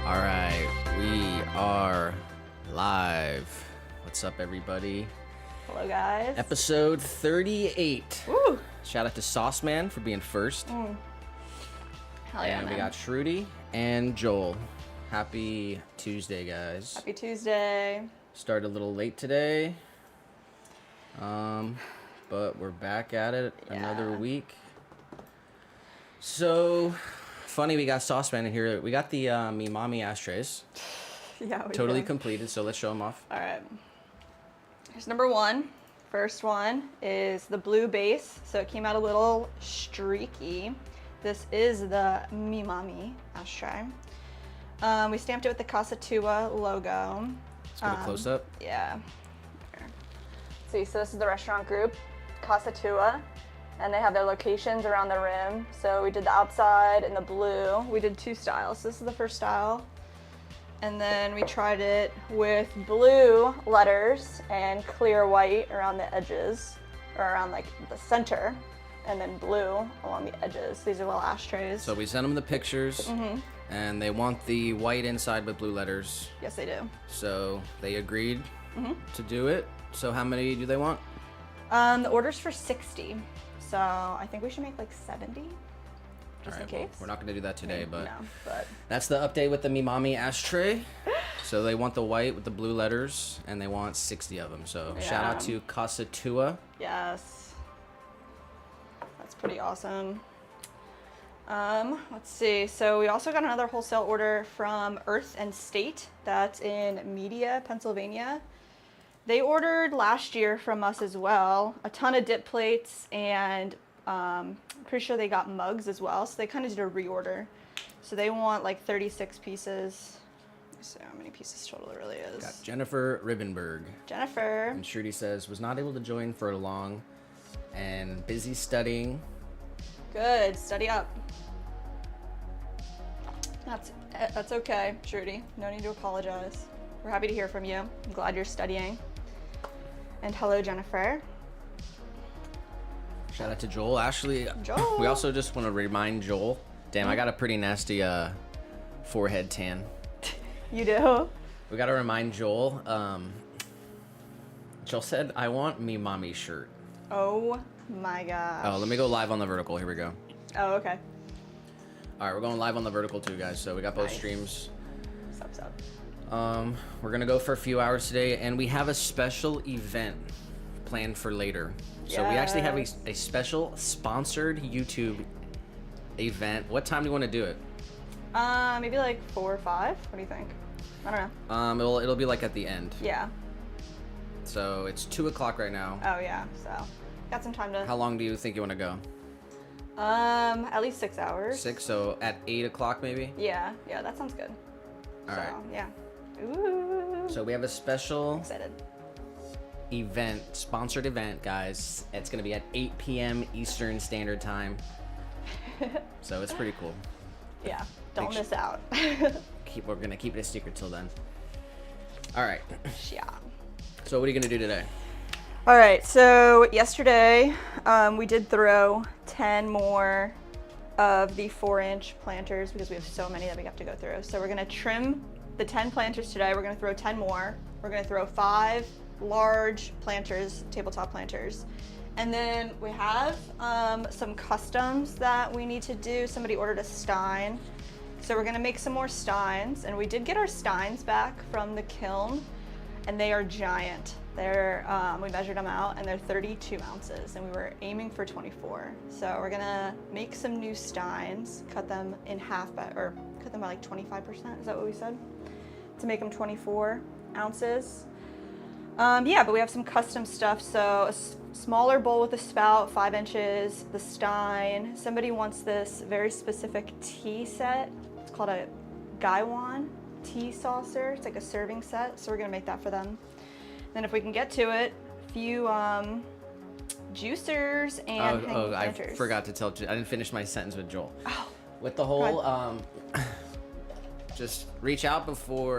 All right, we are live. What's up, everybody? Hello, guys. Episode 38. Woo! Shout out to Sauce Man for being first. Hell yeah, And we man. got Shruti and Joel. Happy Tuesday, guys. Happy Tuesday. Started a little late today, but we're back at it another week. So funny, we got Sauce Man in here. We got the Me Mommy ashtrays. Yeah, we Totally do. completed, so let's show them off. All right. Here's number one. First one is the blue base. So it came out a little streaky. This is the Me Mommy ashtray. We stamped it with the Casa Tua logo. Let's get a close up. Yeah. Here. See, so this is the restaurant group, Casa Tua, and they have their locations around the rim. So we did the outside and the blue. We did two styles. This is the first style. And then we tried it with blue letters and clear white around the edges, or around like the center, and then blue along the edges. These are little ashtrays. So we sent them the pictures, and they want the white inside with blue letters. Yes, they do. So they agreed to do it. So how many do they want? The order's for 60. So I think we should make like 70, just in case. We're not going to do that today, but No, but that's the update with the Me Mommy ashtray. So they want the white with the blue letters, and they want 60 of them. So shout out to Casa Tua. yes, that's pretty awesome. Let's see. So we also got another wholesale order from Earth and State. That's in Media, Pennsylvania. They ordered last year from us as well, a ton of dip plates, and pretty sure they got mugs as well. So they kind of did a reorder. So they want like 36 pieces. Let's see how many pieces total it really is. Got Jennifer Rivenberg. Jennifer. And Shruti says, was not able to join for long and busy studying. Good. Study up. That's okay, Shruti. No need to apologize. We're happy to hear from you. I'm glad you're studying. And hello, Jennifer. Shout out to Joel. Ashley, Joel. we also just want to remind Joel. Damn, I got a pretty nasty forehead tan. You do? We got to remind Joel. Joel said, I want Me Mommy shirt. Oh my gosh. Oh, let me go live on the vertical. Here we go. Oh, okay. All right, we're going live on the vertical too, guys. So we got both Nice. streams. Sup. We're going to go for a few hours today, and we have a special event planned for later. So we actually have a special sponsored YouTube event. What time do you want to do it? Maybe like 4 or 5. What do you think? I don't know. It'll be like at the end. Yeah. So it's 2 o'clock right now. Oh yeah. So got some time to. How long do you think you want to go? At least 6 hours. 6. So at 8 o'clock maybe. Yeah. Yeah. That sounds good. All right. Yeah. Ooh. So we have a special Excited. event, sponsored event, guys. It's gonna be at 8 p.m. Eastern Standard Time. So it's pretty cool. Yeah. Don't Make miss out. We're gonna keep it a secret till then. All right. Yeah. So what are you gonna do today? All right, so yesterday we did throw 10 more of the 4-inch planters because we have so many that we have to go through. So we're gonna trim the 10 planters today. We're gonna throw 10 more. We're gonna throw 5 large planters, tabletop planters. And then we have some customs that we need to do. Somebody ordered a stein. So we're gonna make some more steins. And we did get our steins back from the kiln, and they are giant. They're, we measured them out, and they're 32 ounces, and we were aiming for 24. So we're gonna make some new steins, cut them in half, or cut them by like 25%, is that what we said? To make them 24 ounces. Yeah, but we have some custom stuff. So a smaller bowl with a spout, 5 inches, the stein. Somebody wants this very specific tea set. It's called a Gaiwan tea saucer. It's like a serving set, so we're gonna make that for them. Then if we can get to it, a few juicers and hanging I planters. forgot to tell you. I didn't finish my sentence with Joel. Oh. With the whole, just reach out before,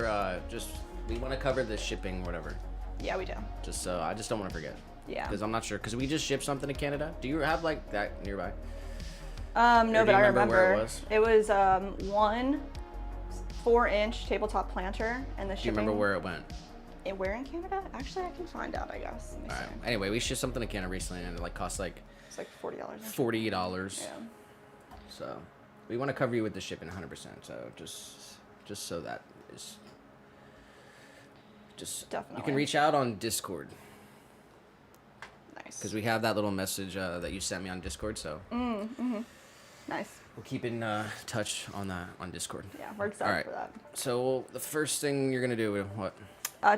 we want to cover the shipping, whatever. Yeah, we do. Just so, I just don't want to forget. Yeah. Because I'm not sure, because we just shipped something to Canada. Do you have like that nearby? No, Or do but you I remember where it remember. was? It was one 4-inch tabletop planter, and the shipping. Do you remember where it went? Where in Canada? Actually, I can find out, I guess. Let me All see. right. Anyway, we shipped something to Canada recently, and it like cost like It's like $40. $40. Yeah. So we want to cover you with the shipping 100%. So just so that is just Definitely. You can reach out on Discord Nice. because we have that little message that you sent me on Discord. So Nice. we'll keep in touch on that on Discord. Yeah, we're excited All right. for that. So the first thing you're gonna do, what?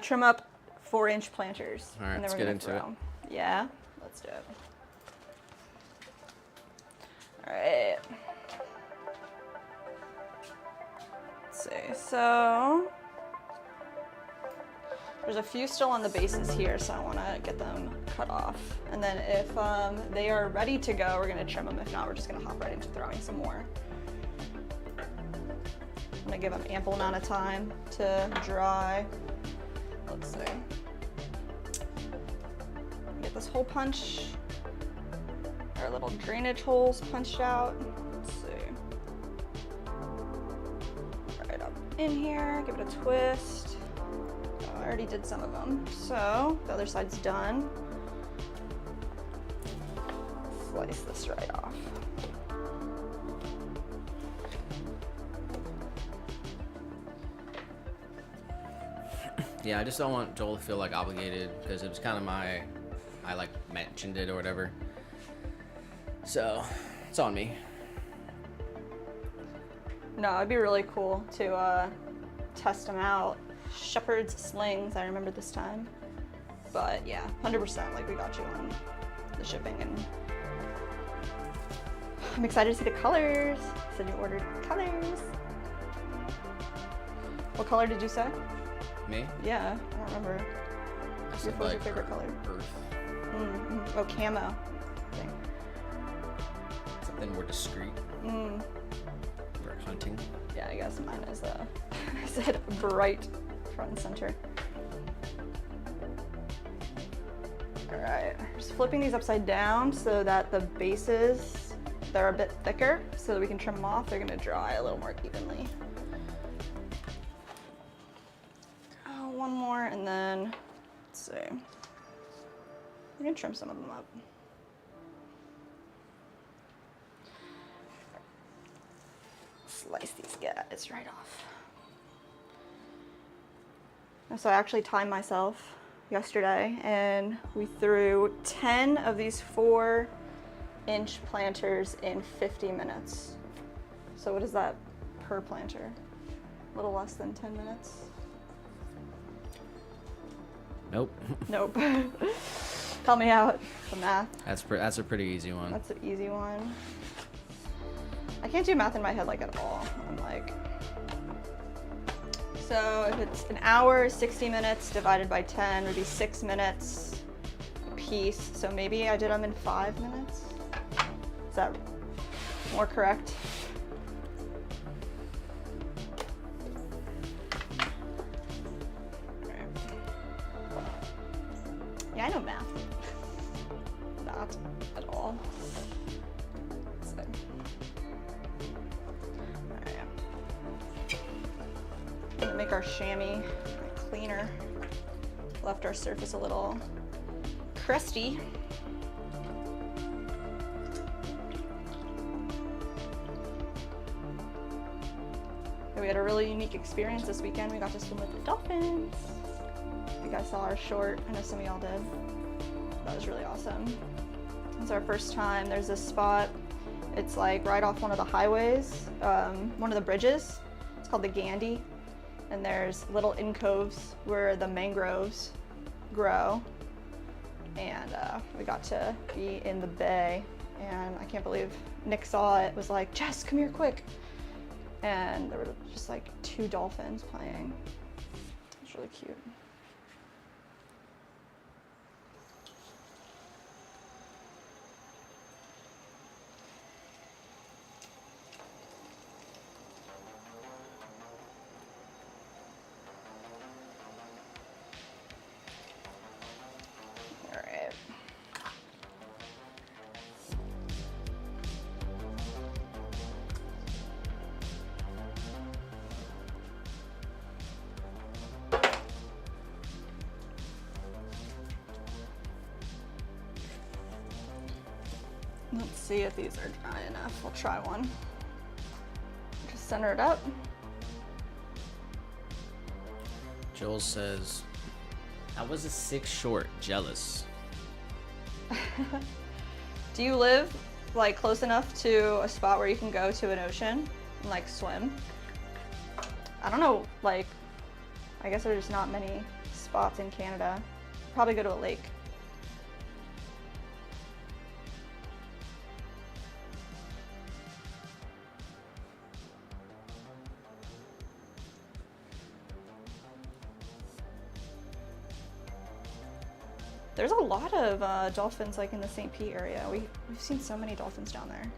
Trim up 4-inch planters. All right, and then let's we're get gonna into it. throw. Yeah, let's do it. All right. Let's see. So there's a few still on the bases here, so I want to get them cut off. And then if they are ready to go, we're gonna trim them. If not, we're just gonna hop right into throwing some more. I'm gonna give them ample amount of time to dry. Let's see. Get this hole punch, our little drainage holes punched out. Let's see. Right up in here, give it a twist. Oh, I already did some of them. So the other side's done. Slice this right off. Yeah, I just don't want Joel to feel like obligated because it was kind of I like mentioned it or whatever. So it's on me. No, it'd be really cool to test them out. Shepherd's slings, I remember this time. But yeah, 100%, like we got you on the shipping, and I'm excited to see the colors. Said you ordered colors. What color did you say? Me? Yeah, I don't remember. I What's said your like favorite color? Earth. Oh, camo. Thing. Something more discreet. For hunting. Yeah, I guess mine is I said bright front and center. All right, just flipping these upside down so that the bases, they're a bit thicker so that we can trim them off. They're gonna dry a little more evenly. Oh, one more, and then, let's see. I'm gonna trim some of them up. Slice these guys right off. So I actually timed myself yesterday, and we threw 10 of these 4-inch planters in 50 minutes. So what is that per planter? A little less than 10 minutes? Nope. Nope. Help me out, the math. That's a pretty easy one. That's an easy one. I can't do math in my head like at all. I'm like, so if it's an hour, 60 minutes divided by 10 would be 6 minutes a piece. So maybe I did them in 5 minutes. Is that more correct? Yeah, I know math. Not at all. So. Gonna make our chamois cleaner. Left our surface a little crusty. And we had a really unique experience this weekend. We got to swim with the dolphins. You guys saw our short. I know some of y'all did. That was really awesome. It's our first time. There's this spot. It's like right off one of the highways, one of the bridges. It's called the Gandhi. And there's little alcoves where the mangroves grow. And we got to be in the bay. And I can't believe Nick saw it, was like, Jess, come here quick. And there were just like 2 dolphins playing. It was really cute. see if these are dry enough. We'll try one. Just center it up. Joel says, I was a 6 short, jealous. Do you live like close enough to a spot where you can go to an ocean and like swim? I don't know, like, I guess there's just not many spots in Canada. Probably go to a lake. There's a lot of dolphins like in the St. Pete area. We've seen so many dolphins down there.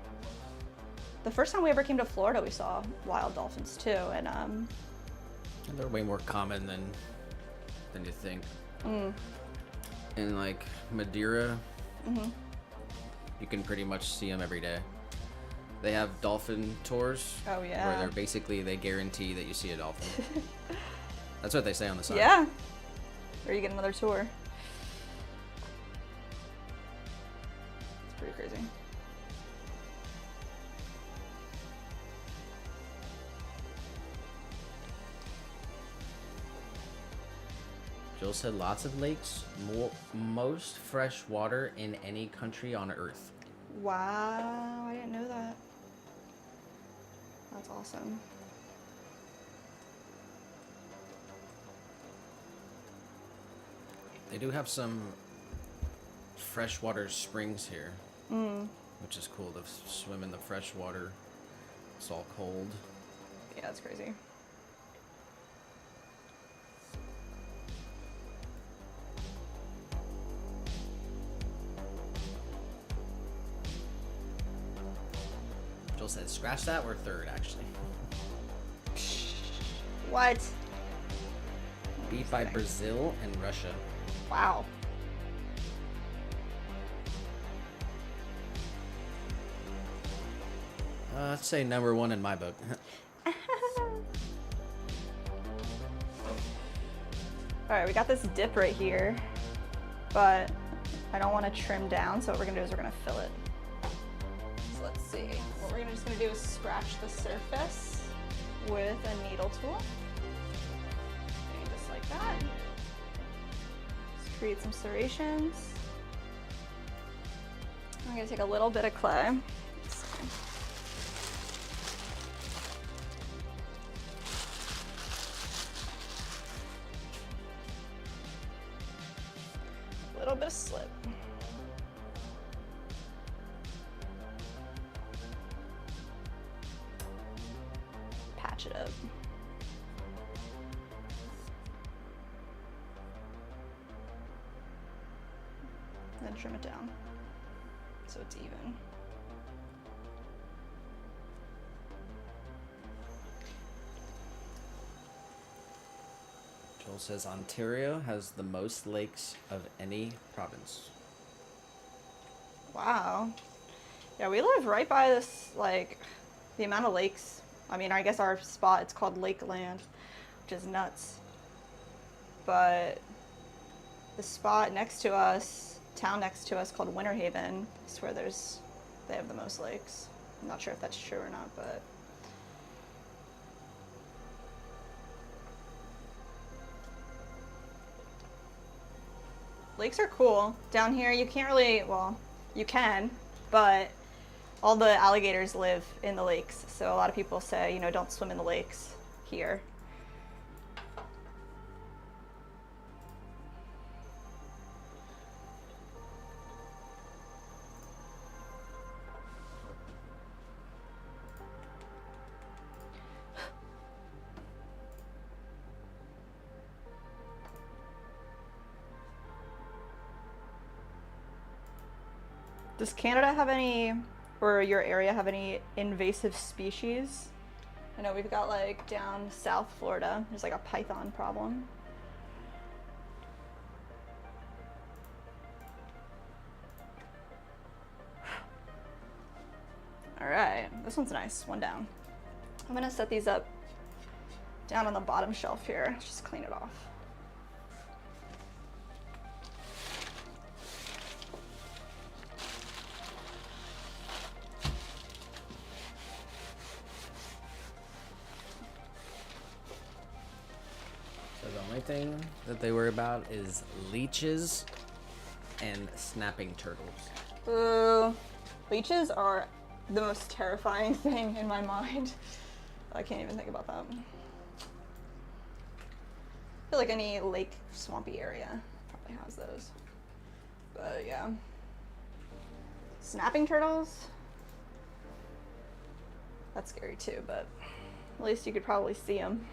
The first time we ever came to Florida, we saw wild dolphins too, and they're way more common than you think. In like Madeira, you can pretty much see them every day. They have dolphin tours. Oh yeah. Where they're basically, they guarantee that you see a dolphin. That's what they say on the side. Yeah. Or you get another tour. It's pretty crazy. Jill said lots of lakes, most fresh water in any country on Earth. Wow, I didn't know that. That's awesome. They do have some freshwater springs here, which is cool to swim in the fresh water. It's all cold. Yeah, that's crazy. Jill said, scratch that, we're third, actually. What? Beat by Brazil and Russia. Wow. I'd say number 1 in my book. Alright, we got this dip right here, but I don't want to trim down, so what we're going to do is we're going to fill it. So let's see. What we're just going to do is scratch the surface with a needle tool. Okay, just like that. Just create some serrations. I'm going to take a little bit of clay. A little bit of slip. Patch it up. And then trim it down so it's even. Joel says Ontario has the most lakes of any province. Wow. Yeah, we live right by this, like, the amount of lakes. I mean, I guess our spot, it's called Lakeland, which is nuts. But the spot next to us, town next to us called Winter Haven, is where they have the most lakes. I'm not sure if that's true or not, but. Lakes are cool. Down here, you can't really, well, you can, but all the alligators live in the lakes. So a lot of people say, you know, don't swim in the lakes here. Does Canada have any, or your area have any invasive species? I know we've got like down South Florida, there's like a python problem. All right, this one's nice, one down. I'm gonna set these up down on the bottom shelf here. Let's just clean it off. only thing that they worry about is leeches and snapping turtles. Ooh, leeches are the most terrifying thing in my mind. I can't even think about that. I feel like any lake, swampy area probably has those. But yeah. Snapping turtles? That's scary too, but at least you could probably see them.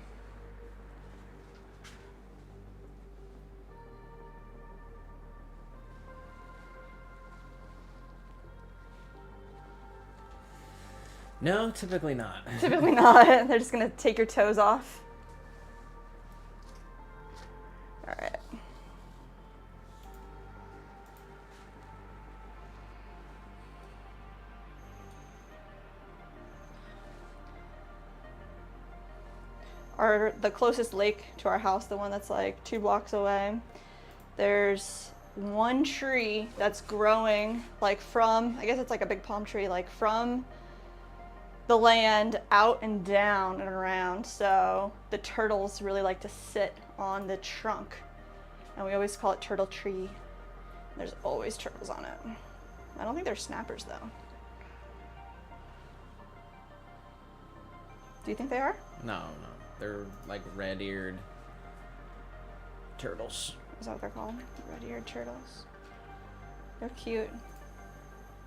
No, typically not. Typically not. They're just gonna take your toes off. All right. The closest lake to our house, the one that's like 2 blocks away, there's one tree that's growing like from, I guess it's like a big palm tree, like from the land out and down and around. So the turtles really like to sit on the trunk, and we always call it Turtle Tree. There's always turtles on it. I don't think they're snappers though. Do you think they are? No. They're like red-eared turtles. Is that what they're called? Red-eared turtles. They're cute.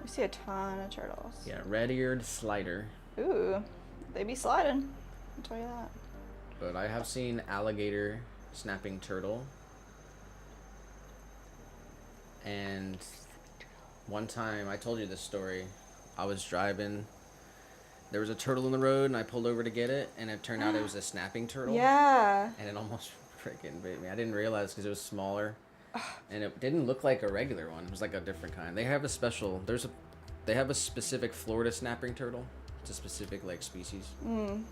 We see a ton of turtles. Yeah, red-eared slider. Ooh, they be sliding. I'll tell you that. But I have seen alligator snapping turtle. And one time, I told you this story. I was driving. There was a turtle in the road, and I pulled over to get it, and it turned out it was a snapping turtle. Yeah. And it almost freaking bit me. I didn't realize because it was smaller, and it didn't look like a regular one. It was like a different kind. They have a special. They have a specific Florida snapping turtle. It's a specific like species. And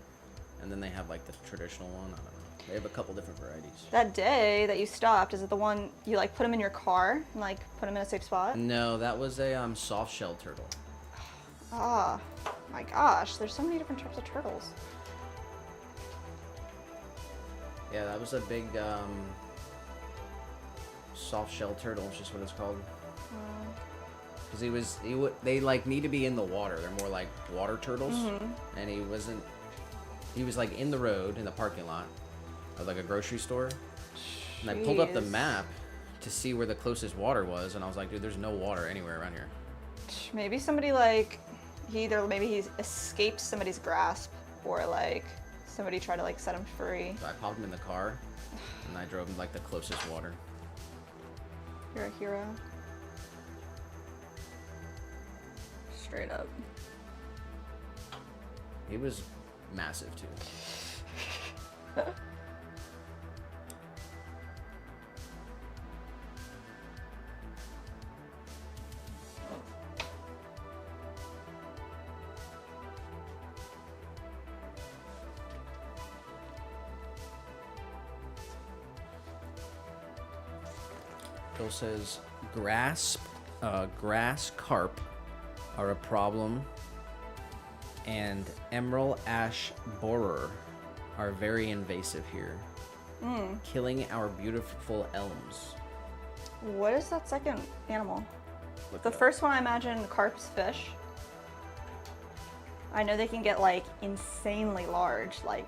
then they have like the traditional one. I don't know. They have a couple different varieties. That day that you stopped, is it the one you like put them in your car and like put them in a safe spot? No, that was a soft shell turtle. Ah, my gosh, there's so many different types of turtles. Yeah, that was a big soft shell turtle. Is just what it's called. Because they like need to be in the water. They're more like water turtles, and he was like in the road in the parking lot of like a grocery store, and I pulled up the map to see where the closest water was, and I was like, dude, there's no water anywhere around here. Maybe somebody like maybe he escaped somebody's grasp, or like somebody tried to like set him free. So I popped him in the car, and I drove him like the closest water. You're a hero. Straight up. He was massive too. Bill says grass carp are a problem, and emerald ash borer are very invasive here, killing our beautiful elms. What is that second animal? Look The it up. first one I imagine carp's fish. I know they can get like insanely large, like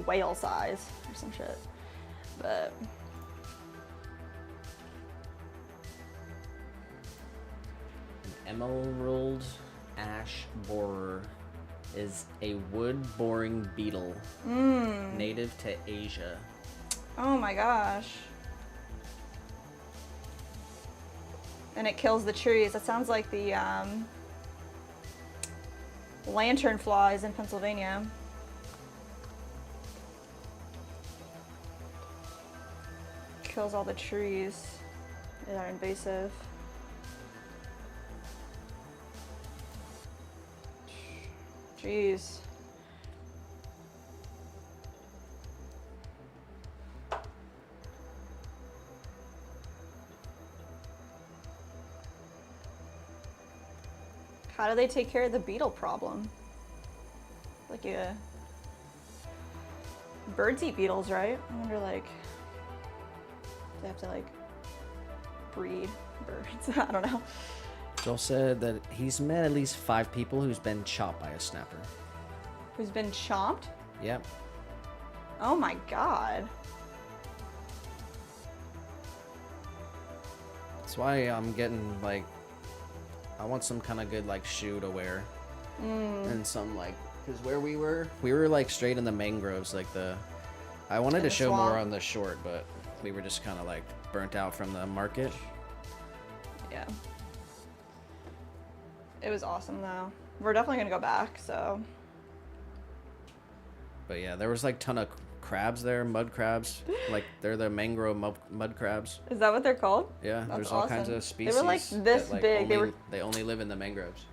whale size or some shit. But Emerald ash borer is a wood-boring beetle native to Asia. oh my gosh. And it kills the trees. That sounds like the lantern flies in Pennsylvania. Kills all the trees that are invasive. Jeez. How do they take care of the beetle problem? Like, birds eat beetles, right? I wonder, like, They have to like breed birds. I don't know. Joel said that he's met at least 5 people who's been chopped by a snapper. Who's been chomped? Yep. Oh my god. That's why I'm getting like, I want some kind of good like shoe to wear, and some like, because where we were like straight in the mangroves, like I wanted to show swamp. more on the short, but we were just kind of like burnt out from the market. Yeah. It was awesome though. We're definitely gonna go back, so. But yeah, there was like ton of crabs there, mud crabs. Like they're the mangrove mud crabs. Is that what they're called? Yeah, That's there's all kinds awesome. of species. They were like this that, like, big. They only live in the mangroves.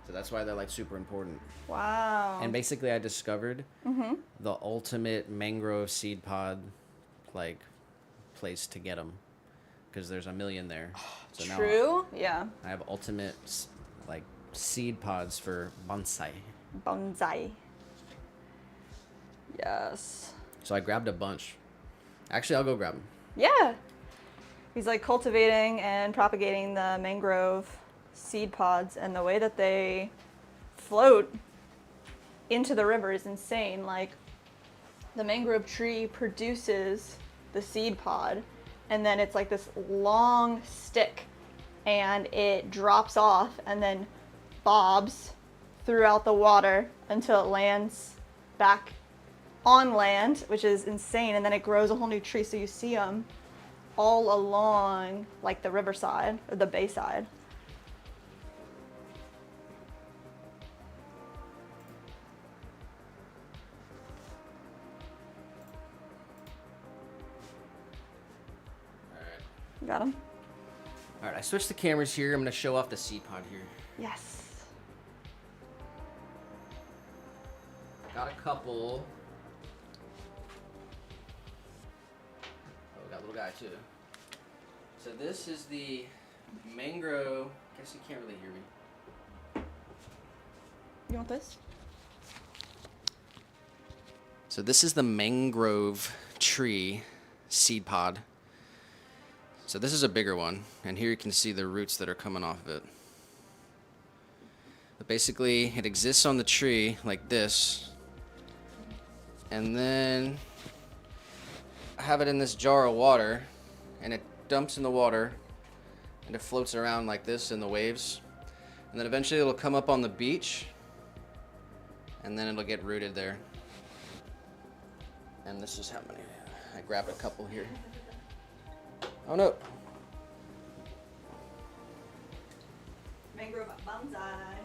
So that's why they're like super important. Wow. And basically I discovered the ultimate mangrove seed pod like place to get them, because there's a million there. So True? Yeah. I have ultimate like seed pods for bonsai. Bonsai. Yes. So I grabbed a bunch. Actually, I'll go grab them. Yeah. He's like cultivating and propagating the mangrove seed pods, and the way that they float into the river is insane. Like, the mangrove tree produces the seed pod, and then it's like this long stick, and it drops off and then bobs throughout the water until it lands back on land, which is insane. And then it grows a whole new tree, so you see them all along like the riverside or the bayside. Got him? All right, I switched the cameras here. I'm going to show off the seed pod here. Yes. Got a couple. Oh, we got a little guy too. So this is the mangrove. Guess you can't really hear me. You want this? So this is the mangrove tree seed pod. So this is a bigger one, and here you can see the roots that are coming off of it. But basically, it exists on the tree like this, and then I have it in this jar of water, and it dumps in the water, and it floats around like this in the waves, and then eventually it'll come up on the beach, and then it'll get rooted there. And this is how many. I grabbed a couple here. Oh no. Mangrove bonsai.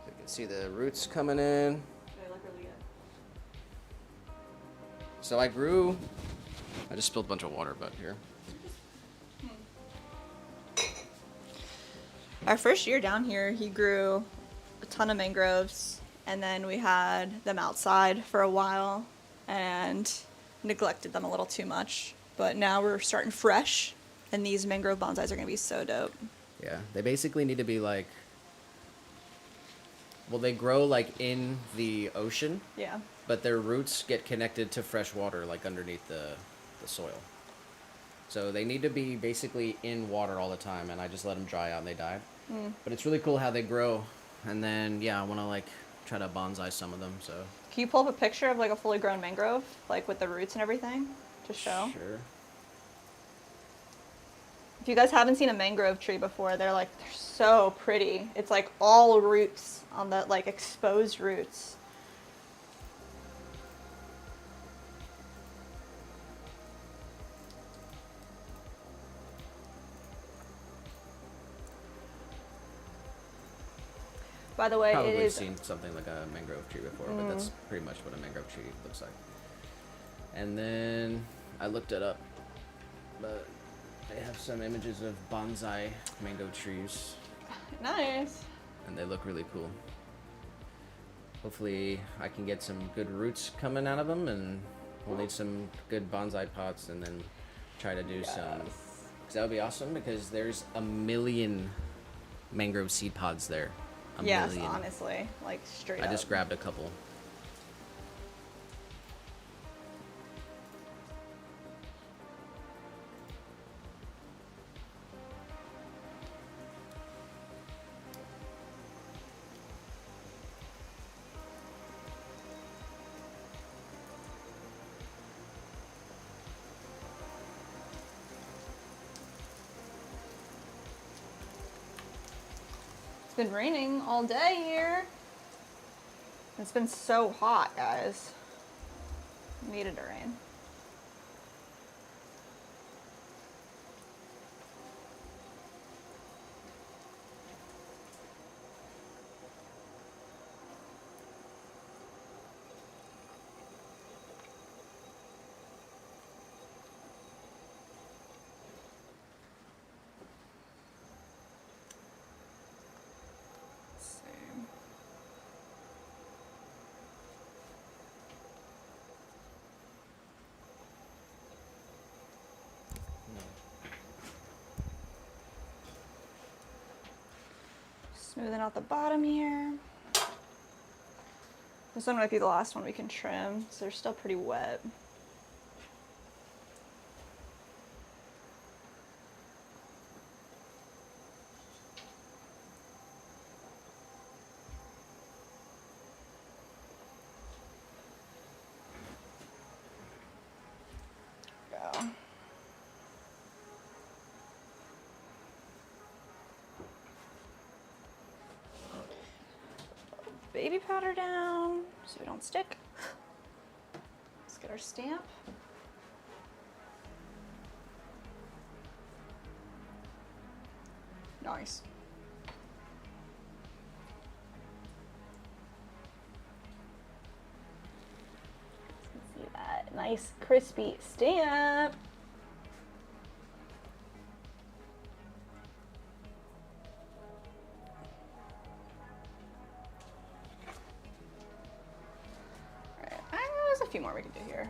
You can see the roots coming in. They look really good. So I just spilled a bunch of water, but here. Our first year down here, he grew a ton of mangroves, and then we had them outside for a while and neglected them a little too much. But now we're starting fresh, and these mangrove bonsais are going to be so dope. Yeah, they basically need to be like, well, they grow like in the ocean, Yeah. but their roots get connected to fresh water, like underneath the soil. So they need to be basically in water all the time, and I just let them dry out and they die. But it's really cool how they grow. And then, yeah, I want to like try to bonsai some of them, so. Can you pull up a picture of like a fully grown mangrove, like with the roots and everything, to show? Sure. If you guys haven't seen a mangrove tree before, they're so pretty. It's like all roots on the like exposed roots. By the way, Probably it is seen something like a mangrove tree before, but that's pretty much what a mangrove tree looks like. And then I looked it up, but they have some images of bonsai mango trees, nice. and they look really cool. Hopefully I can get some good roots coming out of them, and we'll need some good bonsai pots, and then try to do some, because that would be awesome, because there's a million mangrove seed pods there. A Yes, million. honestly, like straight up. I just grabbed a couple. It's been raining all day here. It's been so hot, guys. Needed to rain. Smoothing out the bottom here. This one might be the last one we can trim, so they're still pretty wet. Go. Baby powder down so we don't stick. Let's get our stamp. Nice. Let's see that nice crispy stamp. There's a few more we can do here.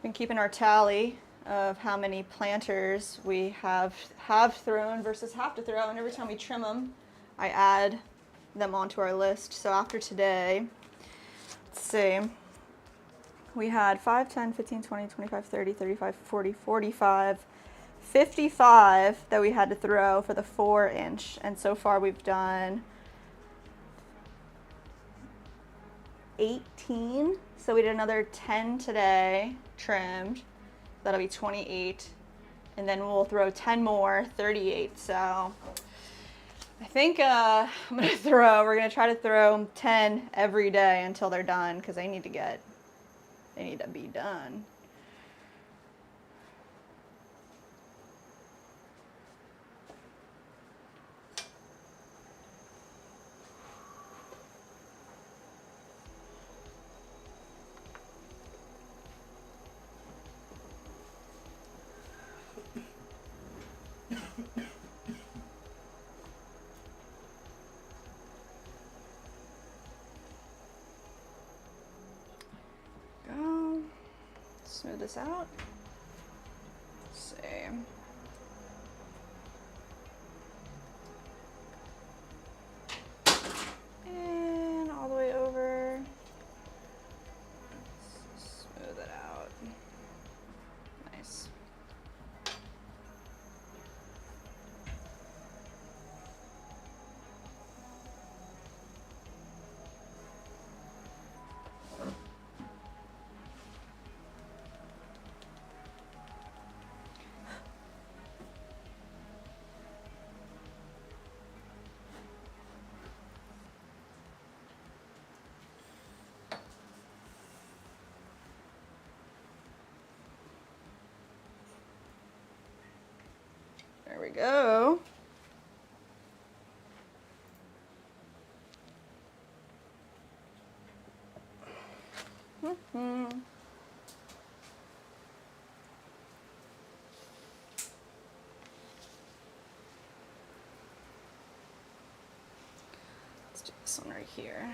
Been keeping our tally of how many planters we have thrown versus have to throw, and every time we trim them, I add them onto our list. So after today, let's see. We had 5, 10, 15, 20, 25, 30, 35, 40, 45, 55 that we had to throw for the 4-inch. And so far we've done 18. So we did another 10 today, trimmed. That'll be 28. And then we'll throw 10 more, 38. So I think we're gonna try to throw 10 every day until they're done, because they need to be done. Go. Smooth this out. Let's see. And all the way over. Smooth it out. Nice. There we go. Let's do this one right here.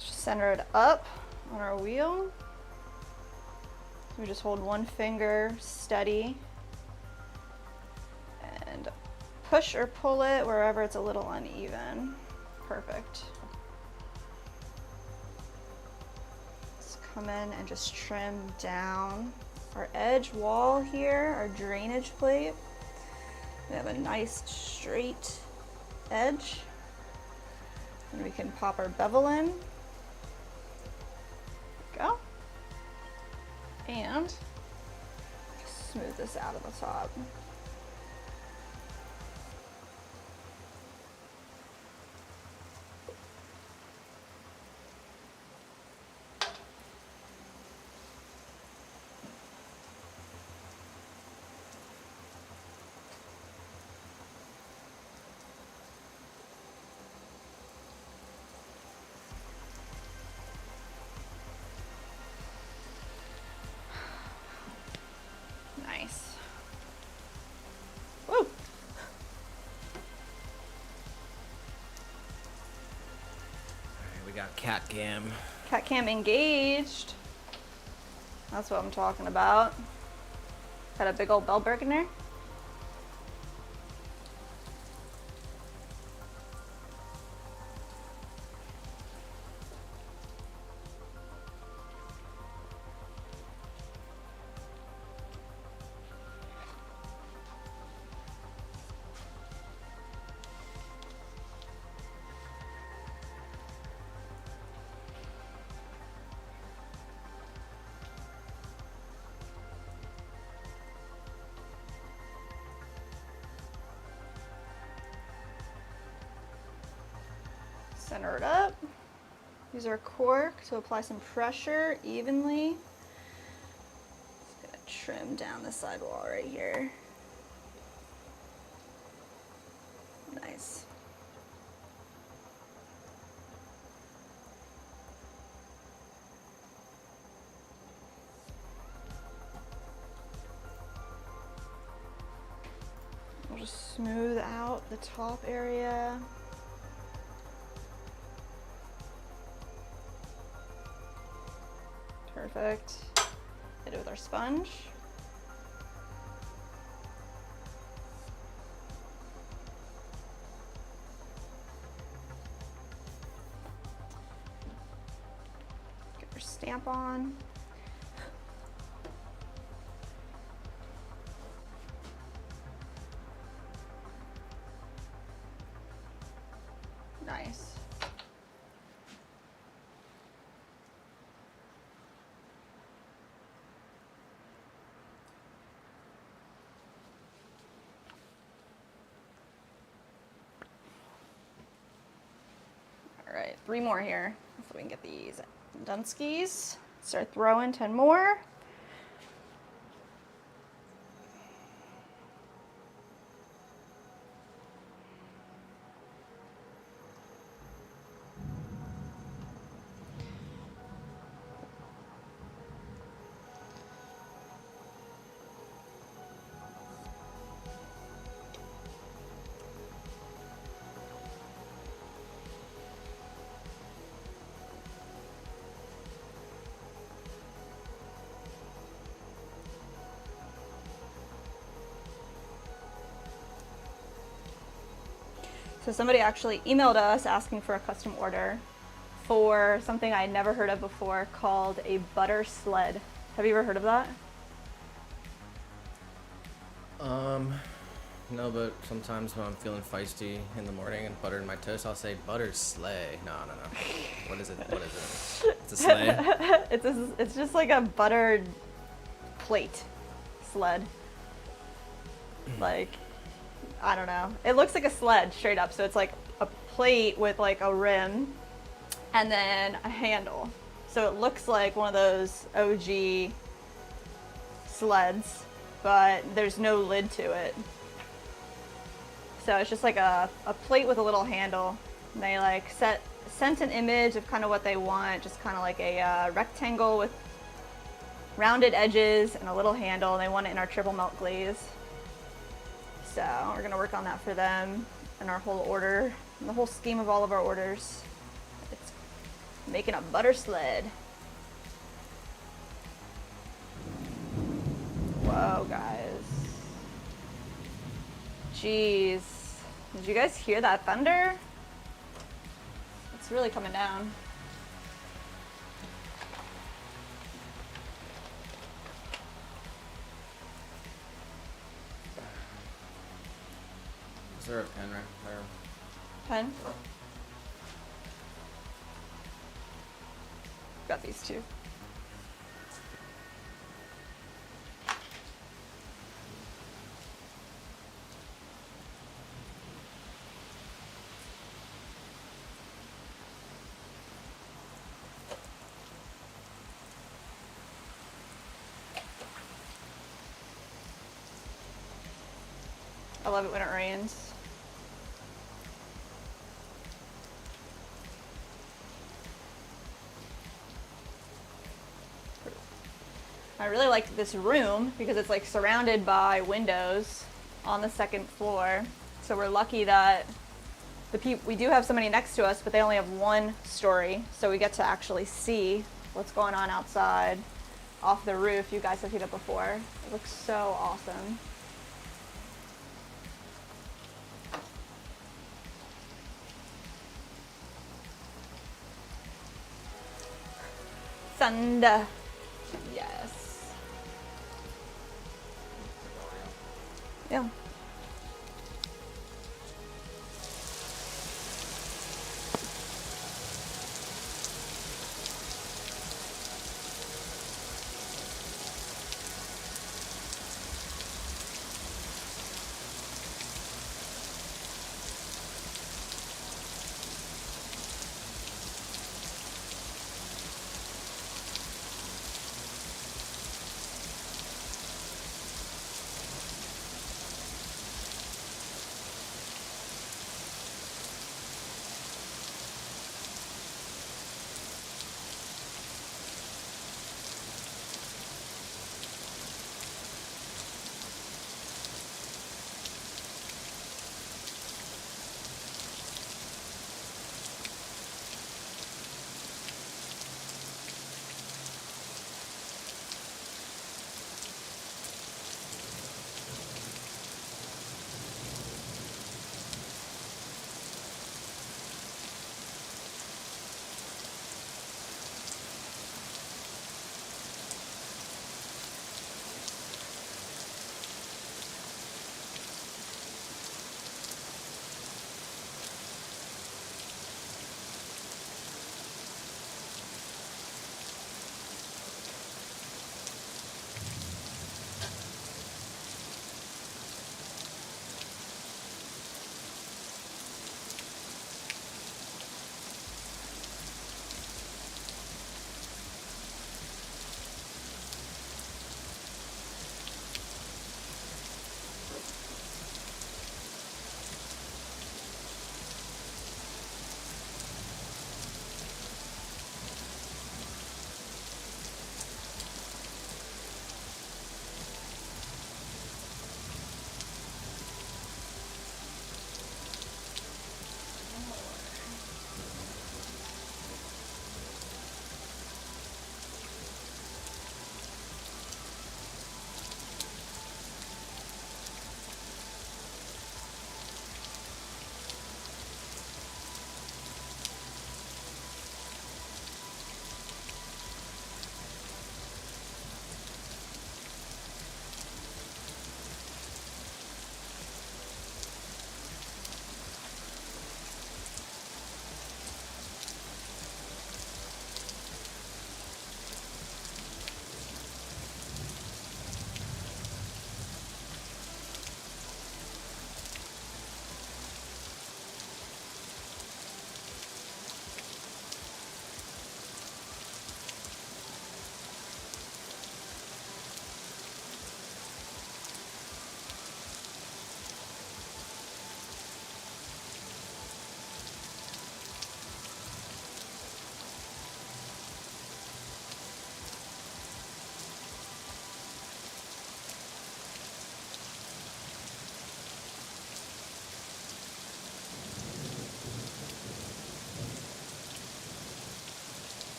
Just center it up on our wheel. We just hold one finger steady and push or pull it wherever it's a little uneven. Perfect. Let's come in and just trim down our edge wall here, our drainage plate. We have a nice straight edge. And we can pop our bevel in. Go. And smooth this out of the top. Nice. Woo! All right, we got cat cam. Cat cam engaged. That's what I'm talking about. Got a big old bell break in there. Center it up. Use our cork to apply some pressure evenly. Just gonna trim down the sidewall right here. Nice. We'll just smooth out the top area. Perfect. Hit it with our sponge. Get our stamp on. Nice. All right, 3 more here. So we can get these Dunskies. Start throwing 10 more. So somebody actually emailed us asking for a custom order for something I had never heard of before called a butter sled. Have you ever heard of that? No, but sometimes when I'm feeling feisty in the morning and butter in my toast, I'll say butter sleigh. No. What is it? What is it? It's a sleigh? It's just like a buttered plate sled. Like, I don't know. It looks like a sled straight up. So it's like a plate with like a rim and then a handle. So it looks like one of those OG sleds, but there's no lid to it. So it's just like a plate with a little handle. And they like sent an image of kind of what they want, just kind of like a rectangle with rounded edges and a little handle. And they want it in our triple melt glaze. So we're gonna work on that for them and our whole order, and the whole scheme of all of our orders. It's making a butter sled. Whoa, guys. Jeez. Did you guys hear that thunder? It's really coming down. there a pen right there? Pen? Got these two. I love it when it rains. I really like this room because it's like surrounded by windows on the second floor. So we're lucky that we do have somebody next to us, but they only have one story. So we get to actually see what's going on outside off the roof. You guys have seen it before. It looks so awesome. Thunder. Yes. Yeah.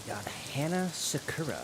We got Hannah Sakura.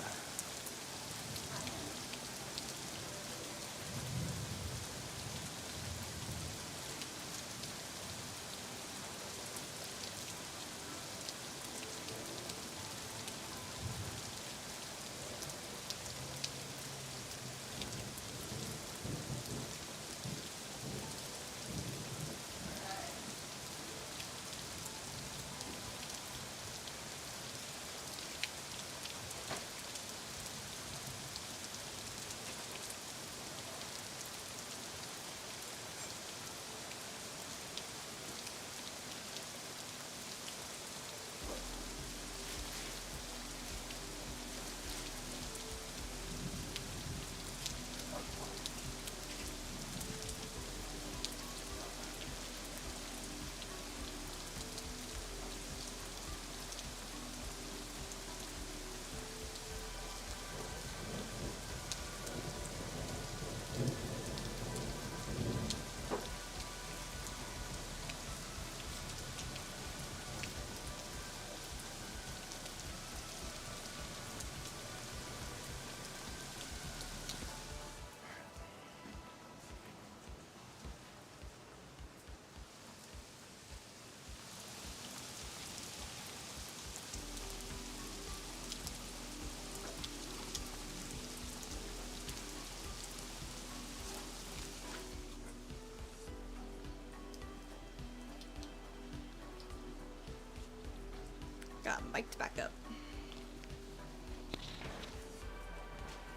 Got mic'd back up.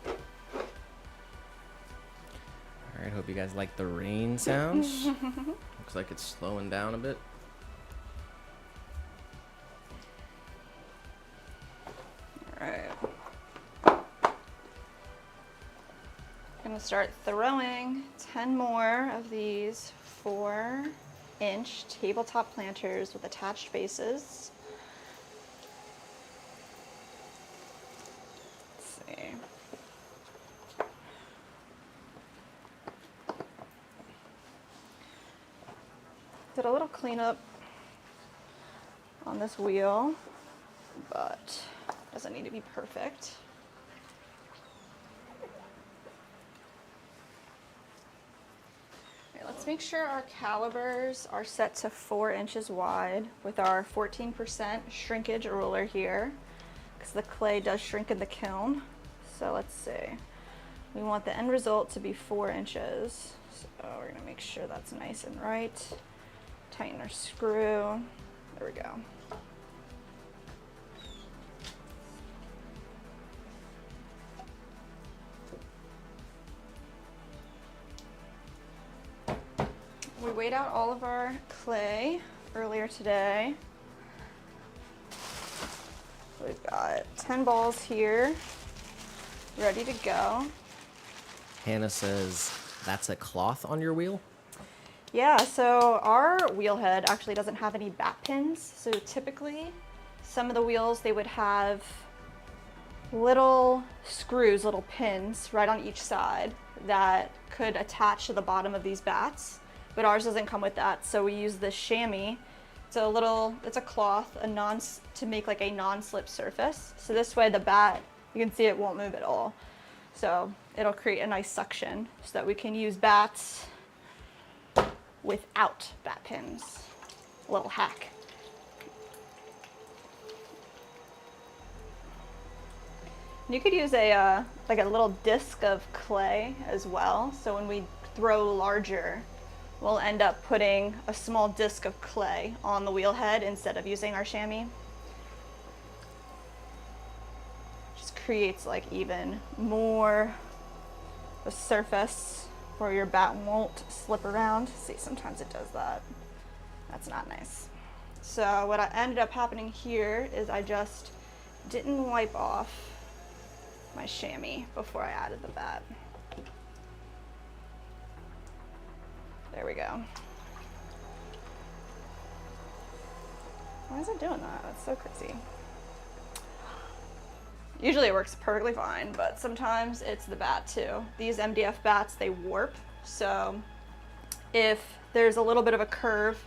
All right, hope you guys like the rain sounds. Looks like it's slowing down a bit. All right. Gonna start throwing 10 more of these 4-inch tabletop planters with attached bases. Did a little cleanup on this wheel, but doesn't need to be perfect. Okay, let's make sure our calibers are set to 4 inches wide with our 14% shrinkage ruler here, because the clay does shrink in the kiln. So let's see. We want the end result to be 4 inches. So we're gonna make sure that's nice and right. Tighten our screw. There we go. We weighed out all of our clay earlier today. We've got 10 balls here, ready to go. Hannah says, that's a cloth on your wheel? Yeah, so our wheel head actually doesn't have any bat pins. So typically, some of the wheels, they would have little screws, little pins right on each side that could attach to the bottom of these bats. But ours doesn't come with that, so we use this chamois. It's a cloth, to make like a non-slip surface. So this way the bat, you can see it won't move at all. So it'll create a nice suction so that we can use bats without bat pins. A little hack. You could use a like a little disc of clay as well. So when we throw larger, we'll end up putting a small disc of clay on the wheel head instead of using our chamois. Just creates like even more of a surface where your bat won't slip around. See, sometimes it does that. That's not nice. So what ended up happening here is I just didn't wipe off my chamois before I added the bat. There we go. Why is it doing that? That's so crazy. Usually it works perfectly fine, but sometimes it's the bat too. These MDF bats, they warp. So if there's a little bit of a curve,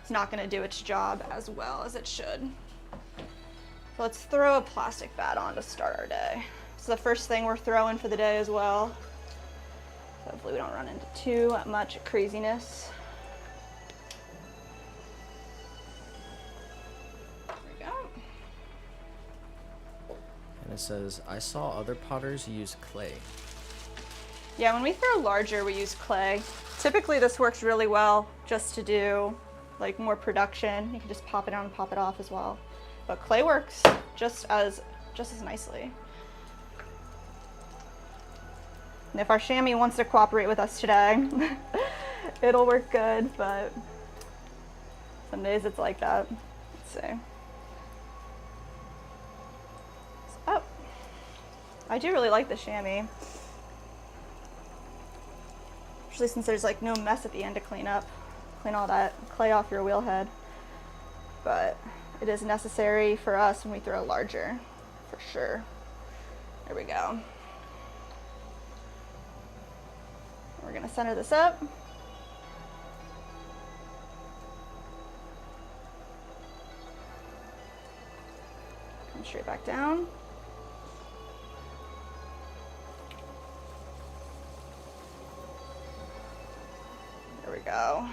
it's not gonna do its job as well as it should. So let's throw a plastic bat on to start our day. It's the first thing we're throwing for the day as well. So hopefully we don't run into too much craziness. There we go. And it says, I saw other potters use clay. Yeah, when we throw larger, we use clay. Typically this works really well just to do like more production. You can just pop it on and pop it off as well. But clay works just as nicely. And if our chamois wants to cooperate with us today, it'll work good, but some days it's like that. Let's see. Oh, I do really like the chamois. Especially since there's like no mess at the end to clean up. Clean all that clay off your wheel head. But it is necessary for us when we throw larger, for sure. There we go. We're gonna center this up. Come straight back down. There we go.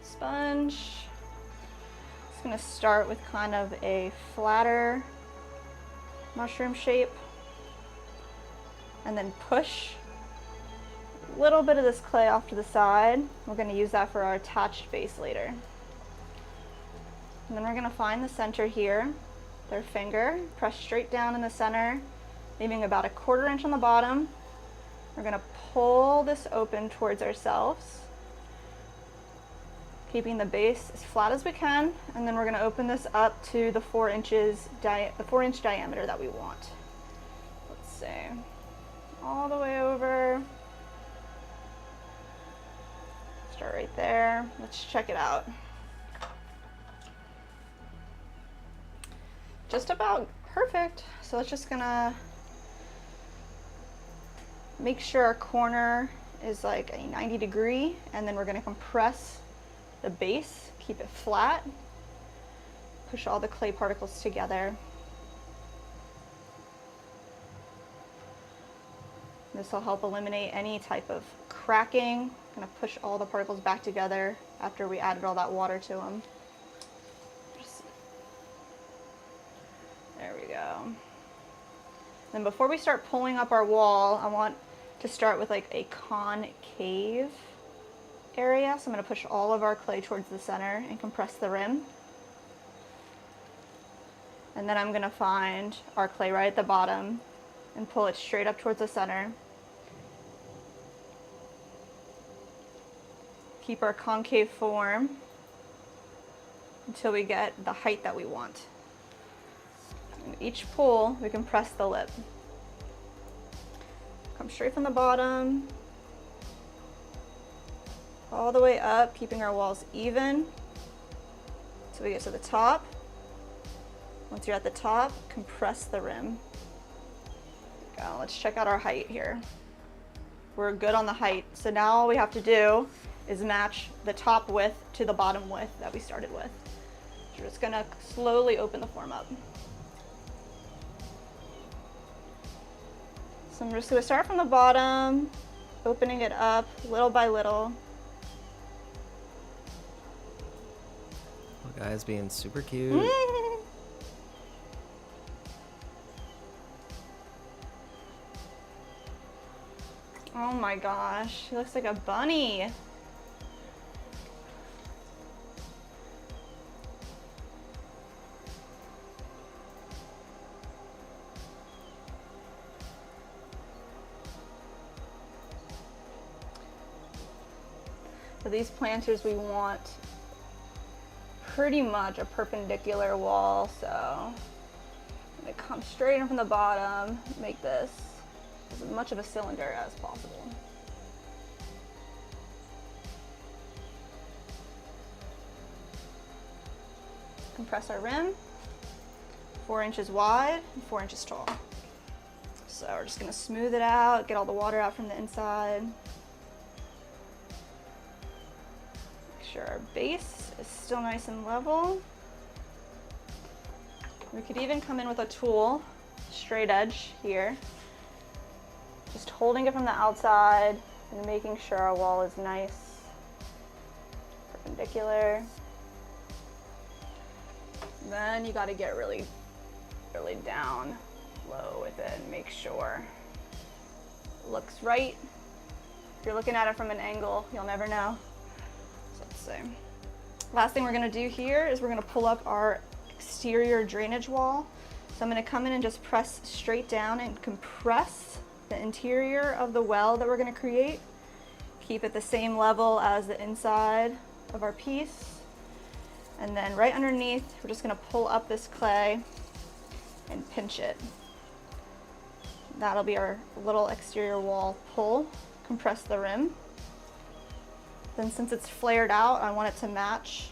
Sponge. It's going to start with kind of a flatter mushroom shape and then push a little bit of this clay off to the side. We're going to use that for our attached base later. And then we're going to find the center here with our finger, press straight down in the center, leaving about a 1/4 inch on the bottom. We're going to pull this open towards ourselves, keeping the base as flat as we can, and then we're going to open this up to the 4-inch diameter that we want. Let's see, all the way over. Start right there. Let's check it out. Just about perfect. So it's just gonna make sure our corner is like a 90-degree, and then we're gonna compress the base, keep it flat, push all the clay particles together. This will help eliminate any type of cracking. I'm gonna push all the particles back together after we added all that water to them. There we go. Then before we start pulling up our wall, I want to start with like a concave area. So I'm going to push all of our clay towards the center and compress the rim. And then I'm going to find our clay right at the bottom and pull it straight up towards the center. Keep our concave form until we get the height that we want. And each pull, we compress the lip. Come straight from the bottom, all the way up, keeping our walls even until we get to the top. Once you're at the top, compress the rim. There we go. Let's check out our height here. We're good on the height. So now all we have to do is match the top width to the bottom width that we started with. So we're just gonna slowly open the form up. So I'm just gonna start from the bottom, opening it up little by little. Little guy's being super cute. Oh my gosh, he looks like a bunny. For these planters, we want pretty much a perpendicular wall, so I'm gonna come straight in from the bottom, make this as much of a cylinder as possible. Compress our rim, 4 inches wide and 4 inches tall. So we're just gonna smooth it out, get all the water out from the inside. Make sure our base is still nice and level. We could even come in with a tool, straight edge here. Just holding it from the outside and making sure our wall is nice, perpendicular. Then you gotta get really down low with it and make sure it looks right. If you're looking at it from an angle, you'll never know. So let's see. Last thing we're gonna do here is we're gonna pull up our exterior drainage wall. So I'm gonna come in and just press straight down and compress the interior of the well that we're gonna create. Keep it the same level as the inside of our piece. And then right underneath, we're just gonna pull up this clay and pinch it. That'll be our little exterior wall pull. Compress the rim. Then since it's flared out, I want it to match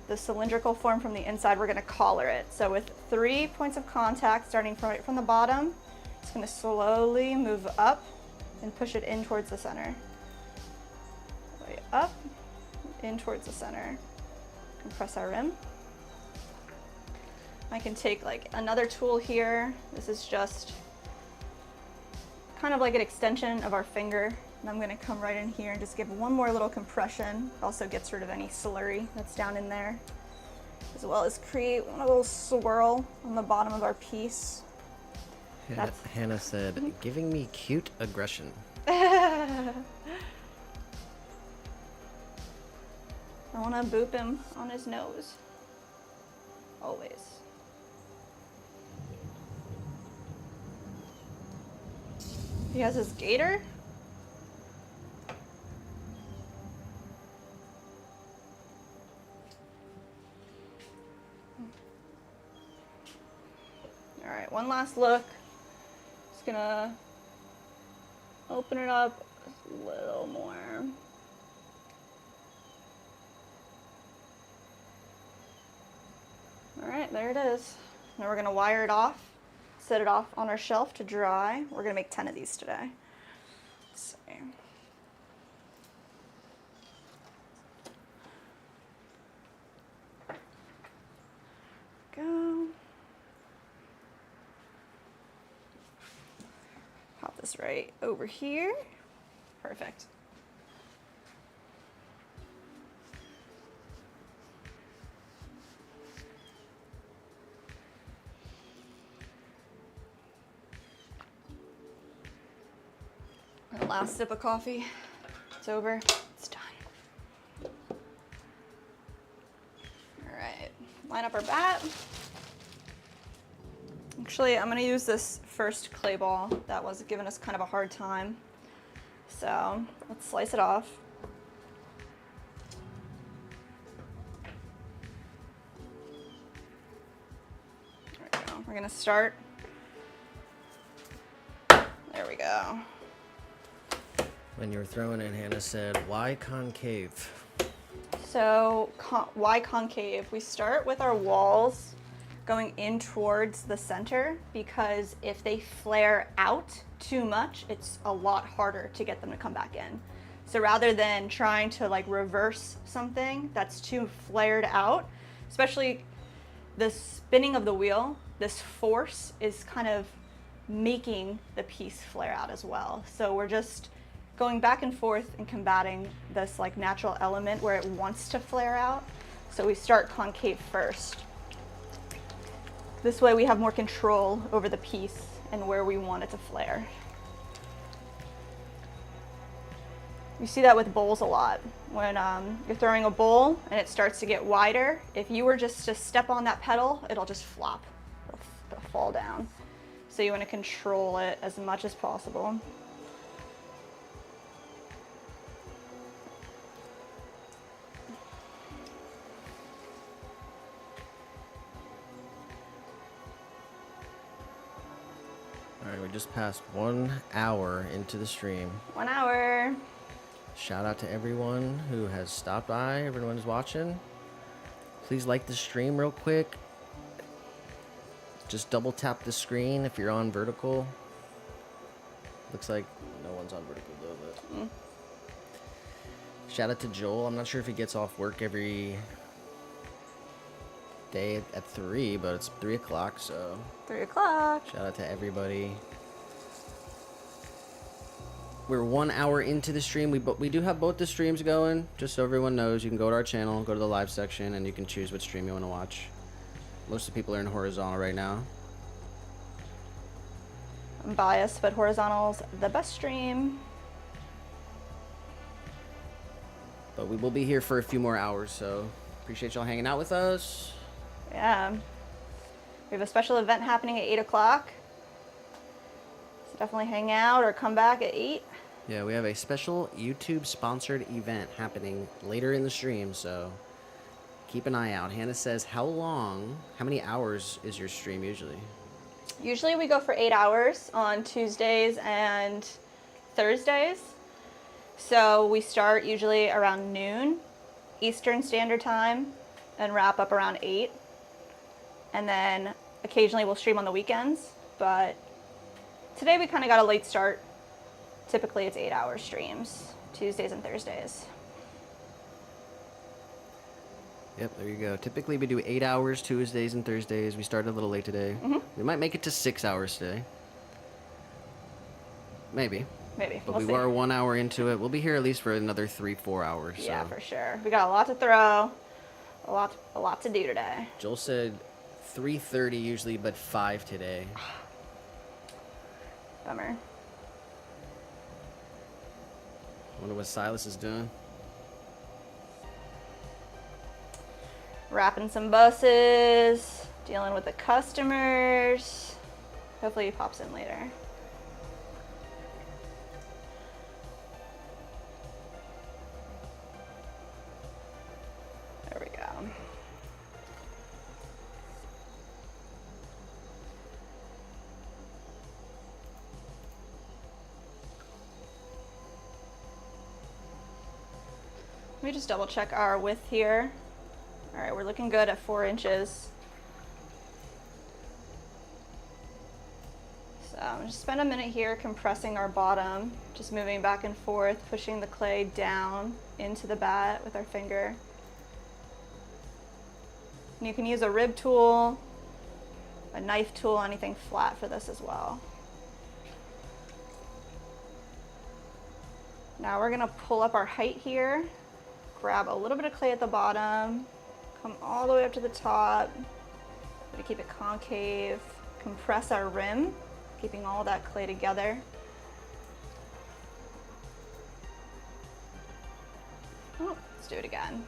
the cylindrical form from the inside. We're gonna collar it. So with 3 points of contact, starting right from the bottom, it's gonna slowly move up and push it in towards the center. Way up, in towards the center. Compress our rim. I can take like another tool here. This is just kind of like an extension of our finger. And I'm gonna come right in here and just give one more little compression. Also gets rid of any slurry that's down in there, as well as create a little swirl on the bottom of our piece. Hannah said, giving me cute aggression. I wanna boop him on his nose. Always. He has his gator. All right, one last look. Just gonna open it up a little more. All right, there it is. Now we're gonna wire it off, set it off on our shelf to dry. We're gonna make 10 of these today. Let's see. Go. Pop this right over here. Perfect. The last sip of coffee. It's over. It's done. All right. Line up our bat. Actually, I'm gonna use this first clay ball that was giving us kind of a hard time. So let's slice it off. There we go. We're gonna start. There we go. When you were throwing it, Hannah said, why concave? So why concave? We start with our walls going in towards the center, because if they flare out too much, it's a lot harder to get them to come back in. So rather than trying to like reverse something that's too flared out, especially the spinning of the wheel, this force is kind of making the piece flare out as well. So we're just going back and forth and combating this like natural element where it wants to flare out. So we start concave first. This way we have more control over the piece and where we want it to flare. You see that with bowls a lot. When you're throwing a bowl and it starts to get wider, if you were just to step on that pedal, it'll just flop, it'll fall down. So you want to control it as much as possible. All right, we just passed 1 hour into the stream. 1 hour. Shout out to everyone who has stopped by, everyone who's watching. Please like the stream real quick. Just double tap the screen if you're on vertical. Looks like no one's on vertical though, but shout out to Joel. I'm not sure if he gets off work every day at 3, but it's 3 o'clock, so 3 o'clock. shout out to everybody. We're 1 hour into the stream. We do have both the streams going, just so everyone knows. You can go to our channel, go to the live section, and you can choose what stream you want to watch. Most of the people are in horizontal right now. I'm biased, but horizontal's the best stream. But we will be here for a few more hours, so appreciate y'all hanging out with us. Yeah. We have a special event happening at 8 o'clock. So definitely hang out or come back at 8. Yeah, we have a special YouTube sponsored event happening later in the stream, so keep an eye out. Hannah says, how many hours is your stream usually? Usually we go for 8 hours on Tuesdays and Thursdays. So we start usually around noon Eastern Standard Time and wrap up around 8. And then occasionally we'll stream on the weekends, but today we kind of got a late start. Typically it's 8-hour streams, Tuesdays and Thursdays. Yep, there you go. Typically we do 8 hours Tuesdays and Thursdays. We started a little late today. We might make it to 6 hours today. Maybe. Maybe. But We'll we see. were 1 hour into it. We'll be here at least for another 3-4 hours. Yeah, so. for sure. We got a lot to throw, a lot to do today. Joel said 3:30 usually, but 5 today. Bummer. Wonder what Silas is doing. Wrapping some buses, dealing with the customers. Hopefully he pops in later. There we go. Let me just double check our width here. All right, we're looking good at 4 inches. So just spend a minute here compressing our bottom, just moving back and forth, pushing the clay down into the bat with our finger. And you can use a rib tool, a knife tool, anything flat for this as well. Now we're gonna pull up our height here, grab a little bit of clay at the bottom, come all the way up to the top, to keep it concave, compress our rim, keeping all that clay together. Oh, let's do it again.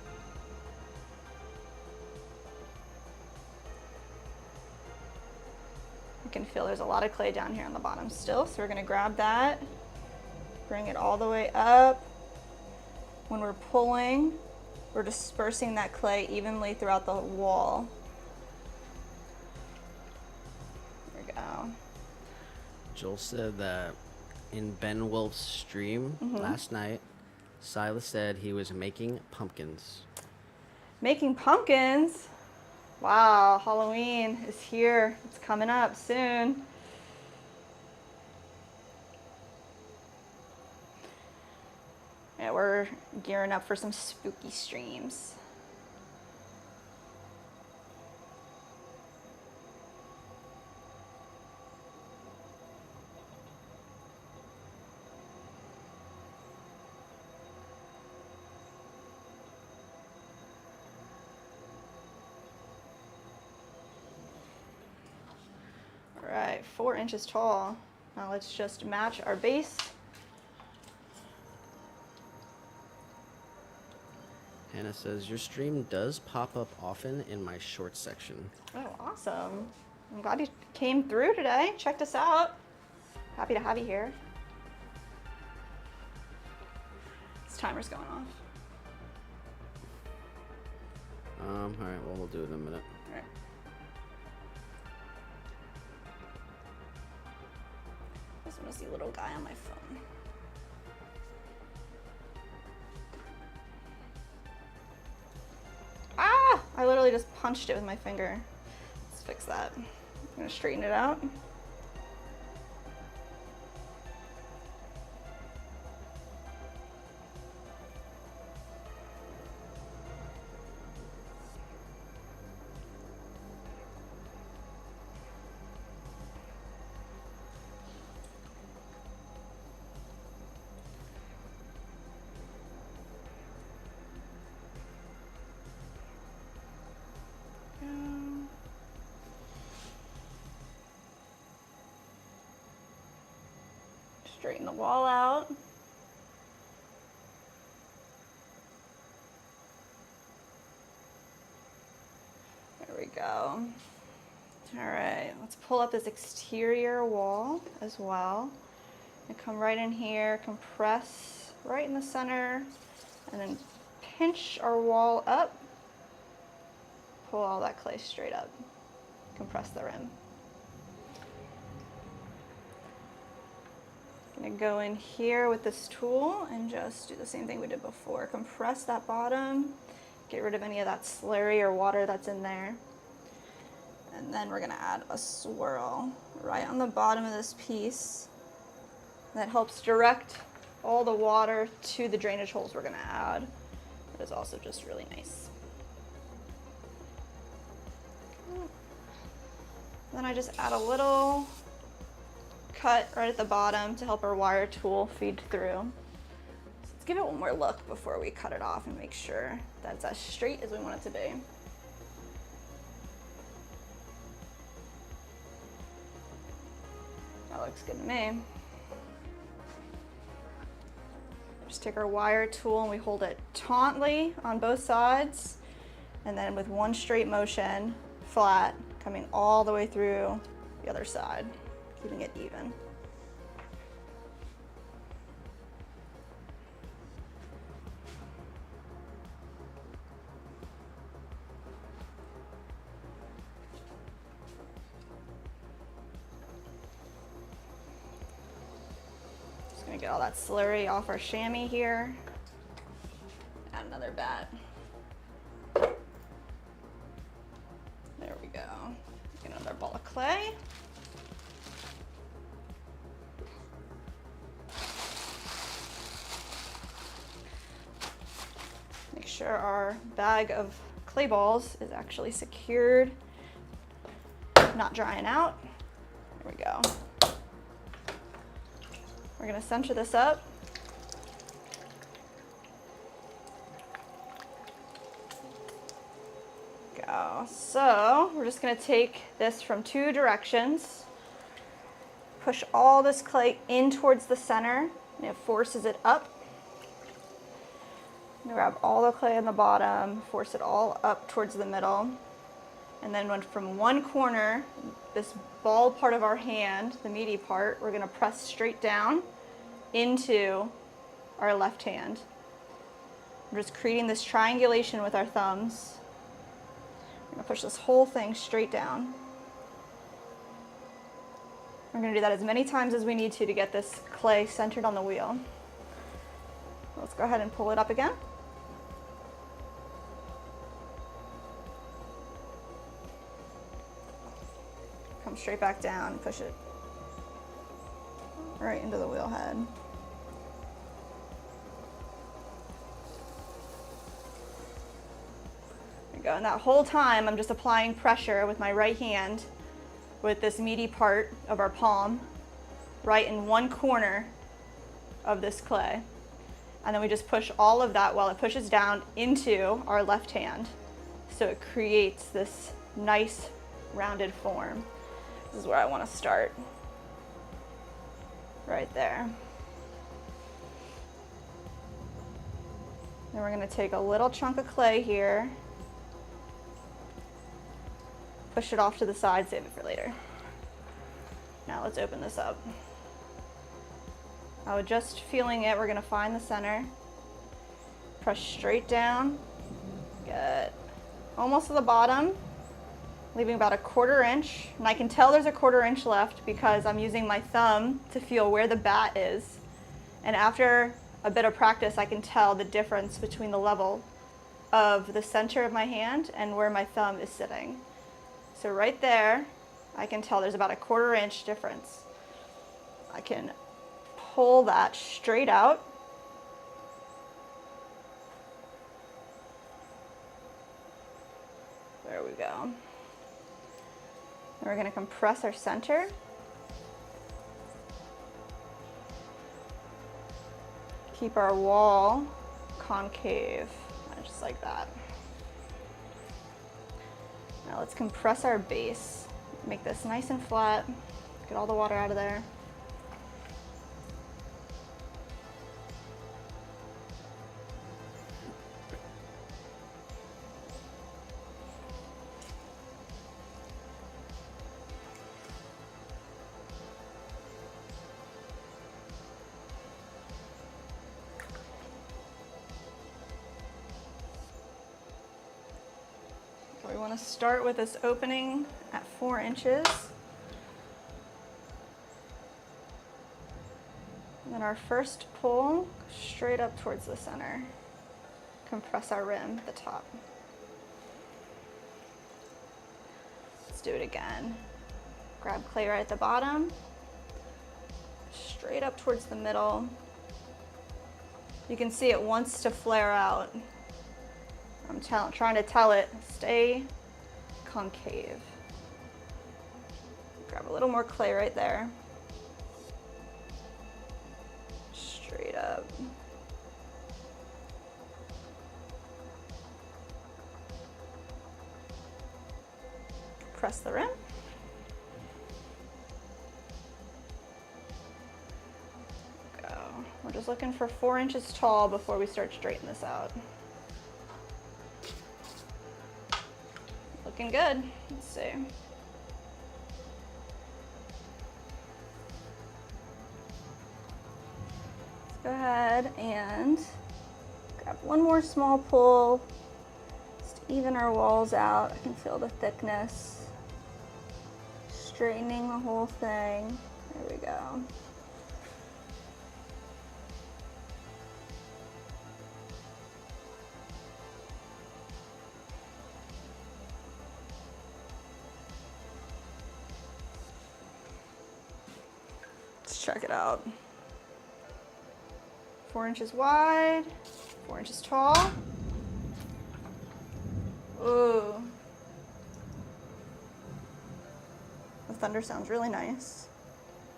You can feel there's a lot of clay down here on the bottom still, so we're gonna grab that, bring it all the way up. When we're pulling, we're dispersing that clay evenly throughout the wall. There we go. Joel said that in Ben Wolf's stream last night, Silas said he was making pumpkins. Making pumpkins? Wow, Halloween is here. It's coming up soon. Yeah, we're gearing up for some spooky streams. All right, 4 inches tall. Now let's just match our base. Hannah says, your stream does pop up often in my short section. Oh, awesome. I'm glad you came through today. Checked us out. Happy to have you here. This timer's going off. All right, well, we'll do it in a minute. All right. This messy little guy on my phone. Ah! I literally just punched it with my finger. Let's fix that. I'm gonna straighten it out. Straighten the wall out. There we go. All right, let's pull up this exterior wall as well. And come right in here, compress right in the center, and then pinch our wall up. Pull all that clay straight up. Compress the rim. Gonna go in here with this tool and just do the same thing we did before. Compress that bottom, get rid of any of that slurry or water that's in there. And then we're gonna add a swirl right on the bottom of this piece. That helps direct all the water to the drainage holes we're gonna add. That is also just really nice. Then I just add a little cut right at the bottom to help our wire tool feed through. So let's give it one more look before we cut it off and make sure that it's as straight as we want it to be. That looks good to me. Just take our wire tool and we hold it tautly on both sides, and then with one straight motion, flat, coming all the way through the other side, keeping it even. Just gonna get all that slurry off our chamois here. Add another bat. There we go. Get another ball of clay. Make sure our bag of clay balls is actually secured, not drying out. There we go. We're gonna center this up. Go. So we're just gonna take this from two directions, push all this clay in towards the center, and it forces it up. Grab all the clay on the bottom, force it all up towards the middle. And then from one corner, this ball part of our hand, the meaty part, we're gonna press straight down into our left hand. We're just creating this triangulation with our thumbs. We're gonna push this whole thing straight down. We're gonna do that as many times as we need to get this clay centered on the wheel. Let's go ahead and pull it up again. Come straight back down and push it right into the wheel head. There we go. And that whole time I'm just applying pressure with my right hand with this meaty part of our palm right in one corner of this clay. And then we just push all of that while it pushes down into our left hand. So it creates this nice rounded form. This is where I want to start. Right there. Then we're going to take a little chunk of clay here, push it off to the side, save it for later. Now let's open this up. Now just feeling it, we're going to find the center, press straight down, get almost to the bottom, leaving about a 1/4 inch. And I can tell there's a 1/4 inch left because I'm using my thumb to feel where the bat is. And after a bit of practice, I can tell the difference between the level of the center of my hand and where my thumb is sitting. So right there, I can tell there's about a 1/4 inch difference. I can pull that straight out. There we go. And we're going to compress our center. Keep our wall concave, just like that. Now let's compress our base. Make this nice and flat. Get all the water out of there. We want to start with this opening at 4 inches. And then our first pull, straight up towards the center. Compress our rim at the top. Let's do it again. Grab clay right at the bottom, straight up towards the middle. You can see it wants to flare out. I'm trying to tell it, stay concave. Grab a little more clay right there. Straight up. Press the rim. Go. We're just looking for 4 inches tall before we start straightening this out. Looking good. Let's see. Let's go ahead and grab one more small pull just to even our walls out. I can feel the thickness. Straightening the whole thing. There we go. Check it out. 4 inches wide, 4 inches tall. Ooh. The thunder sounds really nice.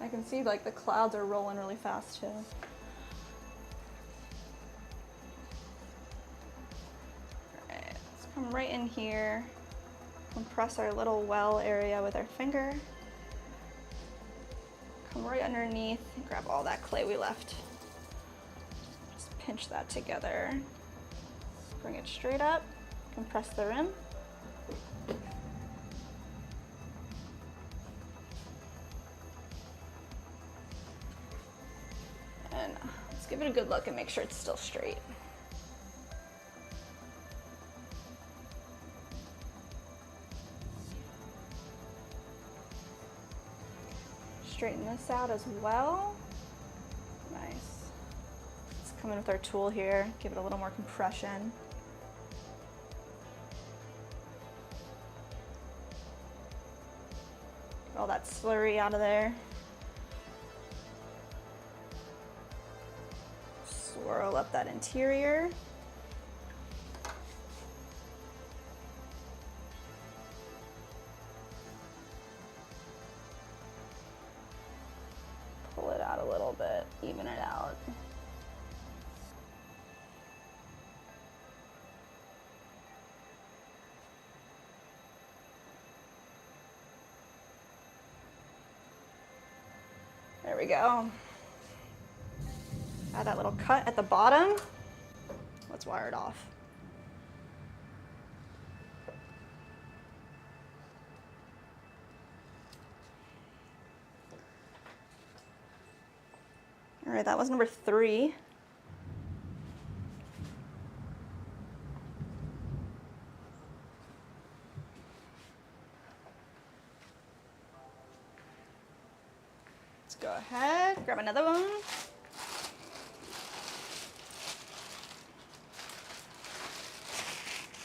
I can see like the clouds are rolling really fast too. Alright, let's come right in here. Compress our little well area with our finger. Come right underneath, grab all that clay we left. Just pinch that together. Bring it straight up, compress the rim. And let's give it a good look and make sure it's still straight. Straighten this out as well. Nice. Let's come in with our tool here, give it a little more compression. Get all that slurry out of there. Swirl up that interior. Pull it out a little bit, even it out. There we go. Add that little cut at the bottom. Let's wire it off. All right, that was number 3. Let's go ahead, grab another one.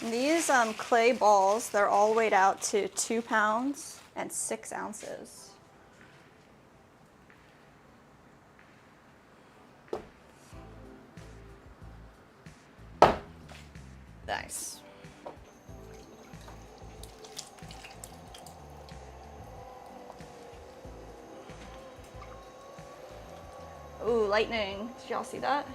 And these clay balls, they're all weighed out to 2 pounds. and 6 ounces. Nice. Ooh, lightning. Did y'all see that?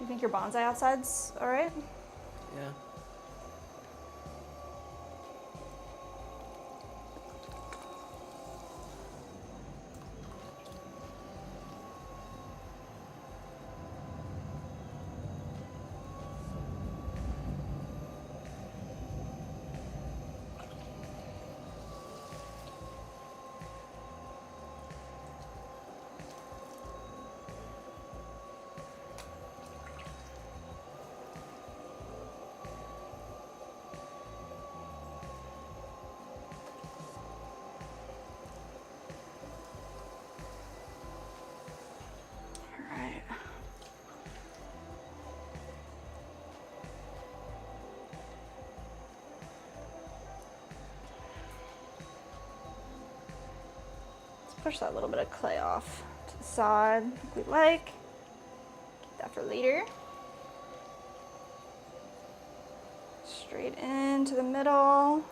You think your bonsai outside's all right? Yeah. All right. Let's push that little bit of clay off to the side like we like. Keep that for later. Straight into the middle.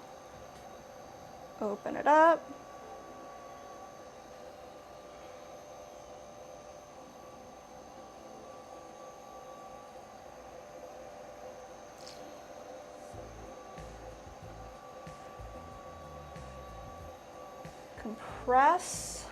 Open it up. Compress.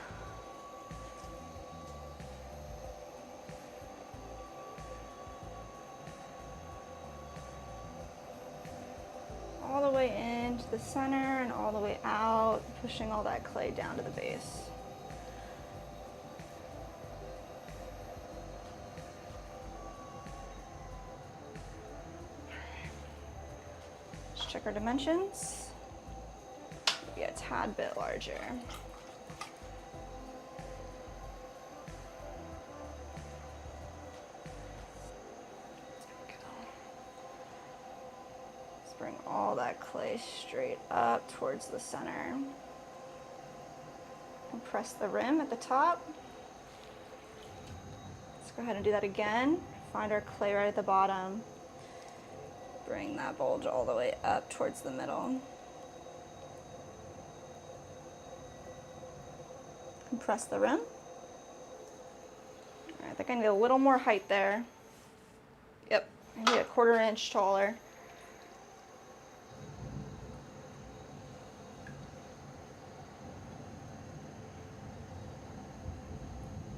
All the way into the center and all the way out, pushing all that clay down to the base. Let's check our dimensions. Be a tad bit larger. Bring all that clay straight up towards the center. Compress the rim at the top. Let's go ahead and do that again. Find our clay right at the bottom. Bring that bulge all the way up towards the middle. Compress the rim. All right, I think I need a little more height there. Yep, I need a 1/4 inch taller.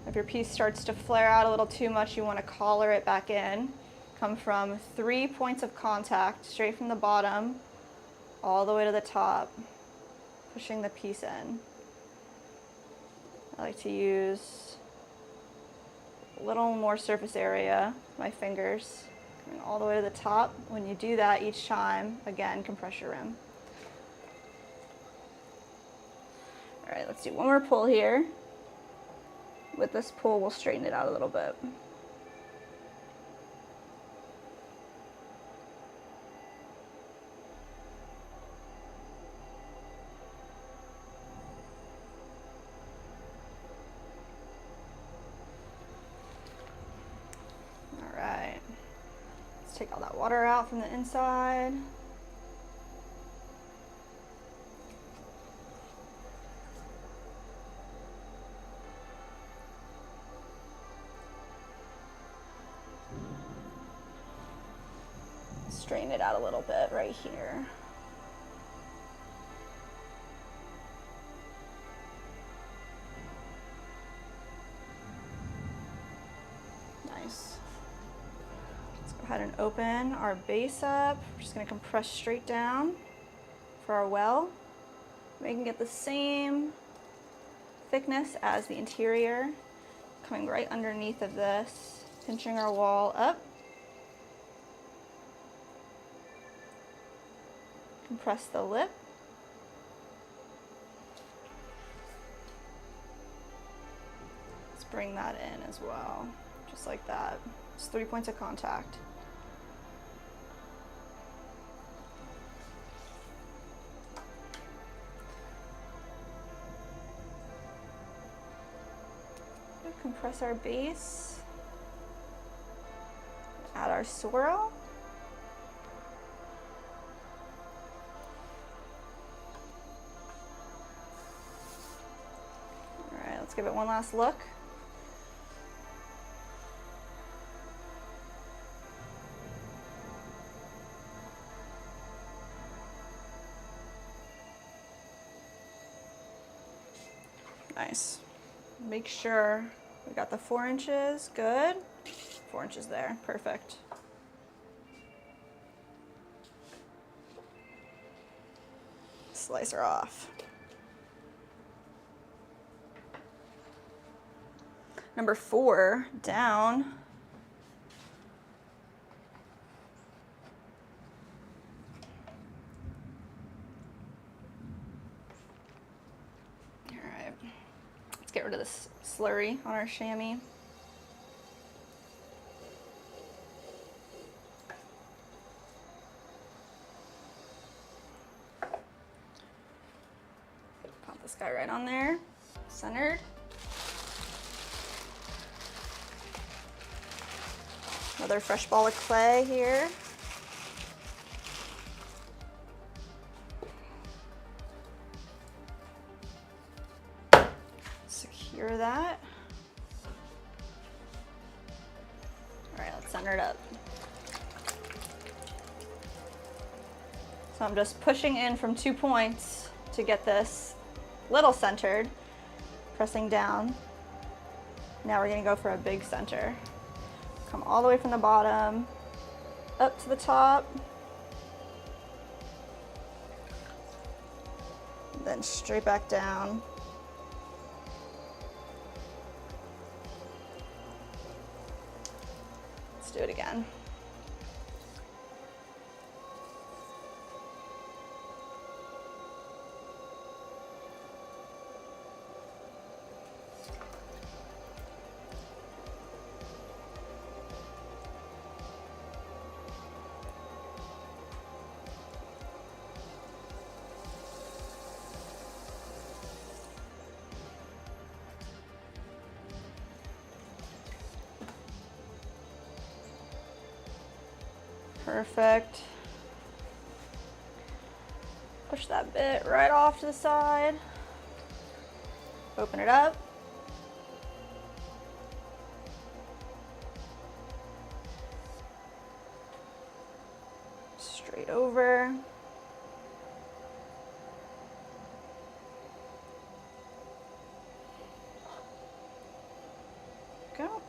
If your piece starts to flare out a little too much, you want to collar it back in. Come from 3 points of contact, straight from the bottom, all the way to the top, pushing the piece in. I like to use a little more surface area, my fingers, coming all the way to the top. When you do that each time, again, compress your rim. All right, let's do one more pull here. With this pull, we'll straighten it out a little bit. All right, let's take all that water out from the inside. Straighten it out a little bit right here. Nice. Let's go ahead and open our base up. We're just going to compress straight down for our well. Making it the same thickness as the interior. Coming right underneath of this, pinching our wall up. Compress the lip. Let's bring that in as well. Just like that. It's 3 points of contact. Compress our base. Add our swirl. All right, let's give it one last look. Nice. Make sure we got the 4 inches, good. 4 inches there, perfect. Slice her off. Number 4, down. All right, let's get rid of this slurry on our chamois. Pop this guy right on there, centered. Another fresh ball of clay here. Secure that. All right, let's center it up. So I'm just pushing in from 2 points to get this little centered, pressing down. Now we're gonna go for a big center. Come all the way from the bottom, up to the top, then straight back down. Let's do it again. Perfect. Push that bit right off to the side. Open it up. Straight over. Go.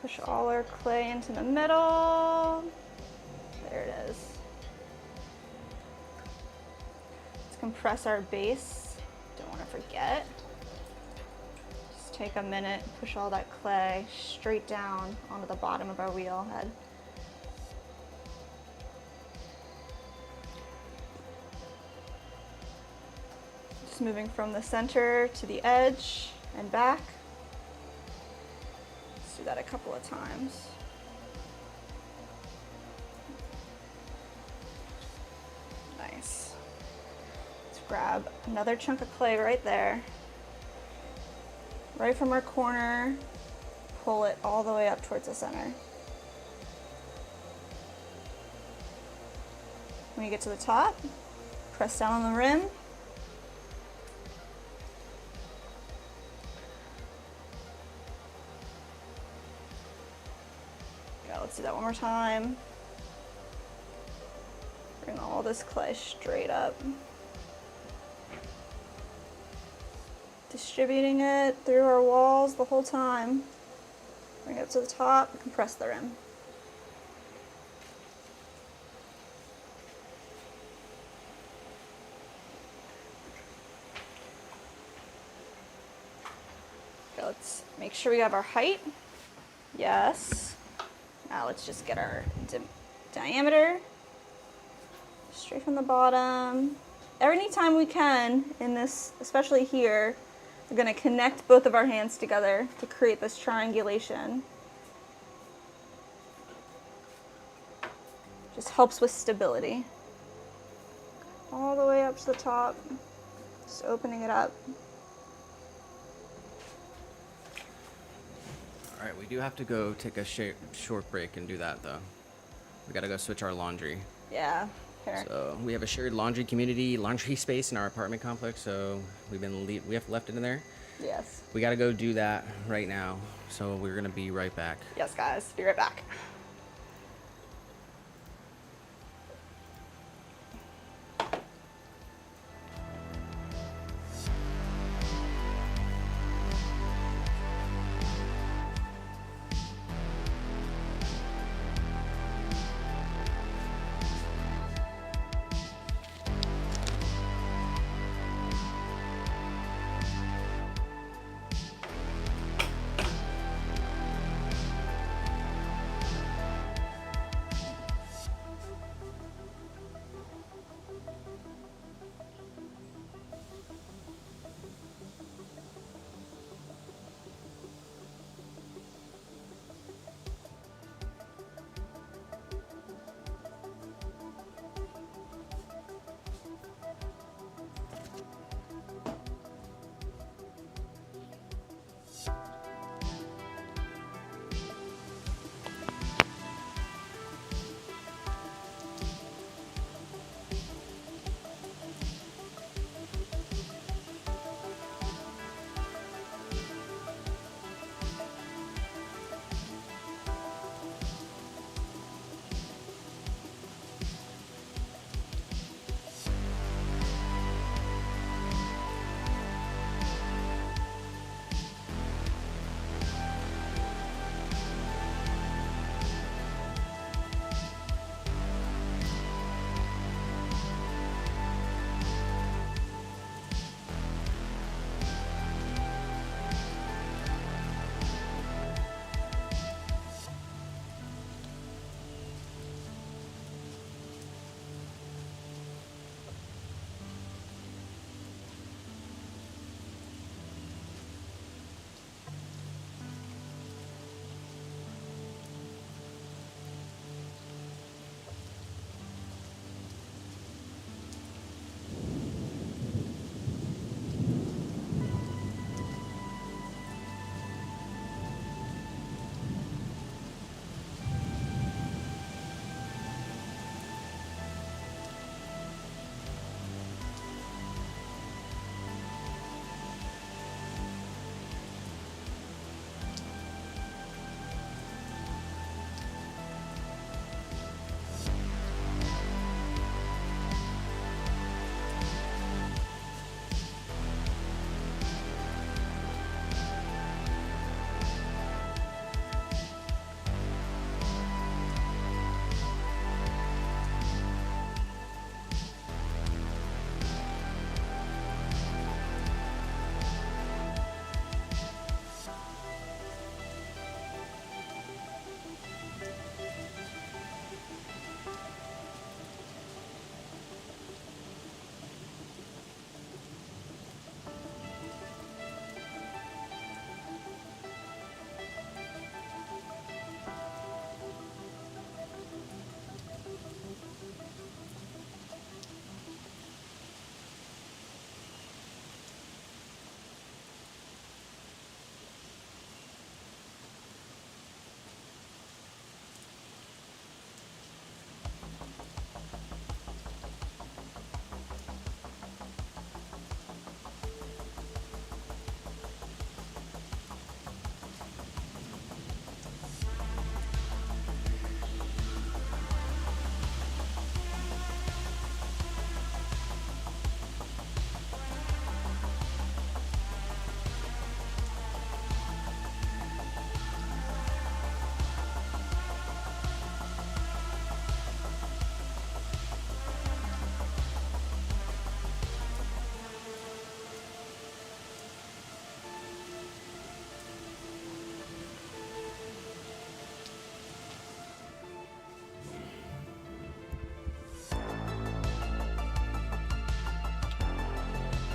Push all our clay into the middle. There it is. Let's compress our base. Don't want to forget. Just take a minute, push all that clay straight down onto the bottom of our wheel head. Just moving from the center to the edge and back. Do that a couple of times. Nice. Let's grab another chunk of clay right there. Right from our corner, pull it all the way up towards the center. When you get to the top, press down on the rim. Let's do that one more time. Bring all this clay straight up. Distributing it through our walls the whole time. Bring it up to the top, compress the rim. Okay, let's make sure we have our height. Yes. Now let's just get our diameter straight from the bottom. Any time we can in this, especially here, We're going to connect both of our hands together to create this triangulation. Just helps with stability. All the way up to the top, just opening it up. All right, we do have to go take a short break and do that though. We gotta go switch our laundry. Yeah, fair. So we have a shared laundry space in our apartment complex. So we have left it in there. Yes. We gotta go do that right now. So we're gonna be right back. Yes, guys, be right back.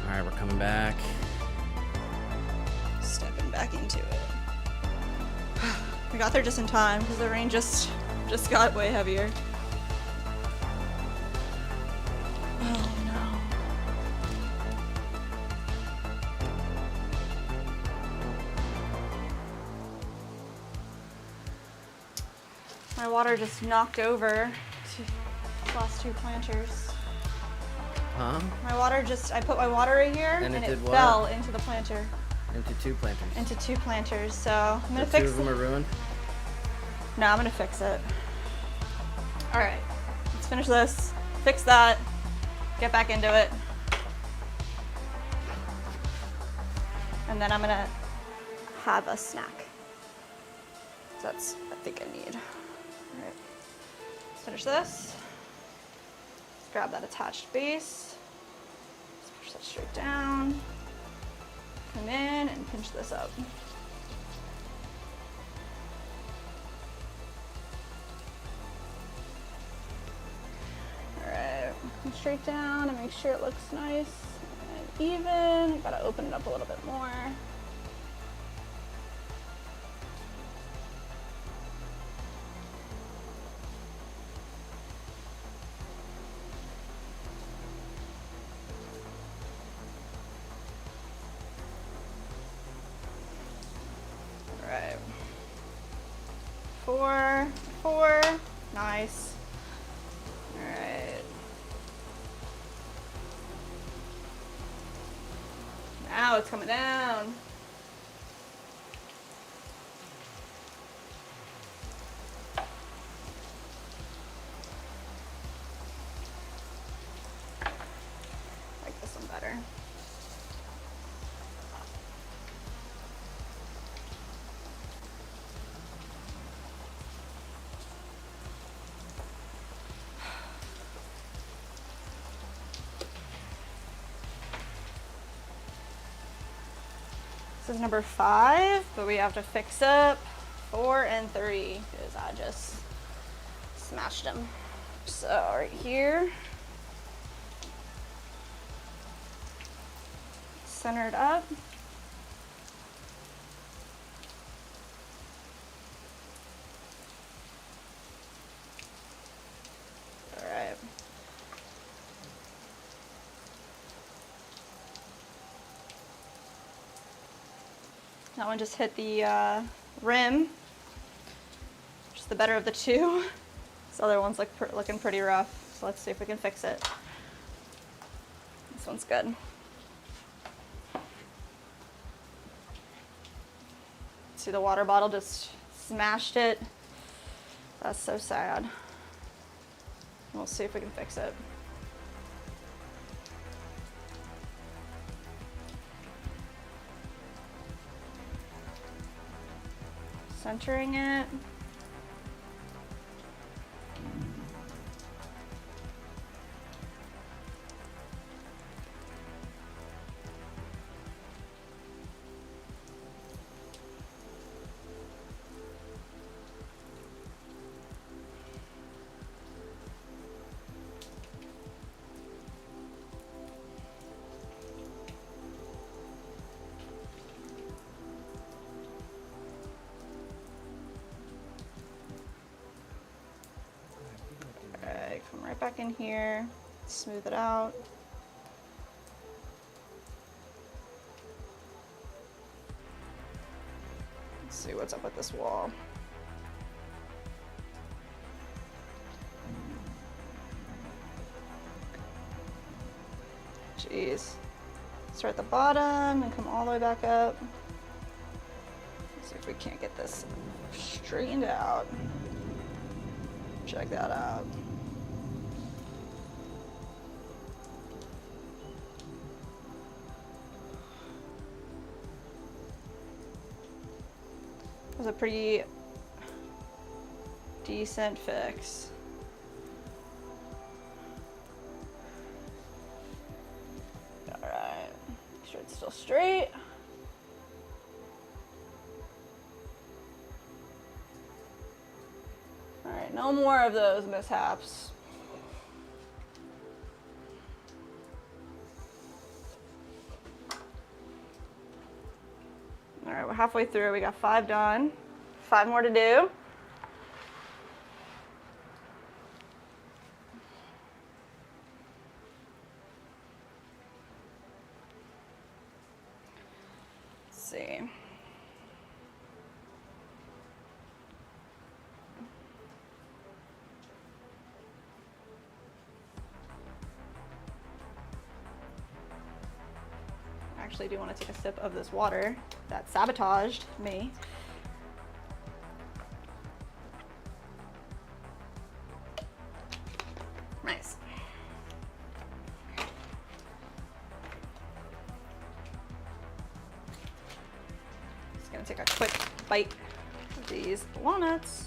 All right, we're coming back. back into it. We got there just in time because the rain just got way heavier. Oh no. My water just knocked over the last 2 planters. Huh? My water I put my water right here and it fell into the planter. Into 2 planters. Into 2 planters, so I'm gonna So fix 2 of them are ruined? No, I'm gonna fix it. All right, let's finish this, fix that, get back into it. And then I'm gonna have a snack. That's what I think I need. All right, let's finish this. Let's grab that attached base. Let's push that straight down. Come in and pinch this up. Come straight down and make sure it looks nice and even. Gotta open it up a little bit more. All right. 4, 4, nice. All right. Now it's coming down. I like this one better. This is number 5, but we have to fix up 4 and 3 because I just smashed them. So right here, centered up. All right. That one just hit the rim, just the better of the 2. This other one's looking pretty rough, so let's see if we can fix it. This one's good. See, the water bottle just smashed it. That's so sad. We'll see if we can fix it. Centering it. Come right back in here, smooth it out. Let's see what's up with this wall. Jeez. Start at the bottom and come all the way back up. Let's see if we can't get this straightened out. Check that out. It was a pretty decent fix. All right, make sure it's still straight. All right, no more of those mishaps. All right, we're halfway through. We got 5 done. 5 more to do. Let's see. I actually do want to take a sip of this water that sabotaged me. Nice. Just gonna take a quick bite of these walnuts.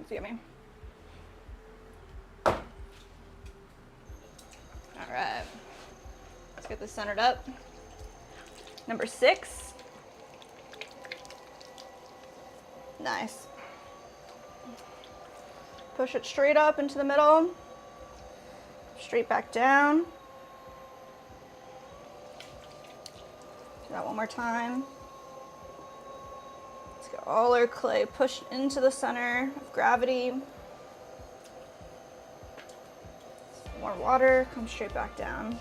It's yummy. All right, let's get this centered up. Number 6. Nice. Push it straight up into the middle, straight back down. Do that one more time. Get all our clay pushed into the center of gravity. More water, come straight back down.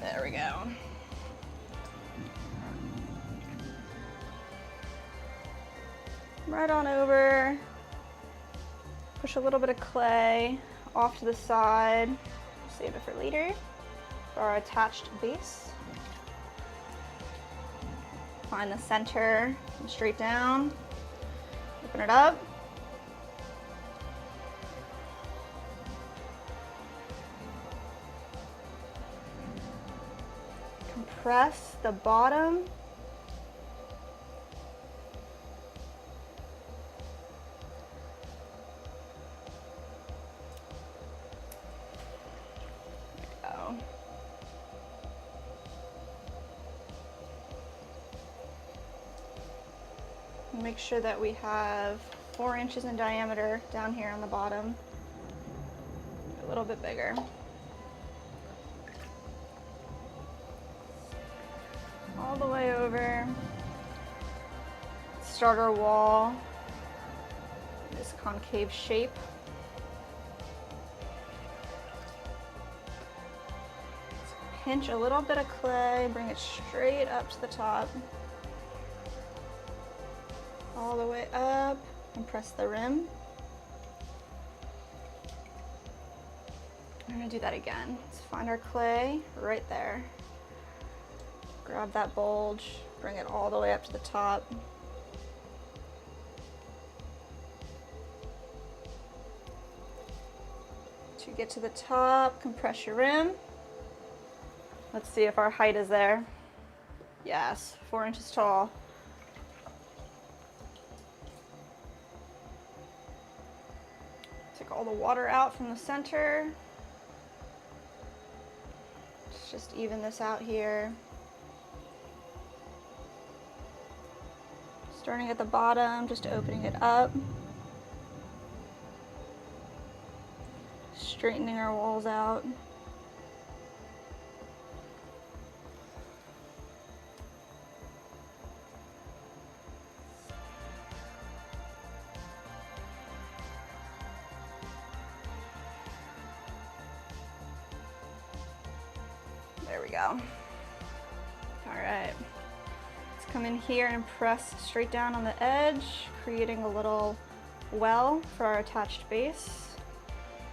There we go. Right on over. Push a little bit of clay off to the side. Save it for later. For our attached base. Find the center, come straight down, open it up. Compress the bottom. Make sure that we have 4 inches in diameter down here on the bottom. A little bit bigger. All the way over. Start our wall in this concave shape. Pinch a little bit of clay, bring it straight up to the top. All the way up and press the rim. I'm gonna do that again. Let's find our clay right there. Grab that bulge, bring it all the way up to the top. To get to the top, compress your rim. Let's see if our height is there. Yes, 4 inches tall. Take all the water out from the center. Let's just even this out here. Starting at the bottom, just opening it up. Straightening our walls out. There we go. All right. Let's come in here and press straight down on the edge, creating a little well for our attached base.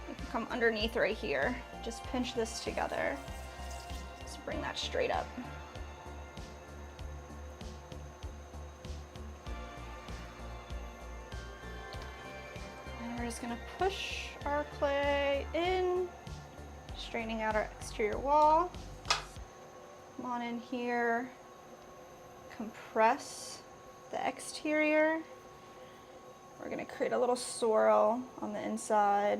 You can come underneath right here. Just pinch this together. Just bring that straight up. And we're just gonna push our clay in, straightening out our exterior wall. Come on in here, compress the exterior. We're gonna create a little swirl on the inside.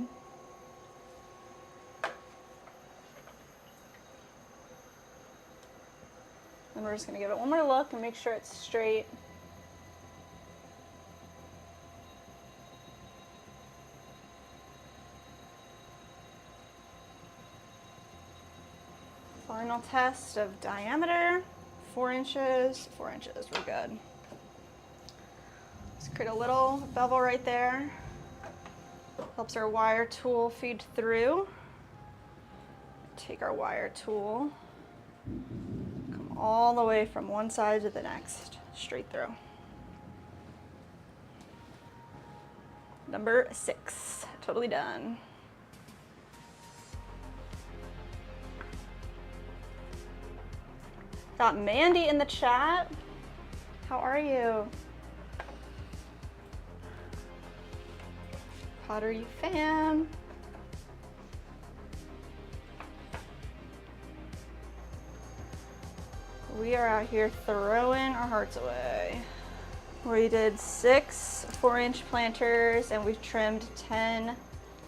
And we're just gonna give it one more look and make sure it's straight. Final test of diameter, 4 inches, 4 inches, we're good. Let's create a little bevel right there. Helps our wire tool feed through. Take our wire tool, come all the way from one side to the next, straight through. Number 6, totally done. Got Mandy in the chat. How are you? Pottery fan. We are out here throwing our hearts away. We did 6 4-inch planters and we've trimmed 10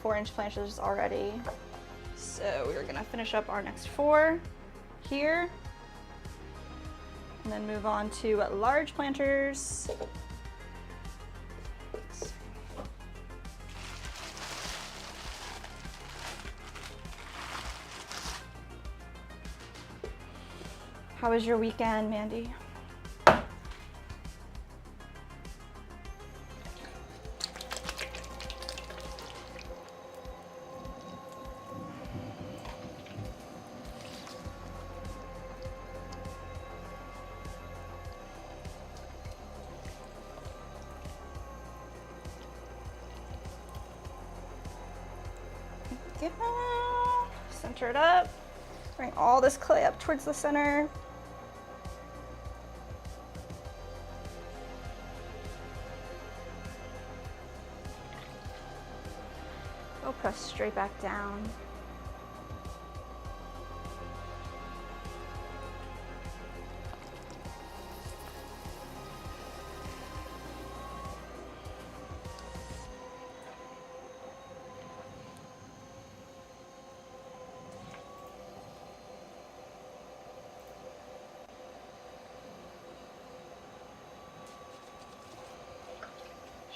4-inch planters already. So we're gonna finish up our next 4 here. And then move on to large planters. How was your weekend, Mandy? Yeah. Center it up. Bring all this clay up towards the center. Go press straight back down.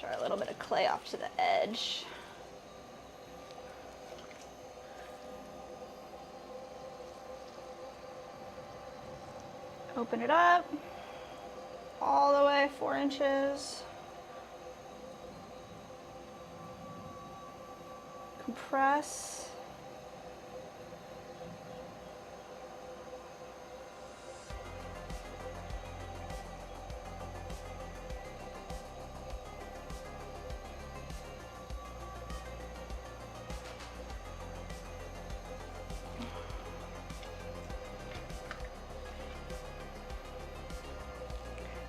A little bit of clay off to the edge. Open it up all the way 4 inches. Compress.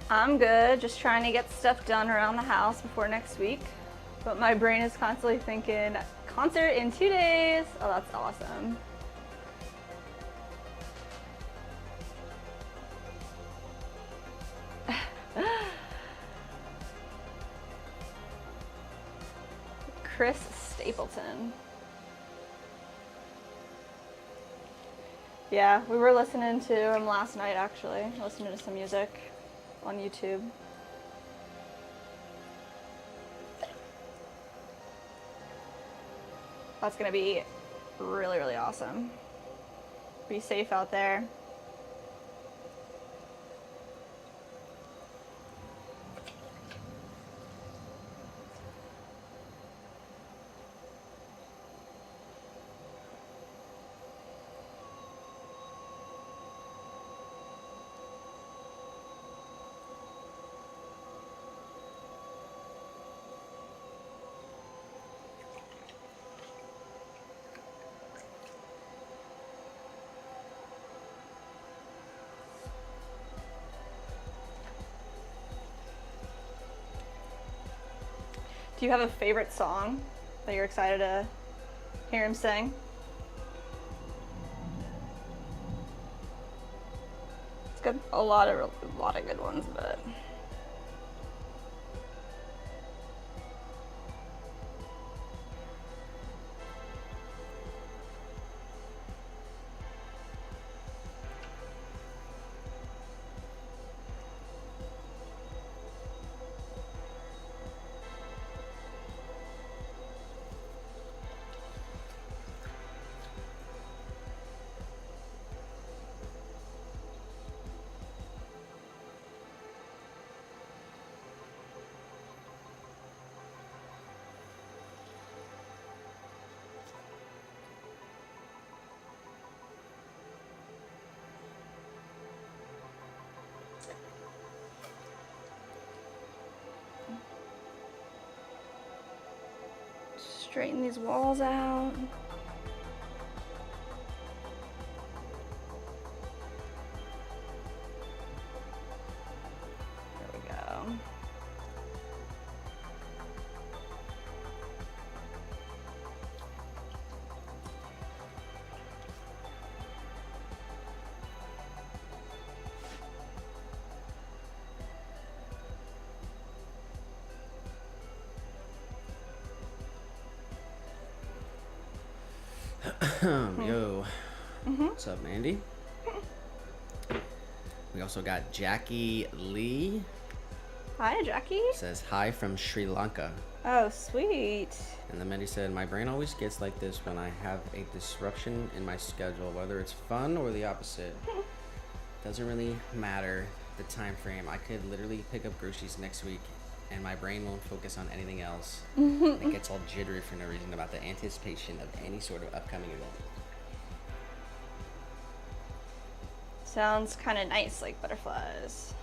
I'm good, just trying to get stuff done around the house before next week. But my brain is constantly thinking, concert in 2 days. Oh, that's awesome. Chris Stapleton. Yeah, we were listening to him last night actually, listening to some music on YouTube. That's gonna be really, really awesome. Be safe out there. Do you have a favorite song that you're excited to hear him sing? a lot of good ones, but. Straighten these walls out. There we go. Yo, what's up, Mandy? We also got Jackie Lee. Hi, Jackie. Says hi from Sri Lanka. Oh, sweet. And then Mandy said, my brain always gets like this when I have a disruption in my schedule, whether it's fun or the opposite. Doesn't really matter the time frame. I could literally pick up groceries next week and my brain won't focus on anything else. And it gets all jittery for no reason about the anticipation of any sort of upcoming event. Sounds kind of nice, like butterflies.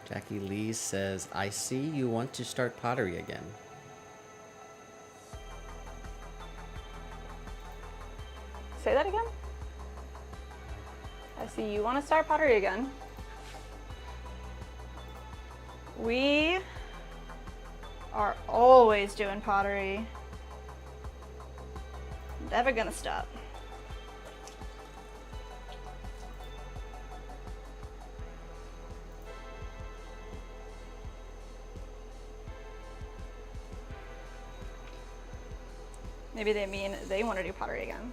Jackie Lee says, I see you want to start pottery again. Say that again? I see you want to start pottery again. We are always doing pottery. Never gonna stop. Maybe they mean they want to do pottery again.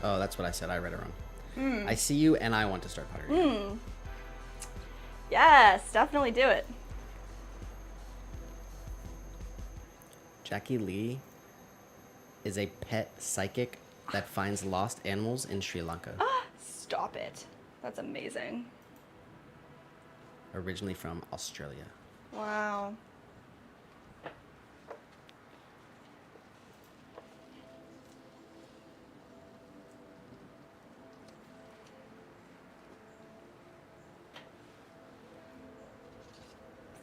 Oh, that's what I said. I read it wrong. I see you and I want to start pottery again. Yes, definitely do it. Jackie Lee is a pet psychic that finds lost animals in Sri Lanka. Stop it. That's amazing. Originally from Australia. Wow.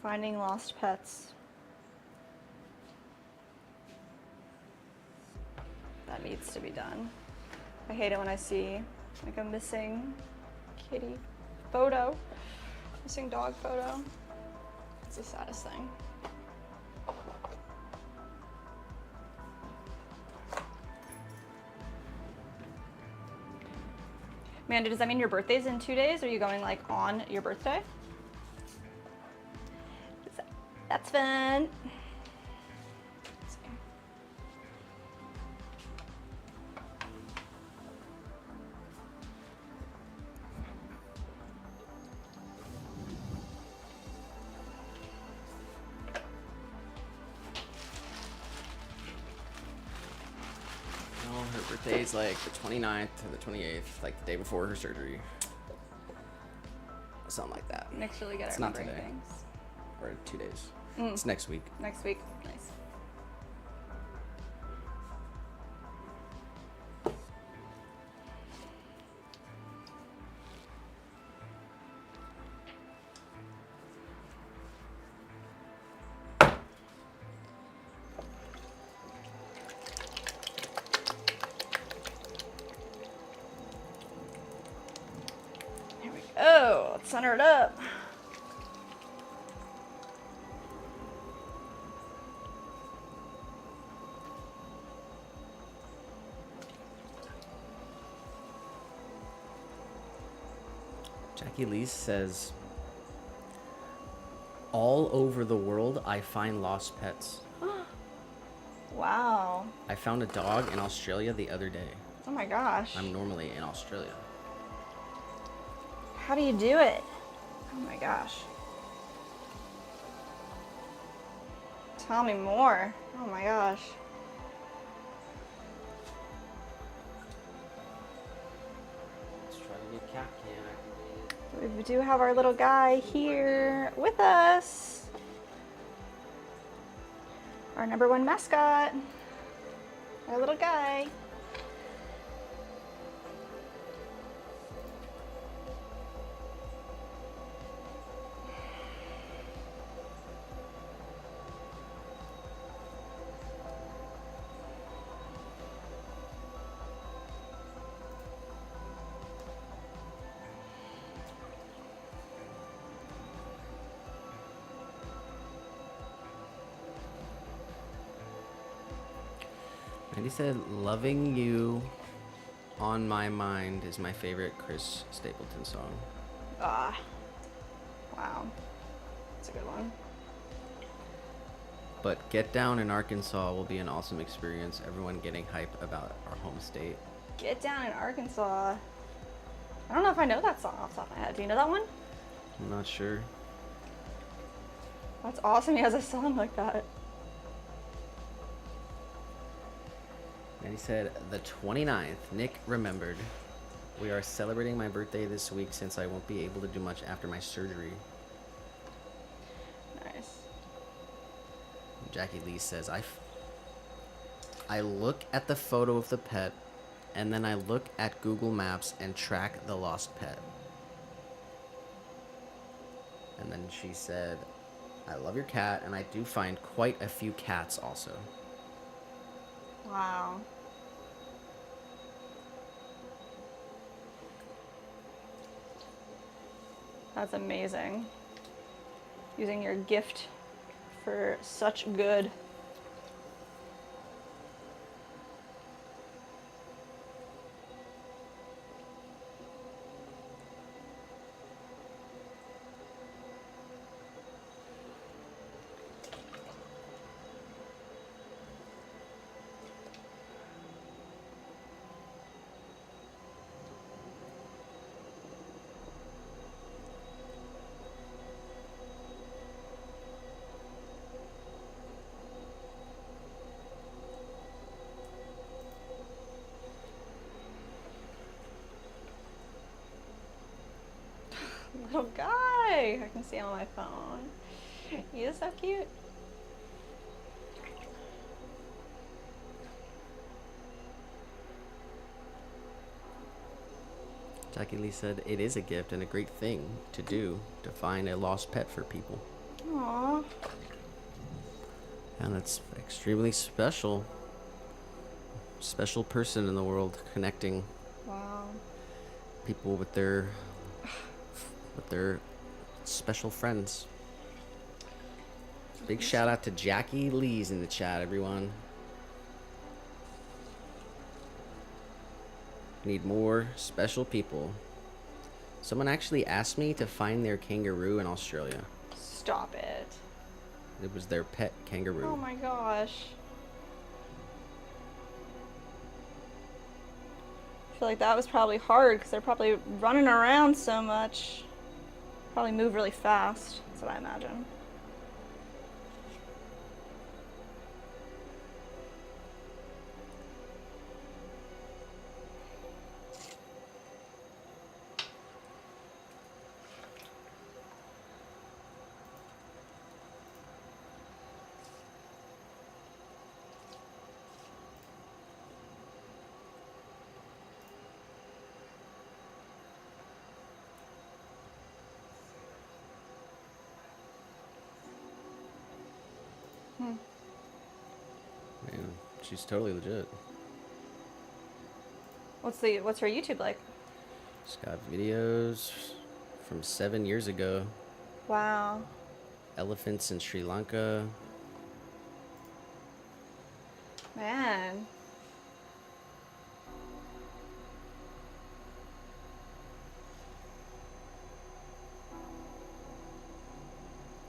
Finding lost pets. That needs to be done. I hate it when I see like a missing kitty photo, missing dog photo. It's the saddest thing. Amanda, does that mean your birthday's in 2 days? Are you going like on your birthday? That's fun. Let's see. No, her birthday's like the 29th or the 28th, like the day before her surgery. Something like that. Nick's really good at It's not remembering today. things. Or 2 days. It's next week. Next week. Nice. center it up. Jackie Lee says, all over the world, I find lost pets. Wow. I found a dog in Australia the other day. Oh my gosh. I'm normally in Australia. How do you do it? Oh my gosh. Tell me more. Oh my gosh. Let's try to get cap cam activated. We do have our little guy here with us. Our #1 mascot. Our little guy. And he said, loving you on my mind is my favorite Chris Stapleton song. Ah. Wow. That's a good one. But Get Down in Arkansas will be an awesome experience. Everyone getting hype about our home state. Get Down in Arkansas. I don't know if I know that song off the top of my head. Do you know that one? I'm not sure. That's awesome. He has a song like that. And he said, the 29th, Nick remembered. We are celebrating my birthday this week since I won't be able to do much after my surgery. Nice. Jackie Lee says, I look at the photo of the pet, and then I look at Google Maps and track the lost pet. And then she said, I love your cat, and I do find quite a few cats also. Wow. That's amazing. Using your gift for such good. Little guy. I can see him on my phone. He is so cute. Jackie Lee said, it is a gift and a great thing to do to find a lost pet for people. Aww. And it's extremely special. Special person in the world, connecting Wow. people with their special friends. Big shout out to Jackie Lee's in the chat, everyone. Need more special people. Someone actually asked me to find their kangaroo in Australia. Stop it. It was their pet kangaroo. Oh my gosh. I feel like that was probably hard because they're probably running around so much. Probably move really fast. That's what I imagine. Man, she's totally legit. What's her YouTube like? She's got videos from 7 years ago. Wow. Elephants in Sri Lanka. Man.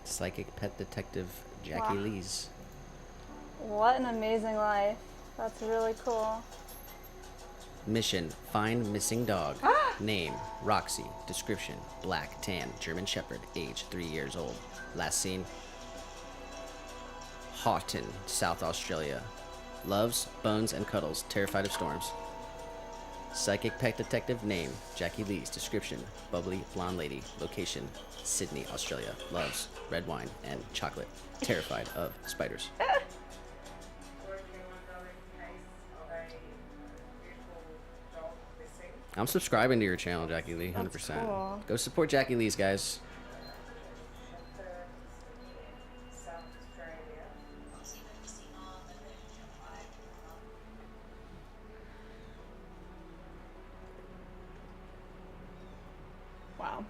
Psychic pet detective Jackie Wow. Lees. What an amazing life. That's really cool. Mission: find missing dog. Name: Roxy. Description: black, tan, German Shepherd, age 3 years old. Last seen: Houghton, South Australia. Loves bones and cuddles, terrified of storms. Psychic pet detective name: Jackie Lees. Description: bubbly blonde lady. Location: Sydney, Australia. Loves red wine and chocolate, terrified of spiders. I'm subscribing to your channel, Jackie Lee, 100%. That's cool. Go support Jackie Lee's, guys. Wow.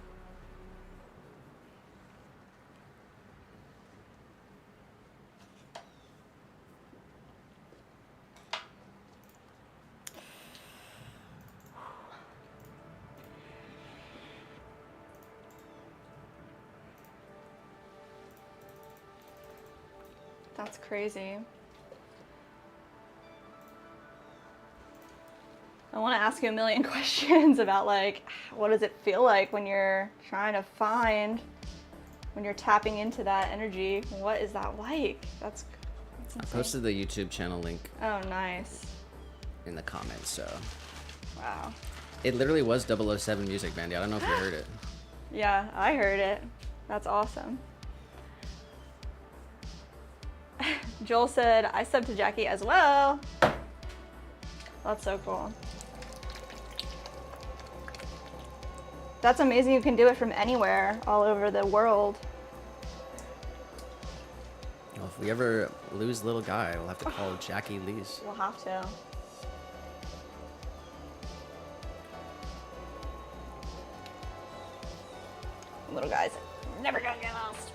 That's crazy. I want to ask you a million questions about, like, what does it feel like when you're trying to find, when you're tapping into that energy? What is that like? That's I insane. posted the YouTube channel link Oh, nice. in the comments, so. Wow. It literally was 007 music, Bandy. I don't know if you heard it. Yeah, I heard it. That's awesome. Joel said, I subbed to Jackie as well. That's so cool. That's amazing. You can do it from anywhere, all over the world. Well, if we ever lose little guy, we'll have to call Jackie Lee's. We'll have to. Little guys never gonna get lost.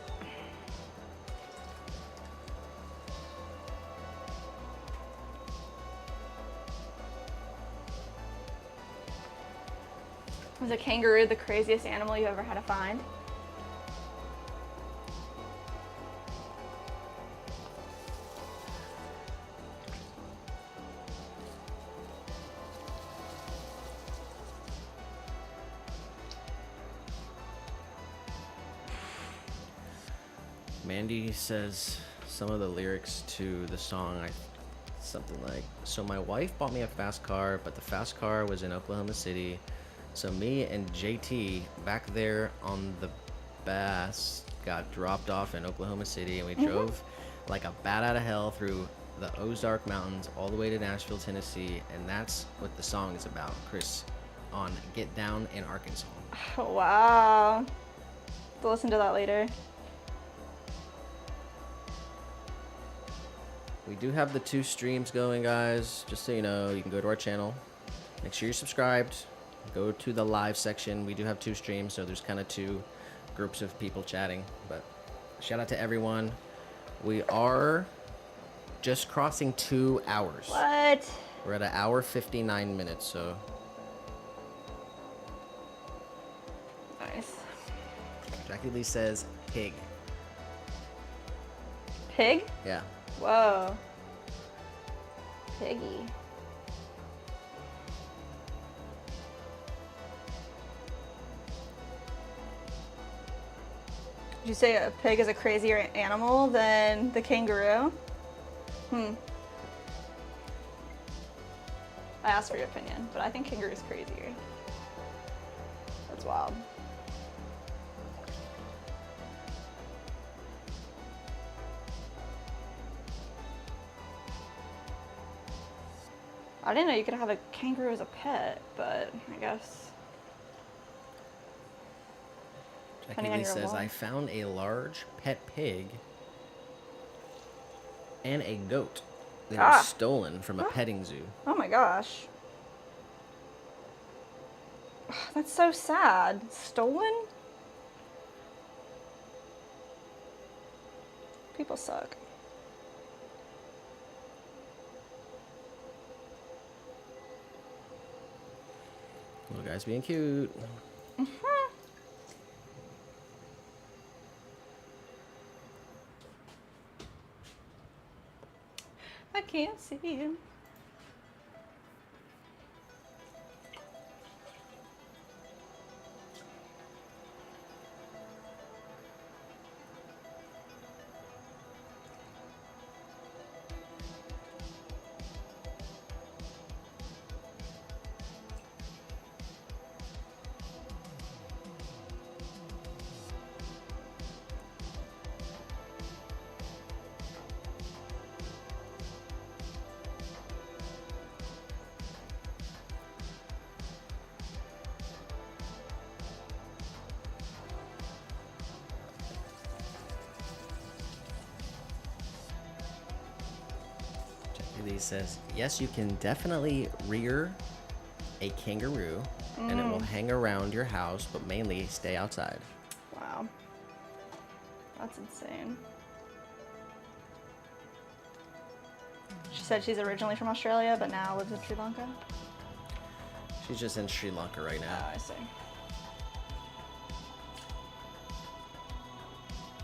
Was a kangaroo the craziest animal you ever had to find? Mandy says some of the lyrics to the song, something like, so my wife bought me a fast car, but the fast car was in Oklahoma City. So me and JT back there on the Bass got dropped off in Oklahoma City, and we drove like a bat out of hell through the Ozark Mountains all the way to Nashville, Tennessee, and that's what the song is about, Chris, on Get Down in Arkansas. Oh, wow. To listen to that later. We do have the 2 streams going, guys. Just so you know, you can go to our channel. Make sure you're subscribed. Go to the live section. We do have 2 streams, so there's kind of 2 groups of people chatting. But shout out to everyone. We are just crossing 2 hours. What? We're at 1 hour 59 minutes, so. Nice. Jackie Lee says pig. Pig? Yeah. Whoa. Piggy. Did you say a pig is a crazier animal than the kangaroo? I asked for your opinion, but I think kangaroo's crazier. That's wild. I didn't know you could have a kangaroo as a pet, but I guess. Jackie Lee says, I found a large pet pig and a goat that was stolen from a petting zoo. Oh my gosh. That's so sad. Stolen? People suck. Little guy's being cute. I can't see you. Lee says, yes, you can definitely rear a kangaroo and it will hang around your house, but mainly stay outside. Wow. That's insane. She said she's originally from Australia, but now lives in Sri Lanka. She's just in Sri Lanka right now. Oh, I see.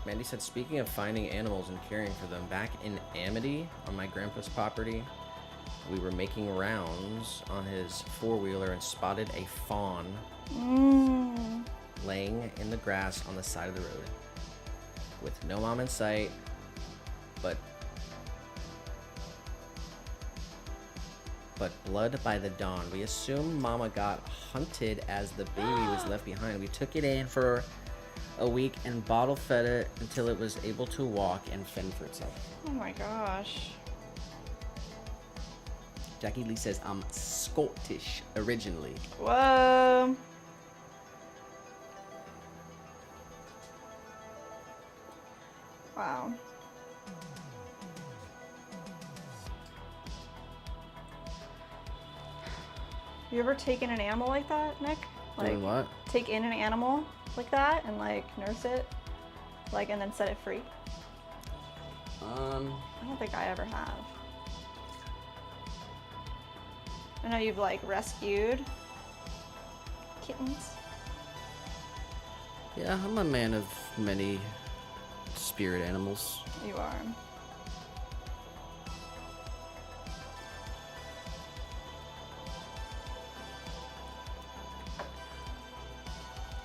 Mandy said, speaking of finding animals and caring for them, back in Amity on my grandpa's property, we were making rounds on his four-wheeler and spotted a fawn laying in the grass on the side of the road with no mom in sight, but blood by the dawn. We assumed mama got hunted as the baby was left behind. We took it in for a week and bottle fed it until it was able to walk and fend for itself. Oh my gosh. Jackie Lee says, I'm Scottish originally. Whoa. Wow. You ever taken an animal like that, Nick? Doing what? Take in an animal like that and like nurse it, like, and then set it free? I don't think I ever have. I know you've like rescued kittens. Yeah, I'm a man of many spirit animals. You are.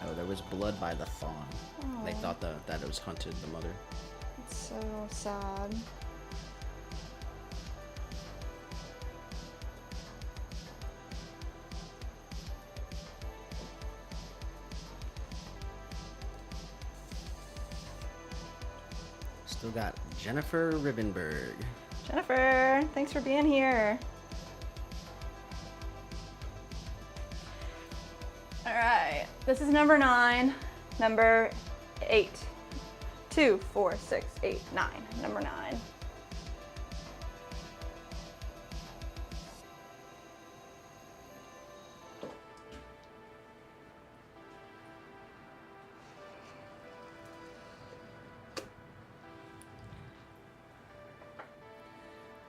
Oh, there was blood by the fawn. Oh. They thought that it was hunted, the mother. It's so sad. Still got Jennifer Ribbenberg. Jennifer, thanks for being here. All right, this is number 9, number 8. 2, 4, 6, 8, 9, number 9.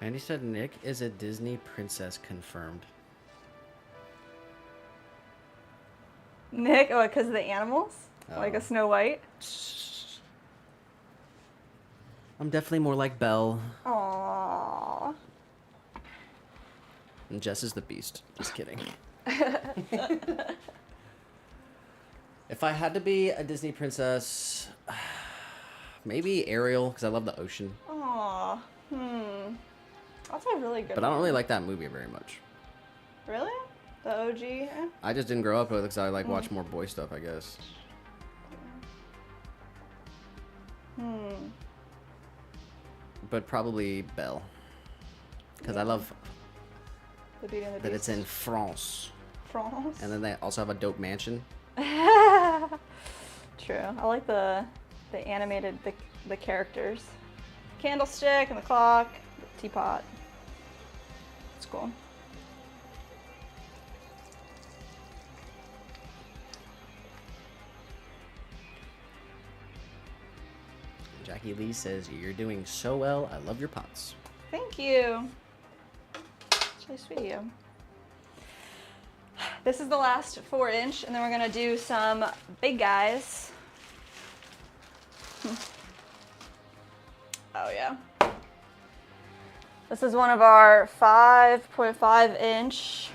Mandy said Nick is a Disney princess confirmed. Nick, oh, because of the animals? Like a Snow White? I'm definitely more like Belle. Aww. And Jess is the beast. Just kidding. If I had to be a Disney princess, maybe Ariel, because I love the ocean. Aww. That's a really good But I don't one. really like that movie very much. Really? The OG? Eh? I just didn't grow up with it because I like watch more boy stuff, I guess. But probably Belle. Because I love The Beauty and the that Beast. it's in France. France. And then they also have a dope mansion. True. I like the animated the characters. Candlestick and the clock, the teapot. It's cool. Jackie Lee says, "You're doing so well. I love your pots." Thank you. It's really sweet of you. This is the last 4-inch, and then we're gonna do some big guys. Oh yeah. This is one of our 5.5-inch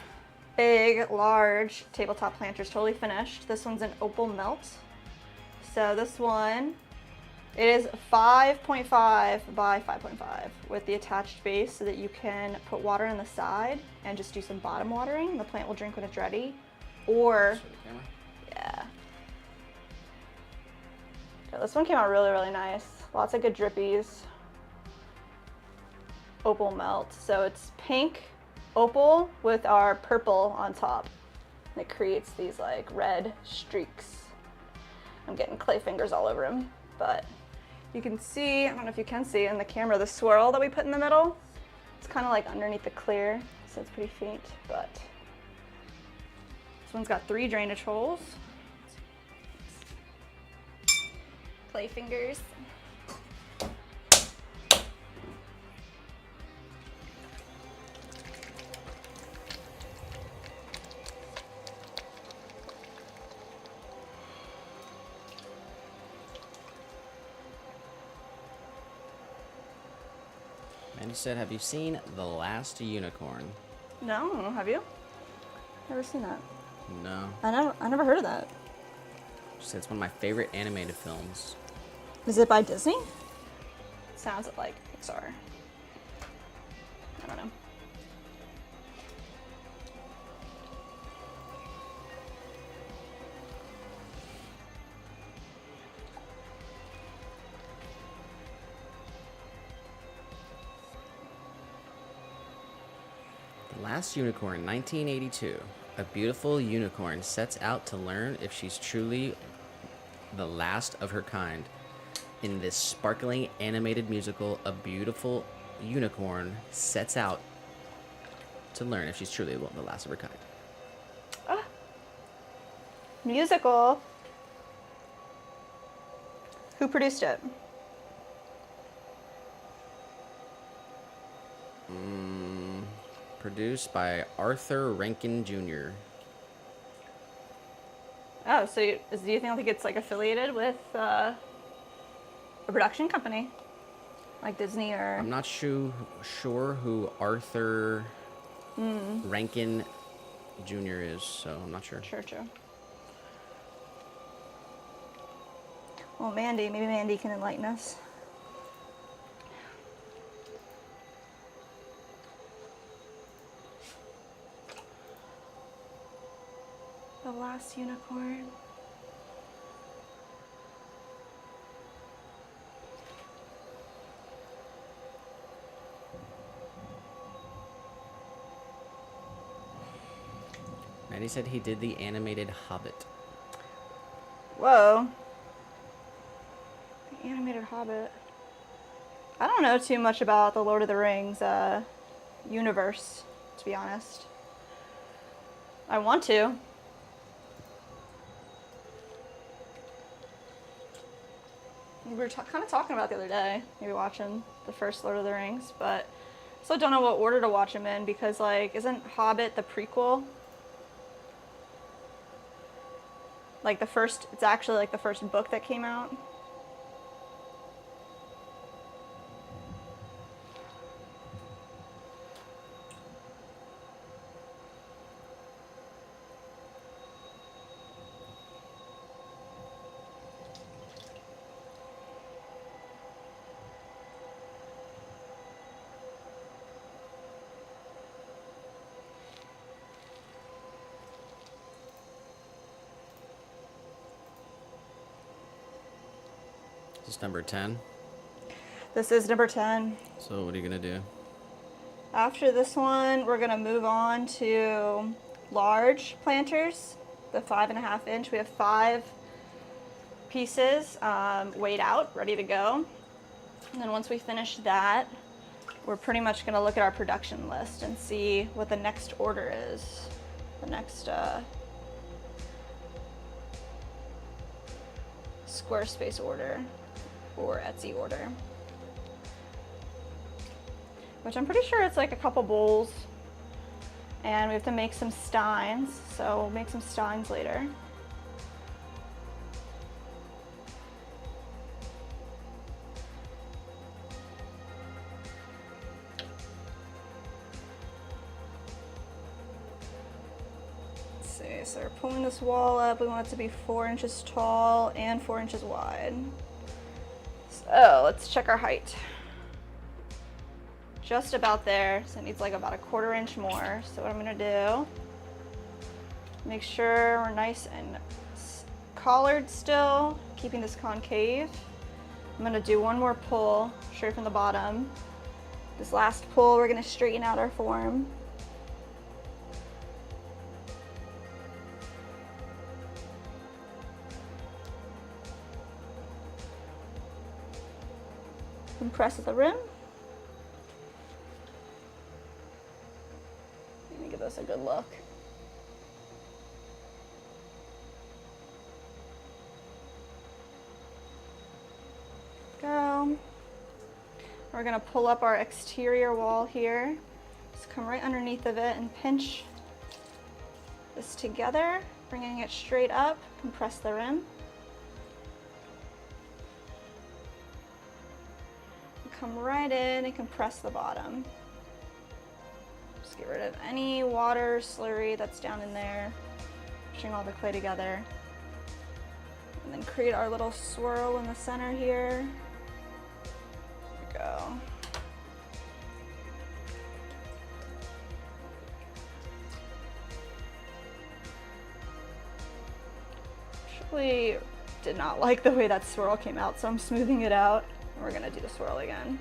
big, large tabletop planters, totally finished. This one's an opal melt. So this one, it is 5.5 by 5.5 with the attached base so that you can put water on the side and just do some bottom watering. The plant will drink when it's ready. Or, yeah. So this one came out really, really nice. Lots of good drippies. Opal melt. So it's pink opal with our purple on top. And it creates these like red streaks. I'm getting clay fingers all over them, but you can see, I don't know if you can see in the camera, the swirl that we put in the middle. It's kind of like underneath the clear, so it's pretty faint, but this one's got 3 drainage holes. Clay fingers. Mandy said, "Have you seen The Last Unicorn?" No, have you? Never seen that. No. I never heard of that. She said it's one of my favorite animated films. Is it by Disney? Sounds like Pixar. I don't know. The Last Unicorn, 1982. A beautiful unicorn sets out to learn if she's truly the last of her kind. In this sparkling animated musical, a beautiful unicorn sets out to learn if she's truly the last of her kind. Ah. Musical. Who produced it? Produced by Arthur Rankin Jr. Oh, so do you think it's like affiliated with a production company, like Disney or? I'm not sure who Arthur Rankin Jr. is, so I'm not sure. Sure. Well, maybe Mandy can enlighten us. The Last Unicorn. Maddie said he did the animated Hobbit. Whoa. The animated Hobbit. I don't know too much about the Lord of the Rings universe, to be honest. I want to. We were kind of talking about it the other day, maybe watching the first Lord of the Rings, but I still don't know what order to watch them in because, like, isn't Hobbit the prequel? Like it's actually like the first book that came out. This is number 10. This is number 10. So what are you going to do? After this one, we're going to move on to large planters, the 5.5 inch. We have 5 pieces weighed out, ready to go. And then once we finish that, we're pretty much going to look at our production list and see what the next order is. The next square space order. or Etsy order. Which I'm pretty sure it's like a couple bowls. And we have to make some steins, so we'll make some steins later. So we're pulling this wall up. We want it to be 4 inches tall and 4 inches wide. So let's check our height. Just about there, so it needs like about a 1/4 inch more. So what I'm gonna do, make sure we're nice and collared still, keeping this concave. I'm gonna do one more pull straight from the bottom. This last pull, we're gonna straighten out our form. Press at the rim. Let me give this a good look. Go. We're gonna pull up our exterior wall here. Just come right underneath of it and pinch this together, bringing it straight up, compress the rim. Come right in and compress the bottom. Just get rid of any water, slurry that's down in there, pushing all the clay together. And then create our little swirl in the center here. There we go. Actually, did not like the way that swirl came out, so I'm smoothing it out. We're gonna do the swirl again.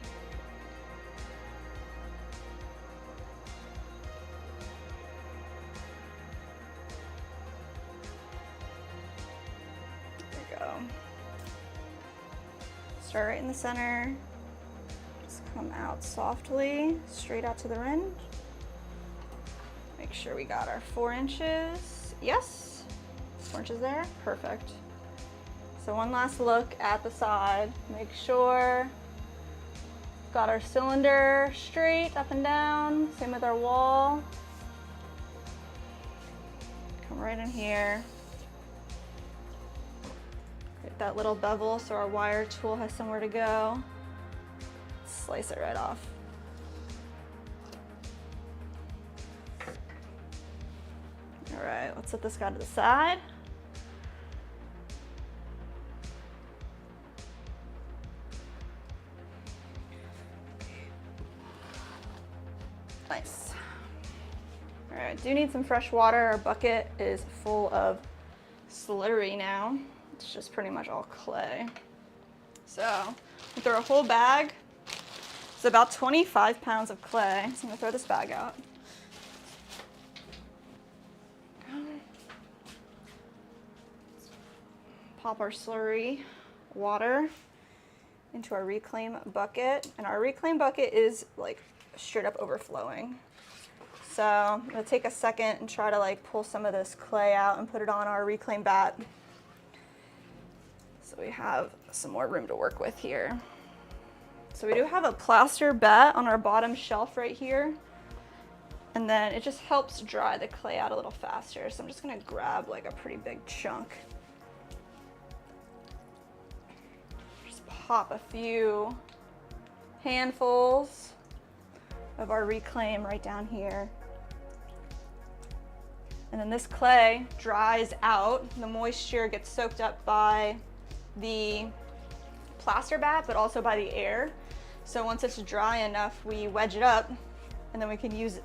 There we go. Start right in the center. Just come out softly, straight out to the rim. Make sure we got our 4 inches. Yes, 4 inches there, perfect. So one last look at the side. Make sure got our cylinder straight up and down. Same with our wall. Come right in here. Get that little bevel so our wire tool has somewhere to go. Slice it right off. All right, let's set this guy to the side. Nice. All right, do need some fresh water. Our bucket is full of slurry now. It's just pretty much all clay. So we throw a whole bag. It's about 25 pounds of clay. So I'm gonna throw this bag out. Pop our slurry water into our reclaim bucket. And our reclaim bucket is like straight up overflowing. So I'm gonna take a second and try to like pull some of this clay out and put it on our reclaim bat. So we have some more room to work with here. So we do have a plaster bat on our bottom shelf right here. And then it just helps dry the clay out a little faster. So I'm just gonna grab like a pretty big chunk. Just pop a few handfuls of our reclaim right down here. And then this clay dries out. The moisture gets soaked up by the plaster bat, but also by the air. So once it's dry enough, we wedge it up and then we can use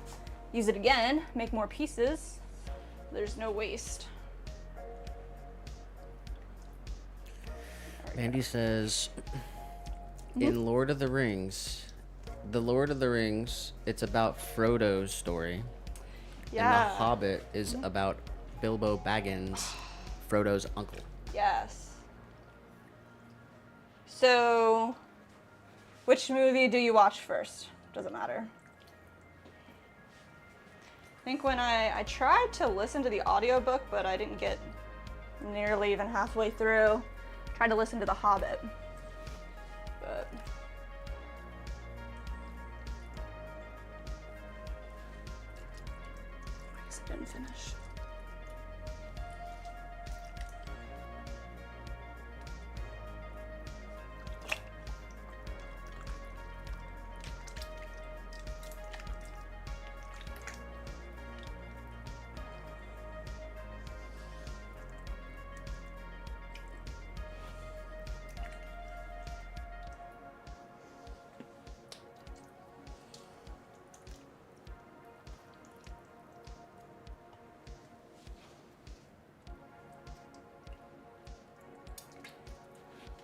it again, make more pieces. There's no waste. Mandy says, in Lord of the Rings, it's about Frodo's story. Yeah. And The Hobbit is about Bilbo Baggins, Frodo's uncle. Yes. So, which movie do you watch first? Doesn't matter. I think when I tried to listen to the audiobook, but I didn't get nearly even halfway through. Tried to listen to The Hobbit.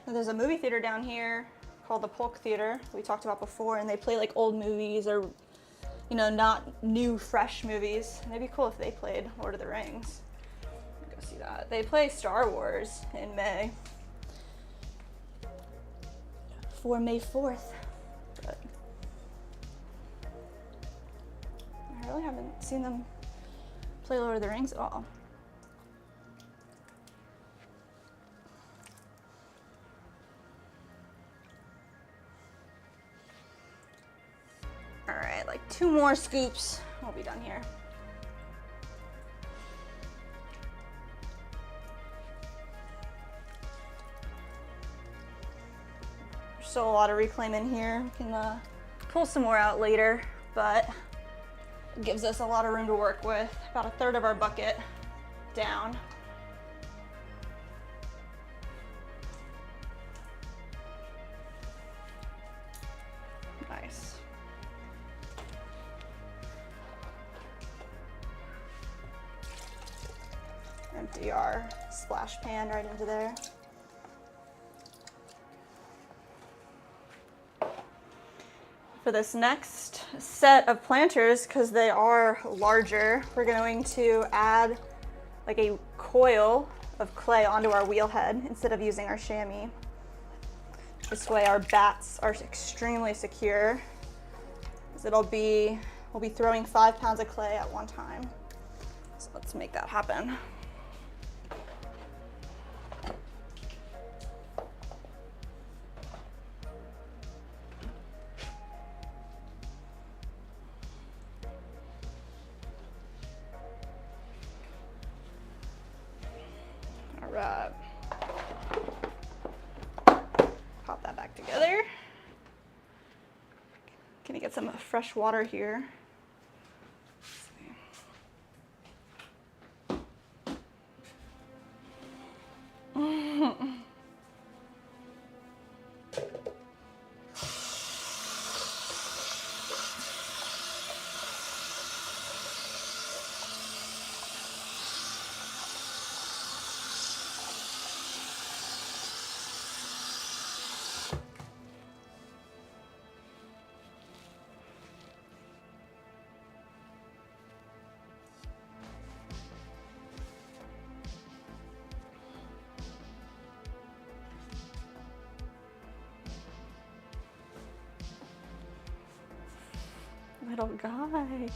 And there's a movie theater down here called the Polk Theater we talked about before, and they play like old movies or, you know, not new, fresh movies. And it'd be cool if they played Lord of the Rings. Go see that. They play Star Wars in May. For May 4th. But I really haven't seen them play Lord of the Rings at all. All right, like 2 more scoops, we'll be done here. There's still a lot of reclaim in here. We can pull some more out later, but it gives us a lot of room to work with. About 1/3 of our bucket down. Nice. Empty our splash pan right into there. For this next set of planters, because they are larger, we're going to add like a coil of clay onto our wheel head instead of using our chamois. This way our bats are extremely secure, because we'll be throwing 5 pounds of clay at one time. So let's make that happen. All right. Pop that back together. Gonna get some fresh water here. Little guy.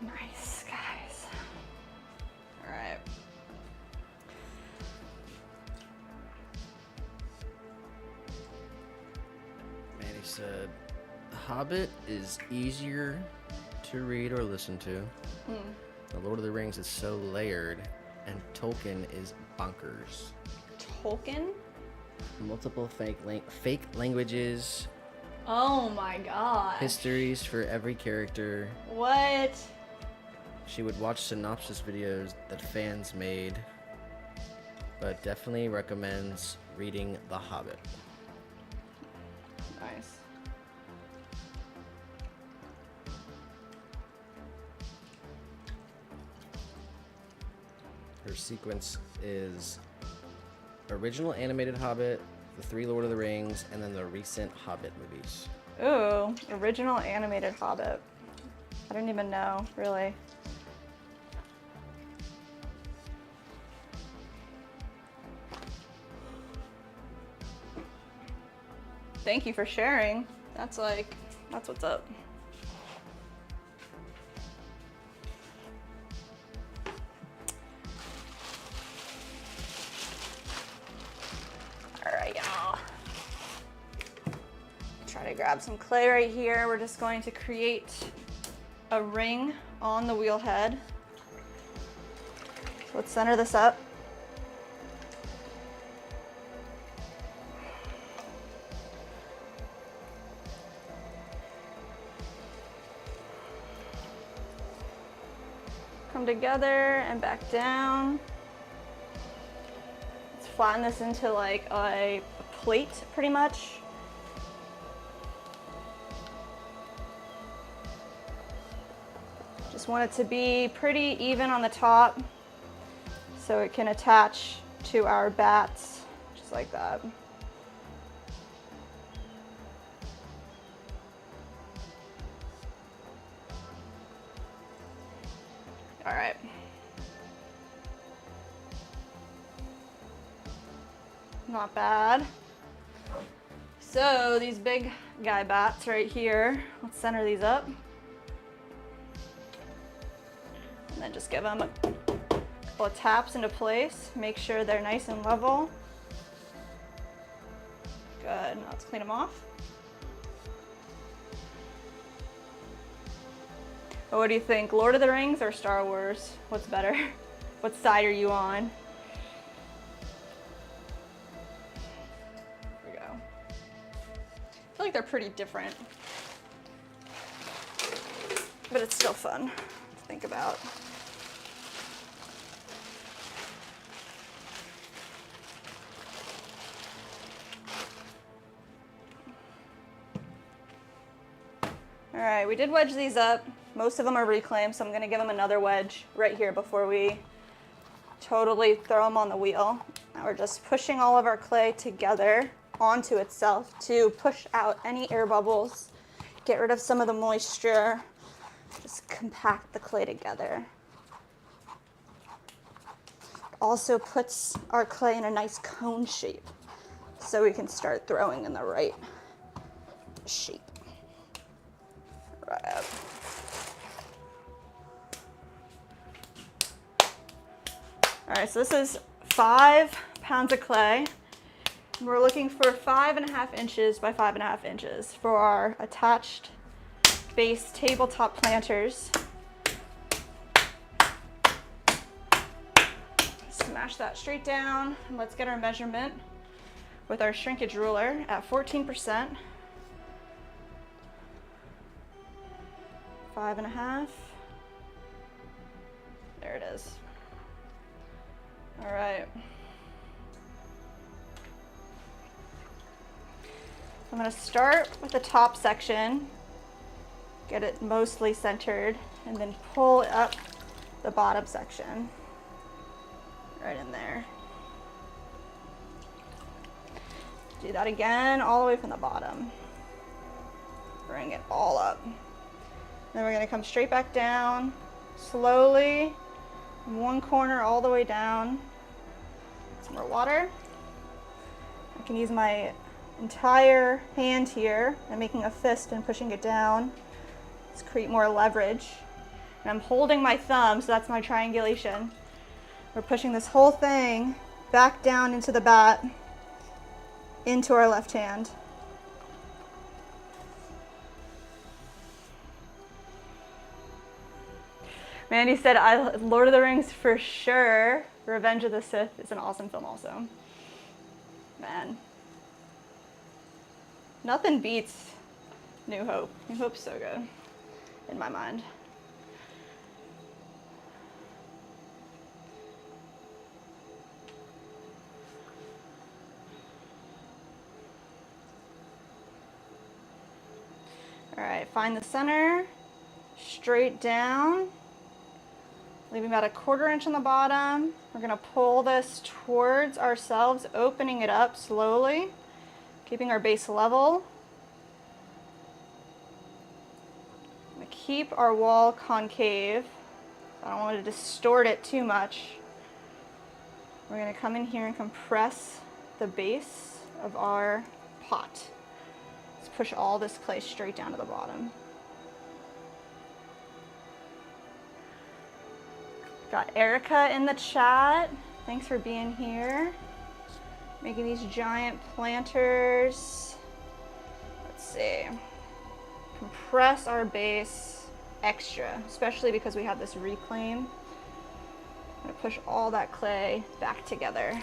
Nice, guys. All right. Manny said, The Hobbit is easier to read or listen to. The Lord of the Rings is so layered, and Tolkien is bonkers. Tolkien? Multiple fake languages, Oh my god. histories for every character. What? She would watch synopsis videos that fans made, but definitely recommends reading The Hobbit. Nice. Her sequence is original animated Hobbit, the 3 Lord of the Rings, and then the recent Hobbit movies. Ooh, original animated Hobbit. I didn't even know, really. Thank you for sharing. That's what's up. All right, y'all. Try to grab some clay right here. We're just going to create a ring on the wheel head. So let's center this up. Come together and back down. Let's flatten this into like a plate, pretty much. Just want it to be pretty even on the top so it can attach to our bats, just like that. All right. Not bad. So these big guy bats right here, let's center these up. And then just give them a couple of taps into place. Make sure they're nice and level. Good, now let's clean them off. Well, what do you think, Lord of the Rings or Star Wars? What's better? What side are you on? There we go. I feel like they're pretty different, but it's still fun to think about. All right, we did wedge these up. Most of them are reclaimed, so I'm gonna give them another wedge right here before we totally throw them on the wheel. Now we're just pushing all of our clay together onto itself to push out any air bubbles, get rid of some of the moisture, just compact the clay together. Also puts our clay in a nice cone shape so we can start throwing in the right shape. Right up. All right, so this is 5 pounds of clay. We're looking for 5.5 inches by 5.5 inches for our attached base tabletop planters. Smash that straight down, and let's get our measurement with our shrinkage ruler at 14%. 5.5. There it is. All right. I'm going to start with the top section, get it mostly centered, and then pull up the bottom section right in there. Do that again all the way from the bottom. Bring it all up. Then we're going to come straight back down, slowly, from one corner all the way down. Some more water. I can use my entire hand here and making a fist and pushing it down to create more leverage. And I'm holding my thumb, so that's my triangulation. We're pushing this whole thing back down into the bat, into our left hand. Mandy said, Lord of the Rings for sure. Revenge of the Sith is an awesome film also. Man. Nothing beats New Hope. New Hope's so good, in my mind. All right, find the center, straight down, leaving about 1/4 inch on the bottom. We're gonna pull this towards ourselves, opening it up slowly, keeping our base level. I'm gonna keep our wall concave. I don't want to distort it too much. We're gonna come in here and compress the base of our pot. Let's push all this clay straight down to the bottom. Got Erica in the chat. Thanks for being here. Making these giant planters. Let's see. Compress our base extra, especially because we have this reclaim. I'm gonna push all that clay back together.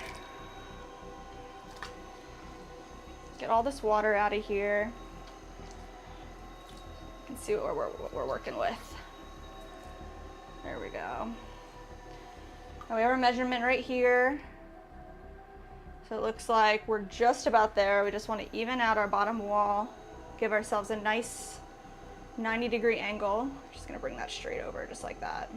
Get all this water out of here. You can see what we're working with. There we go. Now we have our measurement right here. So it looks like we're just about there. We just want to even out our bottom wall, give ourselves a nice 90-degree angle. Just gonna bring that straight over just like that.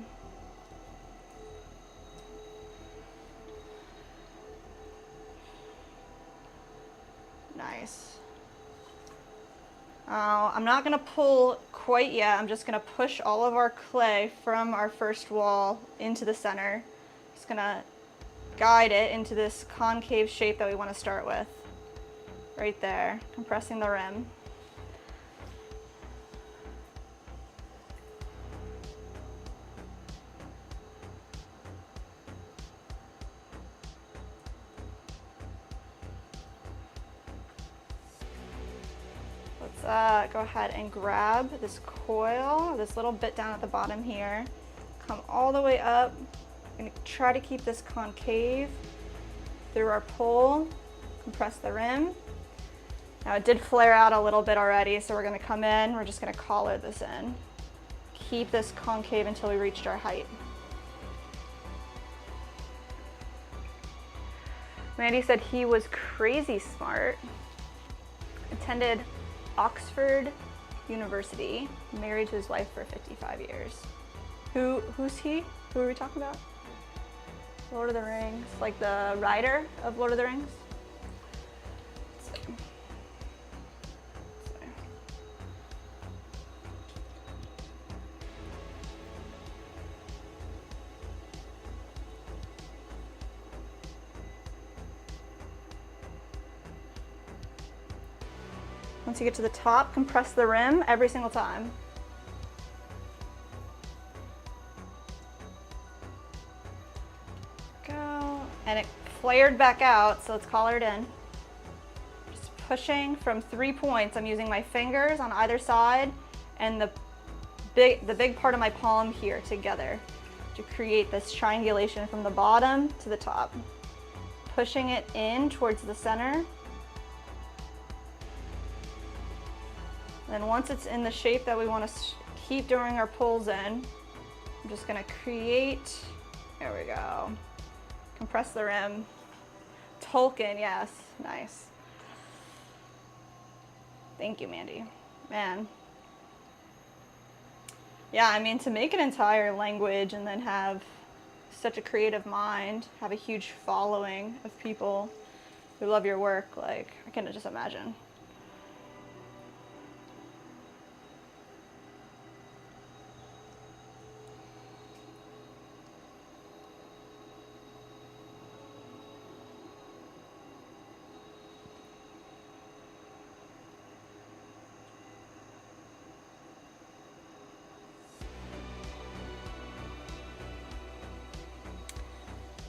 Nice. I'm not gonna pull quite yet. I'm just gonna push all of our clay from our first wall into the center. Just gonna guide it into this concave shape that we want to start with. Right there, compressing the rim. Let's go ahead and grab this coil, this little bit down at the bottom here, come all the way up. I'm gonna try to keep this concave through our pull, compress the rim. Now it did flare out a little bit already, so we're gonna come in, we're just gonna collar this in. Keep this concave until we reached our height. Mandy said he was crazy smart, attended Oxford University, married to his wife for 55 years. Who's he? Who are we talking about? Lord of the Rings, like the writer of Lord of the Rings? Let's see. Once you get to the top, compress the rim every single time. Go. And it flared back out, so let's collar it in. Just pushing from 3 points. I'm using my fingers on either side and the big part of my palm here together to create this triangulation from the bottom to the top. Pushing it in towards the center. And once it's in the shape that we want to keep during our pulls in, I'm just gonna create, there we go. Compress the rim. Tolkien, yes, nice. Thank you, Mandy. Man. Yeah, I mean, to make an entire language and then have such a creative mind, have a huge following of people who love your work, like, I can just imagine.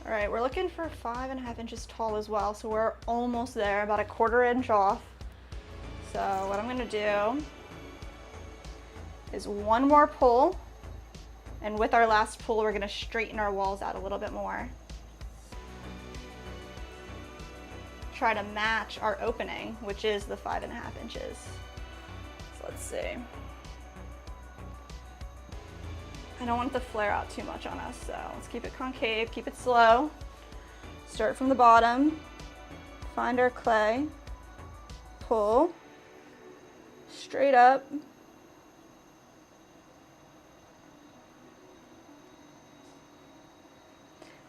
All right, we're looking for 5.5 inches tall as well, so we're almost there, about a 1/4 inch off. So what I'm gonna do is one more pull, and with our last pull, we're gonna straighten our walls out a little bit more. Try to match our opening, which is the 5.5 inches. So let's see. I don't want it to flare out too much on us, so let's keep it concave, keep it slow. Start from the bottom, find our clay, pull, straight up.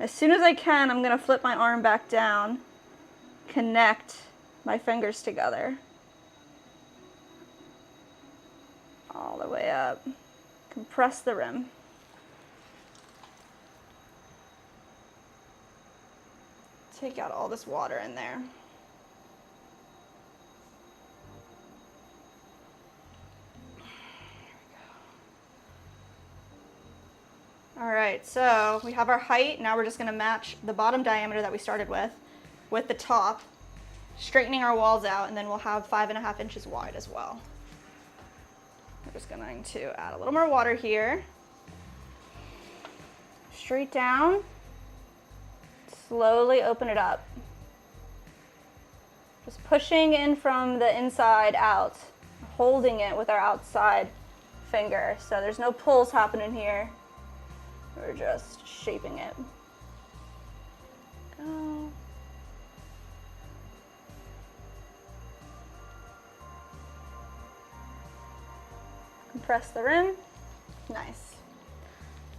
As soon as I can, I'm gonna flip my arm back down, connect my fingers together. All the way up, compress the rim. Take out all this water in there. All right, so we have our height. Now we're just gonna match the bottom diameter that we started with the top, straightening our walls out, and then we'll have 5.5 inches wide as well. We're just going to add a little more water here. Straight down. Slowly open it up. Just pushing in from the inside out, holding it with our outside finger. So there's no pulls happening here. We're just shaping it. Go. Compress the rim. Nice.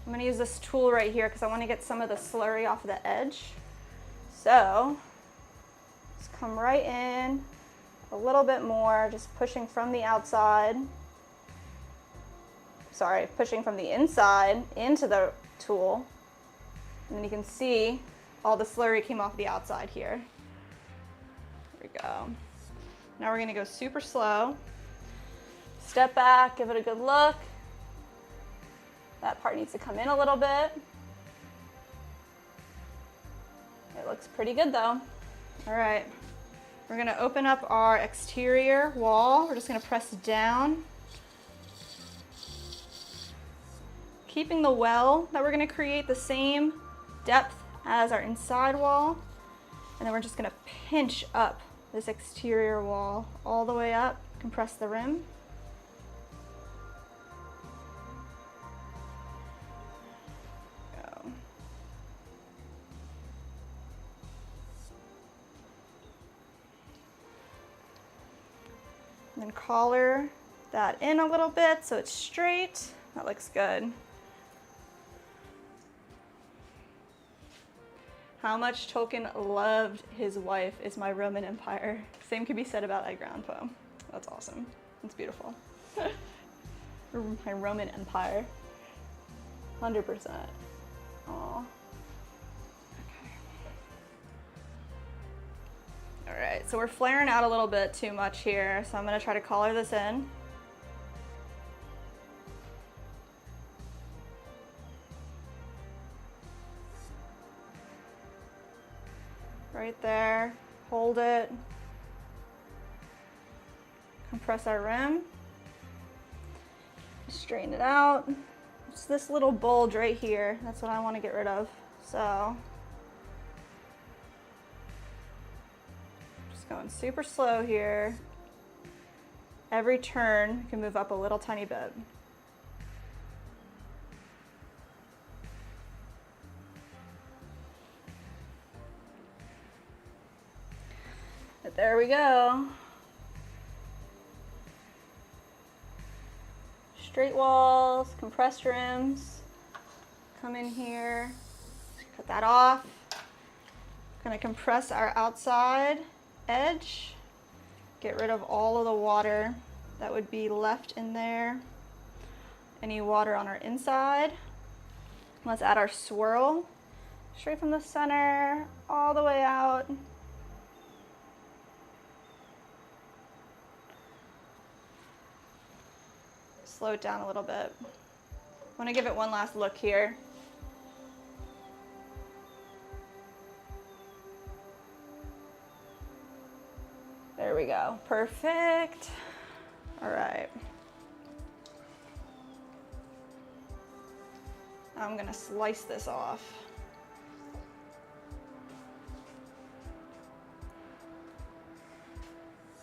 I'm gonna use this tool right here because I want to get some of the slurry off of the edge. So, just come right in a little bit more, just pushing from the outside. Sorry, pushing from the inside into the tool. And then you can see all the slurry came off the outside here. There we go. Now we're gonna go super slow. Step back, give it a good look. That part needs to come in a little bit. It looks pretty good though. All right, we're gonna open up our exterior wall. We're just gonna press down. Keeping the well that we're gonna create the same depth as our inside wall. And then we're just gonna pinch up this exterior wall all the way up, compress the rim. Go. And then collar that in a little bit so it's straight. That looks good. How much Tolkien loved his wife is my Roman Empire. Same could be said about that ground poem. That's awesome. It's beautiful. My Roman Empire. 100%. Aw. Okay. All right, so we're flaring out a little bit too much here, so I'm gonna try to collar this in. Right there, hold it, compress our rim, straighten it out. It's this little bulge right here, that's what I want to get rid of. So, just going super slow here. Every turn can move up a little tiny bit. But there we go. Straight walls, compressed rims. Come in here, cut that off. Gonna compress our outside edge. Get rid of all of the water that would be left in there. Any water on our inside. Let's add our swirl. Straight from the center, all the way out. Slow it down a little bit. I want to give it one last look here. There we go. Perfect. All right. I'm going to slice this off.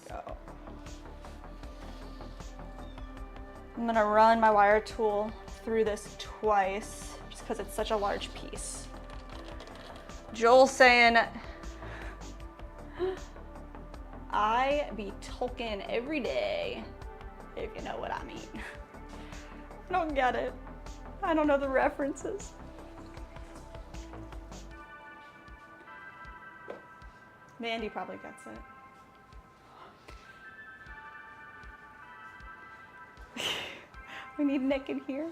Go. I'm gonna run my wire tool through this twice just because it's such a large piece. Joel's saying, I be Tolkien every day, if you know what I mean. I don't get it. I don't know the references. Mandy probably gets it. We need Nick in here.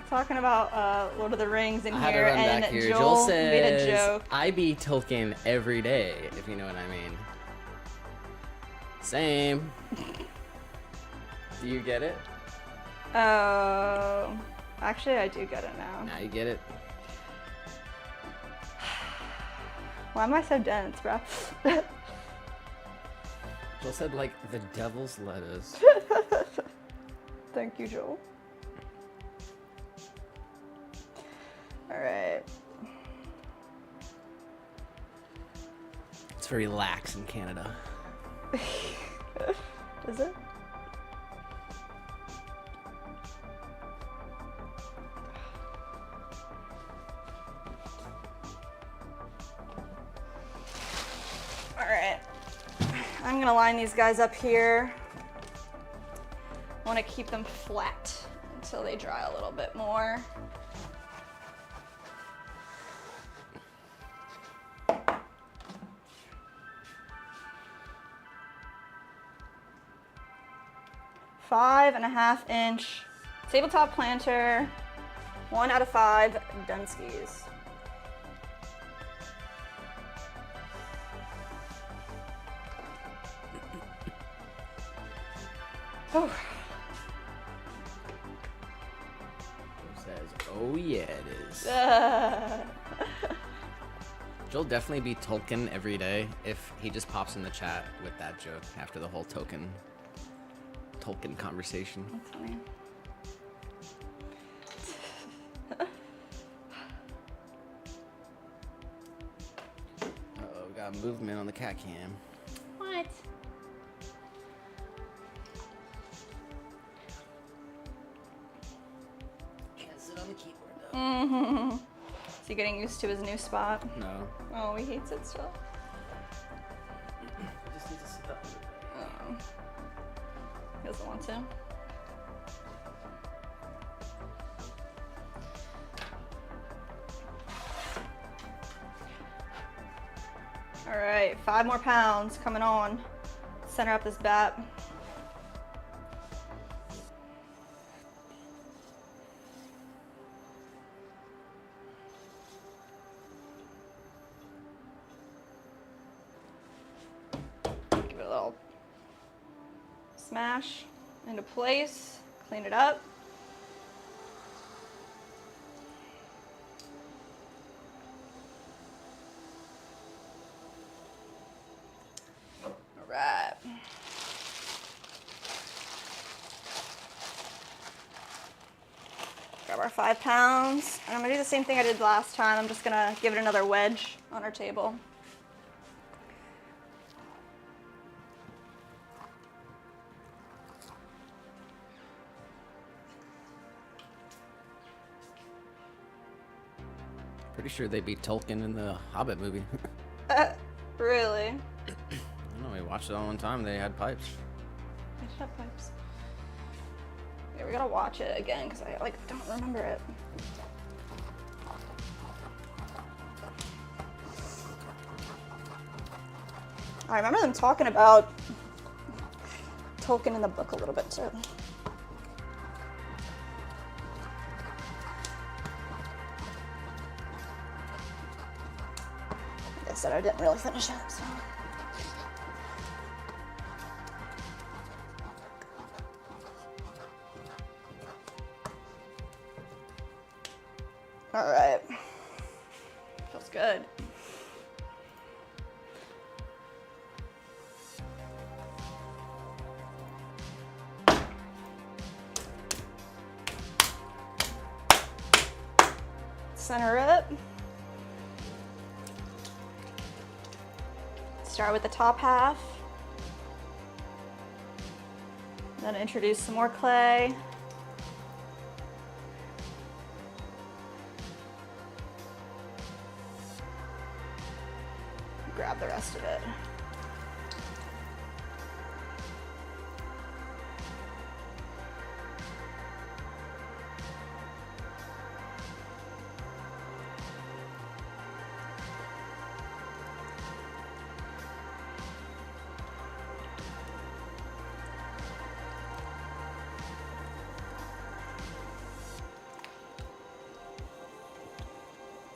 Talking about Lord of the Rings in here, and back here. Joel says, made a joke. I be Tolkien every day, if you know what I mean. Same. Do you get it? Oh, actually, I do get it now. Now you get it. Why am I so dense, bro? Joel said, like, the devil's lettuce. Thank you, Joel. All right. It's very lax in Canada. Is it? All right. I'm gonna line these guys up here. want to keep them flat until they dry a little bit more. Five and a half inch tabletop planter, 1 out of 5 Dunskies. Oh. Who says, oh yeah, it is. Joel definitely be Tolkien every day if he just pops in the chat with that joke after the whole Tolkien conversation. That's funny. Uh-oh, we got movement on the cat cam. What? Can't sit on the keyboard though. Mm-hmm. Is he getting used to his new spot? No. Oh, he hates it still. I just need to sit up. Oh. He doesn't want to. All right, 5 more pounds coming on. Center up this bat. Give it a little smash into place, clean it up. All right. Grab our 5 pounds, and I'm gonna do the same thing I did last time. I'm just gonna give it another wedge on our table. Pretty sure they beat Tolkien in the Hobbit movie. Really? I don't know, we watched it all one time. They had pipes. I should have pipes. Yeah, we gotta watch it again because I don't remember it. I remember them talking about Tolkien in the book a little bit too. Like I said, I didn't really finish it, so. All right. Feels good. Center it. Start with the top half. Then introduce some more clay. Grab the rest of it.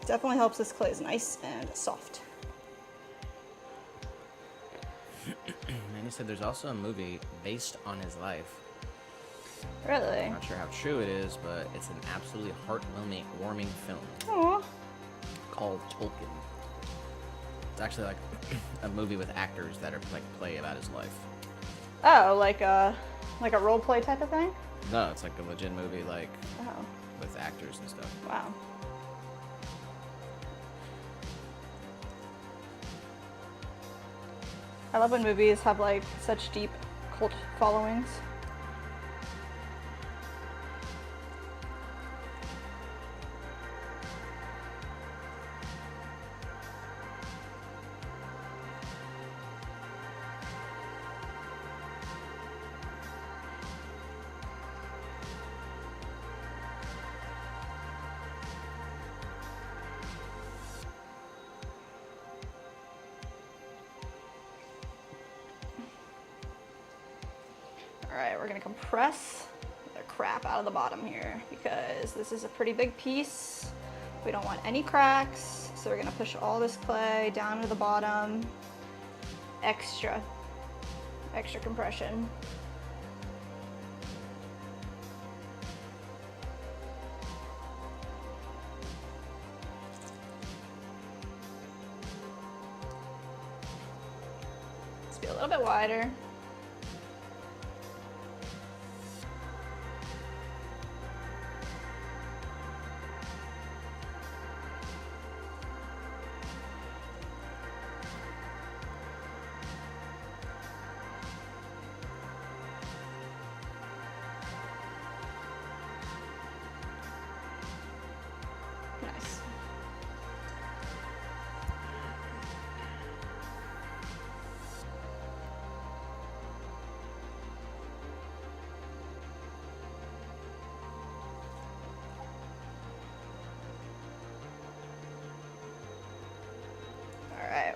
Definitely helps this clay is nice and soft. And he said there's also a movie based on his life. Really? I'm not sure how true it is, but it's an absolutely heart-warming film Aww. called Tolkien. It's actually like a movie with actors that are like play about his life. Oh, like a role play type of thing? No, it's like a legit movie, like Oh, with actors and stuff. wow. I love when movies have like such deep cult followings. All right, we're gonna compress the crap out of the bottom here because this is a pretty big piece. We don't want any cracks, so we're gonna push all this clay down to the bottom. Extra compression. Let's be a little bit wider. Nice. All right.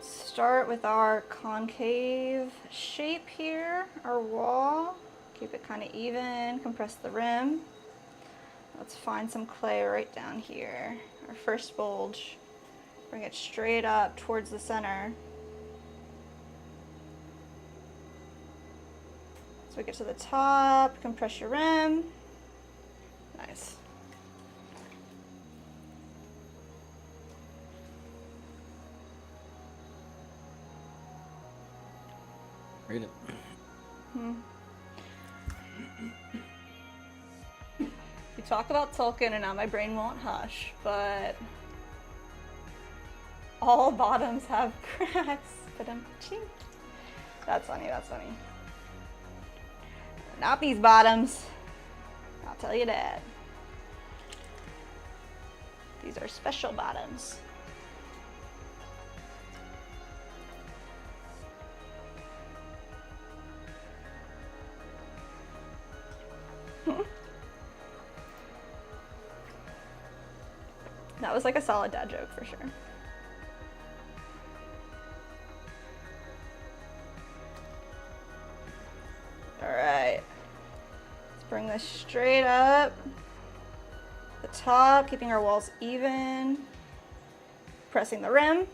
Start with our concave shape here, our wall. Keep it kind of even, compress the rim. Let's find some clay right down here. Our first bulge. Bring it straight up towards the center. So we get to the top, compress your rim. Nice. Read it. You talk about Tolkien and now my brain won't hush, but all bottoms have cracks. That's funny, that's funny. Not these bottoms. I'll tell you that. These are special bottoms. That was like a solid dad joke for sure. All right, let's bring this straight up the top, keeping our walls even, pressing the rim.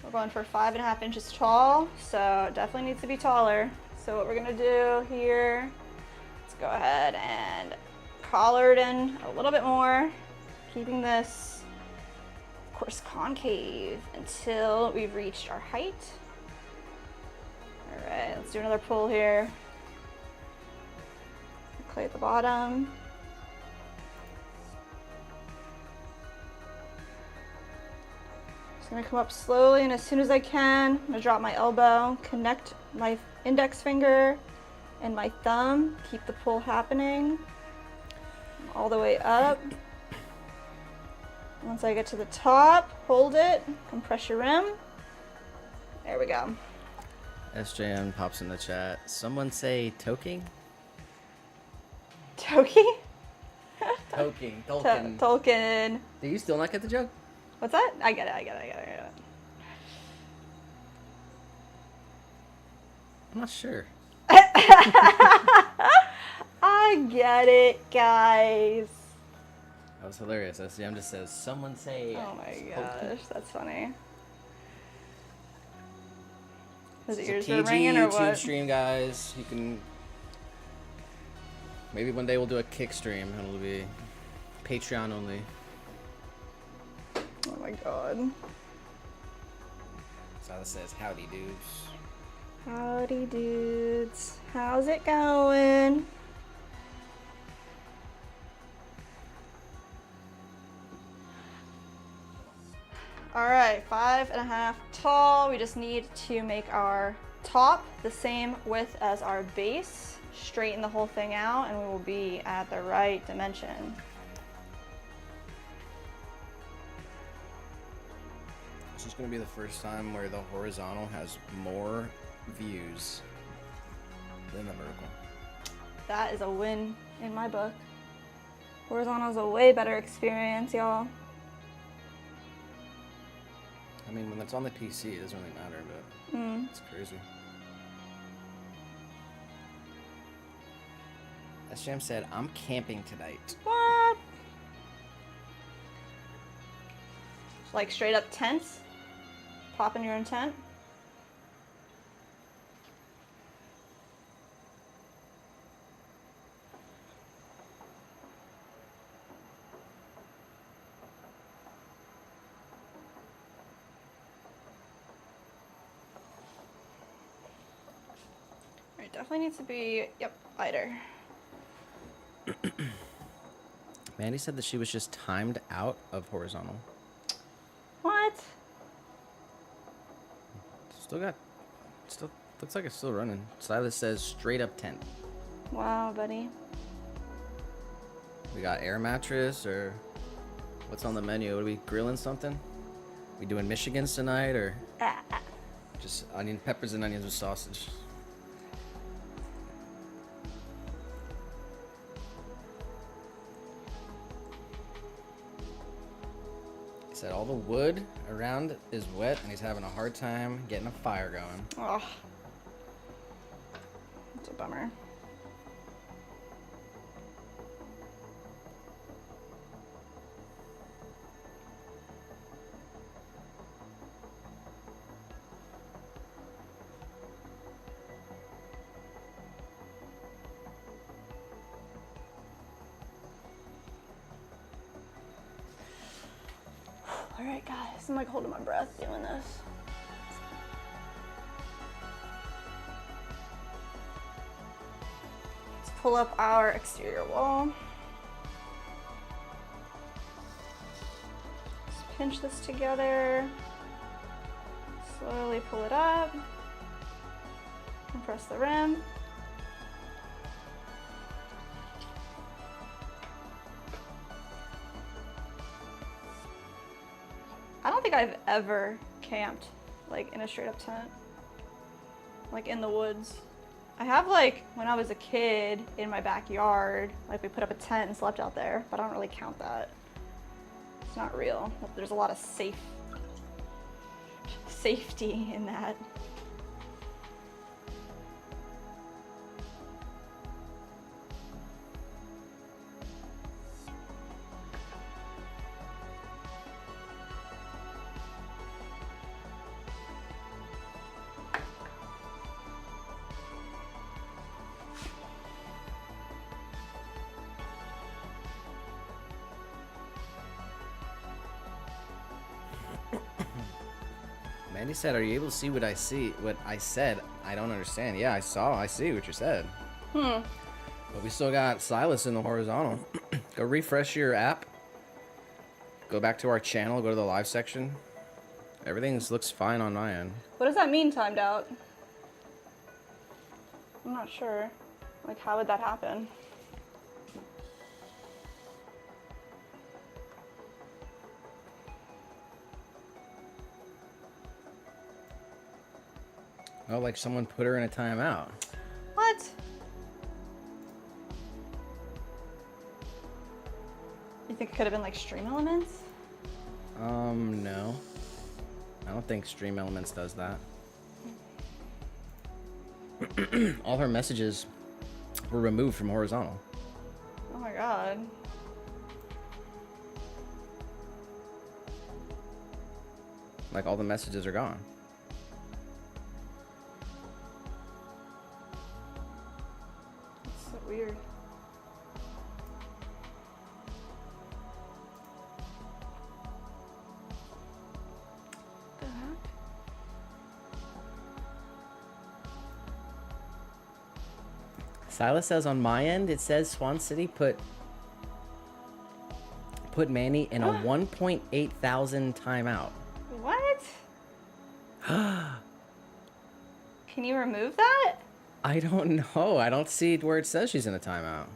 We're going for 5.5 inches tall, so it definitely needs to be taller. So what we're gonna do here, let's go ahead and collar it in a little bit more, keeping this, of course, concave until we've reached our height. All right, let's do another pull here. Clay at the bottom. Just gonna come up slowly, and as soon as I can, I'm gonna drop my elbow, connect my index finger and my thumb, keep the pull happening all the way up. Once I get to the top, hold it, compress your rim. There we go. SJM pops in the chat. Someone say toking? Toki? Toking. Tolkien. Tolkien. Do you still not get the joke? What's that? I get it. I'm not sure. I get it, guys. That was hilarious. SJM just says, someone say Oh my toking." gosh, that's funny. His It's a ears PG are ringing or YouTube what? stream, guys. You can... Maybe one day we'll do a kick stream. It'll be Patreon only. Oh my god. So that says, howdy, dudes. Howdy, dudes. How's it going? All right, 5.5 tall. We just need to make our top the same width as our base. Straighten the whole thing out and we will be at the right dimension. This is going to be the first time where the horizontal has more views than the vertical. That is a win in my book. Horizontal is a way better experience, y'all. I mean, when it's on the PC, it doesn't really matter, but it's crazy. SJM said, I'm camping tonight. What? Like straight up tents? Popping your own tent? Alright, definitely needs to be, yep, lighter. Mandy said that she was just timed out of horizontal. What? Still looks like it's still running. Silas says straight up tent. Wow, buddy. We got air mattress or what's on the menu? Are we grilling something? We doing Michigans tonight or just onion peppers and onions with sausage? He said all the wood around is wet and he's having a hard time getting a fire going. Oh. That's a bummer. All right, guys, I'm like holding my breath doing this. Let's pull up our exterior wall. Just pinch this together. Slowly pull it up. Compress the rim. I don't think I've ever camped like in a straight up tent, like in the woods. I have like when I was a kid in my backyard, like we put up a tent and slept out there, but I don't really count that. It's not real. There's a lot of safety in that. Mandy said, are you able to see what I see? What I said? I don't understand. Yeah, I see what you said. But we still got Silas in the horizontal. Go refresh your app. Go back to our channel. Go to the live section. Everything looks fine on my end. What does that mean, timed out? I'm not sure. Like, how would that happen? Oh, like someone put her in a timeout. What? You think it could have been like Stream Elements? No. I don't think Stream Elements does that. All her messages were removed from horizontal. Oh my god. Like all the messages are gone. That's so weird. The heck? Silas says on my end, it says Swan City put Manny in a 1.8 thousand timeout. What? Can you remove that? I don't know. I don't see where it says she's in a timeout.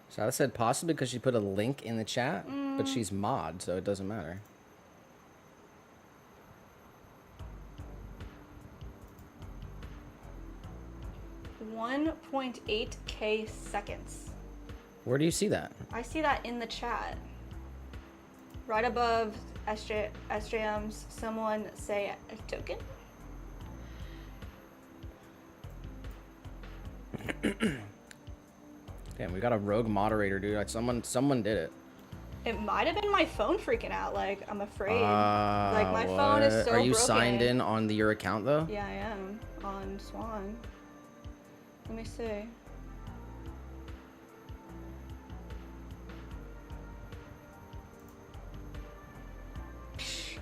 Silas said possibly because she put a link in the chat, but she's mod, so it doesn't matter. 1.8K seconds. Where do you see that? I see that in the chat. Right above SJM's, someone say a token. Damn, we got a rogue moderator, dude. Like someone did it. It might have been my phone freaking out. Like, I'm afraid. Like, my phone is so Are you broken. signed in on your account though? Yeah, I am on Swan. Let me see.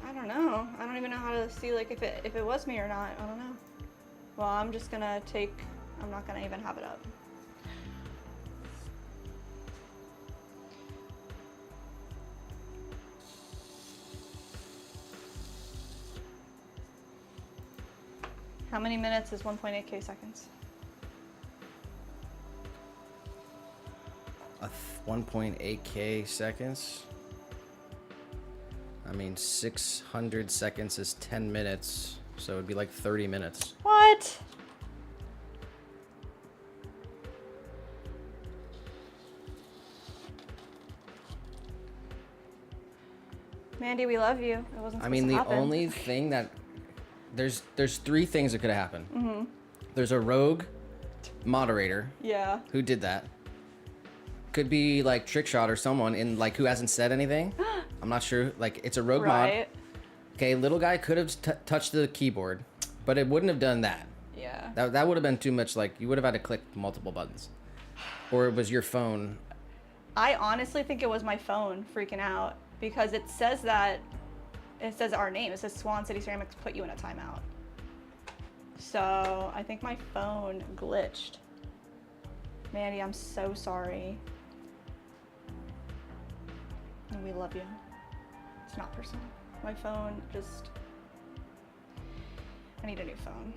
I don't know. I don't even know how to see like if it was me or not. I don't know. Well, I'm just gonna I'm not gonna even have it up. How many minutes is 1.8K seconds? 1.8K seconds. I mean, 600 seconds is 10 minutes, so it'd be like 30 minutes. What? Mandy, we love you. It wasn't supposed I mean, to the happen. only thing that there's 3 things that could have happened. Mm-hmm. There's a rogue moderator Yeah. who did that. Could be like Trickshot or someone in like who hasn't said anything. I'm not sure. Like it's a rogue mod. Right. Okay, little guy could have touched the keyboard, but it wouldn't have done that. Yeah. That would have been too much. Like you would have had to click multiple buttons, or it was your phone. I honestly think it was my phone freaking out because it says our name. It says Swan City Ceramics put you in a timeout. So I think my phone glitched. Mandy, I'm so sorry. And we love you. It's not personal. My phone just... I need a new phone.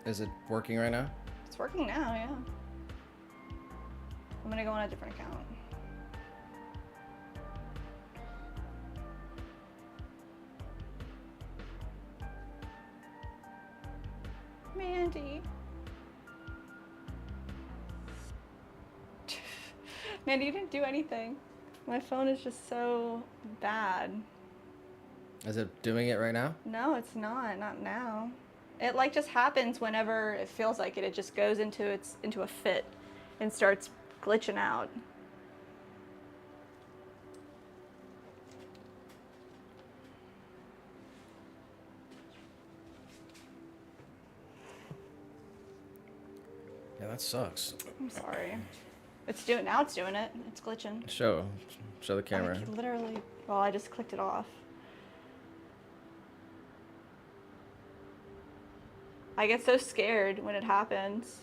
Is it working right now? It's working now, yeah. I'm gonna go on a different account. Mandy. Mandy, you didn't do anything. My phone is just so bad. Is it doing it right now? No, it's not. Not now. It like just happens whenever it feels like it. It just goes into a fit and starts glitching out. Yeah, that sucks. I'm sorry. It's doing it. It's glitching. Show the camera. I literally, well, I just clicked it off. I get so scared when it happens.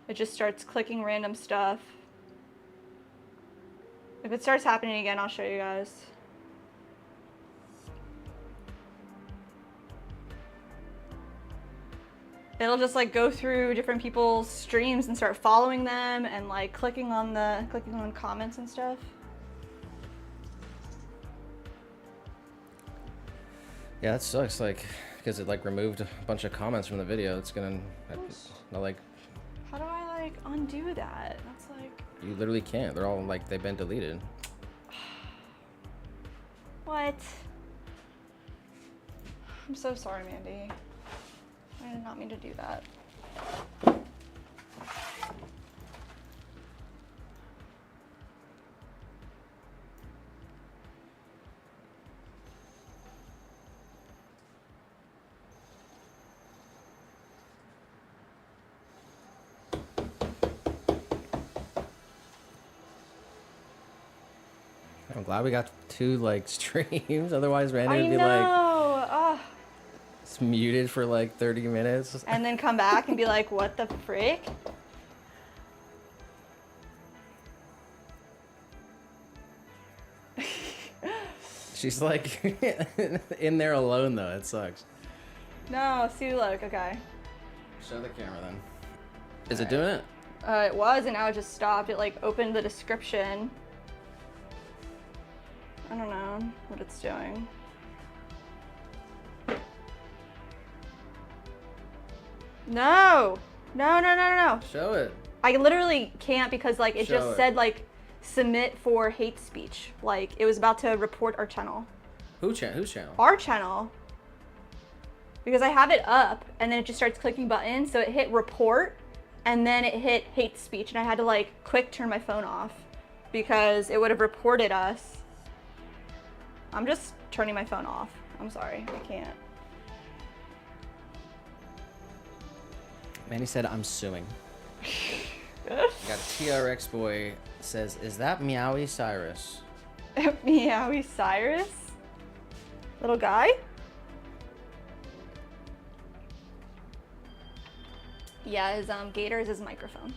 It just starts clicking random stuff. If it starts happening again, I'll show you guys. It'll just like go through different people's streams and start following them and like clicking on comments and stuff. Yeah, that sucks. Like, because it like removed a bunch of comments from the video. It's gonna, like. How do I like undo that? That's like. You literally can't. They're all like they've been deleted. What? I'm so sorry, Mandy. I did not mean to do that. I'm glad we got 2 like streams. Otherwise, Randy I would be know. like, it's muted for like 30 minutes. And then come back and be like, what the frick? She's like in there alone though. It sucks. No, see, look, okay. Show the camera then. Is it doing it? It was, and now it just stopped. It like opened the description. I don't know what it's doing. No! No, no, no, no, no. Show it. I literally can't because like it Show just it. said like submit for hate speech. Like it was about to report our channel. Whose channel? Our channel. Because I have it up and then it just starts clicking buttons. So it hit report and then it hit hate speech. And I had to like quick turn my phone off because it would have reported us. I'm just turning my phone off. I'm sorry, I can't. Manny said, I'm suing. I got a TRX boy says, is that Meowie Cyrus? Meowie Cyrus? Little guy? Yeah, his gator is his microphone.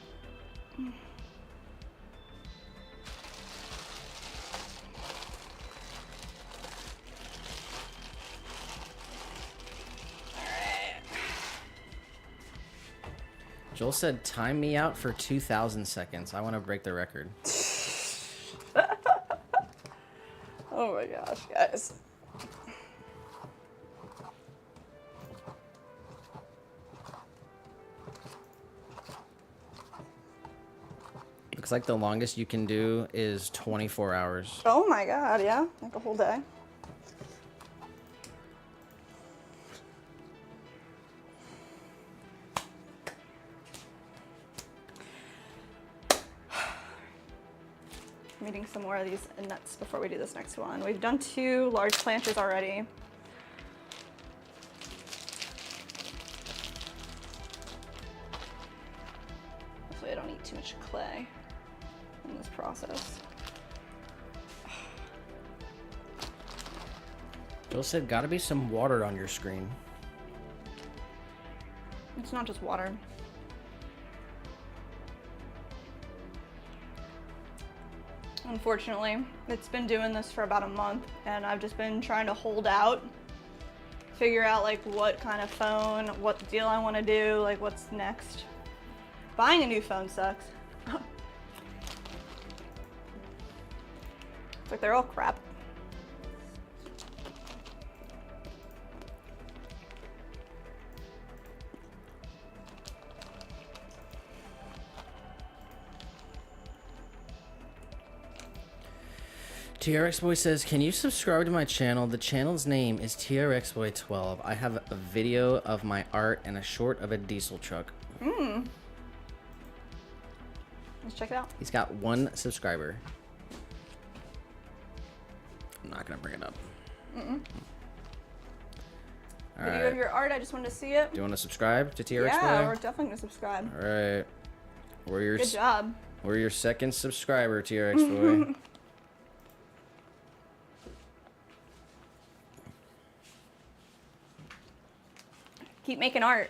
Joel said, time me out for 2,000 seconds. I want to break the record. Oh my gosh, guys. Looks like the longest you can do is 24 hours. Oh my god, yeah, like a whole day. I'm eating some more of these nuts before we do this next one. We've done 2 large planters already. Hopefully I don't eat too much clay in this process. Joel said, gotta be some water on your screen. It's not just water. Unfortunately, it's been doing this for about a month and I've just been trying to hold out, figure out like what kind of phone, what deal I want to do, like what's next. Buying a new phone sucks. It's like they're all crap. TRX Boy says, can you subscribe to my channel? The channel's name is TRX Boy 12. I have a video of my art and a short of a diesel truck. Let's check it out. He's got 1 subscriber. I'm not gonna bring it up. All Video right. of your art, I just wanted to see it. Do you want to subscribe to TRX Yeah, Boy? we're definitely gonna subscribe. All right. Good job. We're your 2nd subscriber, TRX Boy. Keep making art.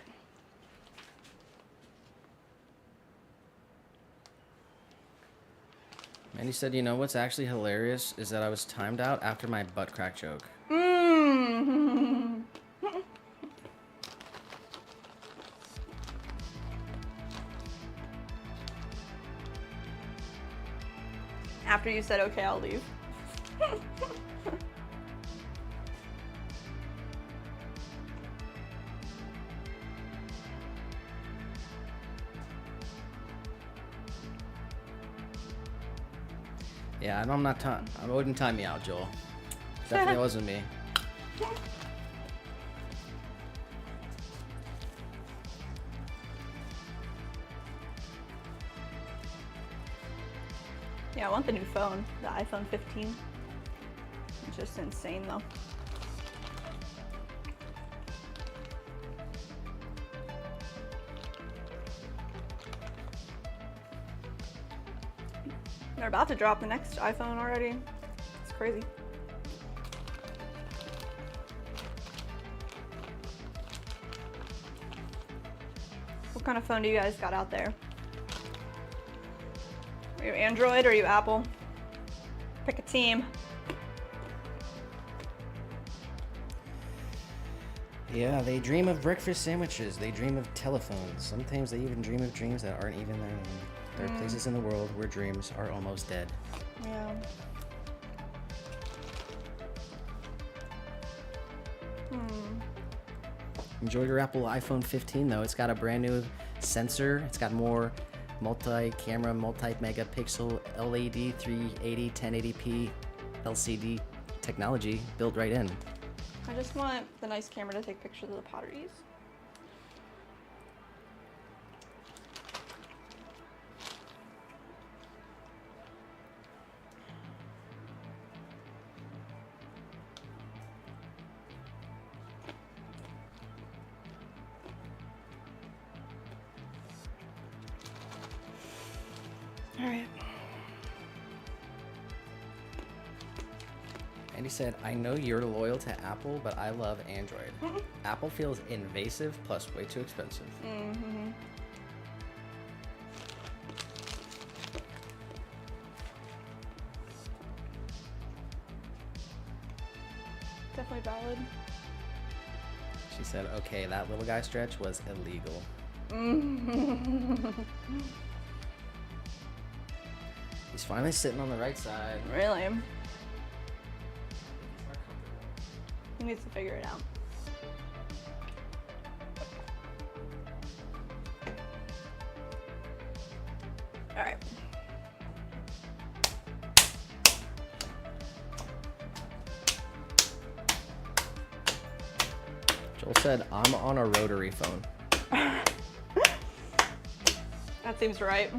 And he said, you know what's actually hilarious is that I was timed out after my butt crack joke. After you said, okay, I'll leave. Yeah, I'm not I wouldn't time me out, Joel. Definitely wasn't me. Yeah, I want the new phone, the iPhone 15. It's just insane though. They're about to drop the next iPhone already. It's crazy. What kind of phone do you guys got out there? Are you Android or are you Apple? Pick a team. Yeah, they dream of breakfast sandwiches. They dream of telephones. Sometimes they even dream of dreams that aren't even their own. There are places in the world where dreams are almost dead. Yeah. Enjoy your Apple iPhone 15 though. It's got a brand new sensor. It's got more multi-camera, multi-megapixel LED 380 1080p LCD technology built right in. I just want the nice camera to take pictures of the potteries. All right. Andy said, I know you're loyal to Apple, but I love Android. Apple feels invasive plus way too expensive. Mm-hmm. Definitely valid. She said, okay, that little guy stretch was illegal. He's finally sitting on the right side. Really? He needs to figure it out. All right. Joel said, I'm on a rotary phone. That seems right.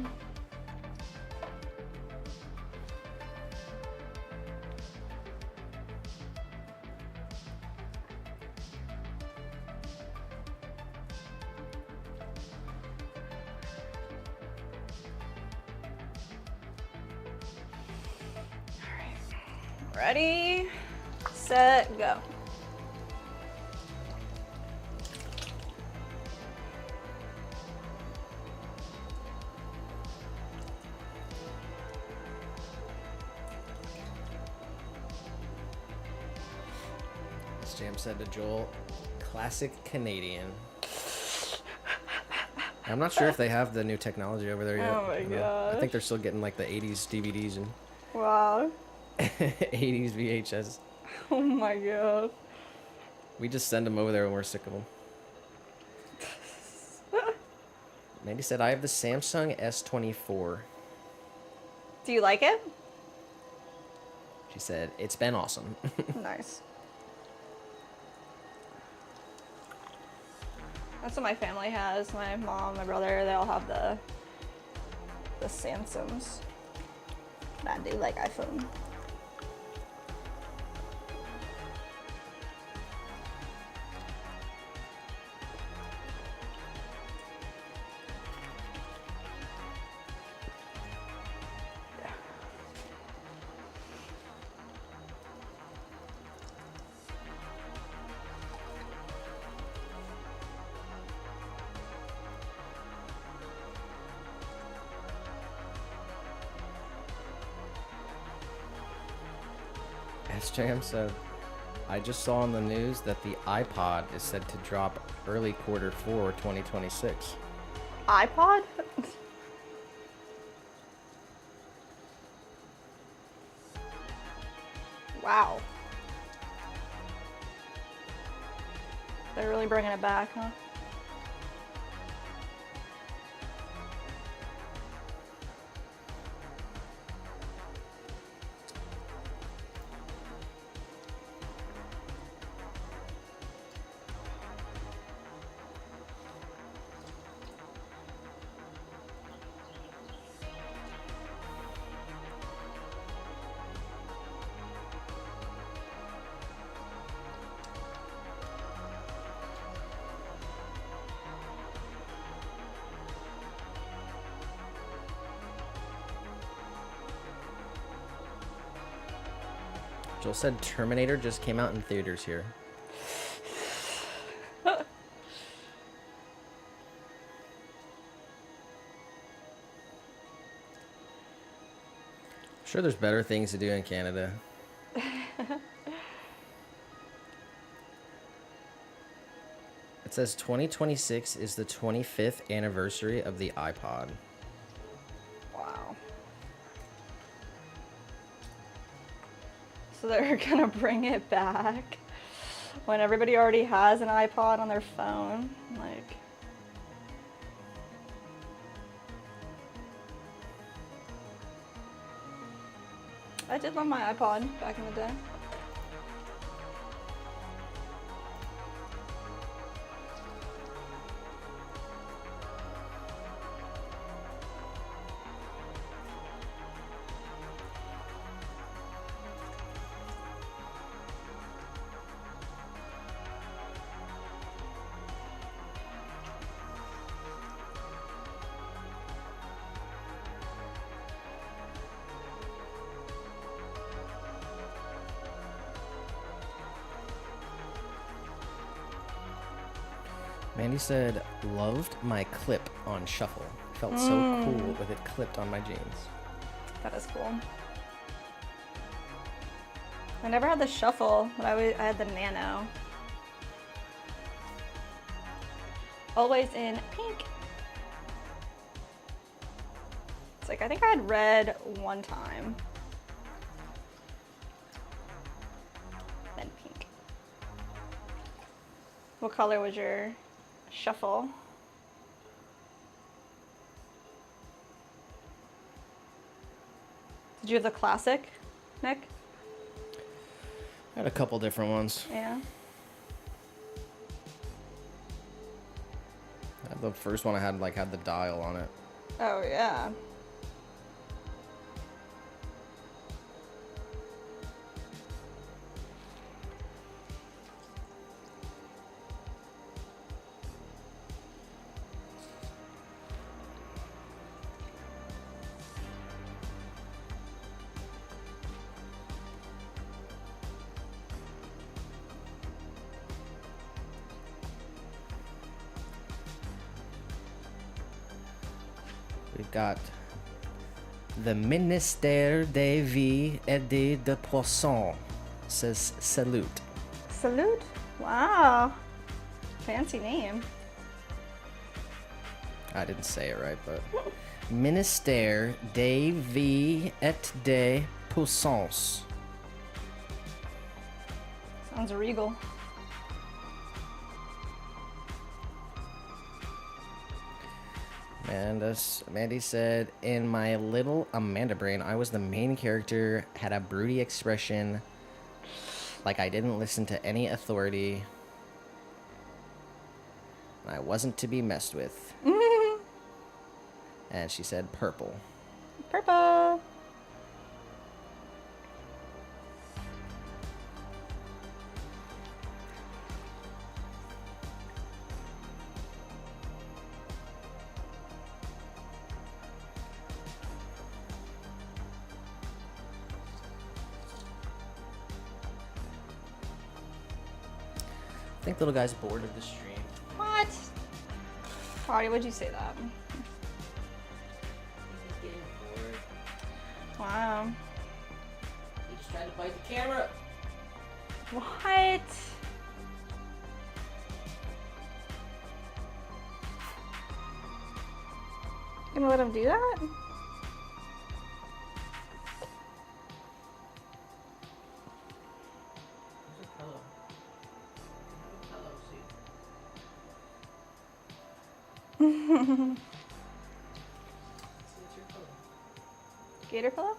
Ready, set, go. This Jam said to Joel, classic Canadian. I'm not sure if they have the new technology over there yet. Oh my gosh. I think they're still getting like the 80s DVDs and Wow. 80s VHS. Oh my god. We just send them over there when we're sick of them. Mandy said, I have the Samsung S24. Do you like it? She said, it's been awesome. Nice. That's what my family has. My mom, my brother, they all have the Samsungs. But I do like iPhone. SJM said, I just saw on the news that the iPod is said to drop early Q4 2026. iPod? Wow. They're really bringing it back, huh? Joel said Terminator just came out in theaters here. I'm sure there's better things to do in Canada. It says 2026 is the 25th anniversary of the iPod. Wow. So they're gonna bring it back when everybody already has an iPod on their phone. Like, I did love my iPod back in the day. Mandy said, loved my clip on shuffle. Felt so cool with it clipped on my jeans. That is cool. I never had the shuffle, but I had the nano. Always in pink. It's like, I think I had red one time. Then pink. What color was your shuffle? Did you have the classic, Nick? I had a couple different ones. Yeah. The first one I had had the dial on it. Oh, yeah. We've got the Ministère des Vies et des Poissons. Says salute. Salute? Wow. Fancy name. I didn't say it right, but Ministère des Vies et des Poissons. Sounds regal. And Mandy said, in my little Amanda brain, I was the main character, had a broody expression, like I didn't listen to any authority. I wasn't to be messed with. And she said purple. Purple. I think little guy's bored of the stream. What? Why would you say that? He's getting bored. Wow. He just tried to bite the camera. What? You gonna let him do that? Gator pillow?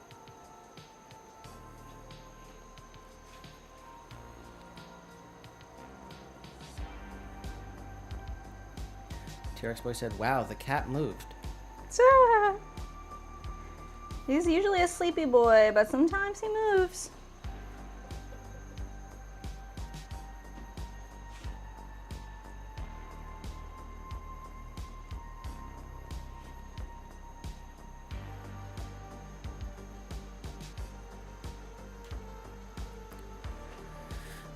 T-Rex boy said, wow, the cat moved. He's usually a sleepy boy, but sometimes he moves.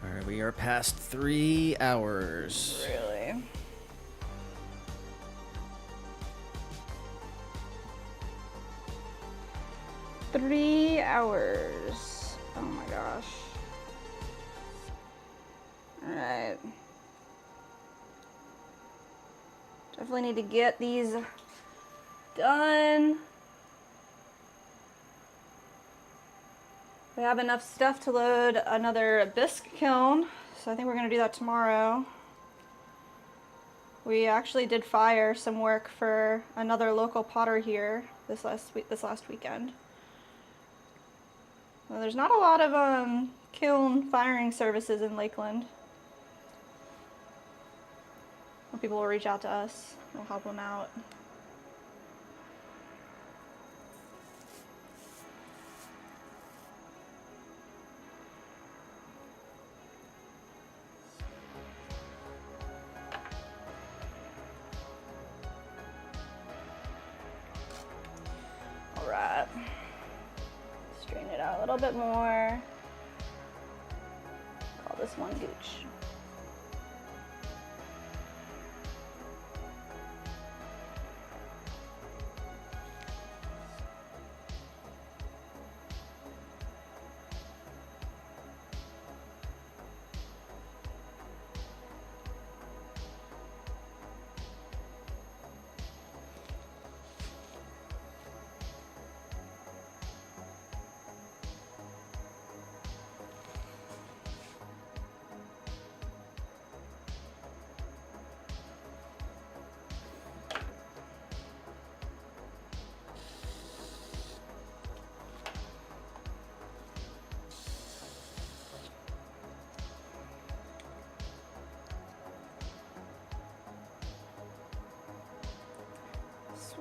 Alright, we are past 3 hours. Really? Three hours. Oh my gosh. Alright. Definitely need to get these done. We have enough stuff to load another bisque kiln, so I think we're going to do that tomorrow. We actually did Faire some work for another local potter here this last weekend. Well, there's not a lot of kiln firing services in Lakeland. Well, people will reach out to us. We'll help them out. All right. Straighten it out a little bit more. Call this one gooch.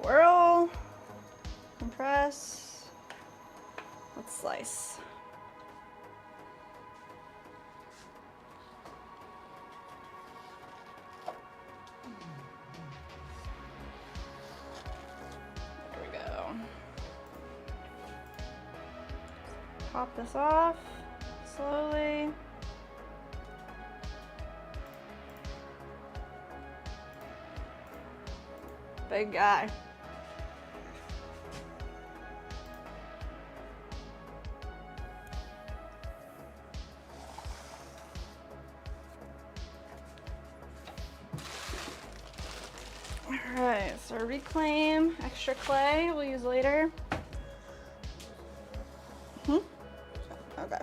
Swirl, compress, let's slice. There we go. Pop this off slowly. Big guy. Alright, so reclaim extra clay we'll use later. Okay.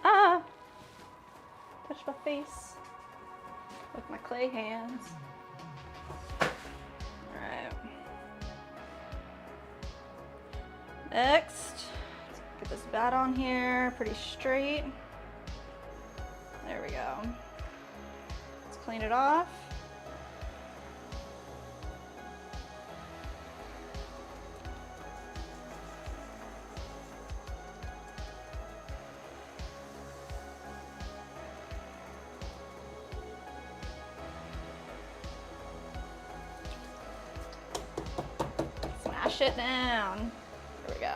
Ah! Touched my face with my clay hands. Alright. Next, let's get this bat on here pretty straight. There we go. Let's clean it off. Smash it down. There we go.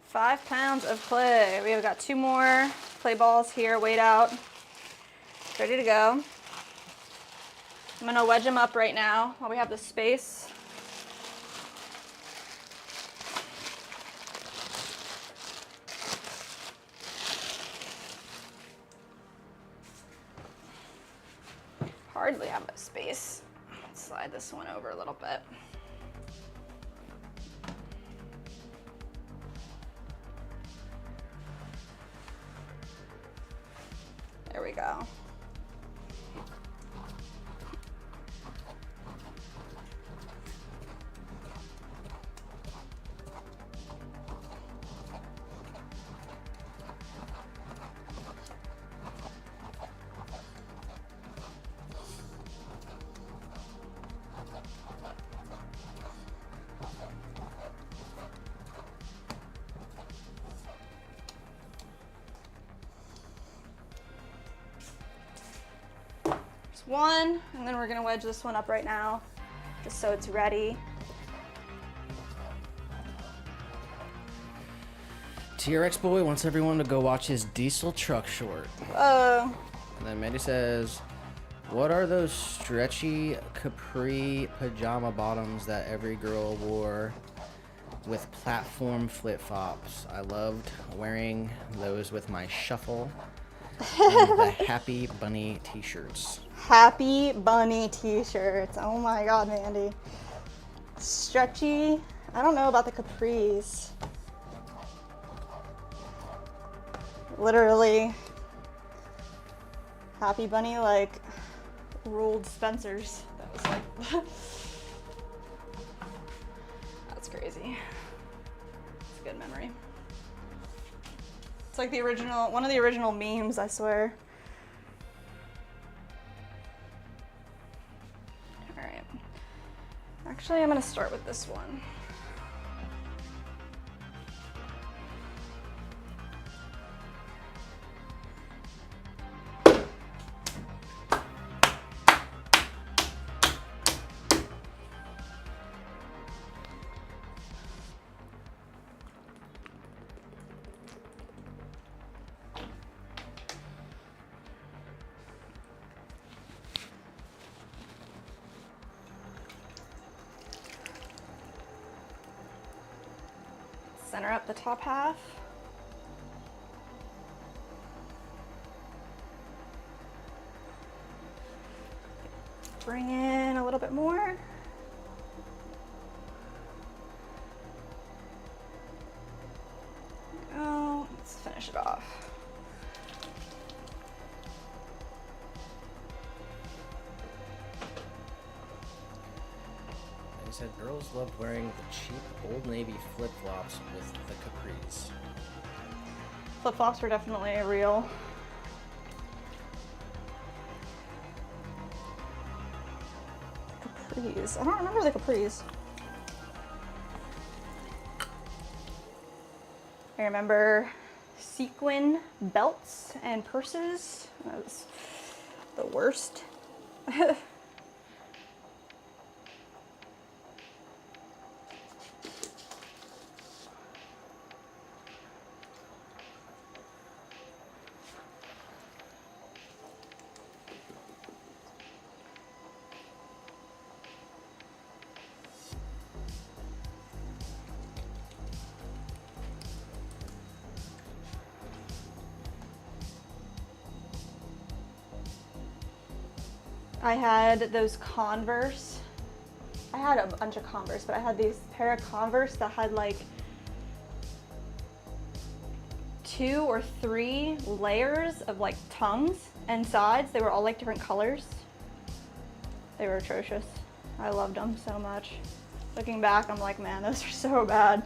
Five pounds of clay. We have got 2 more clay balls here, weighed out, ready to go. I'm gonna wedge them up right now while we have the space. Hardly have a space. Let's slide this one over a little bit. There we go. One, and then we're gonna wedge this one up right now, just so it's ready. TRX Boy wants everyone to go watch his diesel truck short. Oh. And then Mandy says, what are those stretchy capri pajama bottoms that every girl wore with platform flip-flops. I loved wearing those with my shuffle and the Happy Bunny t-shirts. Happy Bunny t-shirts. Oh my God, Mandy. Stretchy. I don't know about the capris. Literally, Happy Bunny like ruled Spencer's. That was like, that's crazy. It's a good memory. It's like the original, one of the original memes, I swear. All right. Actually, I'm gonna start with this one. Center up the top half. Bring in a little bit more. Go. Let's finish it off. They said girls loved wearing the cheap Old Navy flip-flops with the capris. Flip-flops were definitely a real. Capris. I don't remember the capris. I remember sequin belts and purses. That was the worst. I had those Converse. I had a bunch of Converse, but I had these pair of Converse that had like 2 or 3 layers of like tongues and sides. They were all like different colors. They were atrocious. I loved them so much. Looking back, I'm like, man, those are so bad.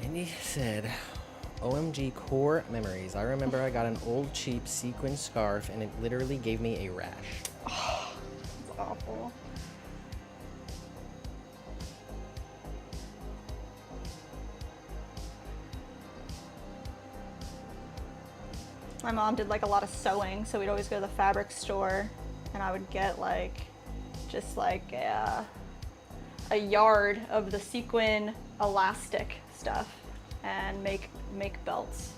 Andy said, OMG core memories. I remember I got an old cheap sequin scarf and it literally gave me a rash. Oh, that's awful. My mom did like a lot of sewing, so we'd always go to the fabric store and I would get like just like a yard of the sequin elastic stuff and make belts.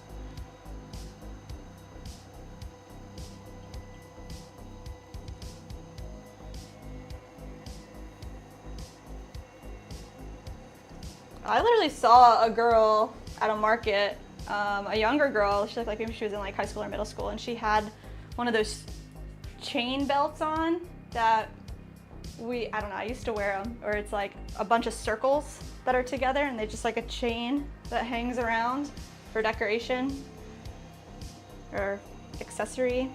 I literally saw a girl at a market, a younger girl, she looked like maybe she was in like high school or middle school, and she had one of those chain belts on that I don't know, I used to wear them, or it's like a bunch of circles that are together and they just like a chain that hangs around for decoration. or accessory.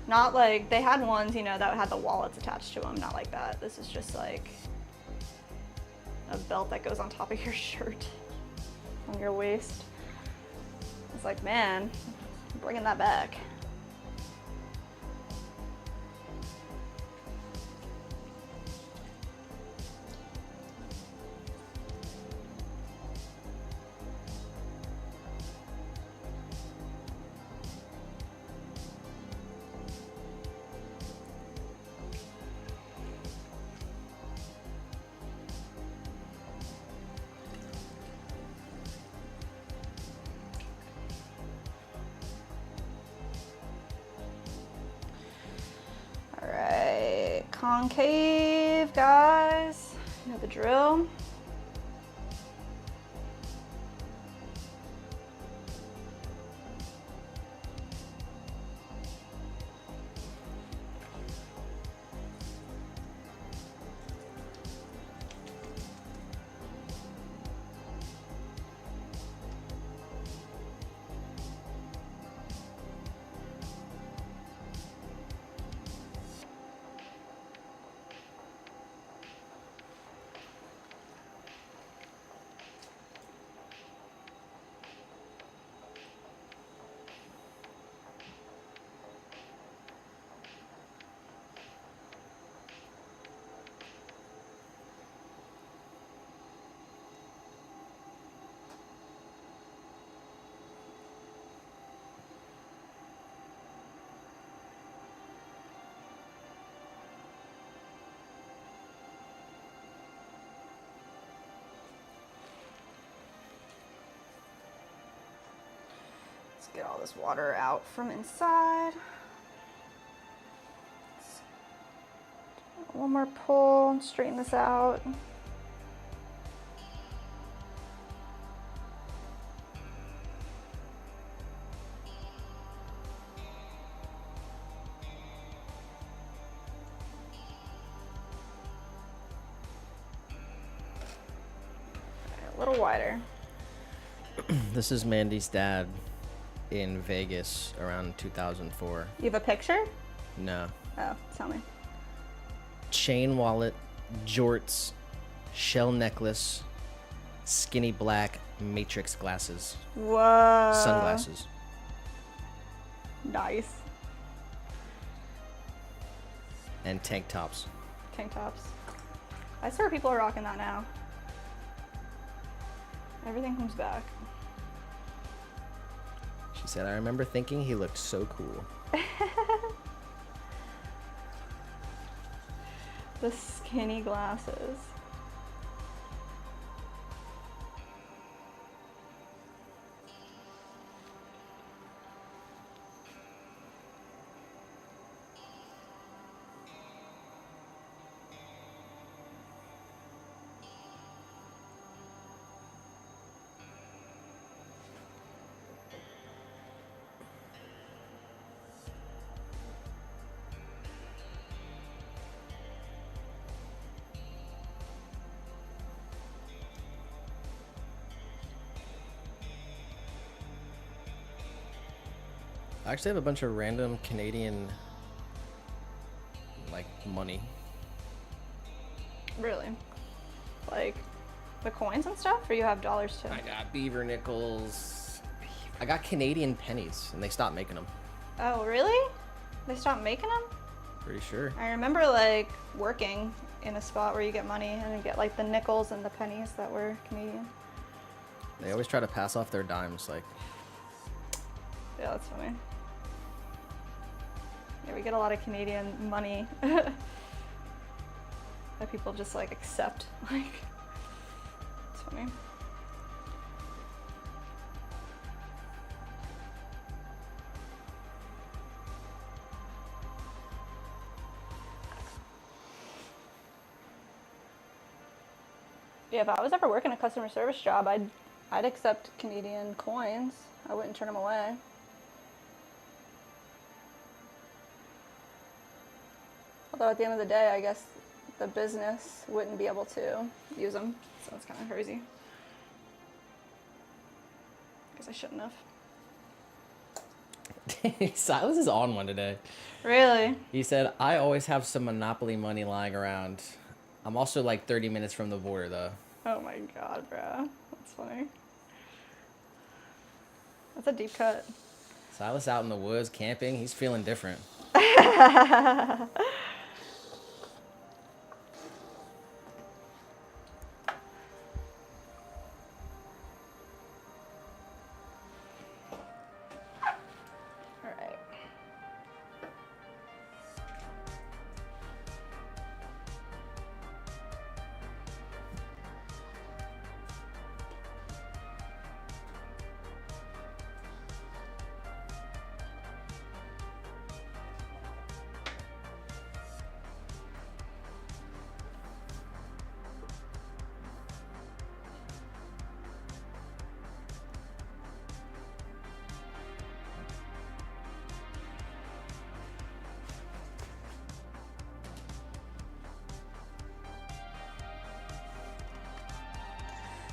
Not like, they had ones, you know, that had the wallets attached to them, not like that. This is just like a belt that goes on top of your shirt, on your waist. It's like, man, I'm bringing that back. Concave, guys. You know the drill. Let's get all this water out from inside. One more pull, straighten this out. A little wider. This is Mandy's dad in Vegas around 2004. You have a picture? No. Oh, tell me. Chain wallet, jorts, shell necklace, skinny black matrix glasses. Whoa. Sunglasses. Nice. And tank tops. Tank tops. I swear people are rocking that now. Everything comes back. She said, I remember thinking he looked so cool. The skinny glasses. I actually have a bunch of random Canadian, like, money. Really? Like the coins and stuff, or you have dollars too? I got beaver nickels. I got Canadian pennies, and they stopped making them. Oh, really? They stopped making them? Pretty sure. I remember like working in a spot where you get money and you get like the nickels and the pennies that were Canadian. They always try to pass off their dimes, like. Yeah, that's funny. Yeah, we get a lot of Canadian money that people just like accept. Like, it's funny. Yeah, if I was ever working a customer service job, I'd accept Canadian coins. I wouldn't turn them away. Although at the end of the day, I guess the business wouldn't be able to use them, so it's kind of crazy. guess I shouldn't have. Silas is on one today. Really? He said, I always have some Monopoly money lying around. I'm also like 30 minutes from the border, though. Oh my god, bro. That's funny. That's a deep cut. Silas out in the woods camping. He's feeling different.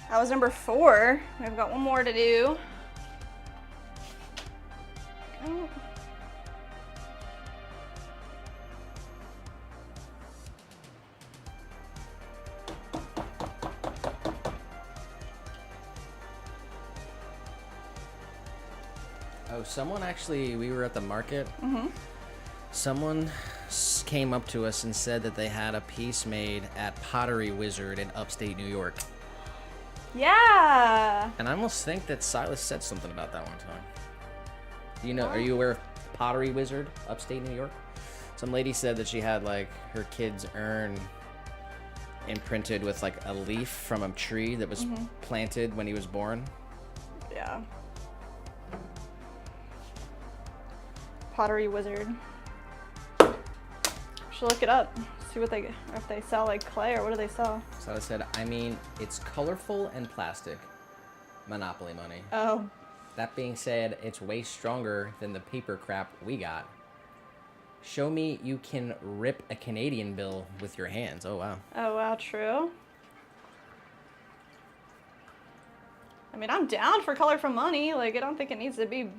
That was number 4. We've got one more to do. Oh. Oh, someone actually, we were at the market. Mm-hmm. Someone came up to us and said that they had a piece made at Pottery Wizard in upstate New York. Yeah. And I almost think that Silas said something about that one time. Do you know, are you aware of Pottery Wizard, upstate New York? Some lady said that she had like her kid's urn imprinted with like a leaf from a tree that was planted when he was born. Yeah. Pottery Wizard. Should look it up. See what they, if they sell like clay or what do they sell? So I said, I mean, it's colorful and plastic. Monopoly money. Oh. That being said, it's way stronger than the paper crap we got. Show me you can rip a Canadian bill with your hands. Oh, wow. Oh, wow, true. I mean, I'm down for color for money. Like, I don't think it needs to be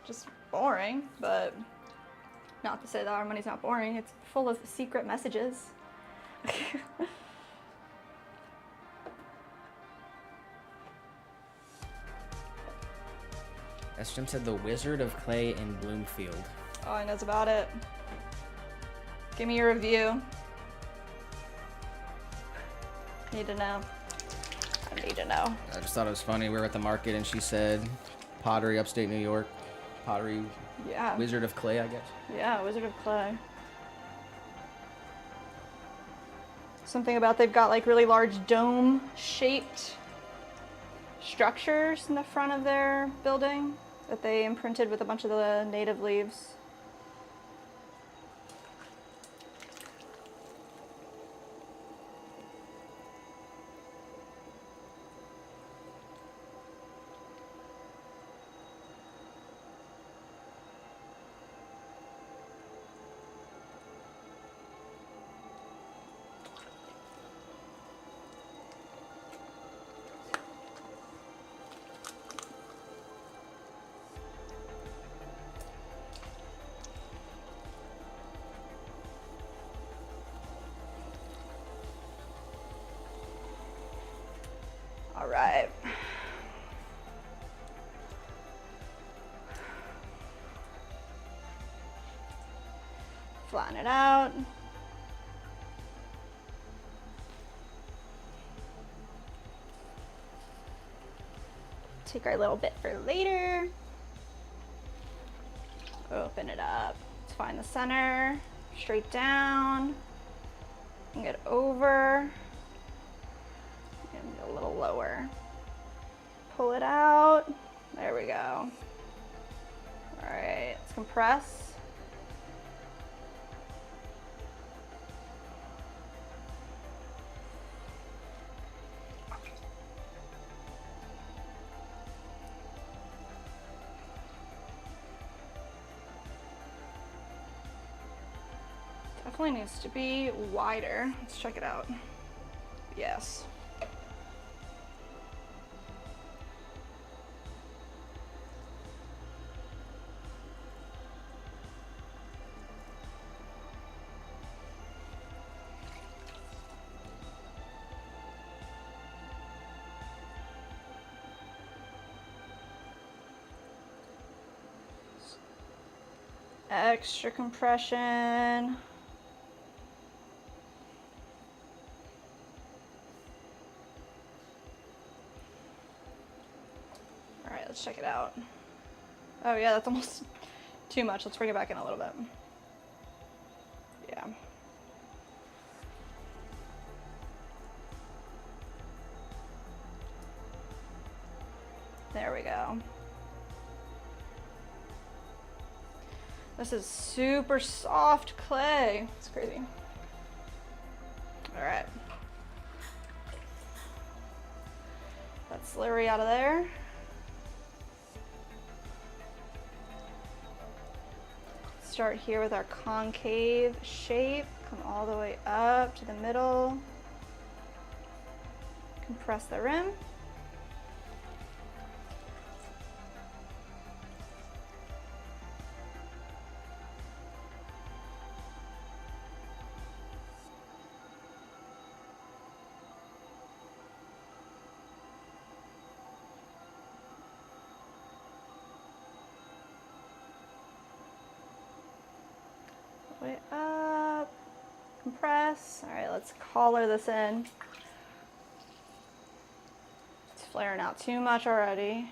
just boring, but not to say that our money's not boring. It's full of secret messages. Jim said the Wizard of Clay in Bloomfield. Oh, he knows about it. Give me your review. Need to know. I need to know. I just thought it was funny. We were at the market and she said Pottery, upstate New York. Pottery, Yeah. Wizard of Clay, I guess. Yeah, Wizard of Clay. Something about they've got like really large dome-shaped structures in the front of their building that they imprinted with a bunch of the native leaves. All right. Flatten it out. Take our little bit for later. Open it up. Let's find the center. Straight down. And get over. And a little lower. Pull it out. There we go. All right, let's compress. Definitely needs to be wider. Let's check it out. Yes. extra compression. All right, let's check it out. Oh yeah, that's almost too much. Let's bring it back in a little bit. Yeah. There we go. This is super soft clay. It's crazy. All right. That slurry out of there. Start here with our concave shape. Come all the way up to the middle. Compress the rim. Way up, compress. All right, let's collar this in. It's flaring out too much already.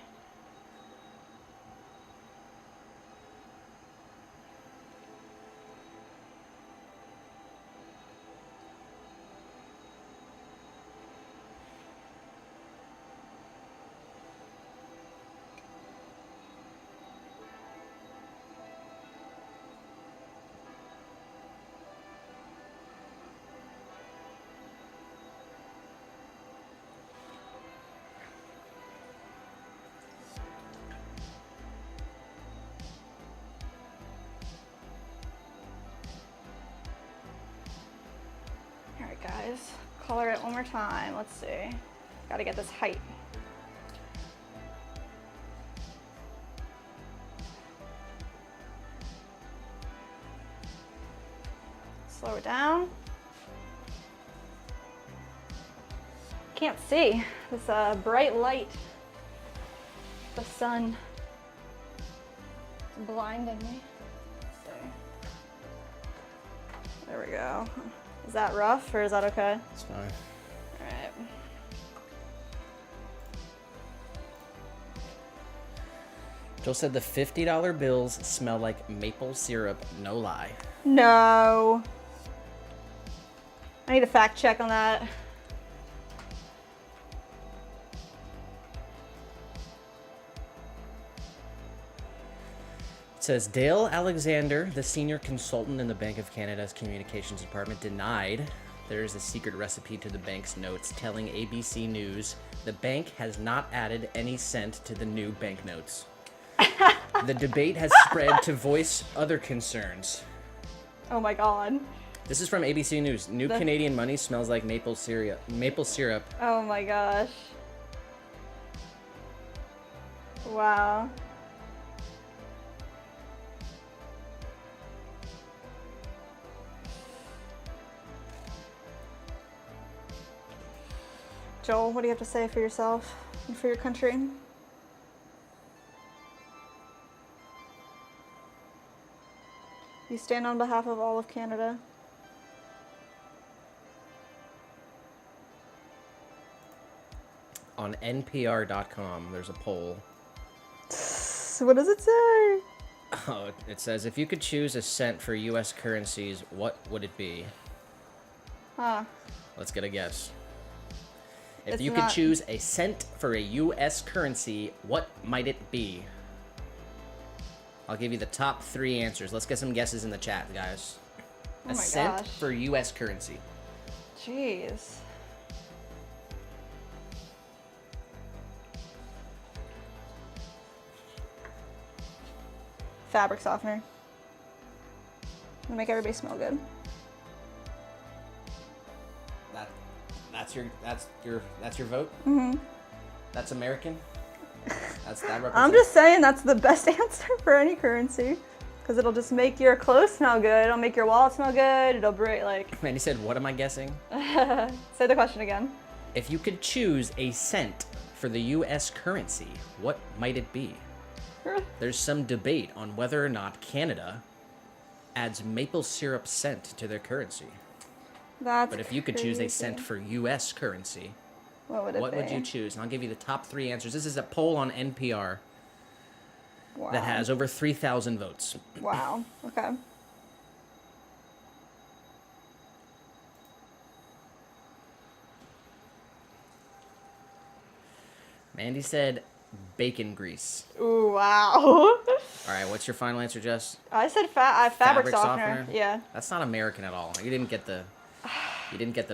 Guys, color it one more time. Let's see. Got to get this height. Slow it down. Can't see this bright light. The sun is blinding me. Let's see. There we go. Is that rough or is that okay? It's fine. All right. Joel said the $50 bills smell like maple syrup, no lie. No. I need a fact check on that. It says Dale Alexander, the senior consultant in the Bank of Canada's communications department, denied there is a secret recipe to the bank's notes, telling ABC News the bank has not added any cent to the new banknotes. The debate has spread to voice other concerns. Oh my God. This is from ABC News. New Canadian money smells like maple syrup. Oh my gosh. Wow. Joel, what do you have to say for yourself and for your country? You stand on behalf of all of Canada. On NPR.com, there's a poll. What does it say? Oh, it says, if you could choose a cent for U.S. currencies, what would it be? Huh. Let's get a guess. If It's you could choose a cent for a U.S. currency, what might it be? I'll give you the top 3 answers. Let's get some guesses in the chat, guys. Oh A my cent gosh. for U.S. currency. Jeez. Fabric softener. It'll make everybody smell good. That's your vote? Mm-hmm. That's American? That represents... I'm just saying that's the best answer for any currency. Because it'll just make your clothes smell good. It'll make your wallet smell good. It'll bring, like... Man, he said, what am I guessing? Say the question again. If you could choose a cent for the U.S. currency, what might it be? There's some debate on whether or not Canada adds maple syrup cent to their currency. That's But if you could choose a cent crazy. for U.S. currency, What would it what be? would you choose? And I'll give you the top 3 answers. This is a poll on NPR Wow. that has over 3,000 votes. Wow. Okay. Mandy said bacon grease. Ooh, wow. All right, what's your final answer, Jess? I said fabric softener. Yeah. That's not American at all. You didn't get the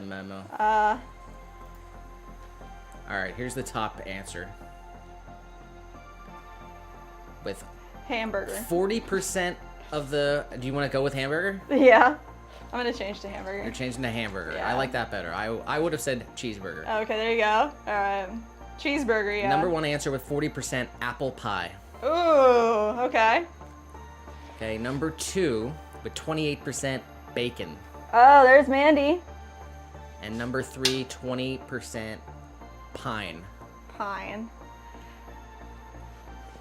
memo. All right, here's the top answer. With Hamburger. 40% of the... Do you want to go with hamburger? Yeah. I'm going to change to hamburger. You're changing to hamburger. Yeah. I like that better. I would have said cheeseburger. Okay, there you go. All right. Cheeseburger, yeah. Number 1 answer with 40% apple pie. Ooh, okay. Okay, number 2 with 28% bacon. Oh, there's Mandy. And number 3, 20% pine. Pine.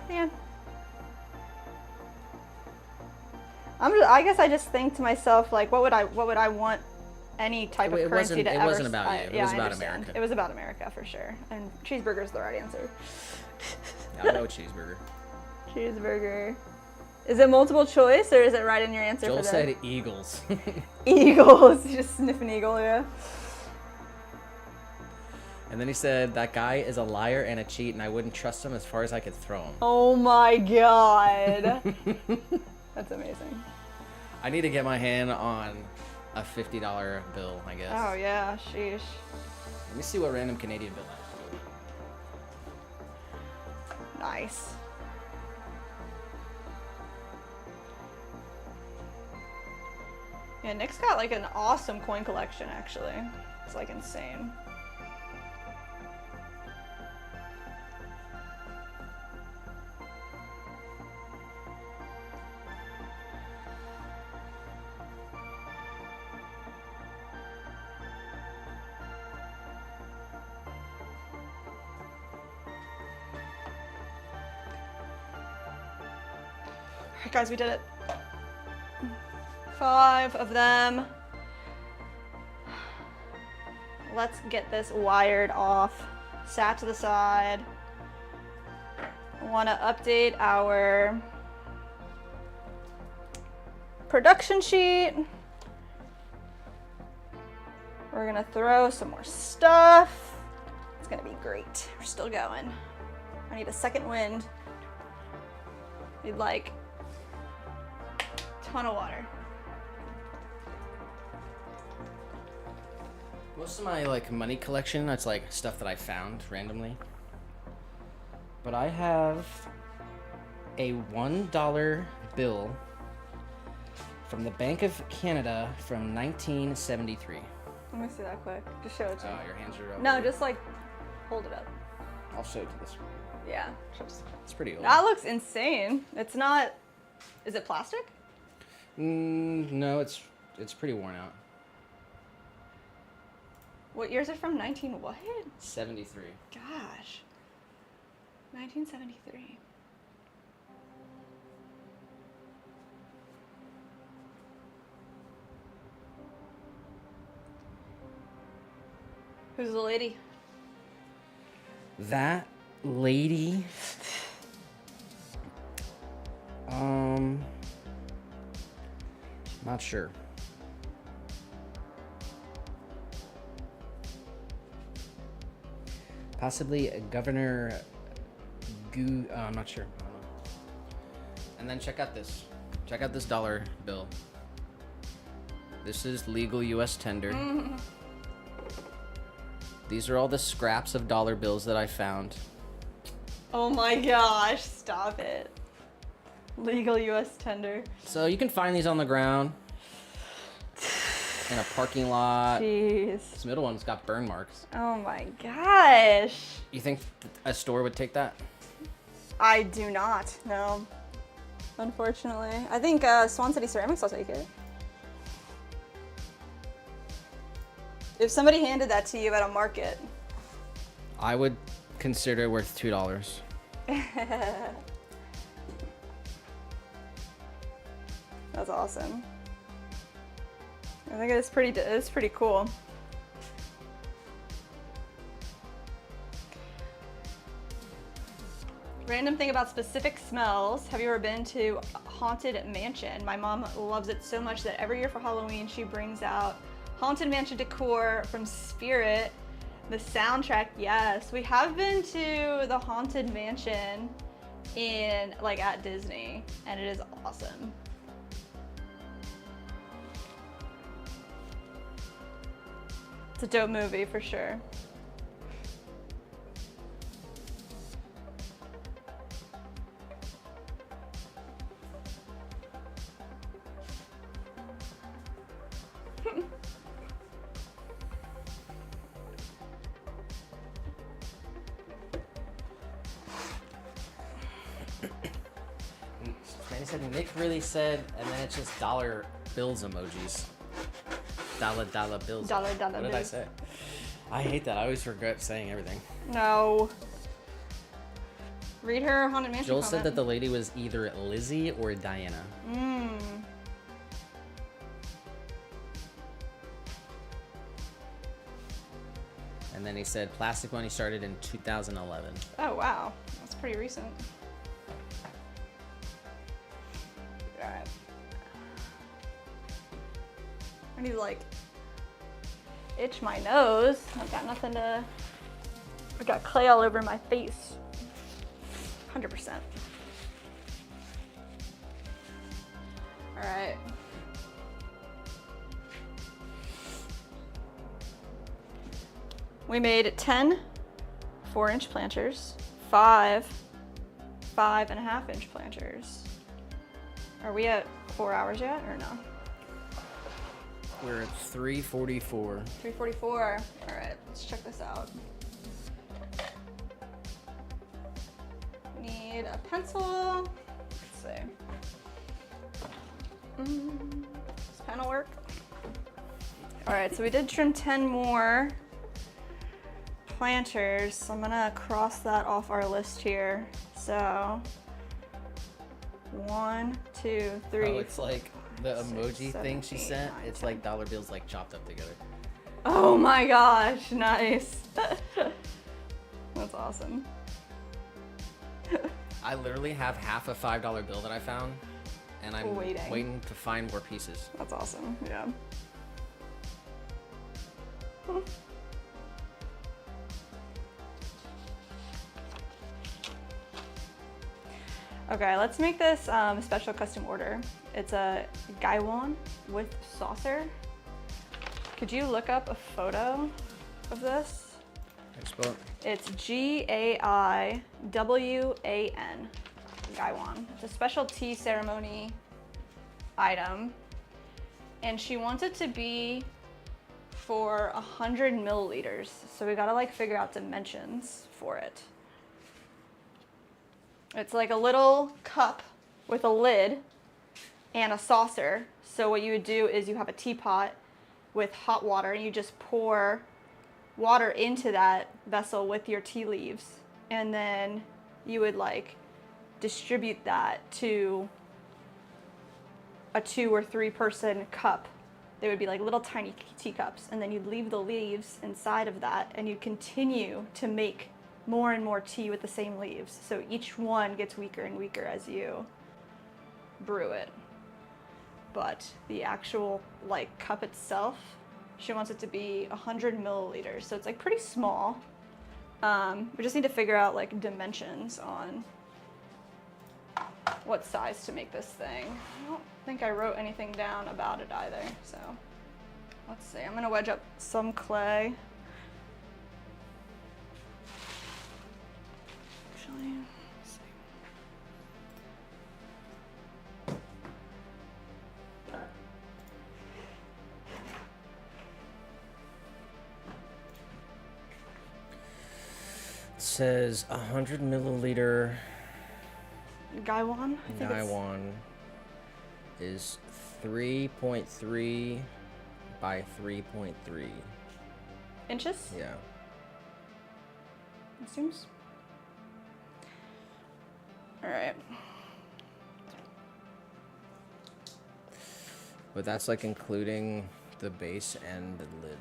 Man. I guess I just think to myself, like, what would I want any type of currency to ever... It wasn't about you. It was about America. It was about America, for sure. And cheeseburger's the right answer. I'll go with cheeseburger. Cheeseburger. Is it multiple choice, or is it right in your answer Joel for that? said Eagles. Eagles. You just sniff an eagle, yeah. And then he said, that guy is a liar and a cheat, and I wouldn't trust him as far as I could throw him. Oh my god. That's amazing. I need to get my hand on a $50 bill, I guess. Oh yeah, sheesh. Let me see what random Canadian bill I have. Nice. Yeah, Nick's got like an awesome coin collection, actually. It's like insane. Alright guys, we did it. 5 of them. Let's get this wired off. Sat to the side. I want to update our production sheet. We're gonna throw some more stuff. It's gonna be great. We're still going. I need a second wind. Need like a ton of water. Most of my like money collection, that's like stuff that I found randomly. But I have a $1 bill from the Bank of Canada from 1973. Let me see that quick. Just show it to me. Your hands are over. No, just like hold it up. I'll show it to the screen. Yeah. It's pretty old. That looks insane. It's not. Is it plastic? No, it's pretty worn out. What year is it from? 19 what? 73. Gosh. 1973. Who's the lady? That lady. Not sure. Possibly Governor I'm not sure. I don't know. And then check out this. Check out this dollar bill. This is legal U.S. tender. These are all the scraps of dollar bills that I found. Oh my gosh, stop it. Legal U.S. tender. So you can find these on the ground. In a parking lot. Jeez. This middle one's got burn marks. Oh my gosh. You think a store would take that? I do not, no. Unfortunately. I think Swan City Ceramics will take it. If somebody handed that to you at a market. I would consider it worth $2. That's awesome. I think it's pretty cool. Random thing about specific smells. Have you ever been to Haunted Mansion? My mom loves it so much that every year for Halloween she brings out Haunted Mansion decor from Spirit. The soundtrack, yes. We have been to the Haunted Mansion in like at Disney, and it is awesome. It's a dope movie for sure. Manny said Nick really said, and then it's just dollar bills emojis. Dollar bills. Dollar What did I bills. say? I hate that. I always forget saying everything. No. Read her Haunted Mansion Joel comment. said that the lady was either Lizzie or Diana. And then he said Plastic Money started in 2011. Oh wow, that's pretty recent. Alright. I need to like itch my nose. I've got nothing to. I've got clay all over my face. 100%. Alright. We made 10 4-inch planters, 5 5.5-inch planters. Are we at 4 hours yet or no? We're at 3:44. 3:44. All right, let's check this out. Need a pencil. Let's see. Does pen will work? All right, so we did trim 10 more planters. So I'm gonna cross that off our list here. So 1, 2, 3. Oh, it's like the 6, emoji 7, thing she 8, sent. 9, It's 10. like dollar bills like chopped up together. Oh my gosh, nice. That's awesome. I literally have half a $5 bill that I found, and I'm waiting to find more pieces. That's awesome, yeah. Okay, let's make this a special custom order. It's a gaiwan with saucer. Could you look up a photo of this? Expo. It's Gaiwan, gaiwan. It's a special tea ceremony item, and she wants it to be for 100 milliliters. So we gotta like figure out dimensions for it. It's like a little cup with a lid and a saucer. So what you would do is you have a teapot with hot water and you just pour water into that vessel with your tea leaves, and then you would like distribute that to a 2 or 3 person cup. They would be like little tiny teacups, and then you'd leave the leaves inside of that and you'd continue to make more and more tea with the same leaves. So each one gets weaker and weaker as you brew it. But the actual like cup itself, she wants it to be 100 milliliters. So it's like pretty small. We just need to figure out like dimensions on what size to make this thing. I don't think I wrote anything down about it either. So let's see, I'm gonna wedge up some clay. Actually, let's see. It says 100 milliliter Gaiwan? I think it's Gaiwan is 3.3 by 3.3 inches? Yeah. It seems. All right. But that's like including the base and the lid.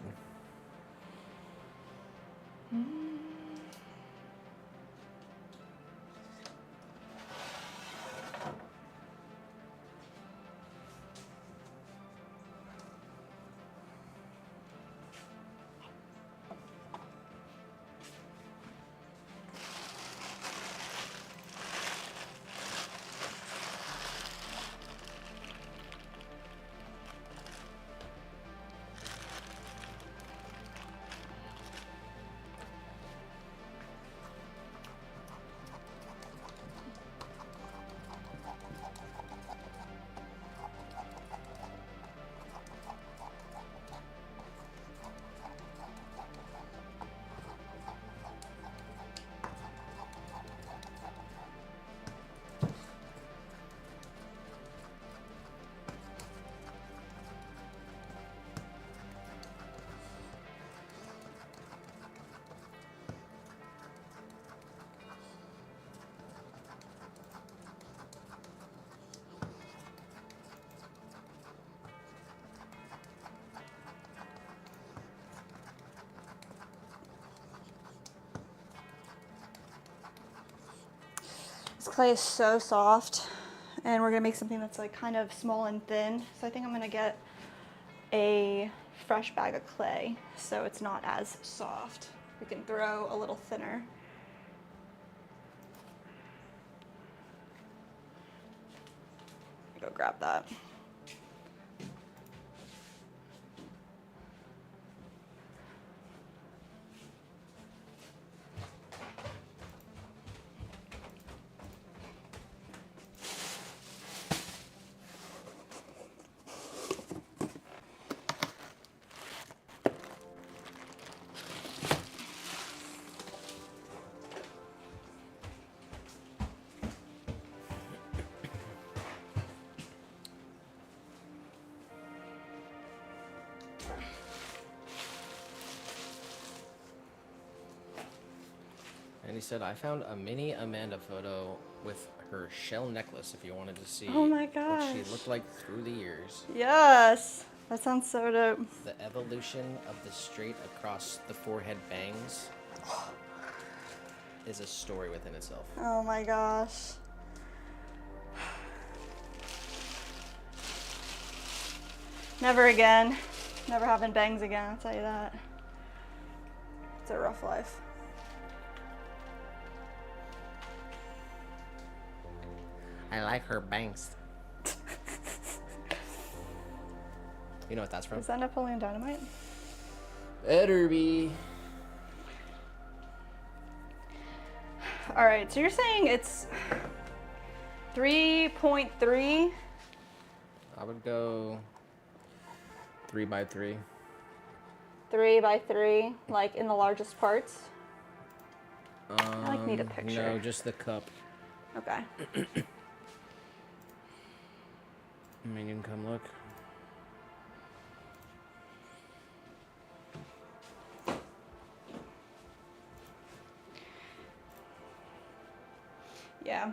This clay is so soft, and we're gonna make something that's like kind of small and thin. So I think I'm gonna get a fresh bag of clay so it's not as soft. We can throw a little thinner. Go grab that. And he said, I found a mini Amanda photo with her shell necklace if you wanted to see Oh my what gosh. she looked like through the years. Yes, that sounds so dope. The evolution of the straight across the forehead bangs is a story within itself. Oh my gosh. Never again. Never having bangs again, I'll tell you that. It's a rough life. I like her bangs. You know what that's from? Is that Napoleon Dynamite? Better be. All right, so you're saying it's 3.3? I would go 3 by 3. 3 by 3, like in the largest parts? I like need a picture. No, just the cup. Okay. I mean, you can come look. Yeah.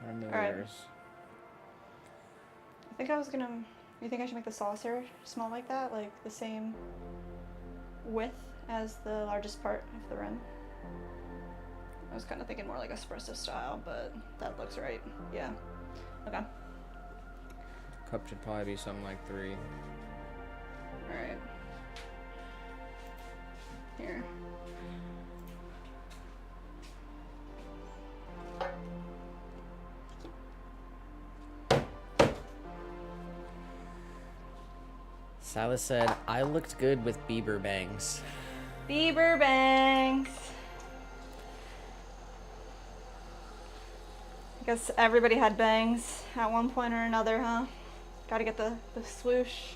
Our right. millionaires. I think I was gonna. You think I should make the saucer small like that? Like the same width as the largest part of the rim? I was kind of thinking more like espresso style, but that looks right. Yeah. Okay. Cup should probably be something like 3. Alright. Here. Silas said, I looked good with Bieber bangs. Bieber bangs. I guess everybody had bangs at one point or another, huh? Gotta get the swoosh.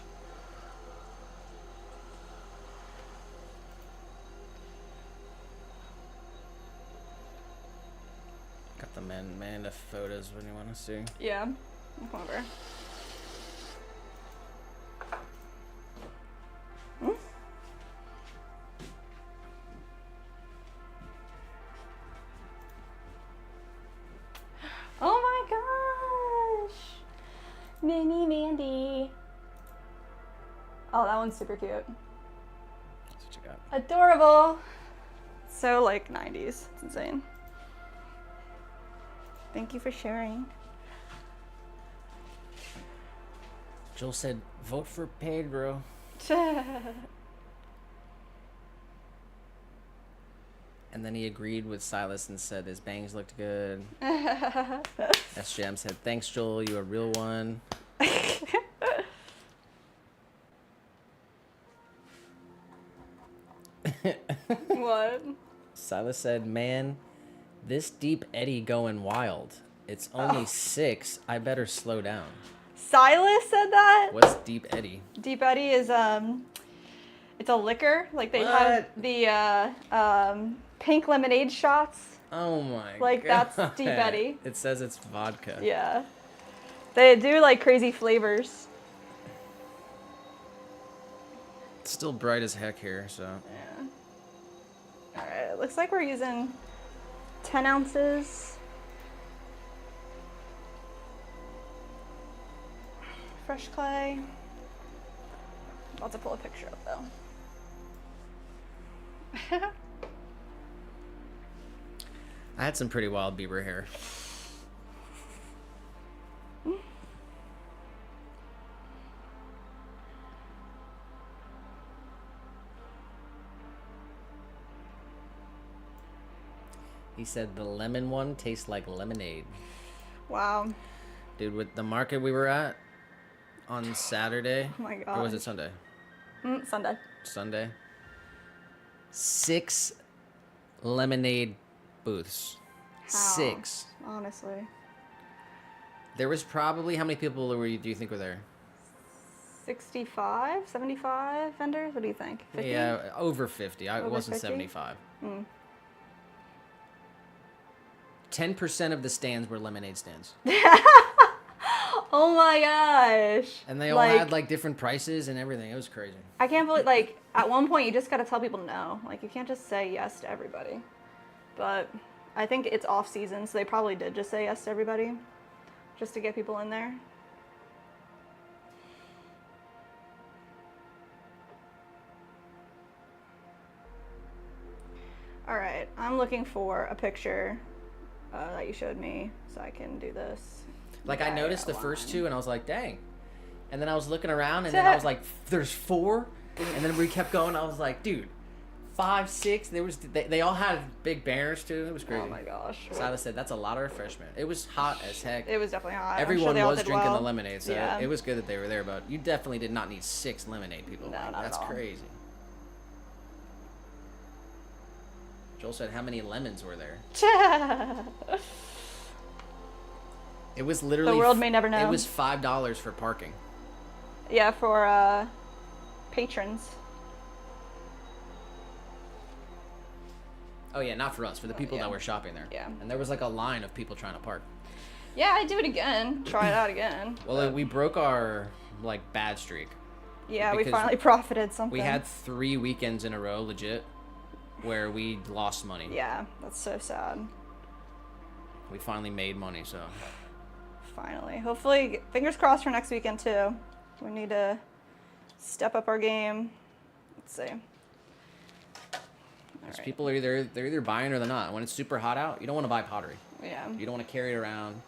Got the Amanda photos when you want to see. Yeah. Come over. Oh my gosh! Mini Mandy. Oh, that one's super cute. That's what you got. Adorable. So like 90s. It's insane. Thank you for sharing. Joel said, vote for Pedro. And then he agreed with Silas and said his bangs looked good. SJM said, thanks, Joel. You a real one. What? Silas said, man, this Deep Eddy going wild. It's only 6. I better slow down. Silas said that? What's Deep Eddy? Deep Eddy is it's a liquor. Like they have the pink lemonade shots. Oh my like god. That's Deep Eddy. It says it's vodka. Yeah. They do like crazy flavors. It's still bright as heck here, so. Yeah. Alright, it looks like we're using 10 ounces. Fresh clay. About to pull a picture up though. I had some pretty wild Bieber hair. He said the lemon one tastes like lemonade. Wow. Dude, with the market we were at on Saturday. Oh my god. Or was it Sunday? Sunday. Sunday. 6 lemonade booths. How? 6. Honestly. There was probably, how many people do you think were there? 65, 75 vendors? What do you think? 50? Yeah, over 50. It Over wasn't 50? 75. 10% of the stands were lemonade stands. Oh my gosh. And they all had like different prices and everything. It was crazy. I can't believe, like, at one point you just gotta tell people no. Like, you can't just say yes to everybody. But I think it's off season, so they probably did just say yes to everybody. Just to get people in there. Alright, I'm looking for a picture that you showed me so I can do this. Like, I noticed the first 2 and I was like, dang. And then I was looking around and then I was like, there's 4. And then we kept going. I was like, dude, 5, 6. They all had big banners too. It was crazy. Oh my gosh. Silas said, that's a lot of refreshment. It was hot as heck. It was definitely hot. Everyone I'm sure was drinking well. the lemonade, so yeah. it was good that they were there, but you definitely did not need 6 lemonade people. No, Like, not that's at all. crazy. Joel said, how many lemons were there? It was literally... The world may never know. It was $5 for parking. Yeah, for patrons. Oh yeah, not for us, for the people yeah. that were shopping there. Yeah. And there was like a line of people trying to park. Yeah, I'd do it again. Try it out again. Well, we broke our like bad streak. Yeah, we because finally profited something. We had 3 weekends in a row, legit, where we lost money. Yeah, that's so sad. We finally made money, so. Finally. Hopefully, fingers crossed for next weekend too. We need to step up our game. Let's see. Because people are they're either buying or they're not. When it's super hot out, you don't want to buy pottery. Yeah. You don't want to carry it around.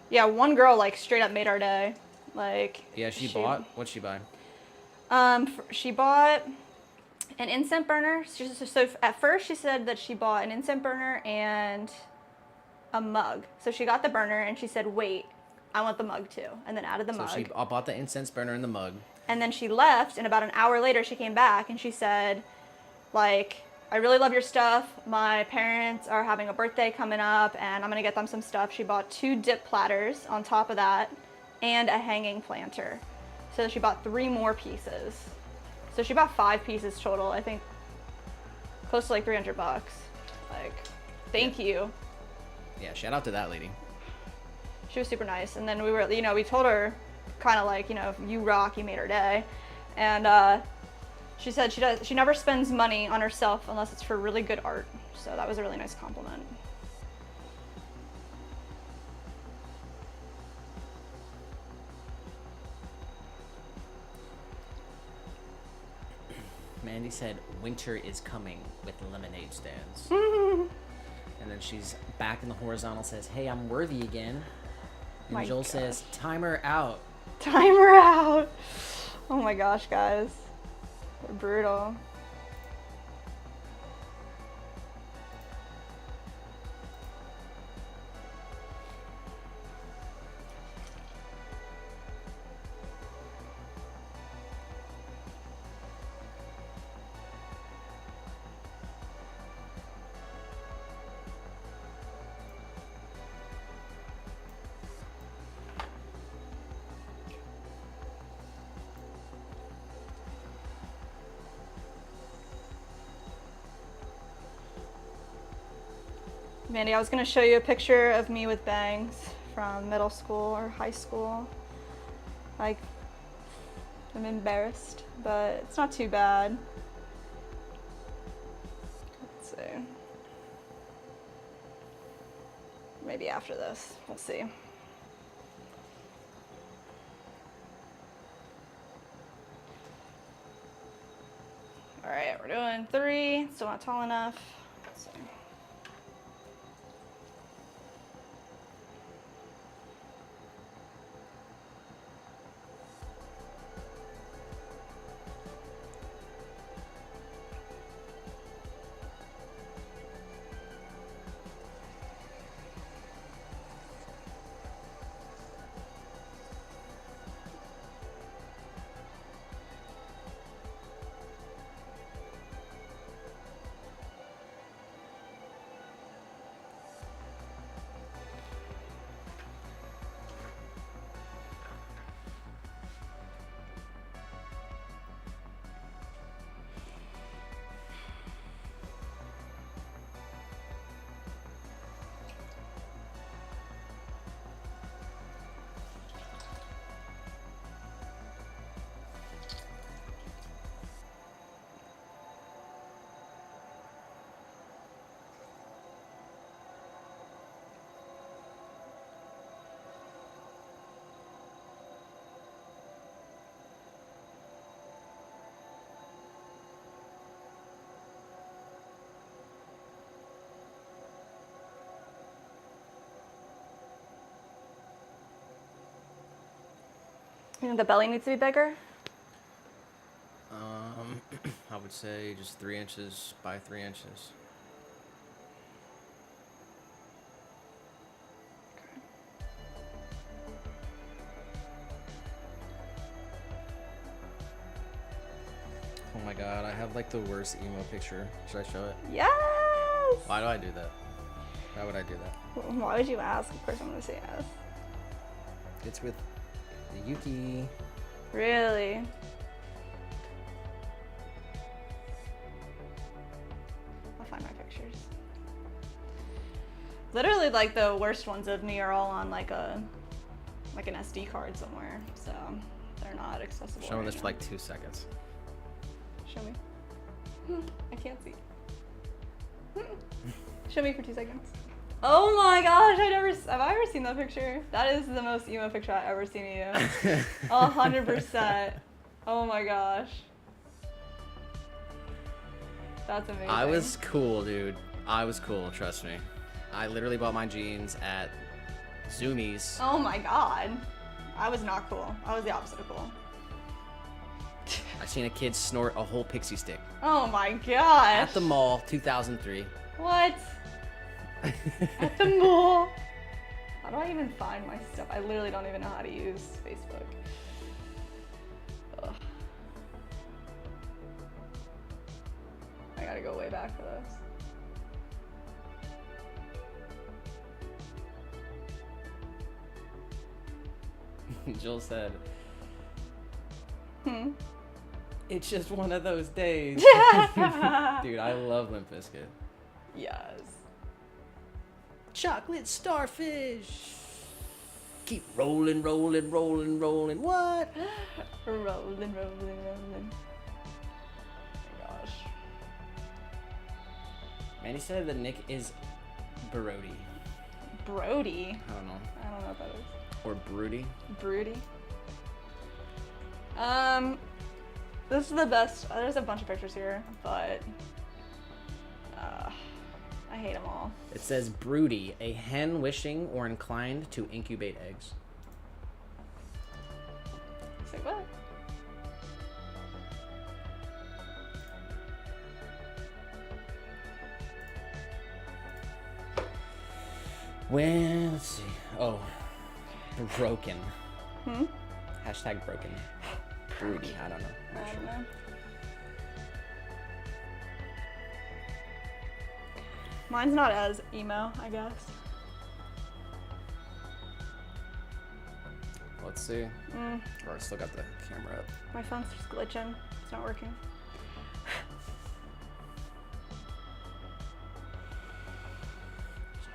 Yeah, one girl like straight up made our day. Like. Yeah, she bought. What'd she buy? She bought an incense burner. So at first she said that she bought an incense burner and a mug. So she got the burner and she said, "Wait, I want the mug too," and then added the mug. So she bought the incense burner and the mug. And then she left, and about an hour later she came back and she said, like, "I really love your stuff. My parents are having a birthday coming up and I'm gonna get them some stuff." She bought 2 dip platters on top of that and a hanging planter. So she bought 3 more pieces. So she bought 5 pieces total, I think close to like $300. Like, thank you. Yeah, shout out to that lady. She was super nice. And then we were, you know, we told her kind of like, you know, you rock, you made her day. And she said she never spends money on herself unless it's for really good art. So that was a really nice compliment. Mandy said, winter is coming with lemonade stands. And then she's back in the horizontal, says, hey, I'm worthy again. And My Joel gosh. says, timer out. Timer out. Oh my gosh, guys. They're brutal. Mandy, I was gonna show you a picture of me with bangs from middle school or high school. Like, I'm embarrassed, but it's not too bad. Let's see. Maybe after this, we'll see. All right, we're doing 3, still not tall enough. Let's see. You think the belly needs to be bigger? I would say just 3 inches by 3 inches. Oh my god, I have like the worst emo picture. Should I show it? Yes! Why do I do that? Why would I do that? Why would you ask? Of course I'm gonna say yes. It's with the Yuki. Really? I'll find my pictures. Literally, like the worst ones of me are all on like an SD card somewhere, so they're not accessible. Showing right this now. for like 2 seconds. Show me. I can't see. Show me for 2 seconds. Oh my gosh, have I ever seen that picture? That is the most emo picture I've ever seen of you. 100%. Oh my gosh. That's amazing. I was cool, dude. I was cool, trust me. I literally bought my jeans at Zoomies. Oh my god. I was not cool. I was the opposite of cool. I seen a kid snort a whole pixie stick. Oh my gosh. At the mall, 2003. What? At the mall? How do I even find my stuff? I literally don't even know how to use Facebook. Ugh. I gotta go way back for this. Joel said, it's just one of those days. Dude, I love Limp Bizkit. Yes. Chocolate starfish. Keep rolling, rolling, rolling, rolling. What? Rolling, rolling, rolling. Oh my gosh. Manny said the nick is Brody. Brody? I don't know. I don't know what that is. Or Broody. Broody? This is the best. There's a bunch of pictures here, but I hate them all. It says broody, a hen wishing or inclined to incubate eggs. Say what? Well, let's see. Oh, broken. Hmm? Hashtag broken. Broody, I don't know. I don't know. Mine's not as emo, I guess. Let's see. Oh, I still got the camera up. My phone's just glitching. It's not working.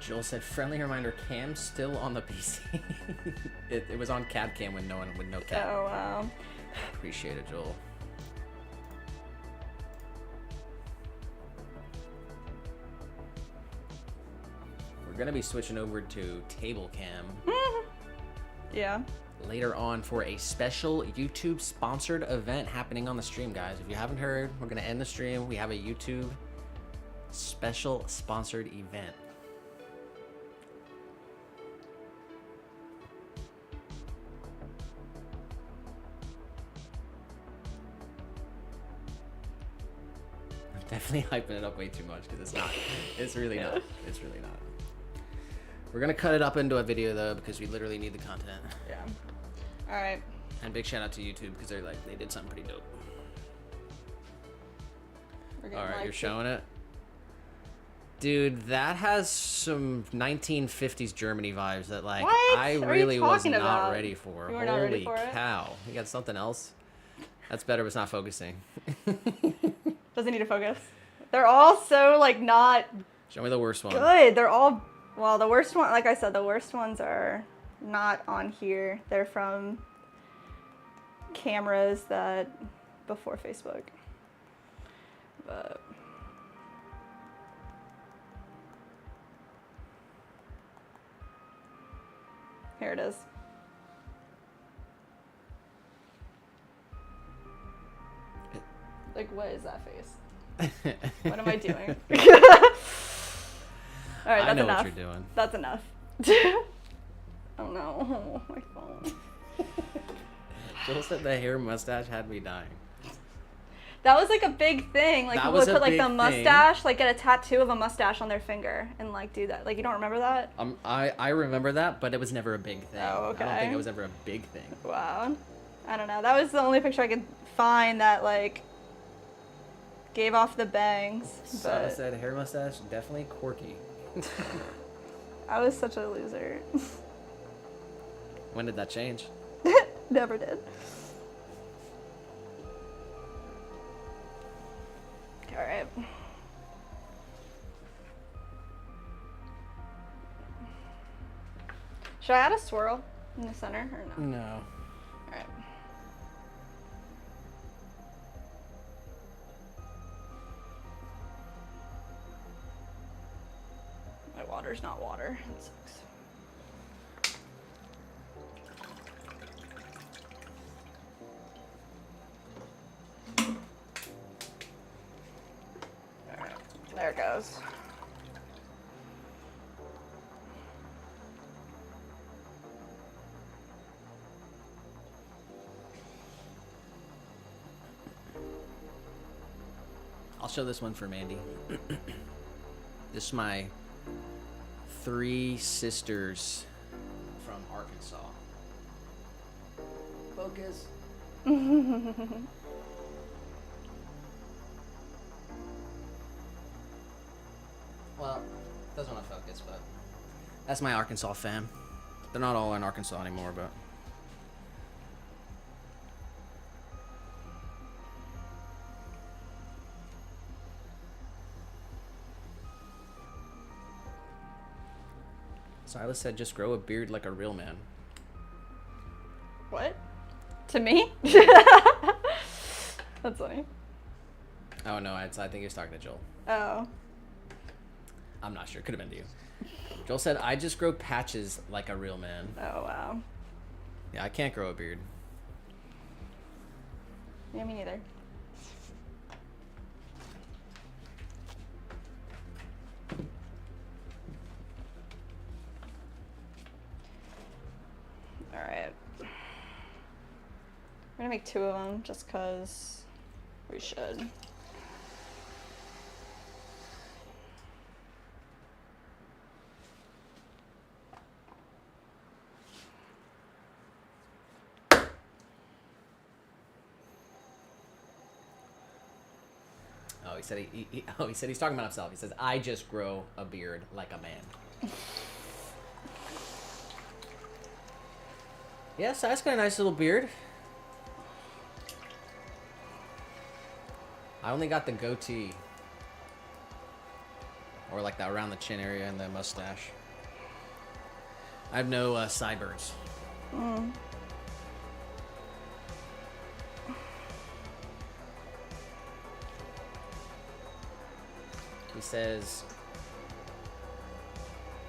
Joel said, friendly reminder, cam's still on the PC. it was on CAD cam with no CAD. Oh, wow. Appreciate it, Joel. We're gonna be switching over to table cam Yeah. later on for a special YouTube sponsored event happening on the stream, guys. If you haven't heard, we're gonna end the stream. We have a YouTube special sponsored event. Definitely hyping it up way too much because it's not. It's really not. It's really not. We're gonna cut it up into a video though because we literally need the content. Yeah. All right. And big shout out to YouTube because they did something pretty dope. All right, you're showing it, dude. That has some 1950s Germany vibes that like What I are really you was talking not about? ready for. You were not ready for it? Holy cow! You got something else? That's better, but it's not focusing. Doesn't need to focus. They're all so like not Show me the worst one. good. They're all, well, the worst one, like I said, the worst ones are not on here. They're from cameras that before Facebook. But here it is. Like, what is that face? What am I doing? All right, that's I know enough. what you're doing. That's enough. Oh no, my phone. Joel said the hair mustache had me dying. That was like a big thing. Like That people was would a put like big the thing. mustache, like get a tattoo of a mustache on their finger and like do that. Like you don't remember that? I remember that, but it was never a big thing. Oh, okay. I don't think it was ever a big thing. Wow. I don't know. That was the only picture I could find that like gave off the bangs. Sana But said hair mustache definitely quirky. I was such a loser. When did that change? Never did. All right. Should I add a swirl in the center or no? No. All right. My water's not water. That sucks. All right. There it goes. I'll show this one for Mandy. This is my 3 sisters from Arkansas. Focus. Well, doesn't want to focus, but that's my Arkansas fam. They're not all in Arkansas anymore, but Silas said just grow a beard like a real man. What? To me? That's funny. Oh no, I think he was talking to Joel. Oh. I'm not sure. Could have been to you. Joel said, I just grow patches like a real man. Oh, wow. Yeah, I can't grow a beard. Yeah, me neither. All right. We're gonna make 2 of them just cause we should. Oh, he said he's talking about himself. He says, I just grow a beard like a man. Yeah, so that's got a nice little beard. I only got the goatee. Or like that around the chin area and the mustache. I have no sideburns. Mm. He says,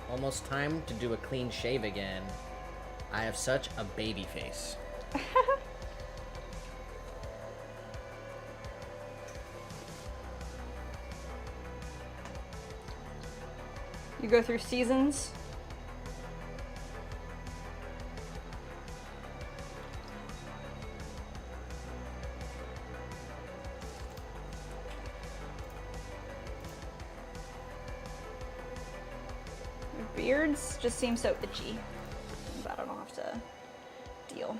almost time to do a clean shave again. I have such a baby face. You go through seasons. Beards just seem so itchy, but I don't have to deal.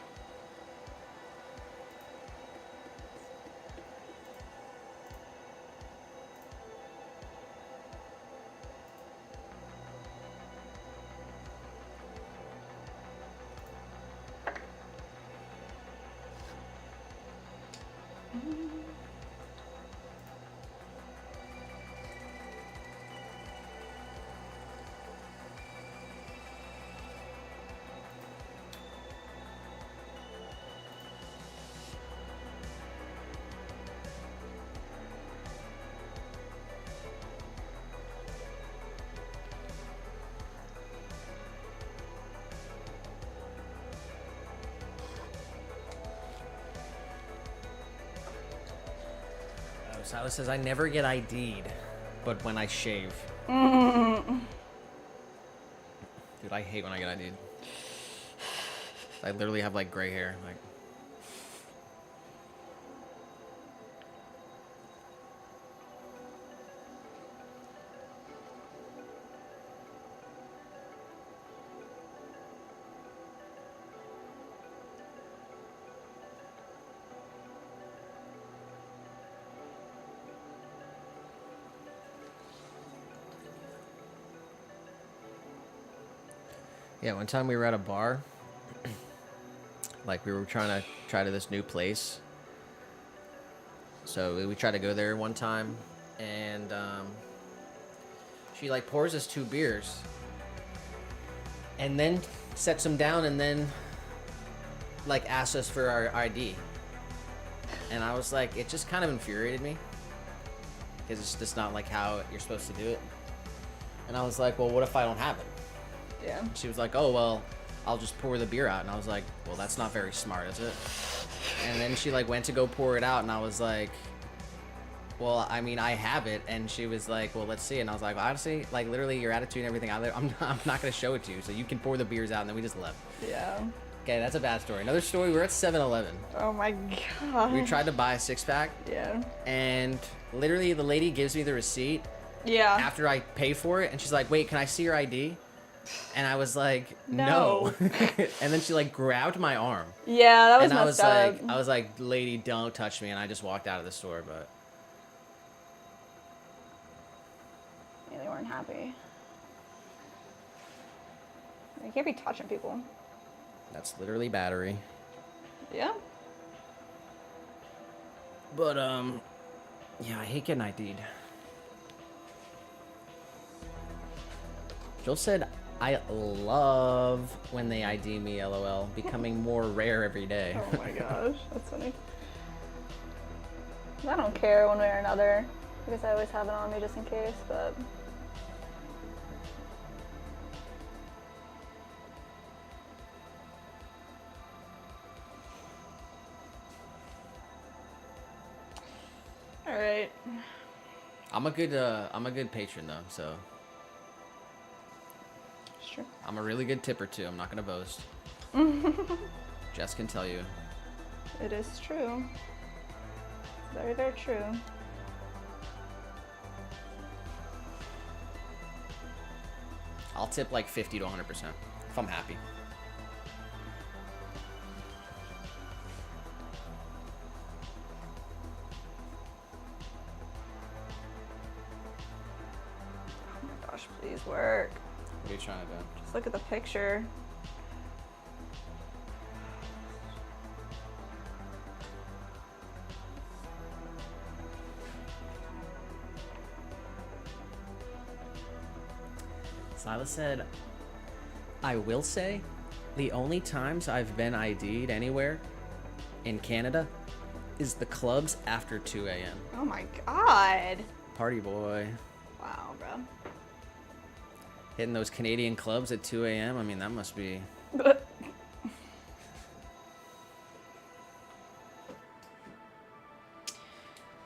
Silas says, I never get ID'd, but when I shave. Mm. Dude, I hate when I get ID'd. I literally have like gray hair. Like, yeah, one time we were at a bar. Like, we were trying to try to this new place. So we tried to go there one time. And she, like, pours us 2 beers. And then sets them down and then, like, asks us for our ID. And I was like, it just kind of infuriated me. Because it's just not, like, how you're supposed to do it. And I was like, well, what if I don't have it? Yeah. She was like, oh, well, I'll just pour the beer out. And I was like, well, that's not very smart, is it? And then she, like, went to go pour it out. And I was like, well, I mean, I have it. And she was like, well, let's see. And I was like, well, honestly, like, literally your attitude and everything, I'm not going to show it to you. So you can pour the beers out. And then we just left. Yeah. Okay, that's a bad story. Another story, we're at 7-Eleven. Oh my god. We tried to buy a 6-pack. Yeah. And literally the lady gives me the receipt. Yeah. After I pay for it. And she's like, wait, can I see your ID? And I was like, no. And then she, like, grabbed my arm. Yeah, that was and messed up. I was like, lady, don't touch me. And I just walked out of the store, but. Yeah, they weren't happy. You can't be touching people. That's literally battery. Yeah. But, yeah, I hate getting ID'd. Joel said, I love when they ID me, LOL. Becoming more rare every day. Oh my gosh, that's funny. I don't care one way or another. I guess I always have it on me just in case, but. All right. I'm a good patron though, so. Sure. I'm a really good tipper too. I'm not gonna boast. Jess can tell you. It is true. Very, very true. I'll tip like 50 to 100% if I'm happy. Oh my gosh, please work. What are you trying to do? Just look at the picture. Silas said, I will say, the only times I've been ID'd anywhere in Canada is the clubs after 2 a.m. Oh my god. Party boy. Wow, bro. Hitting those Canadian clubs at 2 a.m. I mean, that must be... All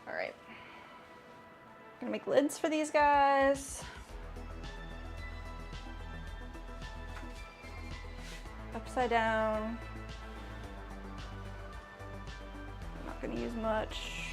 right. Gonna make lids for these guys. Upside down. I'm not gonna use much.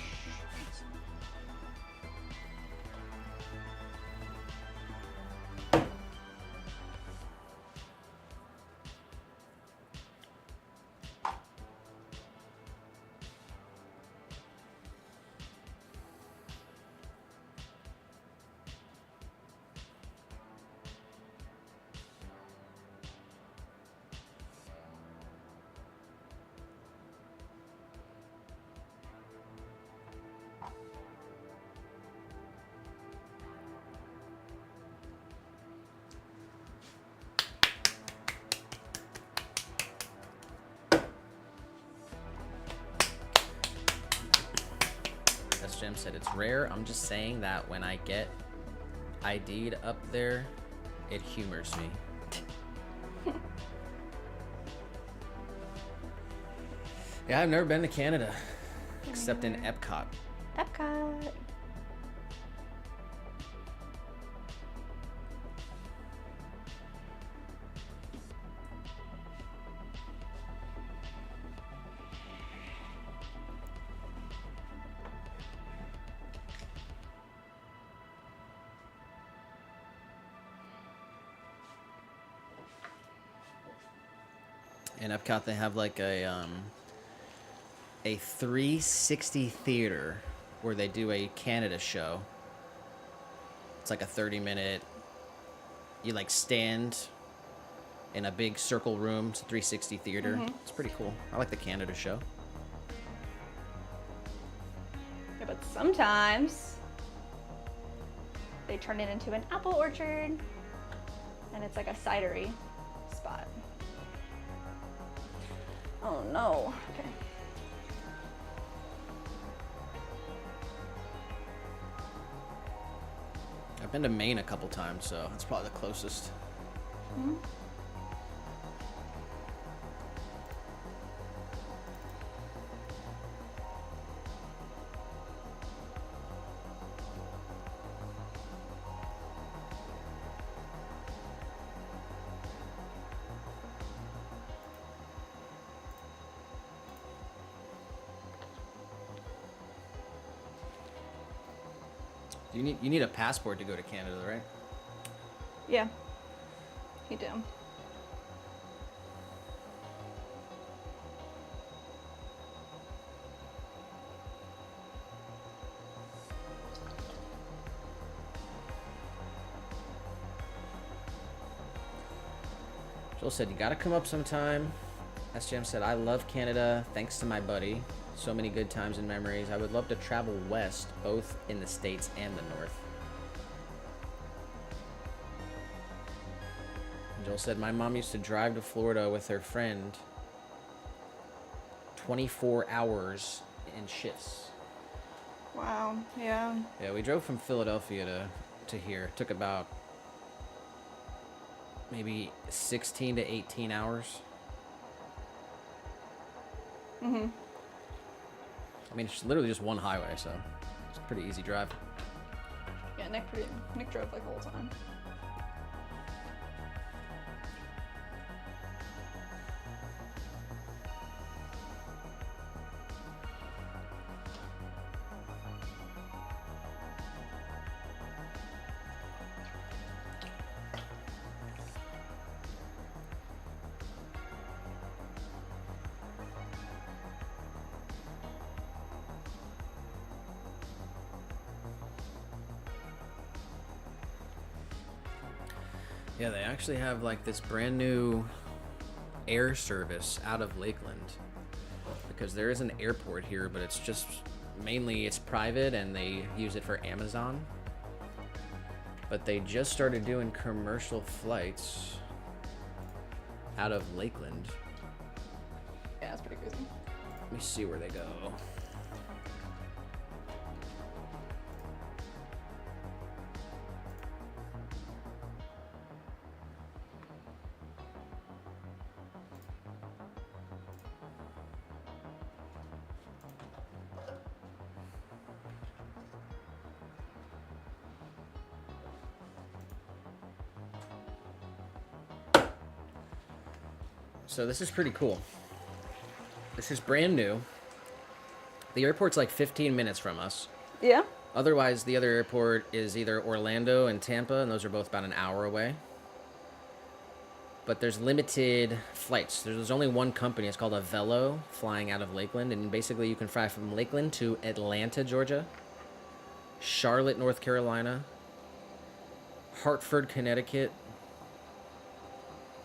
As Jim said, it's rare. I'm just saying that when I get ID'd up there, it humors me. Yeah, I've never been to Canada, except in Epcot. Epcot. In Epcot, they have like a 360 theater where they do a Canada show. It's like a 30-minute. You like stand in a big circle room. It's a 360 theater. It's pretty cool. I like the Canada show. Yeah, but sometimes they turn it into an apple orchard, and it's like a cidery spot. Oh no. Okay. I've been to Maine a couple times, so that's probably the closest. You need a passport to go to Canada, right? Yeah, you do. Joel said, you gotta come up sometime. SJM said, I love Canada, thanks to my buddy. So many good times and memories. I would love to travel west, both in the States and the North. Joel said, my mom used to drive to Florida with her friend 24 hours in shifts. Wow, yeah. Yeah, we drove from Philadelphia to here. It took about maybe 16 to 18 hours. I mean, it's literally just one highway, so it's a pretty easy drive. Yeah, Nick drove like the whole time. Yeah, they actually have like this brand new air service out of Lakeland because there is an airport here, but it's just mainly it's private and they use it for Amazon. But they just started doing commercial flights out of Lakeland. Yeah, that's pretty crazy. Let me see where they go. So this is pretty cool. This is brand new. The airport's like 15 minutes from us. Yeah. Otherwise, the other airport is either Orlando and Tampa, and those are both about an hour away. But there's limited flights. There's only one company. It's called Avelo, flying out of Lakeland. And basically, you can fly from Lakeland to Atlanta, Georgia, Charlotte, North Carolina, Hartford, Connecticut,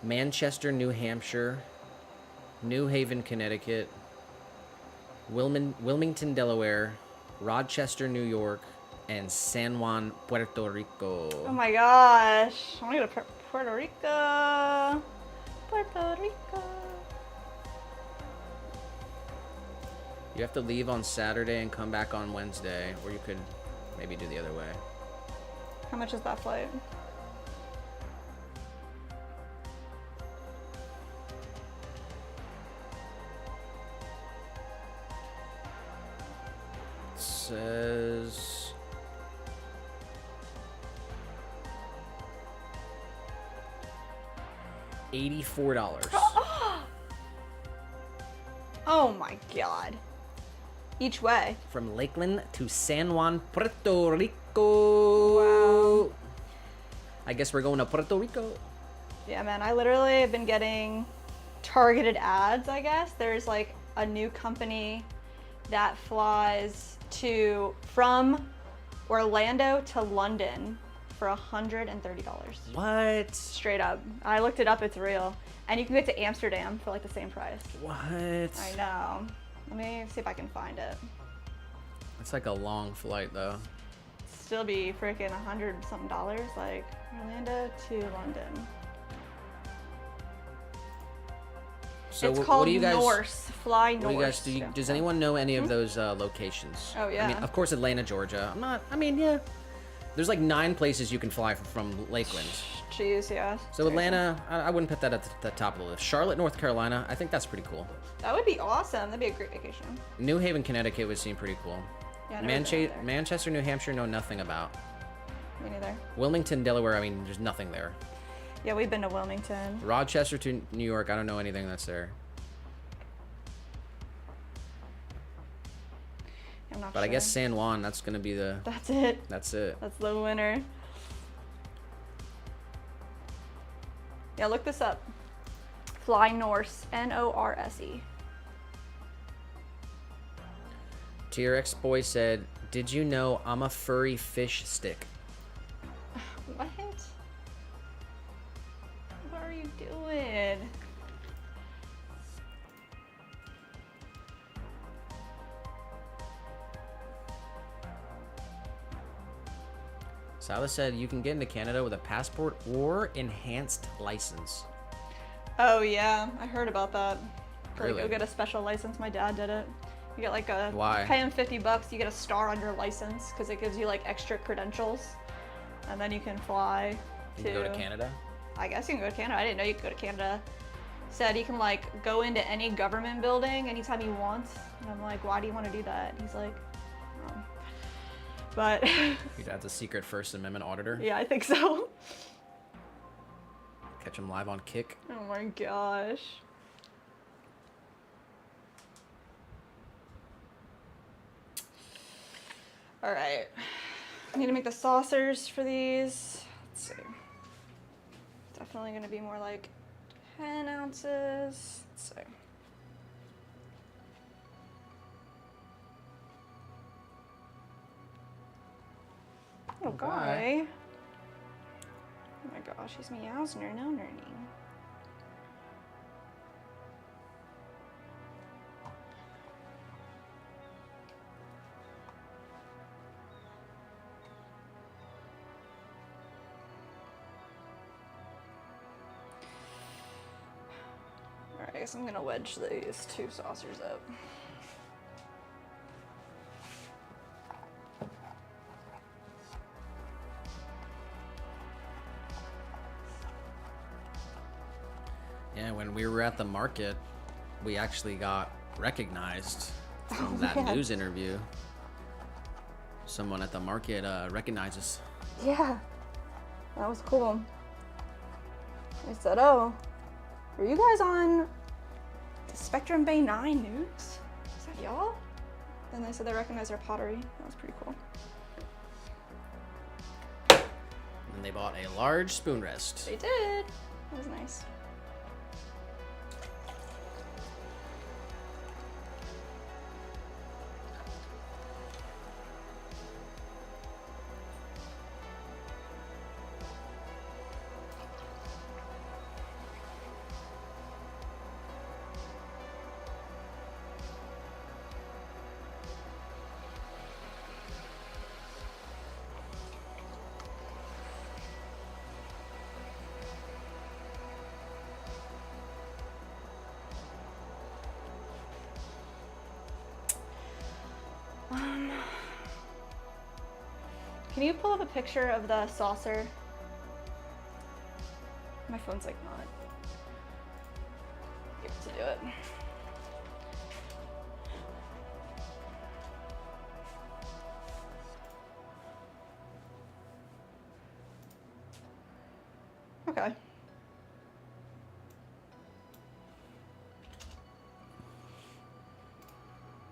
Manchester, New Hampshire, New Haven, Connecticut, Wilmington, Delaware, Rochester, New York, and San Juan, Puerto Rico. Oh my gosh. I want to go to Puerto Rico. Puerto Rico. You have to leave on Saturday and come back on Wednesday, or you could maybe do the other way. How much is that flight? Says $84 Oh my god. Each way. from Lakeland to San Juan, Puerto Rico. Wow. I guess we're going to Puerto Rico. Yeah, man, I literally have been getting targeted ads, I guess. There's like a new company that flies from Orlando to London for $130. What? Straight up. I looked it up, it's real. And you can get to Amsterdam for like the same price. What? I know. Let me see if I can find it. It's like a long flight, though. Still be freaking $100 something, like Orlando to London. So It's what called do you guys? Norse. Fly Norse. What do you guys do? Does anyone know any of those locations? Oh, yeah. I mean, of course, Atlanta, Georgia. Yeah. There's like 9 places you can fly from Lakeland. Jeez, yeah. So Atlanta, I wouldn't put that at the top of the list. Charlotte, North Carolina, I think that's pretty cool. That would be awesome. That'd be a great vacation. New Haven, Connecticut would seem pretty cool. Yeah, I've never been there. Manchester, New Hampshire, know nothing about. Me neither. Wilmington, Delaware, I mean, there's nothing there. Yeah, we've been to Wilmington. Rochester to New York, I don't know anything that's there. I'm not But sure. I guess San Juan, that's going to be the... That's it. That's it. That's the winner. Yeah, look this up. Fly Norse. Norse. TRX Boy said, "Did you know I'm a furry fish stick?" What? What are you doing? Silas said, "You can get into Canada with a passport or enhanced license." Oh yeah, I heard about that. Really? Like, go get a special license. My dad did it. You get like a Why? Pay him $50. You get a star on your license because it gives you like extra credentials, and then you can fly You can go to Canada? I guess you can go to Canada. I didn't know you could go to Canada. Said he can like go into any government building anytime he wants. And I'm like, why do you want to do that? He's like, oh. But Your dad's a secret First Amendment auditor. yeah, I think so. Catch him live on Kick. Oh my gosh. All right. I need to make the saucers for these. Let's see. Definitely going to be more like 10 ounces. Let's see. Oh, guy. my gosh, he's meows, no. Alright, I guess I'm gonna wedge these 2 saucers up. Yeah, when we were at the market, we actually got recognized from that yeah. news interview. Someone at the market recognized us. Yeah, that was cool. I said, oh, are you guys on the Spectrum Bay 9 news? Is that y'all? And they said they recognized our pottery. That was pretty cool. And they bought a large spoon rest. They did. That was nice. Can you pull up a picture of the saucer? My phone's like not able to do it. Okay.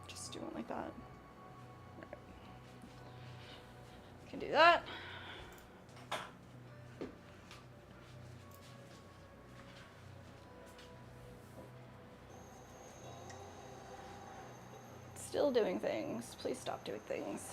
Just do one like that. Can do that. Still doing things. Please stop doing things.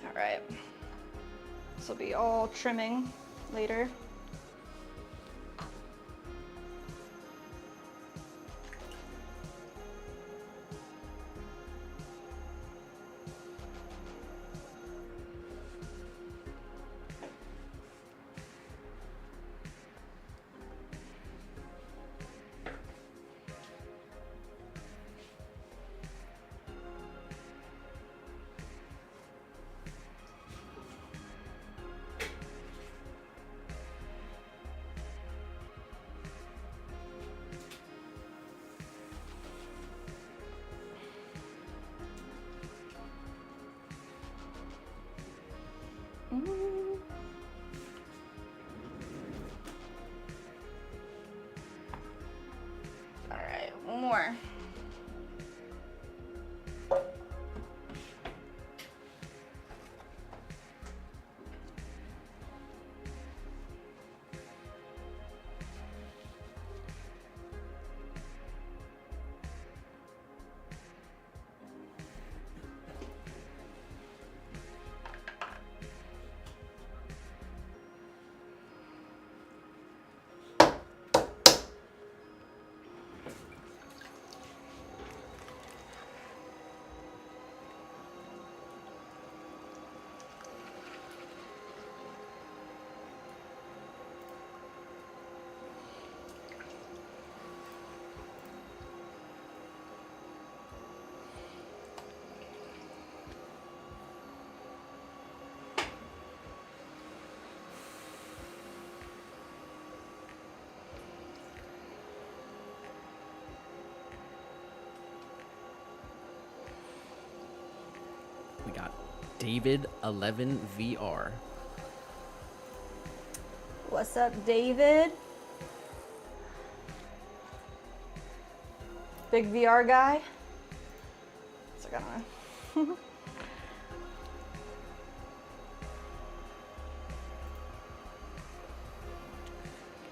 All right. This will be all trimming later. All right, one more. got David 11 VR. What's up, David? Big VR guy? It's like, I don't know.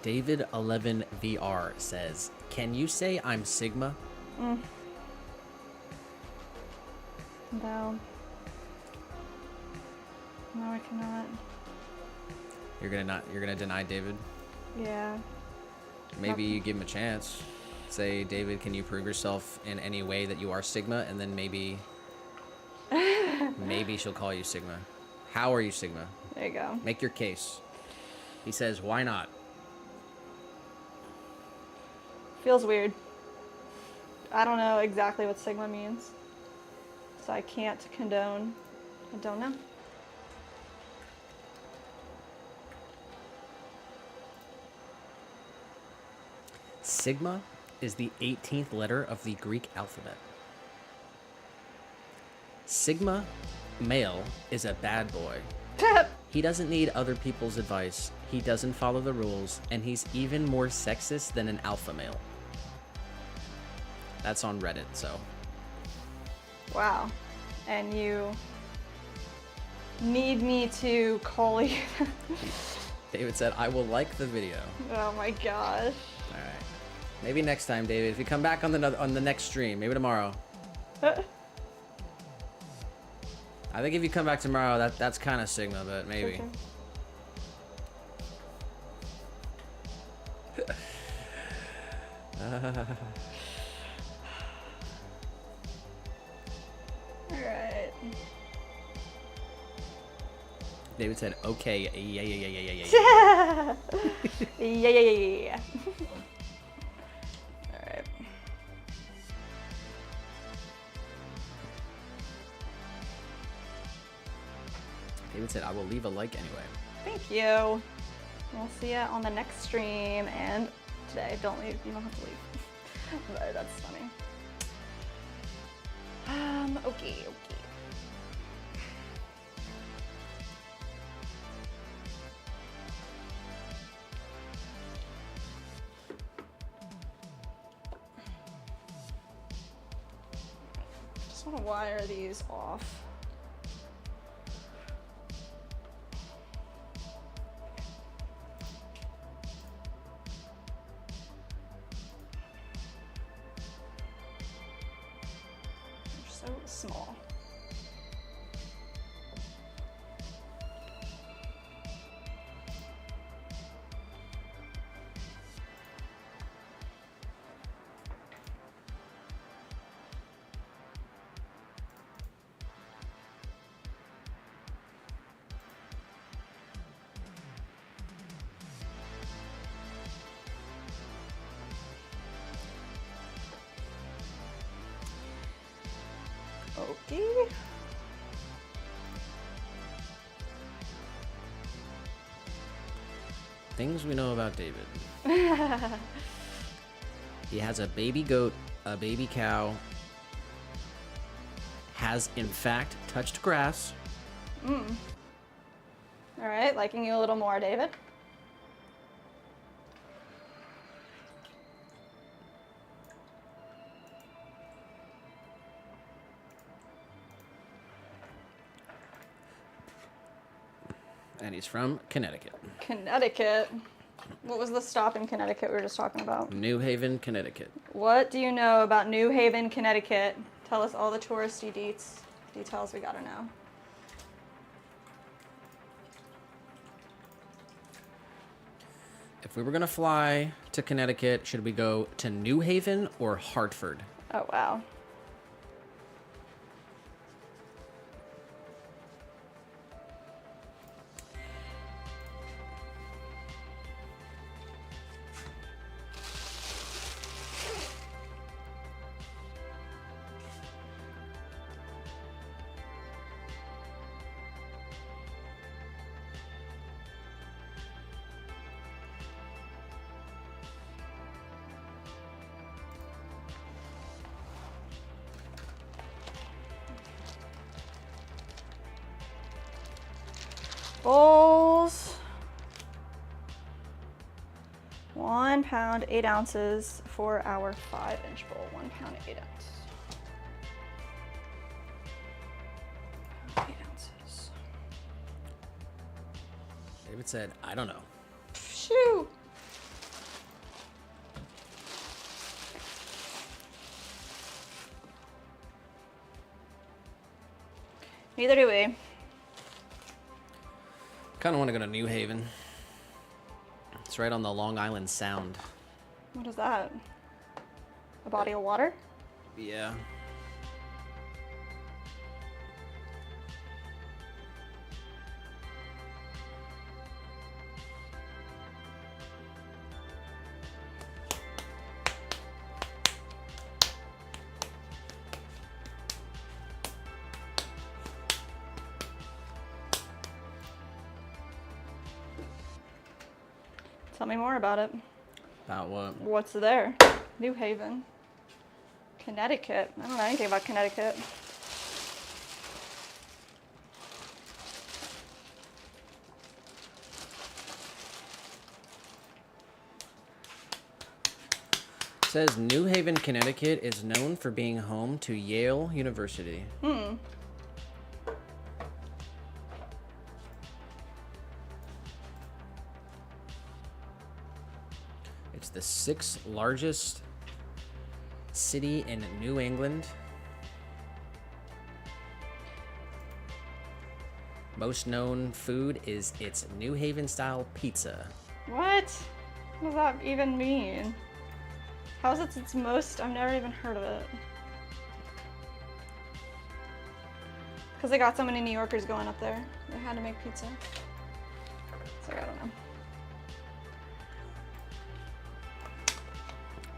David 11 VR says, "Can you say I'm Sigma?" No. No, I cannot. You're gonna deny David? Yeah. Maybe you give him a chance. Say, David, can you prove yourself in any way that you are Sigma? And then maybe she'll call you Sigma. How are you Sigma? There you go. Make your case. He says, why not? Feels weird. I don't know exactly what Sigma means, so I can't condone. I don't know. Sigma is the 18th letter of the Greek alphabet. Sigma male is a bad boy. He doesn't need other people's advice, he doesn't follow the rules, and he's even more sexist than an alpha male. That's on Reddit, so. Wow. And you need me to call you. David said, I will like the video. Oh my gosh. All right. Maybe next time, David. If you come back on the next stream, maybe tomorrow. I think if you come back tomorrow, that's kind of Sigma, but maybe. Alright. David said, okay, yeah. Yeah. Alright. David said, I will leave a like anyway. Thank you. We'll see ya on the next stream, and today, don't leave. You don't have to leave. But that's funny. Okay. Just want to wire these off. They're so small. Okay. Things we know about David. He has a baby goat, a baby cow, has in fact touched grass. All right, liking you a little more, David. And he's from Connecticut. Connecticut. What was the stop in Connecticut we were just talking about? New Haven, Connecticut. What do you know about New Haven, Connecticut? Tell us all the touristy details we gotta know. If we were gonna fly to Connecticut, should we go to New Haven or Hartford? Oh, wow. Bowls. 1 pound, 8 ounces for our 5-inch bowl. 1 pound, 8 ounces. 8 ounces. David said, I don't know. Shoo! Neither do we. Kind of want to go to New Haven. It's right on the Long Island Sound. What is that? A body of water? Yeah. Tell me more about it. About what? What's there? New Haven. Connecticut. I don't know anything about Connecticut. It says New Haven, Connecticut is known for being home to Yale University. It's the 6th largest city in New England. Most known food is its New Haven style pizza. What? What does that even mean? How is it its most? I've never even heard of it. Because they got so many New Yorkers going up there. They had to make pizza. So I don't know.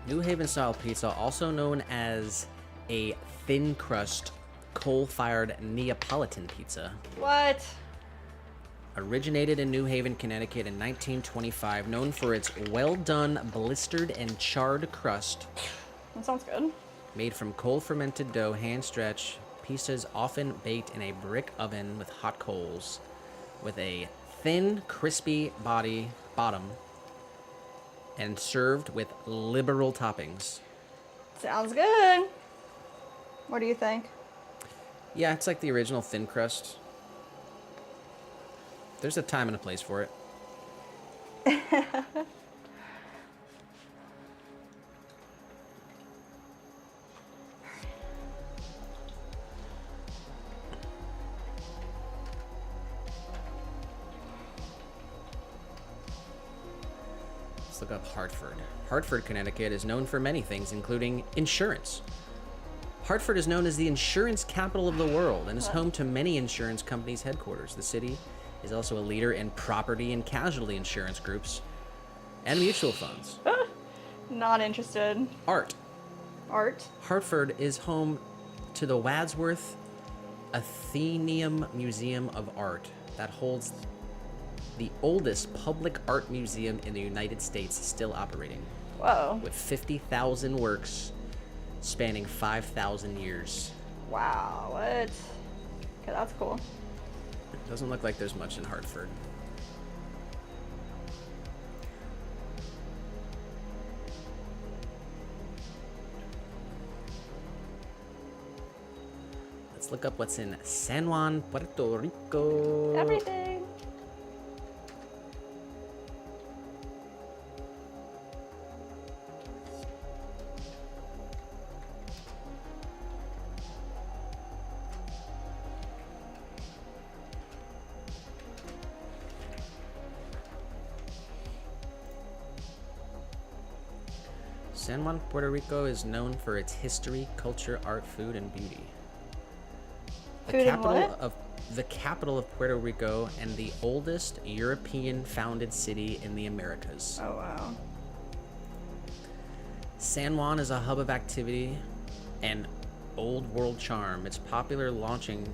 New Haven style pizza, also known as a thin crust, coal-fired Neapolitan pizza. What? Originated in New Haven, Connecticut in 1925, known for its well-done, blistered and charred crust. That sounds good. Made from coal-fermented dough, hand-stretched, pizzas often baked in a brick oven with hot coals, with a thin, crispy bottom, and served with liberal toppings. Sounds good. What do you think? Yeah, it's like the original thin crust. There's a time and a place for it. Let's look up Hartford. Hartford, Connecticut is known for many things, including insurance. Hartford is known as the insurance capital of the world and is home to many insurance companies' headquarters. The city is also a leader in property and casualty insurance groups and mutual funds. Not interested. Art. Art? Hartford is home to the Wadsworth Atheneum Museum of Art that holds the oldest public art museum in the United States still operating. Whoa. With 50,000 works spanning 5,000 years. Wow, what? Okay, that's cool. It doesn't look like there's much in Hartford. Let's look up what's in San Juan, Puerto Rico. Everything. San Juan, Puerto Rico is known for its history, culture, art, food, and beauty. Food and what? The capital of Puerto Rico and the oldest European-founded city in the Americas. Oh, wow. San Juan is a hub of activity and old world charm. It's a popular launching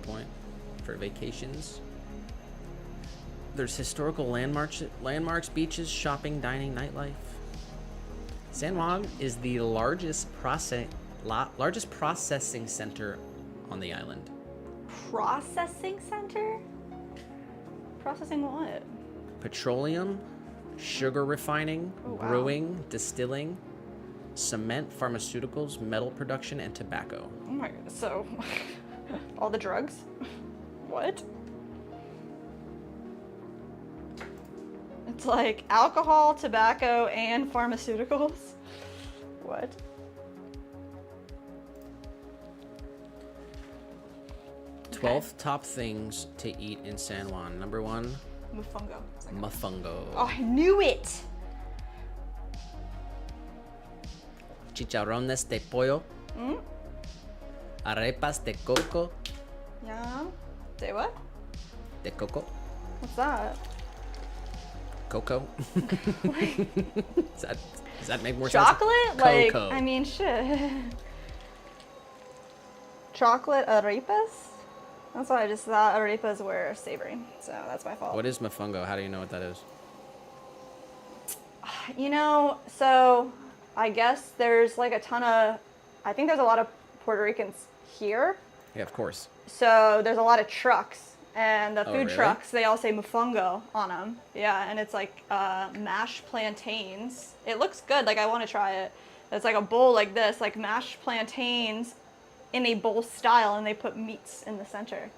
point for vacations. There's historical landmarks, beaches, shopping, dining, nightlife. San Juan is the largest processing center on the island. Processing center? Processing what? Petroleum, sugar refining, Oh, wow. brewing, distilling, cement, pharmaceuticals, metal production, and tobacco. Oh my god, so all the drugs? What? It's like alcohol, tobacco, and pharmaceuticals? What? Okay. 12 top things to eat in San Juan. Number 1, Mofongo. mofongo. Oh, I knew it! Chicharrones de pollo. Mm? Arepas de coco. Yeah. Say what? De coco. What's that? Coco. Does that make more sense? Chocolate? Like, Cocoa. I mean, shit. Chocolate arepas? That's why I just thought arepas were savory, so that's my fault. What is mofongo? How do you know what that is? You know, so I guess there's like a ton of, I think there's a lot of Puerto Ricans here. Yeah, of course. So there's a lot of trucks, and the food really? trucks, they all say mofongo on them. Yeah, and it's like mashed plantains. It looks good, like I want to try it. It's like a bowl like this, like mashed plantains in a bowl style, and they put meats in the center.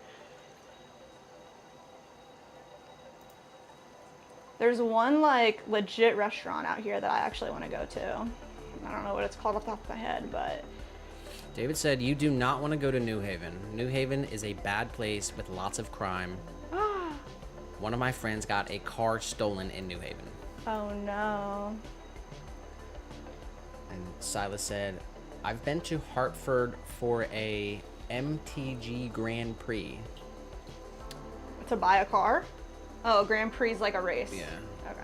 There's one like legit restaurant out here that I actually want to go to. I don't know what it's called off the top of my head, but David said you do not want to go to New Haven. New Haven is a bad place with lots of crime. One of my friends got a car stolen in New Haven. oh no. And Silas said, I've been to Hartford for a MTG Grand Prix. To buy a car? Oh, Grand Prix is like a race. Yeah. Okay.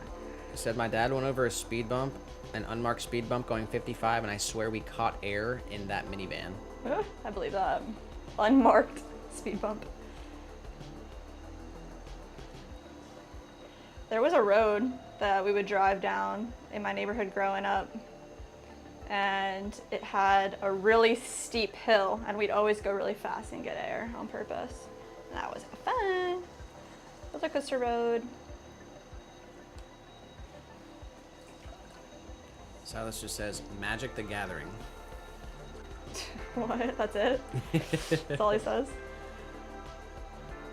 He said my dad went over a speed bump, an unmarked speed bump going 55, and I swear we caught air in that minivan. I believe that. Unmarked speed bump. There was a road that we would drive down in my neighborhood growing up, and it had a really steep hill, and we'd always go really fast and get air on purpose. And that was fun. Roller coaster road. Silas just says, Magic the Gathering. What? That's it? That's all he says?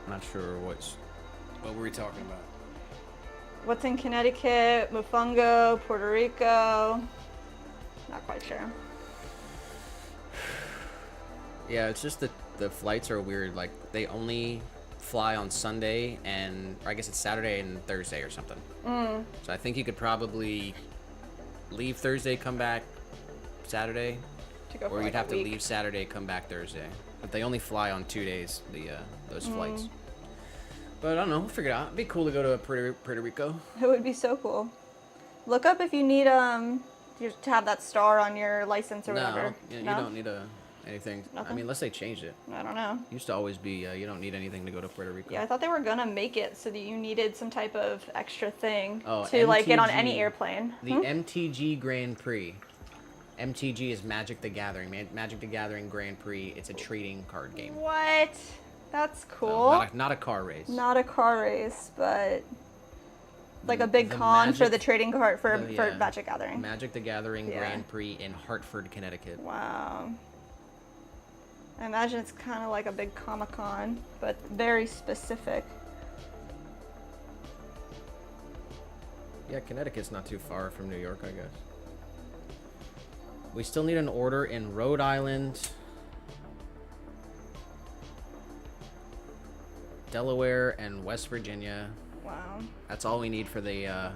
I'm not sure what were we talking about? What's in Connecticut? Mofongo, Puerto Rico. Not quite sure. Yeah, it's just that the flights are weird. Like, they only fly on Sunday or I guess it's Saturday and Thursday or something. So I think you could probably leave Thursday, come back Saturday, To go for or like you'd a have to week. leave Saturday, come back Thursday. But they only fly on 2 days, those flights. But I don't know, we'll figure it out. It'd be cool to go to Puerto Rico. It would be so cool. Look up if you need to have that star on your license or whatever. You don't need anything. Nothing? I mean, unless they changed it. I don't know. Used to always be, you don't need anything to go to Puerto Rico. Yeah, I thought they were gonna make it so that you needed some type of extra thing Oh, to like get on MTG. any airplane. The MTG Grand Prix. MTG is Magic the Gathering. Magic the Gathering Grand Prix. It's a trading card game. What? That's So, cool. not a car race. Not a car race, but like a big the con for Magic- the trading card for yeah. Magic Gathering. Magic the Gathering Yeah. Grand Prix in Hartford, Connecticut. Wow. I imagine it's kind of like a big Comic-Con, but very specific. Yeah, Connecticut's not too far from New York, I guess. We still need an order in Rhode Island, Delaware, and West Virginia. Wow. That's all we need for the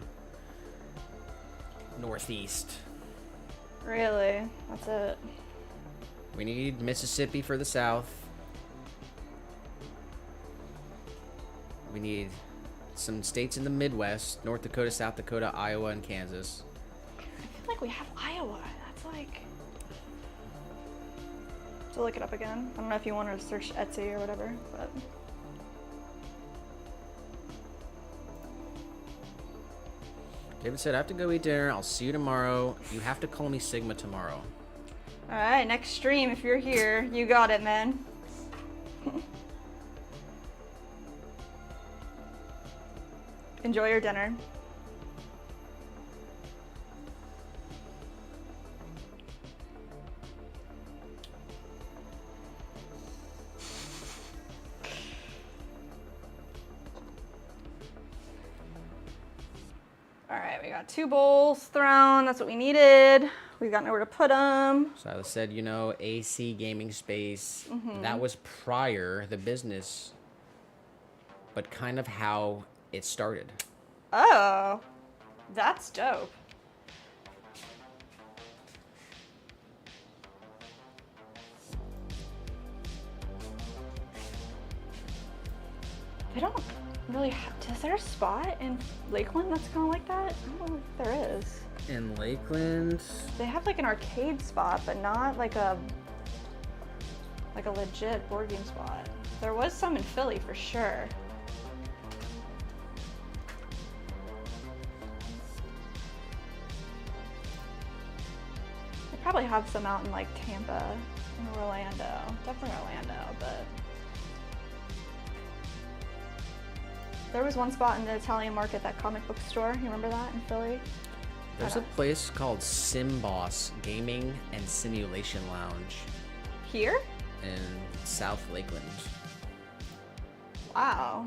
Northeast. Really? That's it. We need Mississippi for the South. We need some states in the Midwest: North Dakota, South Dakota, Iowa, and Kansas. I feel like we have Iowa. That's like... To look it up again. I don't know if you want to search Etsy or whatever, but... David said, I have to go eat dinner. I'll see you tomorrow. You have to call me Sigma tomorrow. Alright, next stream, if you're here, you got it, man. Enjoy your dinner. All right, we got 2 bowls thrown. That's what we needed. We've got nowhere to put them. So I said, you know, AC gaming space. That was prior the business, but kind of how it started. Oh, that's dope. They don't really have, is there a spot in Lakeland that's kind of like that? I don't know if there is. In Lakeland? They have like an arcade spot, but not like a legit board game spot. There was some in Philly for sure. They probably have some out in like Tampa or Orlando. Definitely Orlando, but there was one spot in the Italian market, that comic book store. You remember that in Philly? There's a place called SimBoss Gaming and Simulation Lounge Here? in South Lakeland. Wow.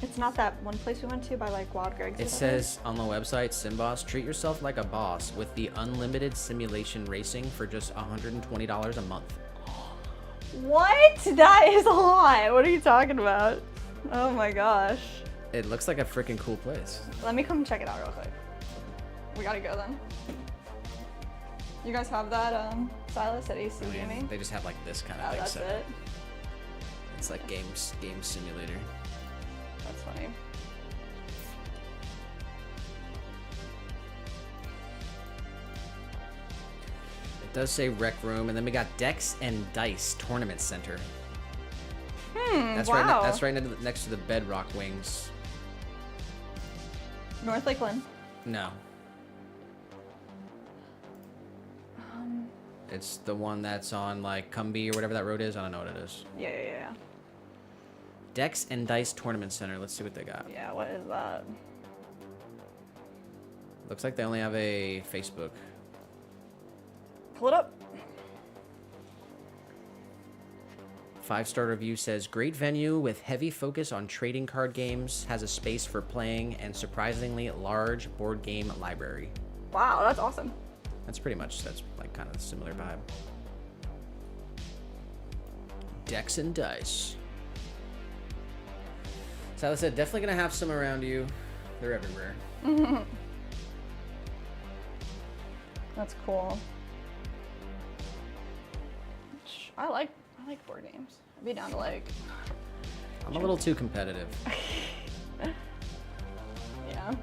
It's not that one place we went to by like Wild Greg's. It says on the website, SimBoss, treat yourself like a boss with the unlimited simulation racing for just $120 a month. What? That is a lot. What are you talking about? Oh my gosh. It looks like a freaking cool place. Let me come check it out real quick. We gotta go then. You guys have that stylus at AC Gaming? They just have like this kind of Oh, thing that's set up. it. It's like game simulator. That's funny. It does say rec room, and then we got Decks and Dice Tournament Center. That's wow. That's right next to the Bedrock Wings. North Lakeland. No. It's the one that's on like Cumbie or whatever that road is. I don't know what it is. Yeah. Decks and Dice Tournament Center. Let's see what they got. Yeah, what is that? Looks like they only have a Facebook. Pull it up. 5-star review says, great venue with heavy focus on trading card games, has a space for playing, and surprisingly large board game library. Wow, that's awesome. That's like kind of a similar vibe. Decks and Dice. So I said, definitely gonna have some around you. They're everywhere. That's cool. I like board games. I'd be down to like. I'm a little too competitive. Yeah.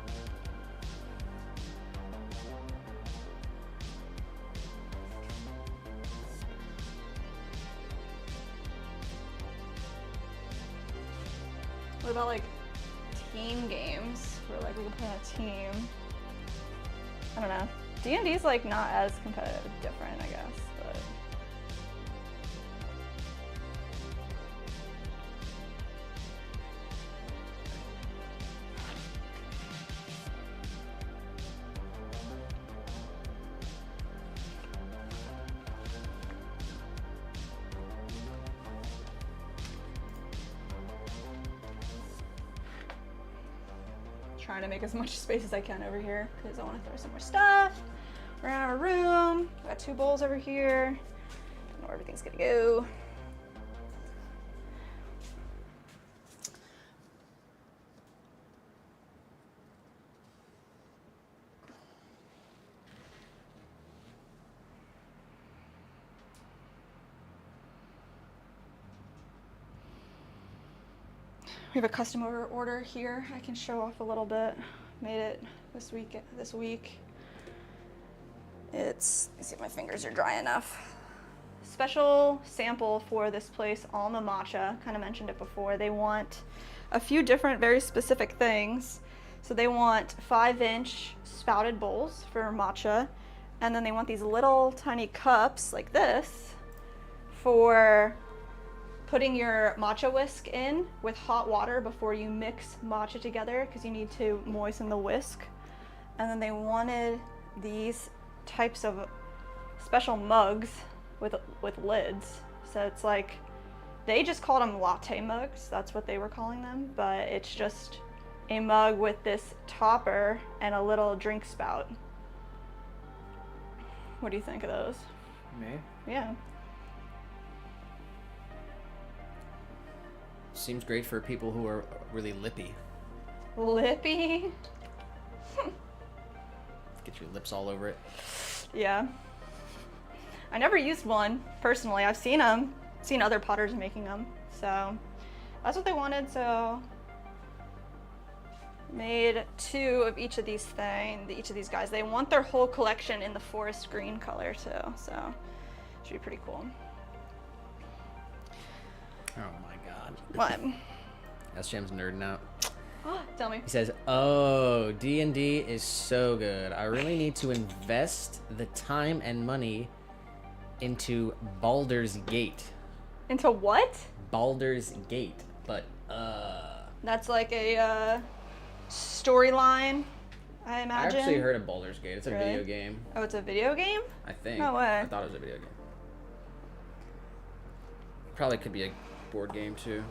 What about like team games where like we can play on a team? I don't know. D&D's like not as competitive, different, I guess, but. Trying to make as much space as I can over here because I want to throw some more stuff around our room. Got 2 bowls over here. I know where everything's gonna go. We have a custom order here. I can show off a little bit. Made it this week. It's, let me see if my fingers are dry enough. Special sample for this place, Alma Matcha. Kind of mentioned it before. They want a few different, very specific things. So they want 5-inch spouted bowls for matcha. And then they want these little tiny cups like this for putting your matcha whisk in with hot water before you mix matcha together, because you need to moisten the whisk. And then they wanted these types of special mugs with lids. So it's like, they just called them latte mugs. That's what they were calling them, but it's just a mug with this topper and a little drink spout. What do you think of those? Me? Yeah. Seems great for people who are really lippy. Lippy? Get your lips all over it. Yeah. I never used one personally. I've seen them, seen other potters making them. So that's what they wanted. So made 2 of each of these guys. They want their whole collection in the forest green color too. So should be pretty cool. Oh my god. What? SJM's nerding out. Tell me. He says, "Oh, D&D is so good. I really need to invest the time and money into Baldur's Gate." Into what? Baldur's Gate, but That's like a storyline, I imagine. I actually heard of Baldur's Gate. It's a Really? video game. Oh, it's a video game? I think. No way. I thought it was a video game. Probably could be a board game too.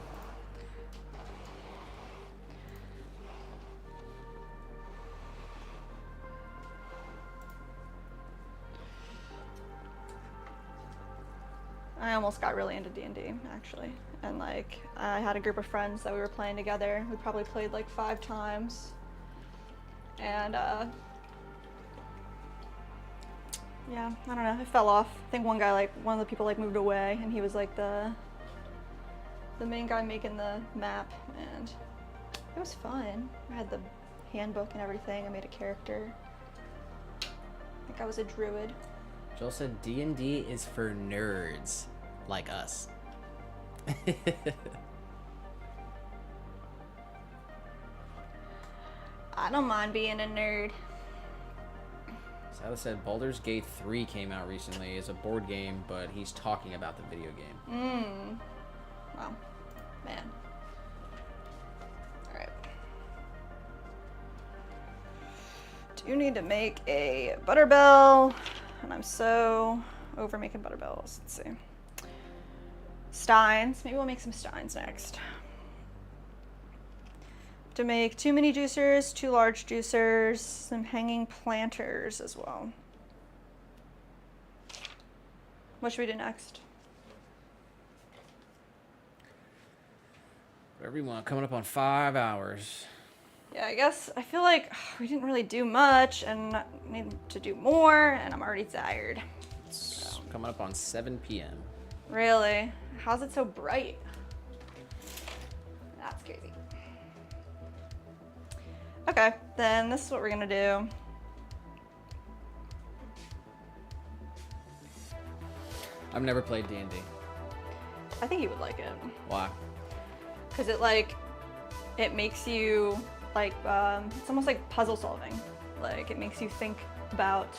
I almost got really into D&D, actually. And like, I had a group of friends that we were playing together. We probably played like 5 times. And yeah, I don't know, it fell off. I think one of the people like moved away, and he was like the main guy making the map, and it was fun. I had the handbook and everything. I made a character. I think I was a druid. Joel said D&D is for nerds like us. I don't mind being a nerd. Sally said Baldur's Gate 3 came out recently. It's a board game, but he's talking about the video game. Wow. Man. Alright. Do need to make a butterbell, and I'm so over making butterbells. Let's see. Steins. Maybe we'll make some steins next. To make 2 mini juicers, 2 large juicers, some hanging planters as well. What should we do next? Whatever you want. Coming up on 5 hours. Yeah, I guess I feel like we didn't really do much and I need to do more, and I'm already tired. It's coming up on 7 p.m. Really? How's it so bright? That's crazy. Okay, then this is what we're gonna do. I've never played D&D. I think you would like it. Why? Because it makes you like, it's almost like puzzle solving. Like, it makes you think about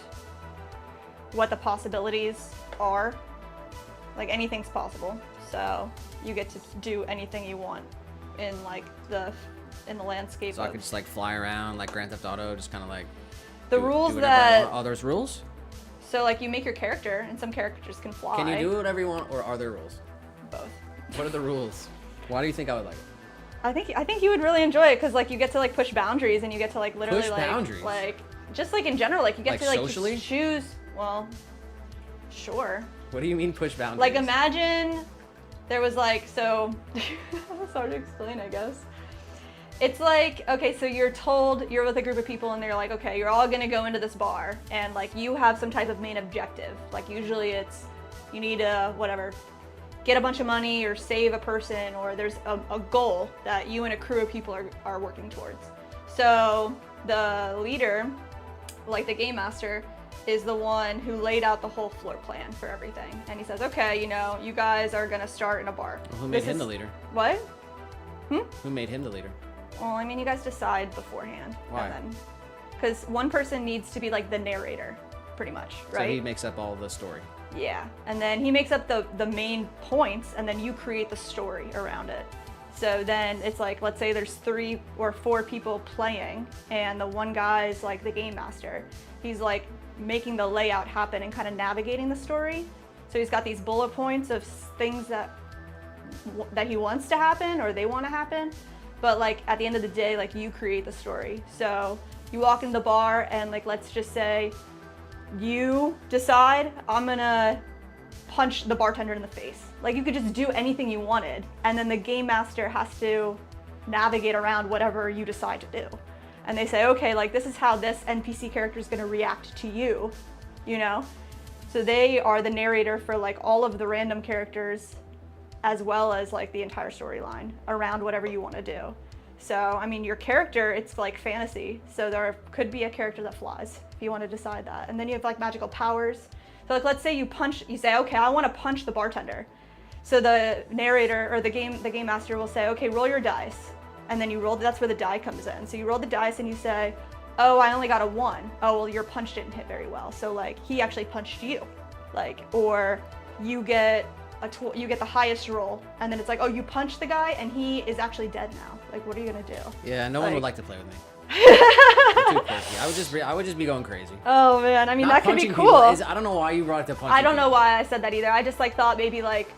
what the possibilities are. Like, anything's possible. So you get to do anything you want in like in the landscape. So I could just like fly around like Grand Theft Auto, just kind of like the do rules whatever I that. want. Oh, there's rules? So like you make your character, and some characters can fly. Can you do whatever you want, or are there rules? Both. What are the rules? Why do you think I would like it? I think you would really enjoy it, because like you get to like push boundaries, and you get to like literally Push boundaries? like just like in general, like you get Like to like socially? just choose. Well, sure. What do you mean push boundaries? Like, imagine there was like, so it's hard to explain, I guess. It's like, okay, so you're with a group of people, and they're like, okay, you're all gonna go into this bar, and like you have some type of main objective. Like, usually it's you need to whatever, get a bunch of money or save a person, or there's a goal that you and a crew of people are working towards. So the leader, like the game master, is the one who laid out the whole floor plan for everything. And he says, okay, you guys are gonna start in a bar. Well, who made him the leader? What? Who made him the leader? Well, I mean, you guys decide beforehand. Why? Because one person needs to be like the narrator, pretty much, right? So he makes up all the story. Yeah, and then he makes up the main points, and then you create the story around it. So then it's like, let's say there's 3 or 4 people playing, and the one guy's like the game master. He's like making the layout happen and kind of navigating the story. So he's got these bullet points of things that he wants to happen or they want to happen. But like at the end of the day, like you create the story. So you walk in the bar and like, let's just say you decide I'm gonna punch the bartender in the face. Like you could just do anything you wanted, and then the game master has to navigate around whatever you decide to do. And they say, okay, like this is how this NPC character is gonna react to you, you know? So they are the narrator for like all of the random characters, as well as like the entire storyline around whatever you want to do. So, I mean, your character, it's like fantasy. So there could be a character that flies if you want to decide that. And then you have like magical powers. So like, let's say you say, okay, I want to punch the bartender. So the narrator or the game master will say, okay, roll your dice. And then you roll, that's where the die comes in. So you roll the dice and you say, oh, I only got a 1. Oh, well, your punch didn't hit very well. So like, he actually punched you. Like, or you get you get the highest roll, and then it's like, oh, you punched the guy and he is actually dead now. Like, what are you gonna do? Yeah, no one would like to play with me. I'm too quirky. I would just be going crazy. Oh man, I mean, Not that could be punching cool. I don't know why you brought it to punching. I don't know why I said that either. I just like thought maybe like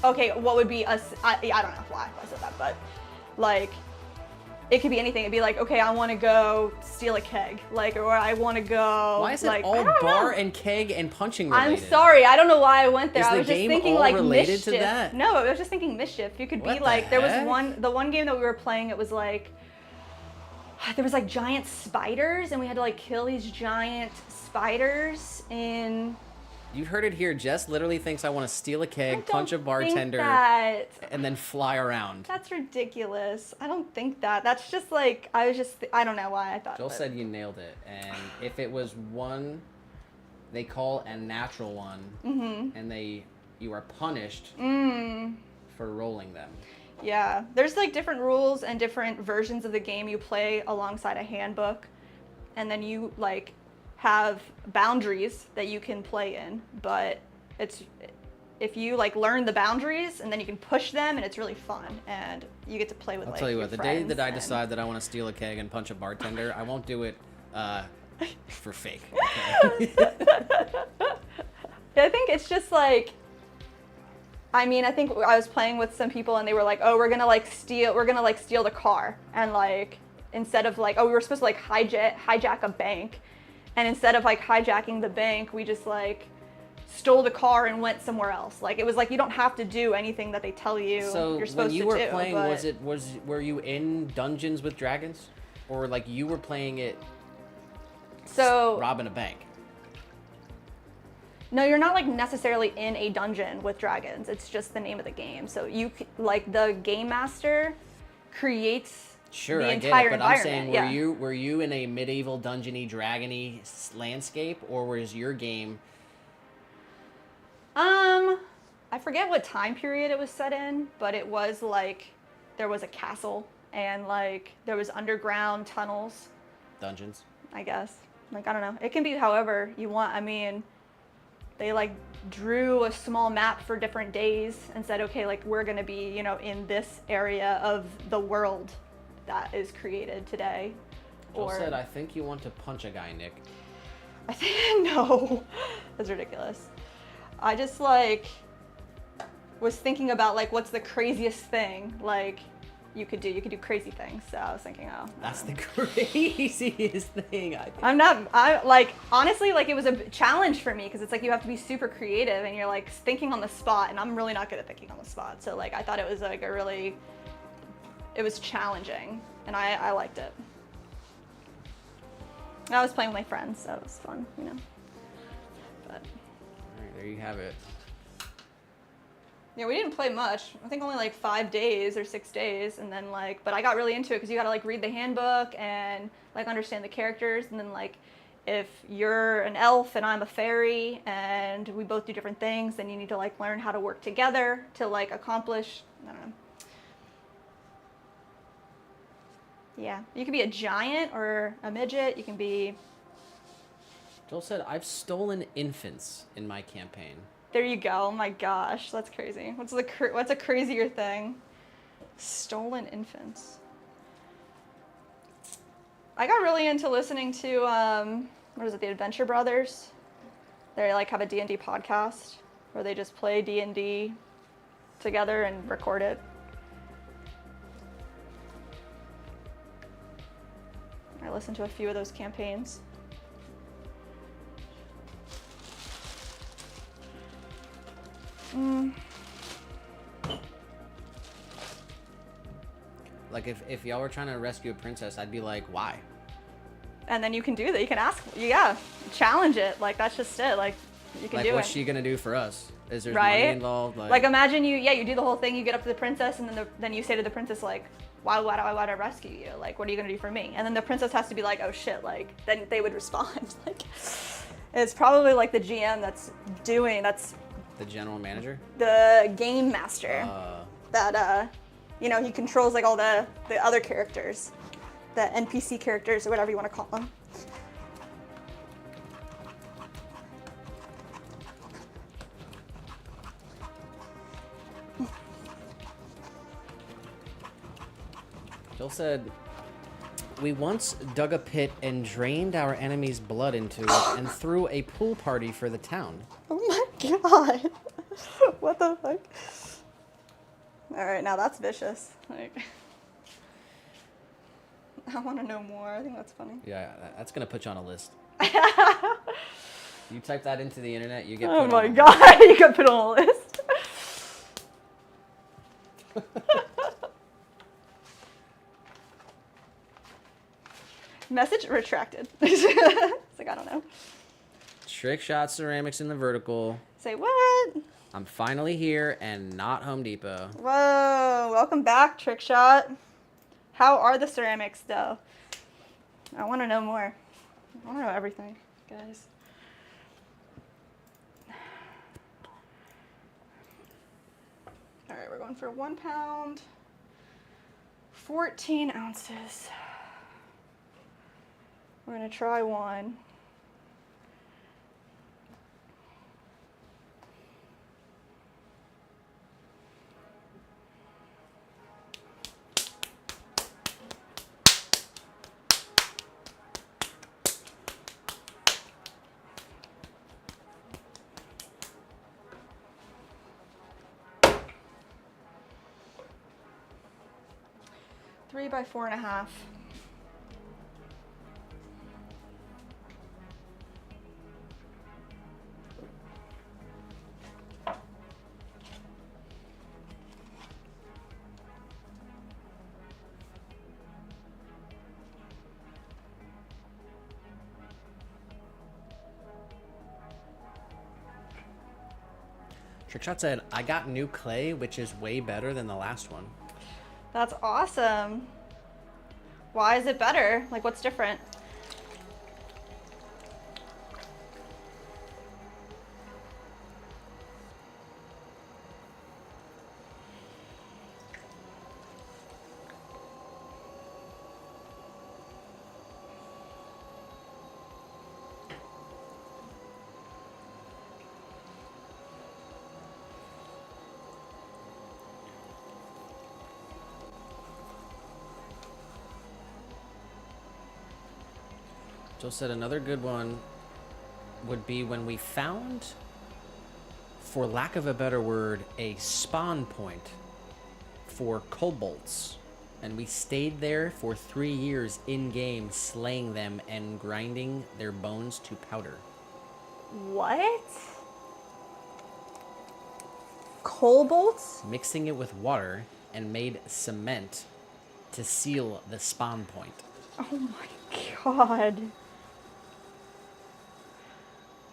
okay, what would be I don't know why I said that, but like it could be anything. It'd be like, okay, I want to go steal a keg, like, or I want to go. Why is it like, all bar and keg and punching related? I'm sorry, I don't know why I went there. Is I was the just game thinking all like related mischief. to that? No, I was just thinking mischief. You could What be the like, there was heck? the one game that we were playing. It was like there was like giant spiders, and we had to like kill these giant spiders in. You heard it here. Jess literally thinks I want to steal a keg, punch a bartender, and then fly around. That's ridiculous. I don't think that. That's just like, I don't know why I thought. Joel said you nailed it. And if it was one, they call a natural one, and you are punished for rolling them. Yeah, there's like different rules and different versions of the game you play alongside a handbook, and then you like have boundaries that you can play in, but it's if you like learn the boundaries and then you can push them, and it's really fun, and you get to play with. I'll like, tell you your what, the day that I friends decide that I want to steal a keg and punch a bartender, I won't do it for fake. Okay? I think it's just like, I mean, I think I was playing with some people and they were like, oh, we're gonna steal the car, and like instead of like, oh, we were supposed to like hijack a bank. And instead of like hijacking the bank, we just like stole the car and went somewhere else. Like it was like you don't have to do anything that they tell you you're supposed to do. So when you were playing, were you in Dungeons with Dragons, or like you were playing it? So robbing a bank. No, you're not like necessarily in a dungeon with dragons. It's just the name of the game. So you like the game master creates. Sure, I get it, but I'm saying, were you in a medieval dungeony, dragony landscape, or was your game? I forget what time period it was set in, but it was like there was a castle and like there was underground tunnels. Dungeons. I guess. Like I don't know. It can be however you want. I mean, they like drew a small map for different days and said, okay, like we're gonna be, in this area of the world that is created today. Joel said, I think you want to punch a guy, Nick. I think, no, that's ridiculous. I just like was thinking about like what's the craziest thing like you could do crazy things. So I was thinking, oh, that's the craziest thing. I like honestly, like it was a challenge for me because it's like you have to be super creative and you're like thinking on the spot, and I'm really not good at thinking on the spot. So like I thought it was like it was challenging, and I liked it. I was playing with my friends, so it was fun, But all right, there you have it. Yeah, we didn't play much. I think only like 5 days or 6 days, and then like, but I got really into it because you got to like read the handbook and like understand the characters, and then like if you're an elf and I'm a fairy and we both do different things, then you need to like learn how to work together to like accomplish. I don't know. Yeah, you can be a giant or a midget. You can be Joel said, I've stolen infants in my campaign. There you go. Oh my gosh, that's crazy. What's a crazier thing? Stolen infants. I got really into listening to what is it, the Adventure Brothers? They like have a D&D podcast where they just play D&D together and record it. I listened to a few of those campaigns. Like if y'all were trying to rescue a princess, I'd be like, why? And then you can do that. You can ask, challenge it. Like that's just it. Like you can do it. Like what's she gonna do for us? Is there right? money involved? Like imagine you do the whole thing. You get up to the princess, and then you say to the princess like, why would I rescue you? Like what are you gonna do for me? And then the princess has to be like, oh shit. Like then they would respond. Like it's probably like the GM that's the general manager, the game master that he controls like all the other characters, the NPC characters or whatever you want to call them. Joel said, we once dug a pit and drained our enemy's blood into it and threw a pool party for the town. Oh my god. What the fuck? Alright, now that's vicious. Like, I want to know more. I think that's funny. Yeah, that's going to put you on a list. You type that into the internet, you get put oh on my a list. god, you got put on a list. Message retracted. It's like, I don't know. Trick Shot Ceramics in the vertical. Say what? I'm finally here and not Home Depot. Whoa, welcome back, Trick Shot. How are the ceramics, though? I want to know more. I want to know everything, guys. All right, we're going for 1 pound, 14 ounces. We're going to try one. Three by 4.5. Trickshot said, I got new clay, which is way better than the last one. That's awesome. Why is it better? Like, what's different? Joe said another good one would be when we found, for lack of a better word, a spawn point for kobolds. And we stayed there for 3 years in-game, slaying them and grinding their bones to powder. What? Kobolds? Mixing it with water and made cement to seal the spawn point. Oh my god.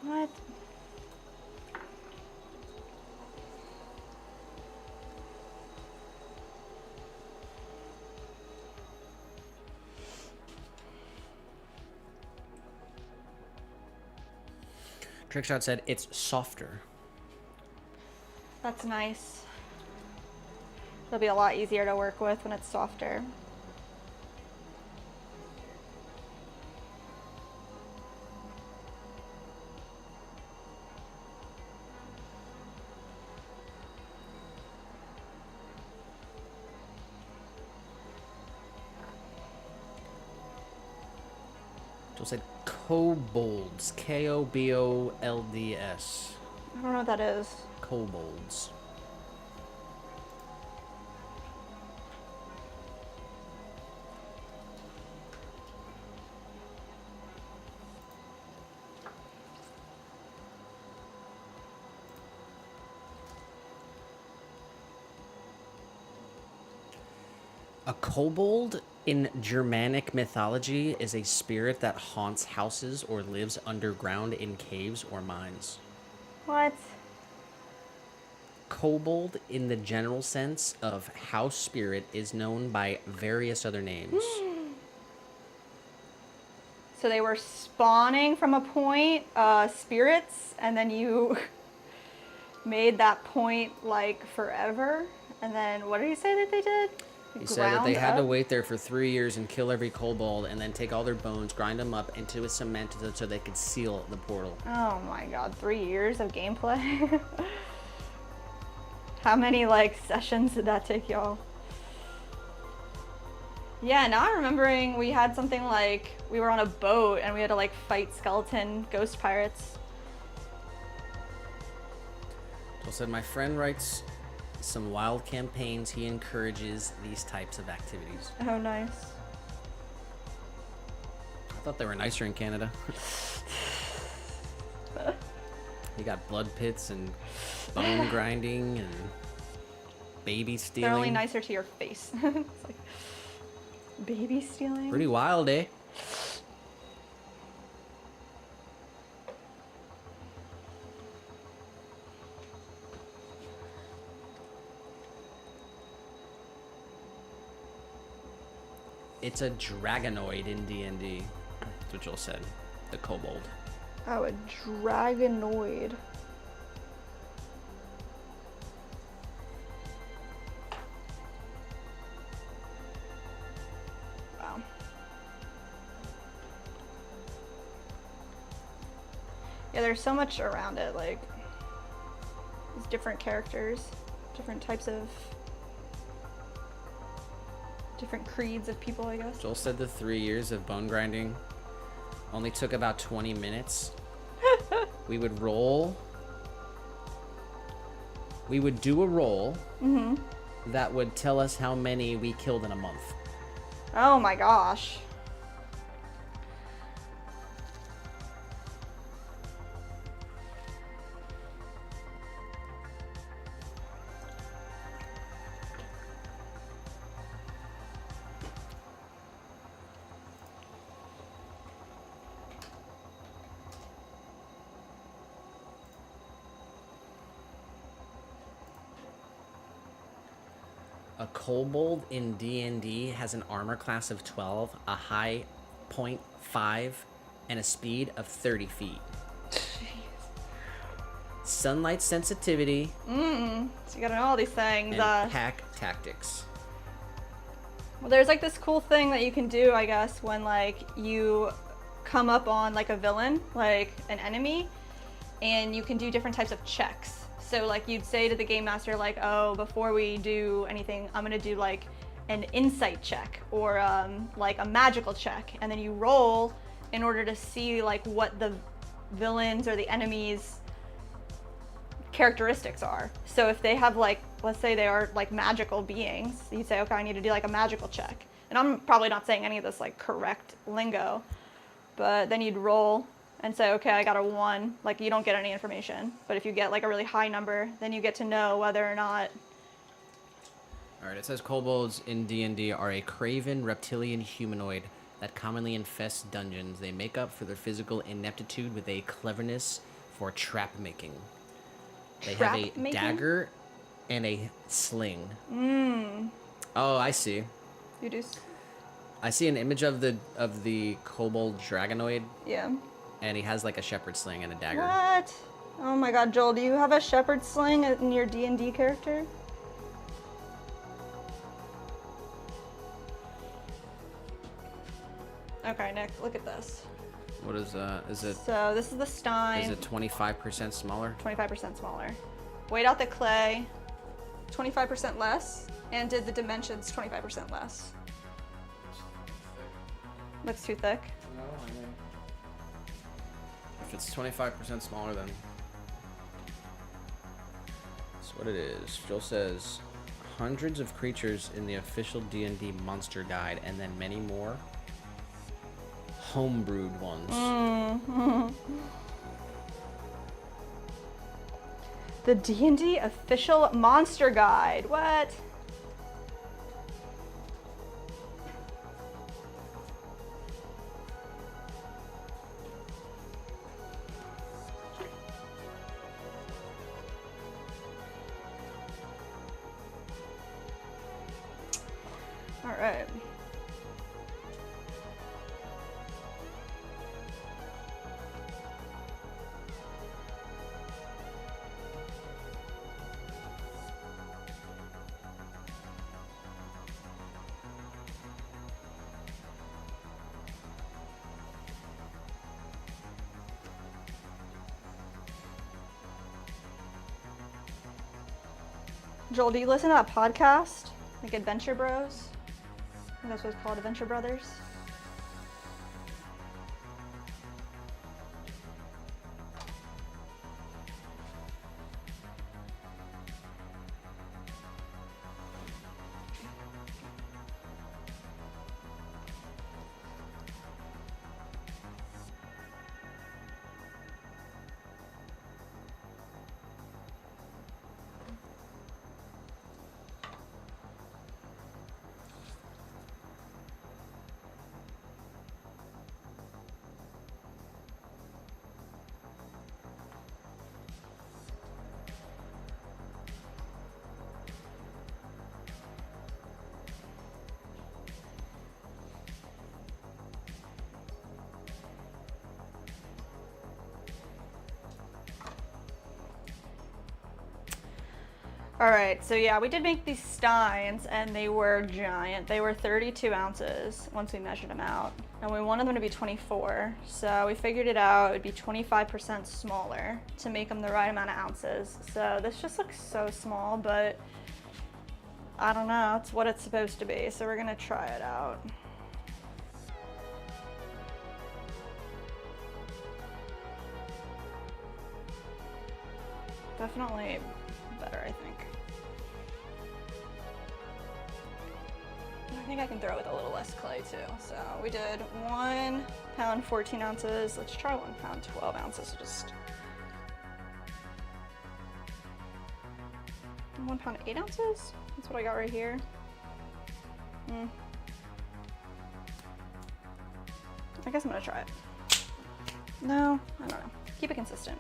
What? Trickshot said it's softer. That's nice. It'll be a lot easier to work with when it's softer. Joel said kobolds. Kobolds. I don't know what that is. Kobolds. A kobold in Germanic mythology is a spirit that haunts houses or lives underground in caves or mines. What? Kobold, in the general sense of house spirit, is known by various other names. So they were spawning from a point, spirits, and then you made that point like forever. And then what did he say that they did? He said that they had to wait there for 3 years and kill every kobold and then take all their bones, grind them up into a cement so they could seal the portal. Oh my god, 3 years of gameplay? How many like sessions did that take y'all? Yeah, now I'm remembering we had something like we were on a boat and we had to like fight skeleton ghost pirates. Joel said, my friend writes some wild campaigns. He encourages these types of activities. Oh, nice. I thought they were nicer in Canada. You got blood pits and bone grinding and baby stealing. They're only nicer to your face. It's like, baby stealing? Pretty wild, eh? It's a dragonoid in D&D. That's what Joel said. The kobold. Oh, a dragonoid. Wow. Yeah, there's so much around it, like these different characters, different types of different creeds of people, I guess. Joel said the 3 years of bone grinding only took about 20 minutes. We would roll. We would do a roll that would tell us how many we killed in a month. Oh my gosh. A kobold in D&D has an armor class of 12, a high 0.5, and a speed of 30 feet. Jeez. Sunlight sensitivity. So you gotta know all these things. And pack tactics. Well, there's like this cool thing that you can do, I guess, when like you come up on like a villain, like an enemy, and you can do different types of checks. So like you'd say to the game master, like, oh, before we do anything, I'm gonna do like an insight check or like a magical check, and then you roll in order to see like what the villains or the enemies' characteristics are. So if they have like, let's say they are like magical beings, you'd say, okay, I need to do like a magical check. And I'm probably not saying any of this like correct lingo, but then you'd roll and say, okay, I got a 1. Like you don't get any information, but if you get like a really high number, then you get to know whether or not. All right, it says kobolds in D&D are a craven reptilian humanoid that commonly infests dungeons. They make up for their physical ineptitude with a cleverness for trap making. They have a dagger and a sling. Oh, I see. You do? I see an image of the kobold dragonoid. Yeah. And he has like a shepherd sling and a dagger. What? Oh my god, Joel, do you have a shepherd sling in your D&D character? Okay, Nick, look at this. What is it? So this is the Stein. Is it 25% smaller? 25% smaller. Weighed out the clay, 25% less, and did the dimensions 25% less. Looks too thick. No, I know. If it's 25% smaller, then that's what it is. Joel says hundreds of creatures in the official D&D monster guide, and then many more homebrewed ones. The D&D official monster guide. What? All right. Joel, do you listen to that podcast? Like Adventure Bros? I think that's what it's called, Adventure Brothers. All right, so yeah, we did make these steins and they were giant. They were 32 ounces once we measured them out. And we wanted them to be 24. So we figured it out, it would be 25% smaller to make them the right amount of ounces. So this just looks so small, but I don't know, it's what it's supposed to be. So we're gonna try it out. Definitely better, I think. I think I can throw with a little less clay too. So we did 1 pound, 14 ounces. Let's try 1 pound, 12 ounces. So just 1 pound, 8 ounces. That's what I got right here. I guess I'm gonna try it. No, I don't know. Keep it consistent.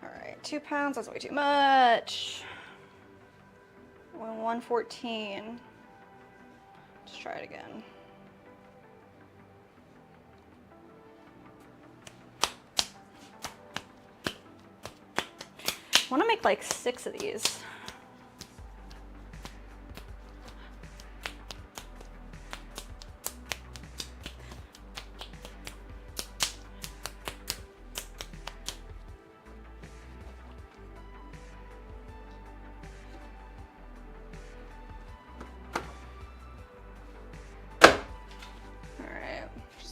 All right, 2 pounds, that's way too much. 114. Let's try it again. I want to make like 6 of these.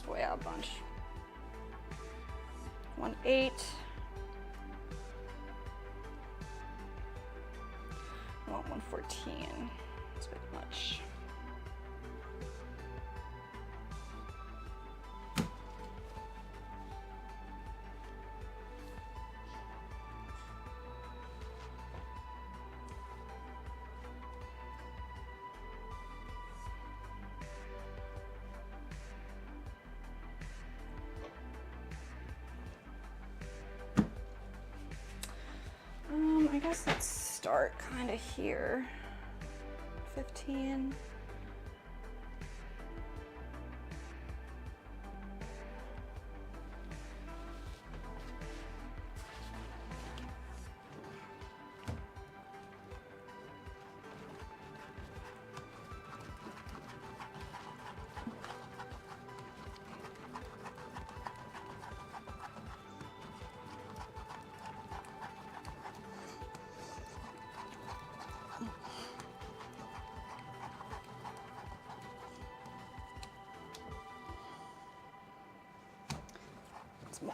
Way out a bunch. 1.8. 114. That's a bit much. guess let's start kind of here. 15. More.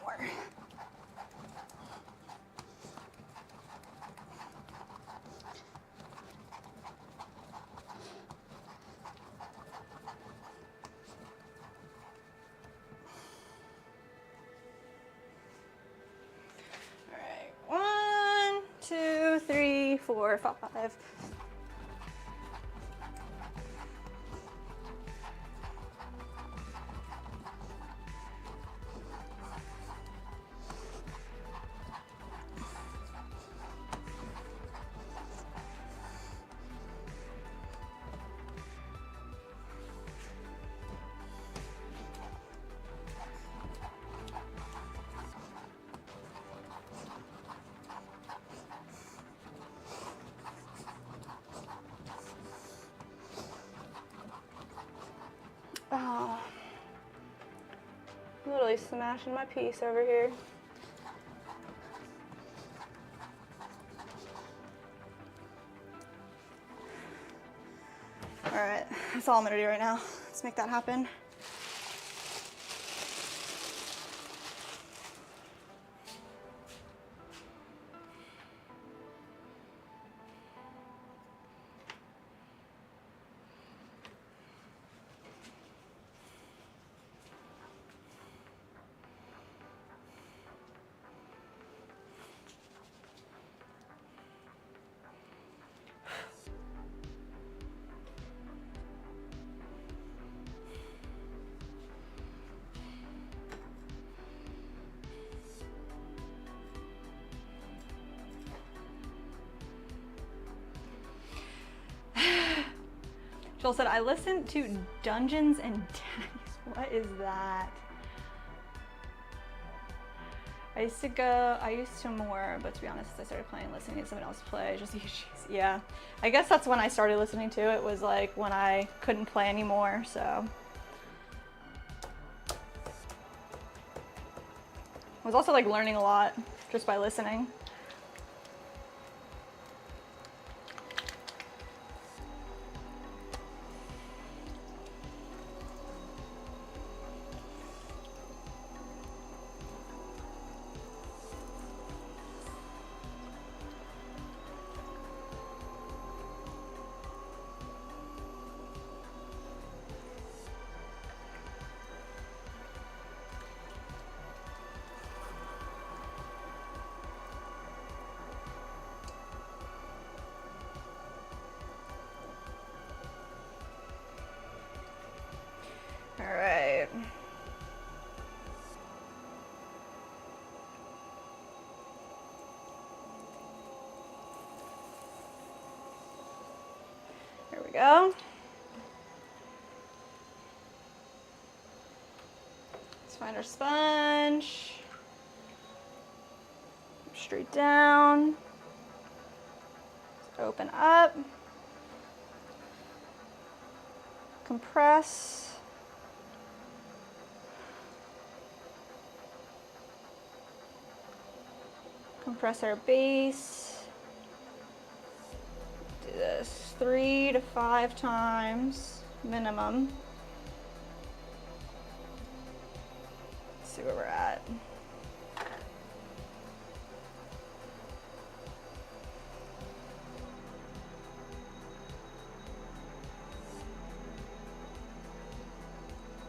All right, 1, 2, 3, 4, 5. Oh, literally smashing my piece over here. All right, that's all I'm gonna do right now. Let's make that happen. Joel said, I listened to Dungeons and Daddies. What is that? I used to more, but to be honest, I started playing, listening to someone else play, just yeah. I guess that's when I started listening to it, was like when I couldn't play anymore, so. I was also like learning a lot just by listening. All right. There we go. Let's find our sponge. Straight down. Open up. Compress. Compress our base. Do this 3 to 5 times minimum. Let's see where we're at.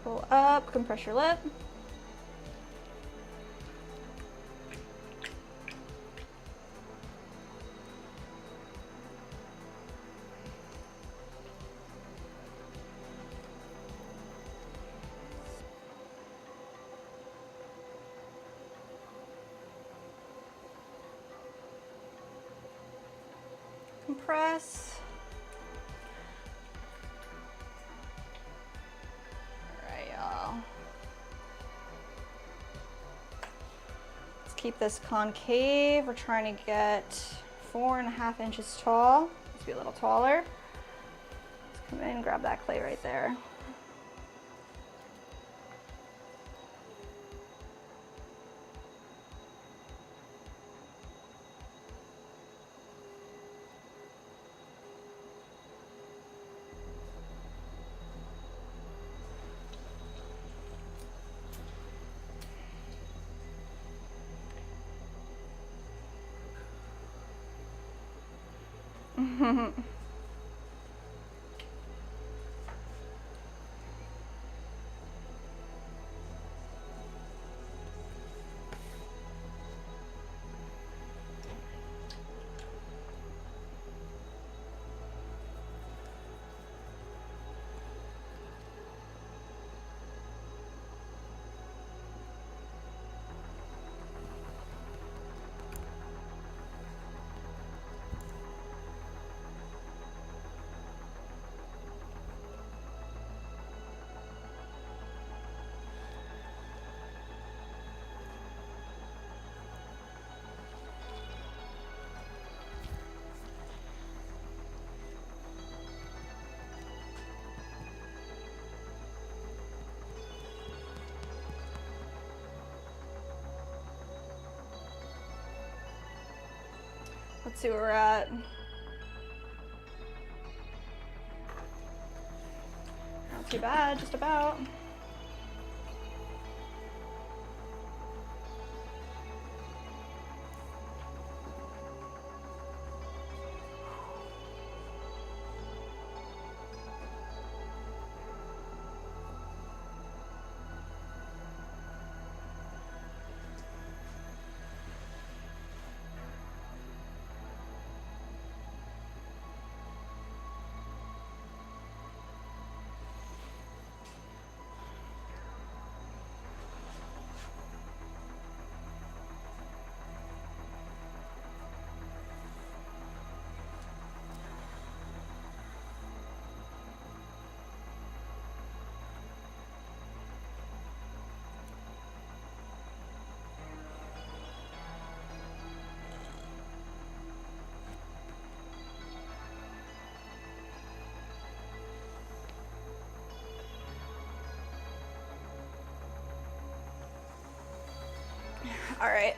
Pull up, compress your lip. press. All right, y'all. Let's keep this concave. We're trying to get 4.5 inches tall. Let's be a little taller. Let's come in and grab that clay right there. Let's see where we're at. Not too bad, just about. All right.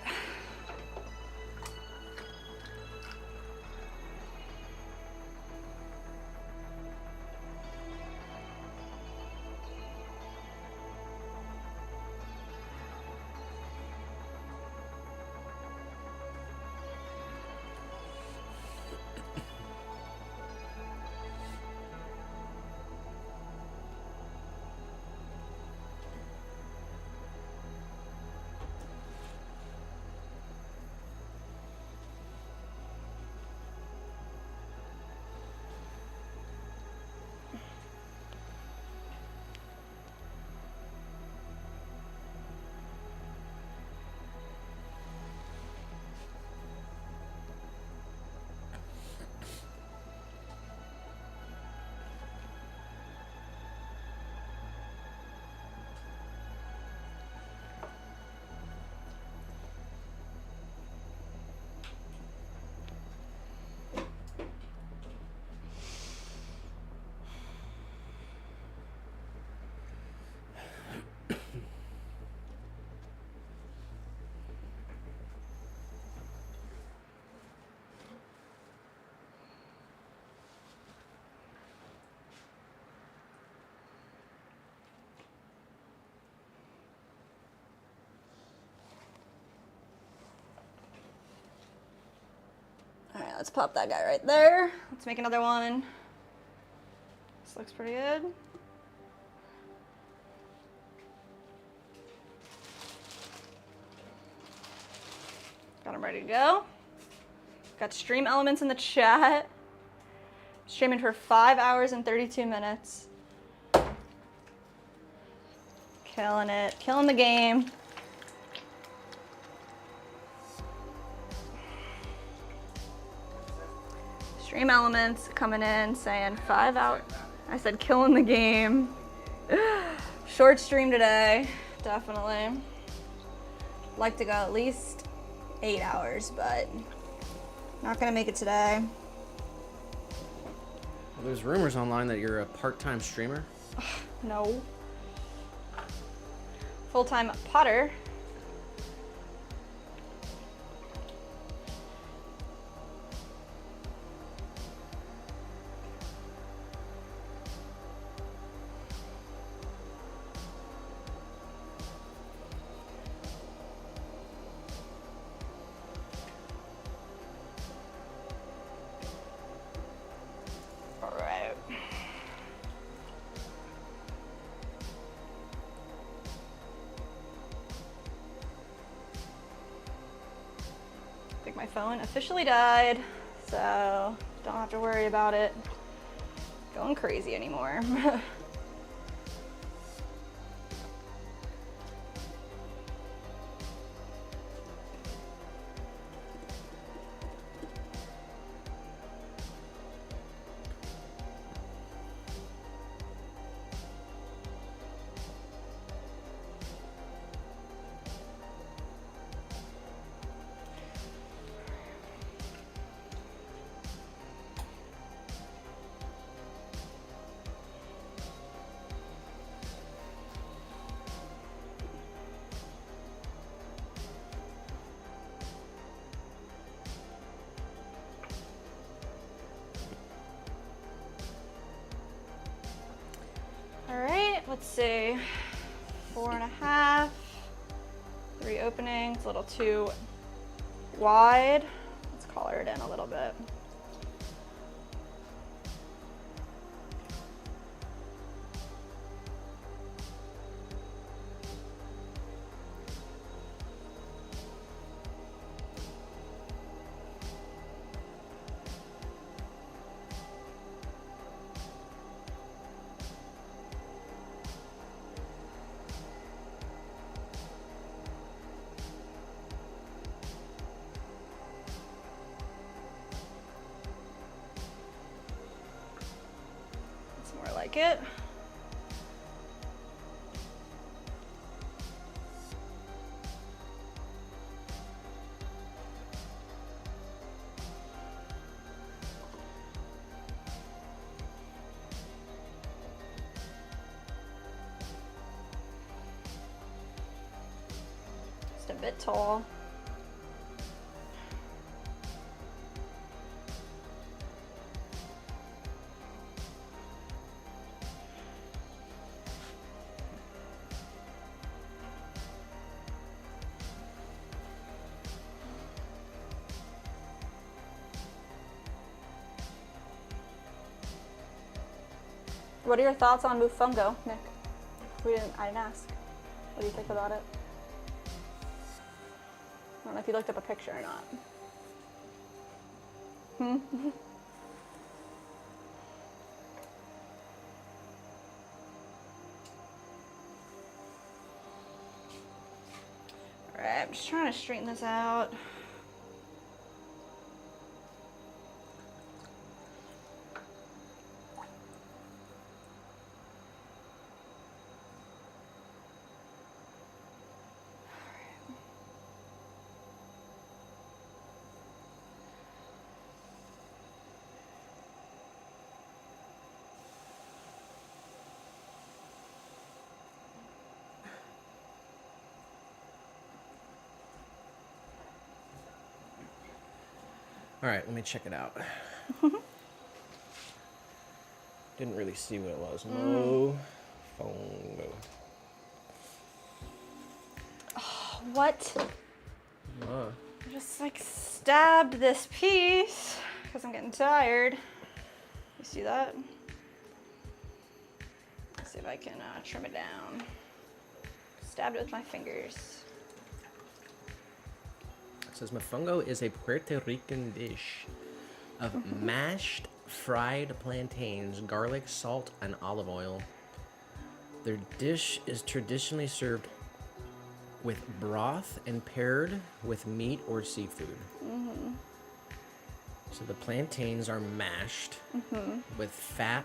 All right, let's pop that guy right there. Let's make another one. This looks pretty good. Got them ready to go. Got stream elements in the chat. Streaming for 5 hours and 32 minutes. Killing it, killing the game. Stream Extreme Elements coming in saying 5 hours. I said killing the game. Short stream today, definitely. Like to go at least 8 hours, but not gonna make it today. Well, there's rumors online that you're a part-time streamer. No. Full-time potter. My phone officially died, so don't have to worry about it going crazy anymore. All right, let's see. 4.5, 3 openings, a little too wide. Let's color it in a little bit. More like it. Just a bit tall. What are your thoughts on Mofongo, Nick? I didn't ask. What do you think about it? I don't know if you looked up a picture or not. All right, I'm just trying to straighten this out. All right, let me check it out. Didn't really see what it was. Mofongo. Oh, what? I just like stabbed this piece because I'm getting tired. You see that? Let's see if I can trim it down. Stabbed it with my fingers. It says mofongo is a Puerto Rican dish of mashed fried plantains, garlic, salt, and olive oil. Their dish is traditionally served with broth and paired with meat or seafood. So the plantains are mashed with fat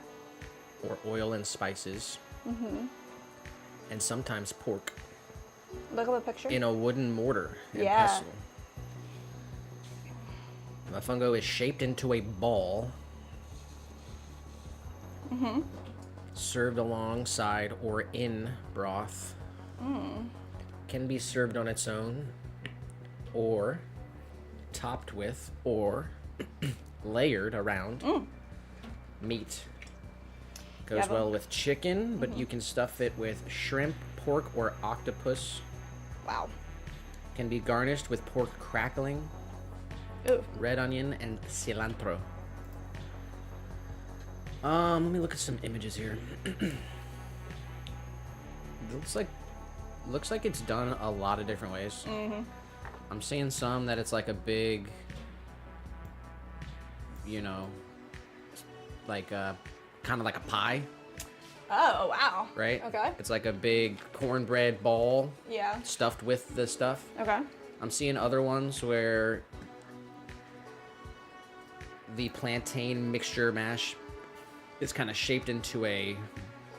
or oil and spices, and sometimes pork. Look at the picture. In a wooden mortar and Yeah. pestle. The fungo is shaped into a ball, served alongside or in broth. Can be served on its own, or topped with, or layered around meat. Goes well with chicken, but you can stuff it with shrimp, pork, or octopus. Wow. Can be garnished with pork crackling, Ooh. red onion, and cilantro. Let me look at some images here. looks like it's done a lot of different ways. I'm seeing some that it's like a big, you know, like kind of like a pie, Oh, wow. right? Okay. It's like a big cornbread ball Yeah. stuffed with the stuff. Okay. I'm seeing other ones where the plantain mixture mash is kind of shaped into a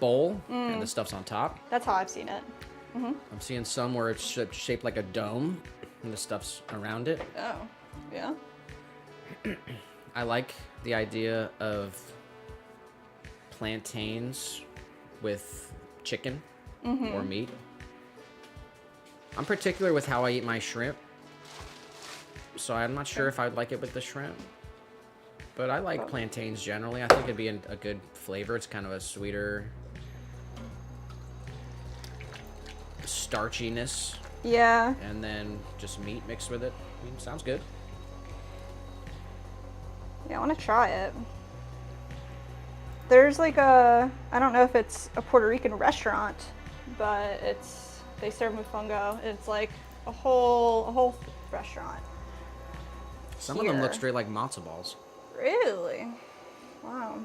bowl and the stuff's on top. That's how I've seen it. I'm seeing some where it's shaped like a dome and the stuff's around it. Oh, yeah. I like the idea of plantains with chicken or meat. I'm particular with how I eat my shrimp, so I'm not sure if I'd like it with the shrimp. But I like plantains generally. I think it'd be a good flavor. It's kind of a sweeter starchiness, Yeah. and then just meat mixed with it. I mean, sounds good. Yeah, I want to try it. There's like I don't know if it's a Puerto Rican restaurant, but they serve mofongo. It's like a whole restaurant. Some of them look Here. straight like matzo balls. Really? Wow.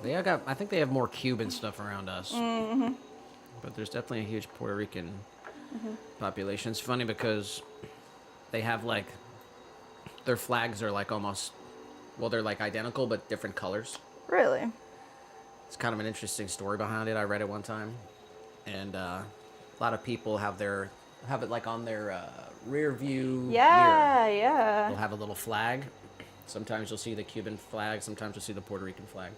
I think they have more Cuban stuff around us. But there's definitely a huge Puerto Rican population. It's funny because they have like, their flags are like almost, well, they're like identical but different colors. Really? It's kind of an interesting story behind it. I read it one time. And a lot of people have it like on their rear view mirror. Yeah, yeah. They'll have a little flag. Sometimes you'll see the Cuban flag. Sometimes you'll see the Puerto Rican flag.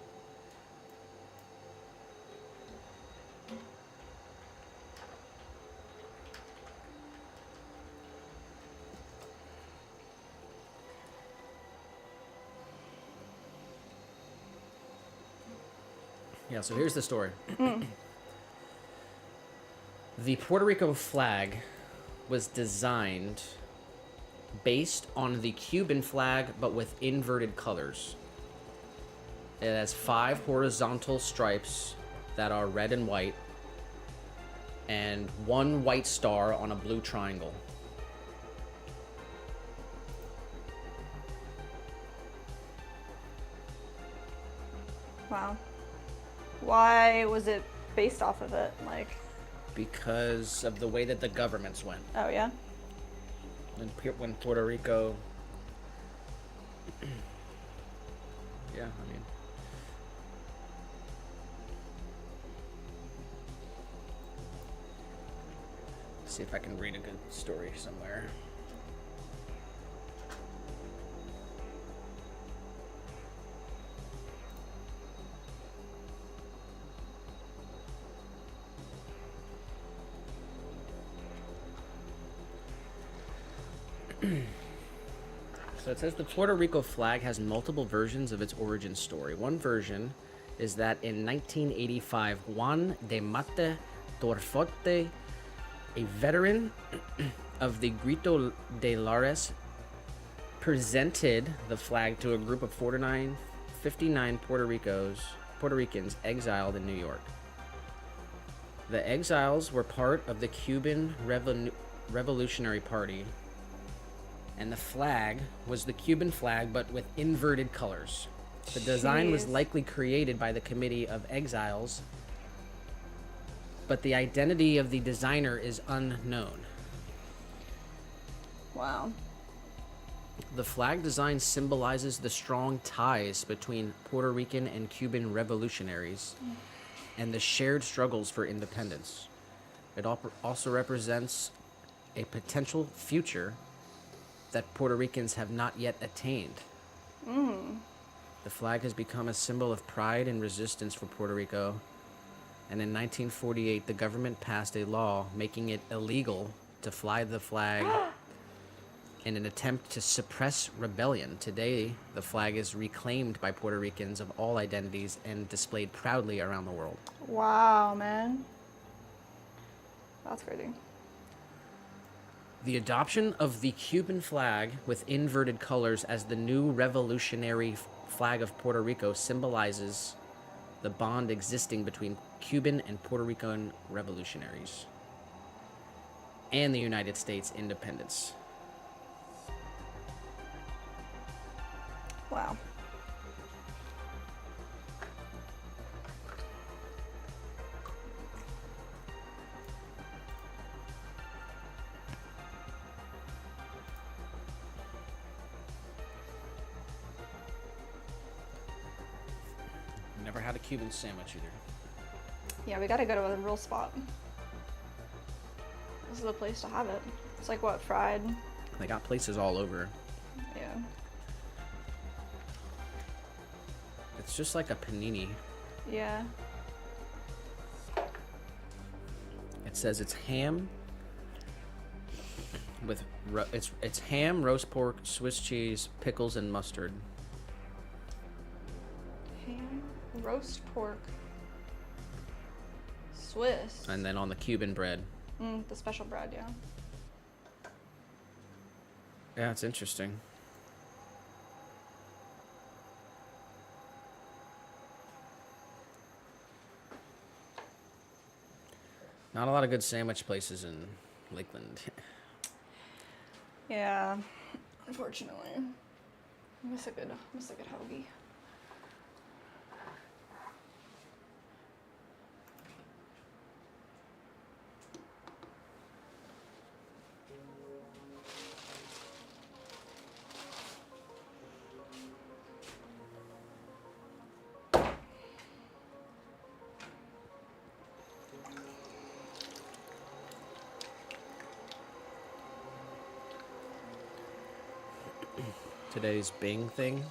Yeah, so here's the story. The Puerto Rico flag was designed based on the Cuban flag, but with inverted colors. It has 5 horizontal stripes that are red and white, and 1 white star on a blue triangle. Wow. Why was it based off of it? Like, Because of the way that the governments went. oh yeah? When Puerto Rico... Yeah, I mean... See if I can read a good story somewhere. So it says the Puerto Rico flag has multiple versions of its origin story. One version is that in 1985, Juan de Mate Torforte, a veteran of the Grito de Lares, presented the flag to a group of 59 Puerto Ricans exiled in New York. The exiles were part of the Cuban Revolutionary Party, and the flag was the Cuban flag but with inverted colors. The design was Jeez. likely created by the Committee of Exiles, but the identity of the designer is unknown. Wow. The flag design symbolizes the strong ties between Puerto Rican and Cuban revolutionaries and the shared struggles for independence. It also represents a potential future that Puerto Ricans have not yet attained. The flag has become a symbol of pride and resistance for Puerto Rico, and in 1948 the government passed a law making it illegal to fly the flag in an attempt to suppress rebellion. Today, the flag is reclaimed by Puerto Ricans of all identities and displayed proudly around the world. Wow, man. That's crazy. The adoption of the Cuban flag with inverted colors as the new revolutionary flag of Puerto Rico symbolizes the bond existing between Cuban and Puerto Rican revolutionaries and the United States independence. Wow. Never had a Cuban sandwich either. Yeah, we gotta go to a real spot. This is the place to have it. It's like what, fried? They got places all over. Yeah. It's just like a panini. Yeah. It says it's ham with it's ham, roast pork, Swiss cheese, pickles, and mustard. Ham, roast pork, Swiss. And then on the Cuban bread. The special bread, yeah. Yeah, it's interesting. Not a lot of good sandwich places in Lakeland. Yeah, unfortunately. Miss a good hoagie. Today's Bing thing.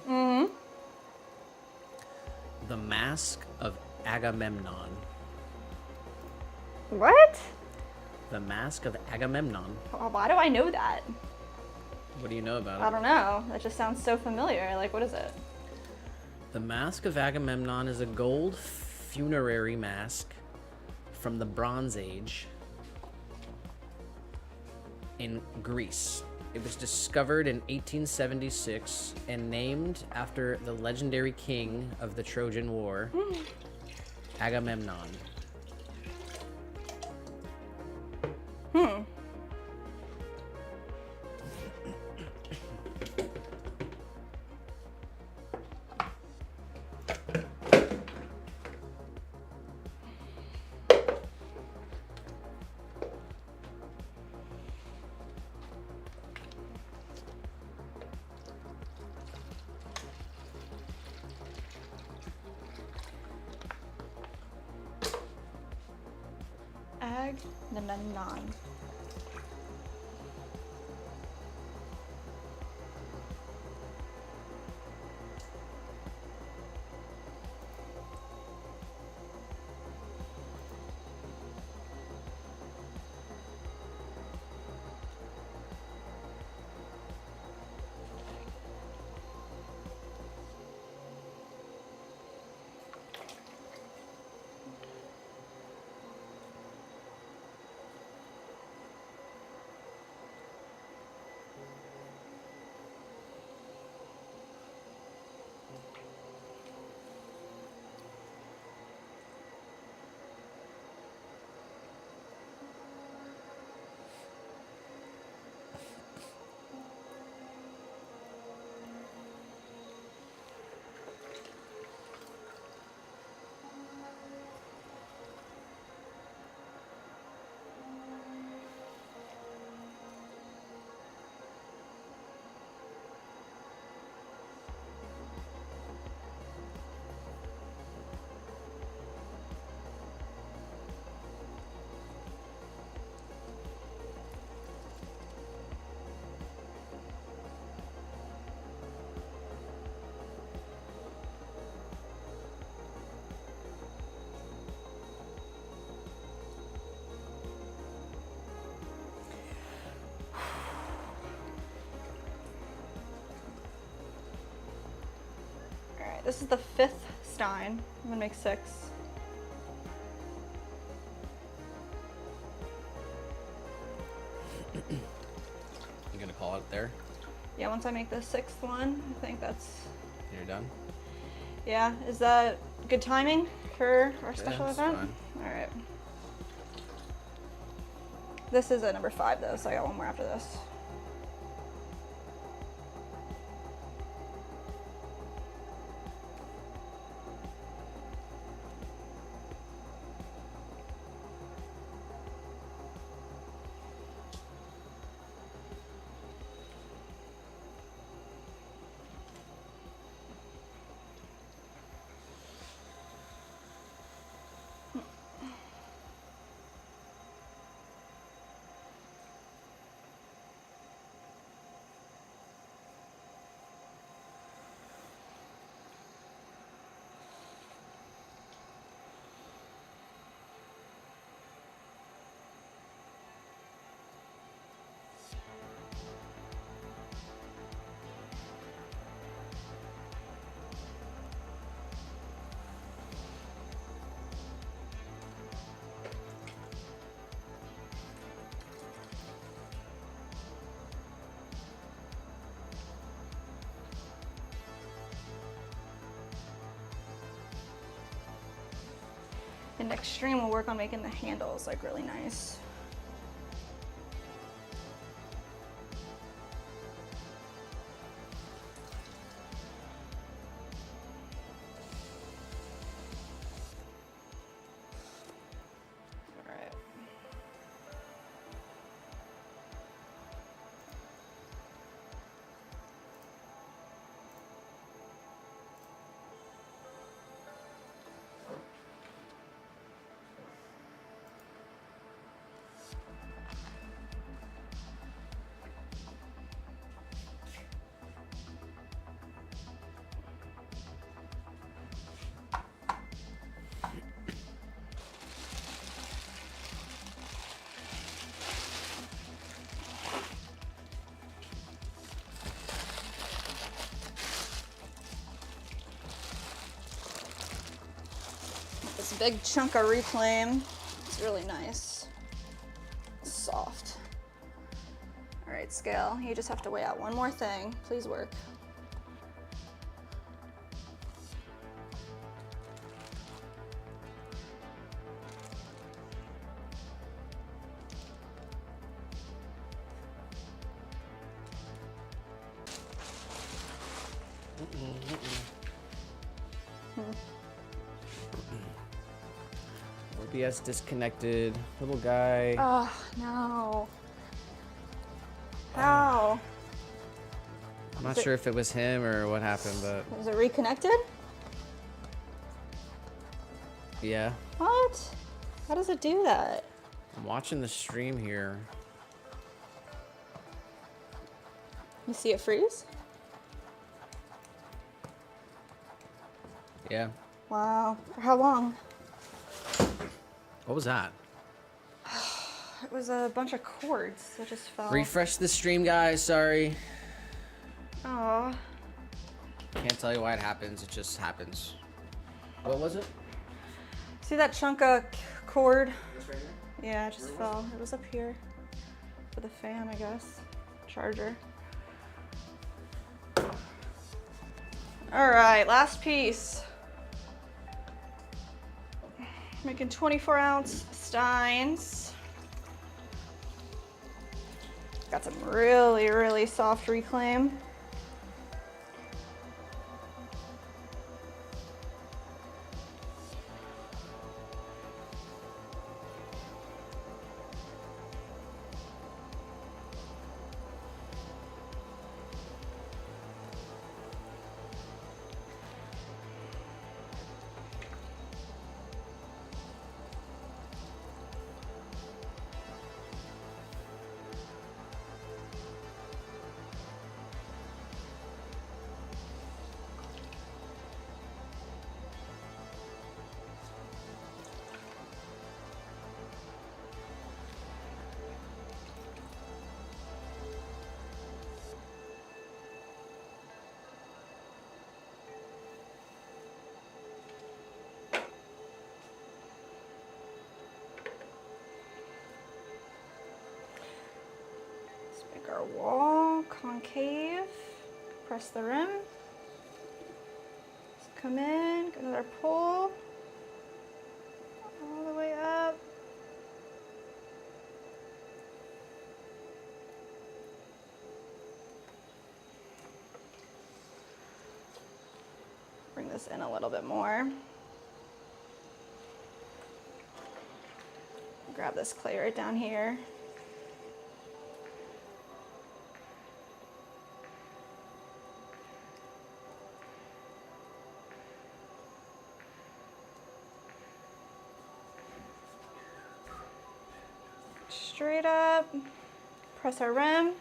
The Mask of Agamemnon. What? The Mask of Agamemnon. Why do I know that? What do you know about it? I don't know. That just sounds so familiar. Like, what is it? The Mask of Agamemnon is a gold funerary mask from the Bronze Age in Greece. It was discovered in 1876 and named after the legendary king of the Trojan War, Agamemnon. Agamemnon. This is the 5th stein. I'm gonna make 6. You gonna call it there? Yeah, once I make the 6th one, I think that's... You're done? Yeah, is that good timing for our special that's event? fine. All right. This is a number 5 though, so I got one more after this. And next stream we'll work on making the handles like really nice. All right. This big chunk of reclaim. It's really nice. Soft. All right, scale. You just have to weigh out one more thing. Please work. OBS disconnected. Little guy. Oh, no. How? I'm not sure if it was him or what happened, but Is it reconnected? yeah. What? How does it do that? I'm watching the stream here. You see it freeze? Yeah. Wow. For how long? What was that? It was a bunch of cords that just fell. Refresh the stream, guys. Sorry. Oh. Can't tell you why it happens. It just happens. What was it? See that chunk of cord? This right here? Yeah, it just fell. It was up here for the fan, I guess. Charger. All right, last piece. Making 24-ounce steins. Got some really, really soft reclaim. our wall, concave, press the rim. Let's come in, get another pull, all the way up. Bring this in a little bit more. Grab this clay right down here. Straight up, press our rim.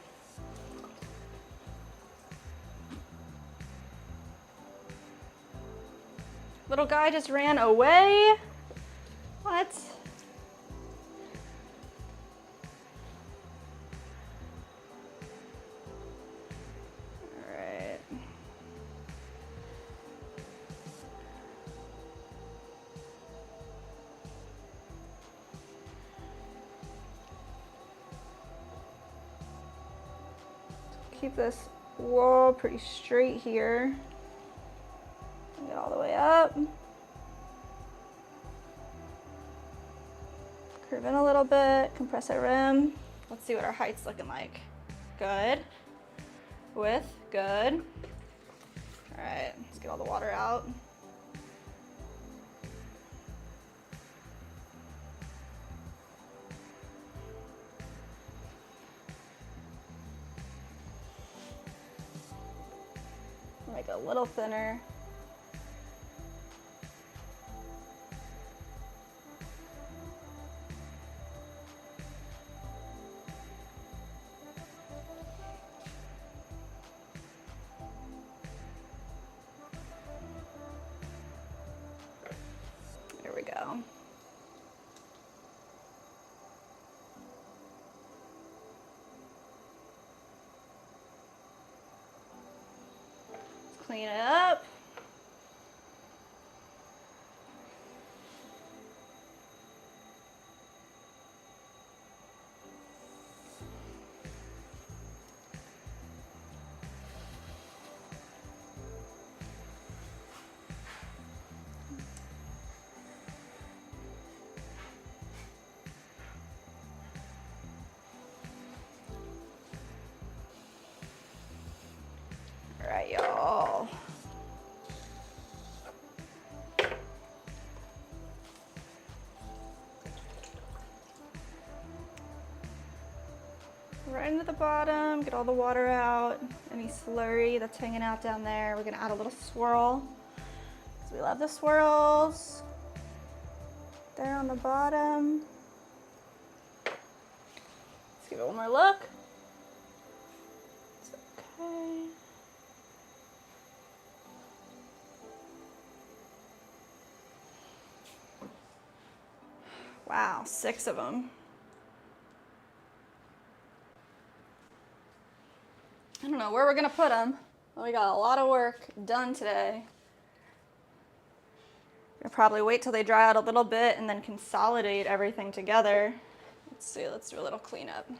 Little guy just ran away. What? All right. Keep this wall pretty straight here. Get all the way up. Curve in a little bit, compress our rim. Let's see what our height's looking like. Good. Width, good. All right, let's get all the water out. Make it a little thinner. There we go. Clean it up. All right, y'all. Right into the bottom, get all the water out, any slurry that's hanging out down there. We're gonna add a little swirl, because we love the swirls. There on the bottom. Let's give it one more look. It's okay. Wow, 6 of them. I don't know where we're gonna put them. Well, we got a lot of work done today. We'll probably wait till they dry out a little bit and then consolidate everything together. Let's see, let's do a little cleanup.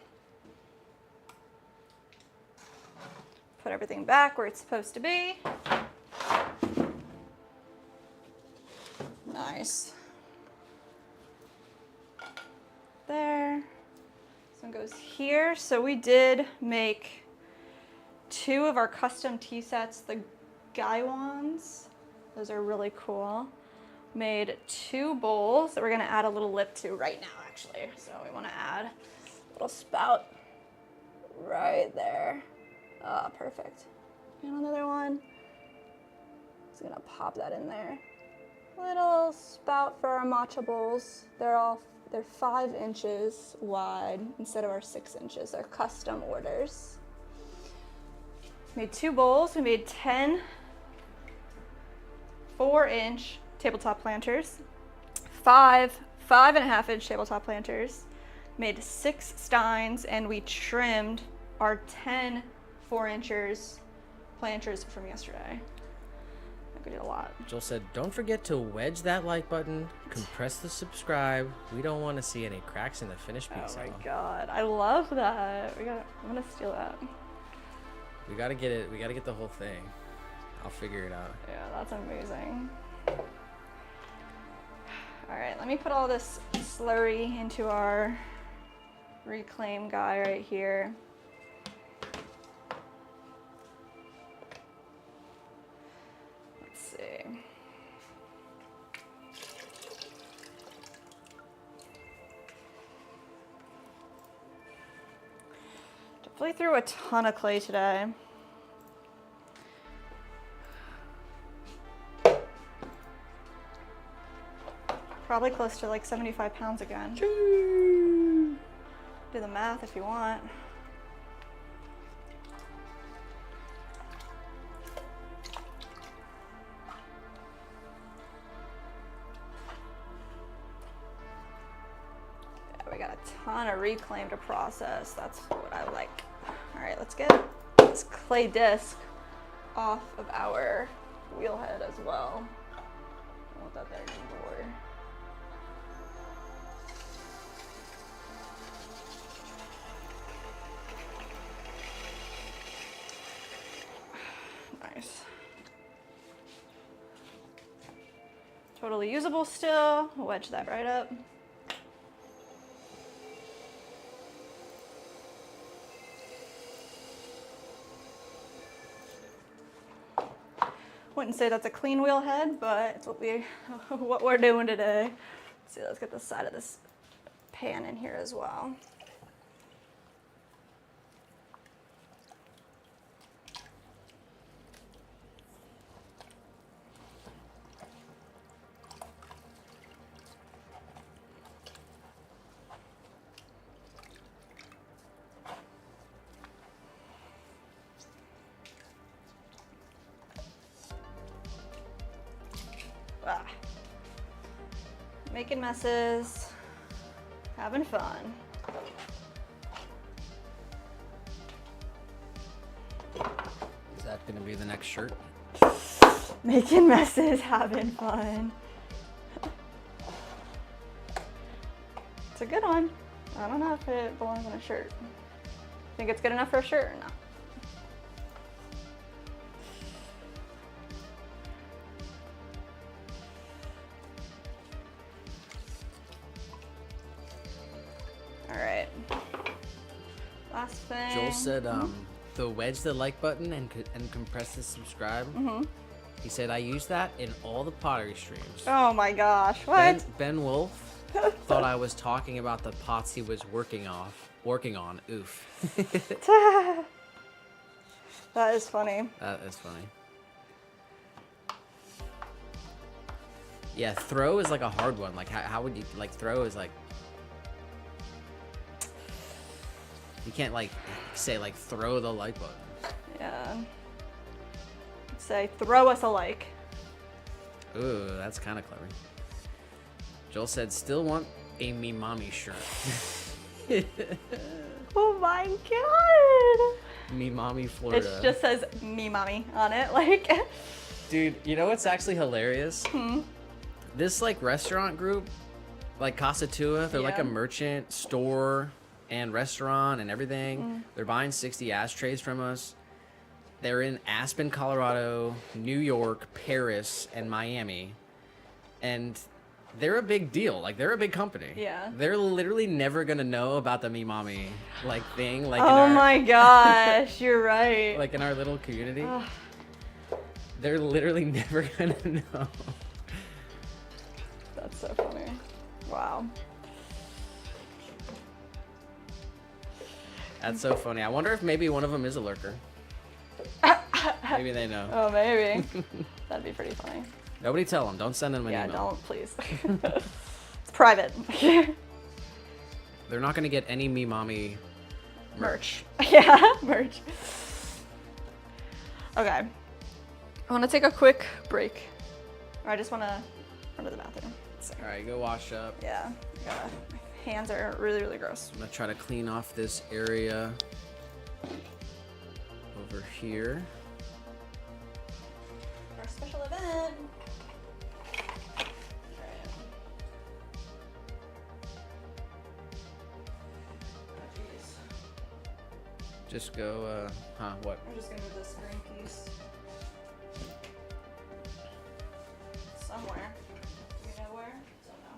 Put everything back where it's supposed to be. Nice. There. This one goes here. So we did make 2 of our custom tea sets, the guy ones. Those are really cool. Made 2 bowls that we're gonna add a little lip to right now, actually. So we wanna add a little spout right there. Ah, perfect. And another one. Just gonna pop that in there. Little spout for our matcha bowls. They're 5 inches wide instead of our 6 inches. They're custom orders. Made 2 bowls. We made 10 4-inch tabletop planters, 5 5.5-inch tabletop planters, made 6 steins, and we trimmed our 10 4-inchers planters from yesterday. think we did a lot. Joel said, don't forget to wedge that like button, compress the subscribe. We don't want to see any cracks in the finished piece. Oh my god, I love that. I'm gonna steal that. We gotta get it. We gotta get the whole thing. I'll figure it out. Yeah, that's amazing. All right, let me put all this slurry into our reclaim guy right here. Let's see. Definitely threw a ton of clay today. Probably close to like 75 pounds again. Do the math if you want. Yeah, we got a ton of reclaim to process. That's what I like. All right, let's get this clay disc off of our wheel head as well. I want that there anymore. Nice. Totally usable still. Wedge that right up. Wouldn't say that's a clean wheel head, but it's what we're doing today. Let's see, let's get the side of this pan in here as well. Making messes, having fun. Is that gonna be the next shirt? Making messes, having fun. It's a good one. I don't know if it belongs on a shirt. Think it's good enough for a shirt or not? Last thing. Joel said, the wedge the like button and compress the subscribe. He said, I use that in all the pottery streams. Oh my gosh, what? Ben Wolf thought I was talking about the pots he was working on. Oof. That is funny. That is funny. Yeah, throw is like a hard one. Like, how would you, like, throw is like, you can't like say like throw the like button. Yeah. Say throw us a like. Ooh, that's kind of clever. Joel said, still want a me mommy shirt. Oh my god. Me mommy Florida. It just says me mommy on it, like. Dude, you know what's actually hilarious? This like restaurant group, like Casa Tua, they're like a merchant store and restaurant and everything. They're buying 60 ashtrays from us. They're in Aspen, Colorado, New York, Paris, and Miami. And they're a big deal. Like, they're a big company. Yeah. They're literally never gonna know about the Me Mommy like thing. Like, oh my gosh, you're right. Like in our little community. They're literally never gonna know. That's so funny. Wow. That's so funny. I wonder if maybe one of them is a lurker. Maybe they know. Oh, maybe. That'd be pretty funny. Nobody tell them. Don't send them an email. email. Yeah, don't, please. It's private. They're not going to get any Me Mommy merch. Yeah, merch. Okay. I want to take a quick break. Or I just want to run to the bathroom. All right, go wash up. Yeah. My hands are really, really gross. I'm going to try to clean off this area over here. Our special event. then just go, what? I'm just gonna move this green piece somewhere. You know where? Don't know.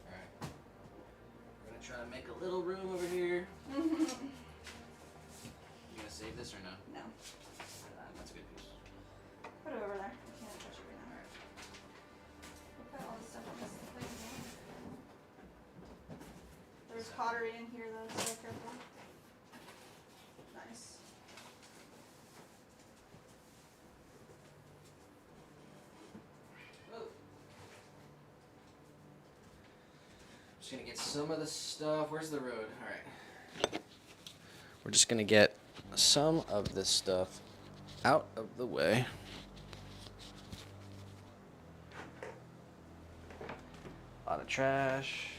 Alright. We're gonna try to make a little room over here. You gonna save this or no? No. That's a good piece. Put it over there. I can't touch it right now. Look at all this stuff on this plate. There's pottery in here though, so be careful. Nice. Just gonna get some of the stuff. Where's the road? Alright. We're just gonna get some of this stuff out of the way. A lot of trash.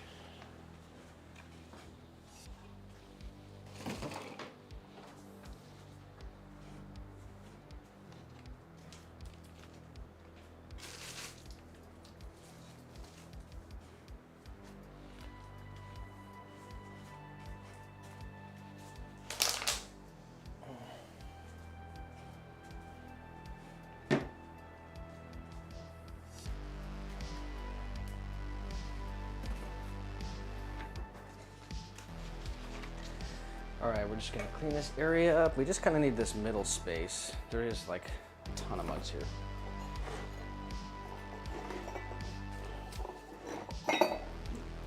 Alright, we're just gonna clean this area up. We just kind of need this middle space. There is like a ton of mugs here.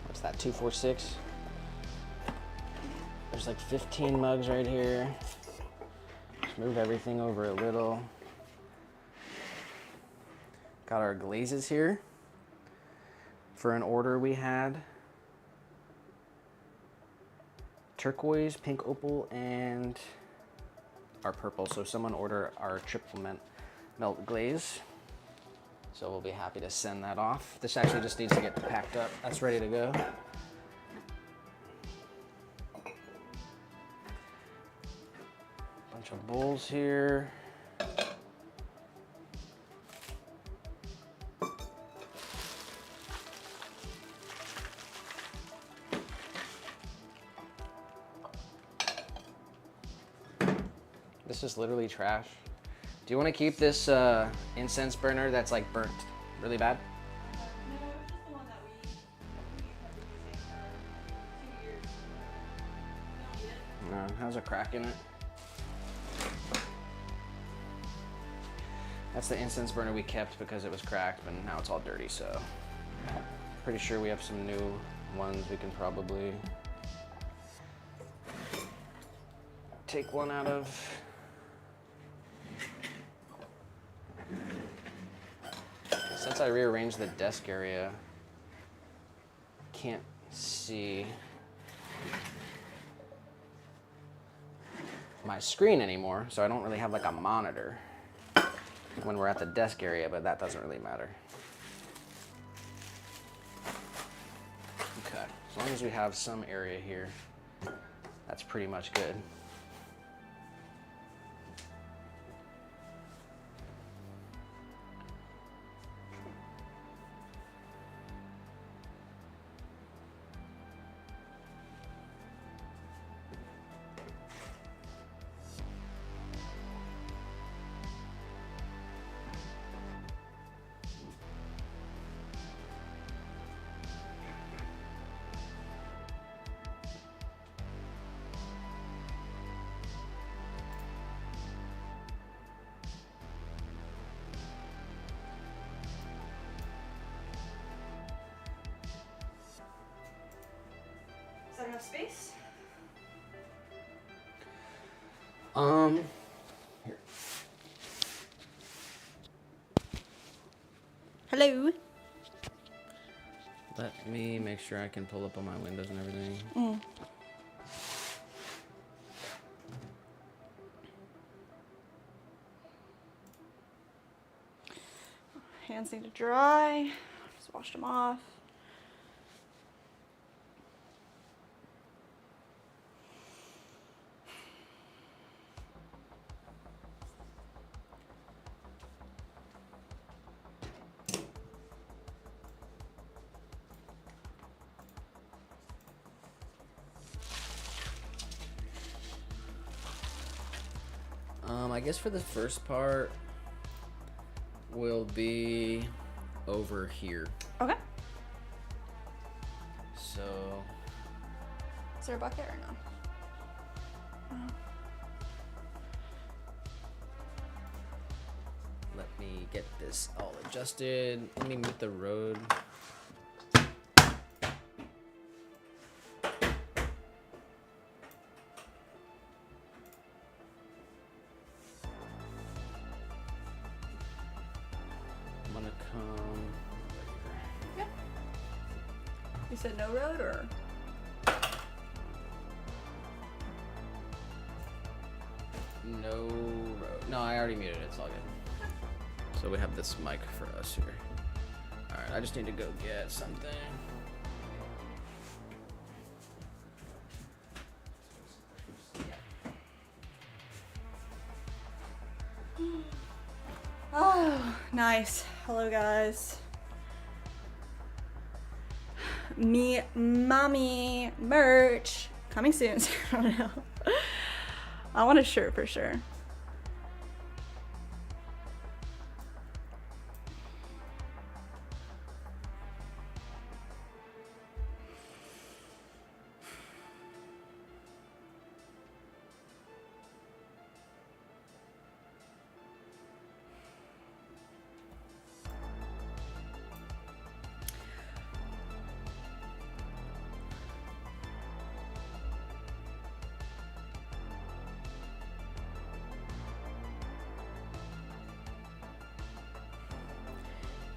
What's that, 246? There's like 15 mugs right here. Just move everything over a little. Got our glazes here for an order we had. Turquoise, pink opal, and our purple. So someone ordered our triple melt glaze. So we'll be happy to send that off. This actually just needs to get packed up. That's ready to go. Bunch of bowls here. This is literally trash. Do you want to keep this incense burner that's like burnt really bad? No, it's just the one that we have been using for 2 years. We don't need it. No, it has a crack in it. That's the incense burner we kept because it was cracked, but now it's all dirty, so. Pretty sure we have some new ones we can probably take one out of. Since I rearranged the desk area, can't see my screen anymore, so I don't really have like a monitor when we're at the desk area, but that doesn't really matter. Okay, as long as we have some area here, that's pretty much good. Is that enough space? Here. Hello. Let me make sure I can pull up on my windows and everything. Hands need to dry. Just washed them off. I guess for the first part will be over here. Okay. So. Is there a bucket or no? Let me get this all adjusted. Let me meet the road. I'm gonna come over here. Yeah. You said no road or? No road. No, I already muted it. It's all good. So we have this mic for us here. All right, I just need to go get something. Oh, nice. Hello, guys. Me mommy merch coming soon. I don't know. I want a shirt for sure.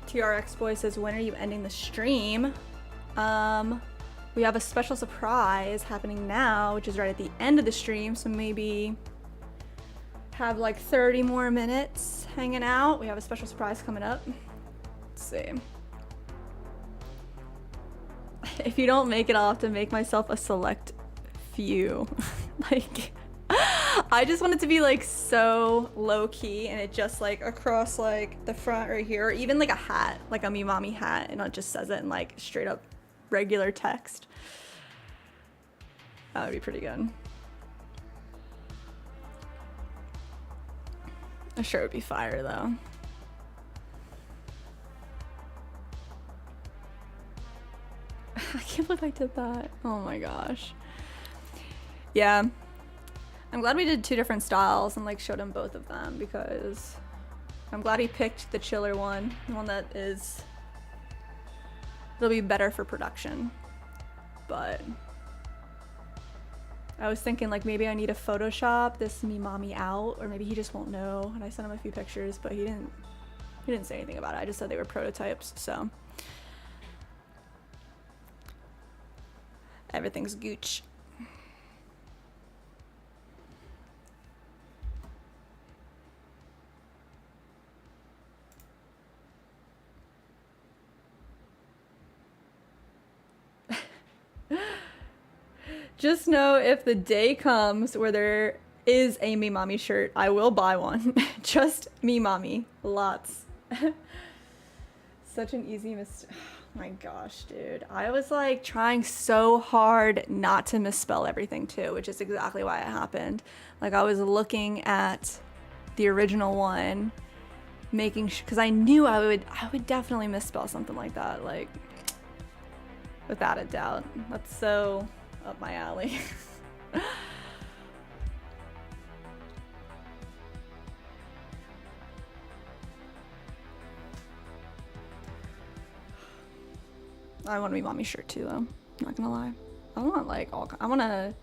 TRX Boy says, when are you ending the stream? We have a special surprise happening now, which is right at the end of the stream, so maybe have like 30 more minutes hanging out. We have a special surprise coming up. Let's see. If you don't make it, I'll have to make myself a select few. Like, I just want it to be like so low key and it just like across like the front right here, or even like a hat, like a Me Mommy hat, and it just says it in like straight up regular text. That would be pretty good. A shirt would be fire though. I can't believe I did that. Oh my gosh. Yeah. I'm glad we did two different styles and like showed him both of them, because I'm glad he picked the chiller one, the one that is, it'll be better for production. But I was thinking like maybe I need to Photoshop this Me Mommy out, or maybe he just won't know. And I sent him a few pictures, but he didn't say anything about it. I just said they were prototypes, so everything's gooch. Just know if the day comes where there is a Me Mommy shirt, I will buy one. Just Me Mommy. Lots. Such an easy mistake. Oh my gosh, dude. I was like trying so hard not to misspell everything too, which is exactly why it happened. Like I was looking at the original one, making sure, because I knew I would definitely misspell something like that, like without a doubt. That's so up my alley. I want a Me Mommy shirt too, though. Not gonna lie. I want like I want to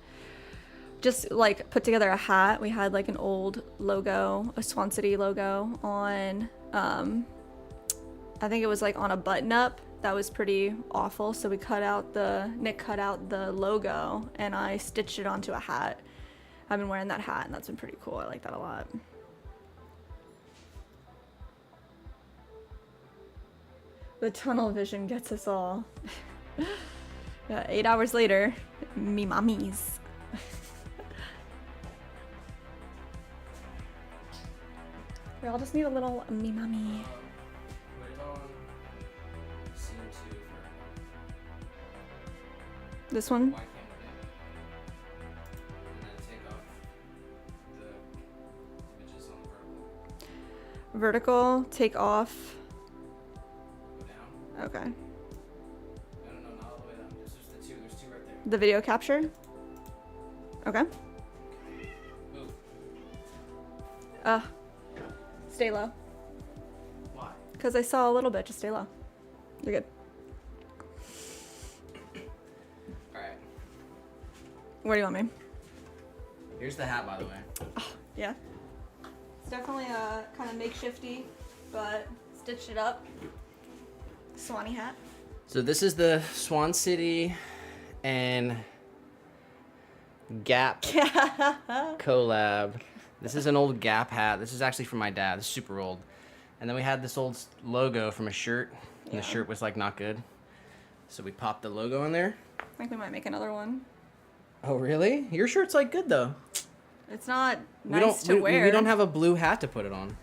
just like put together a hat. We had like an old logo, a Swan City logo on, I think it was like on a button up. That was pretty awful. So Nick cut out the logo and I stitched it onto a hat. I've been wearing that hat and that's been pretty cool. I like that a lot. The tunnel vision gets us all. Yeah, 8 hours later, Me Mommies. We all just need a little Me Mommy. This one? And then take off the images on Vertical, take off. Go down. Okay. No, not all the way down. There's just the two. There's two right there. The video capture. Okay. Move. Stay low. Why? Because I saw a little bit. Just stay low. You're good. All right. Where do you want me? Here's the hat, by the way. Oh, yeah. It's definitely kind of makeshifty, but stitched it up. Swanee hat. So this is the Swan City and Gap collab. This is an old Gap hat. This is actually from my dad. This is super old. And then we had this old logo from a shirt. And the shirt was like not good. So we popped the logo in there. I think we might make another one. Oh, really? Your shirt's like good though. It's not nice to wear. We don't have a blue hat to put it on.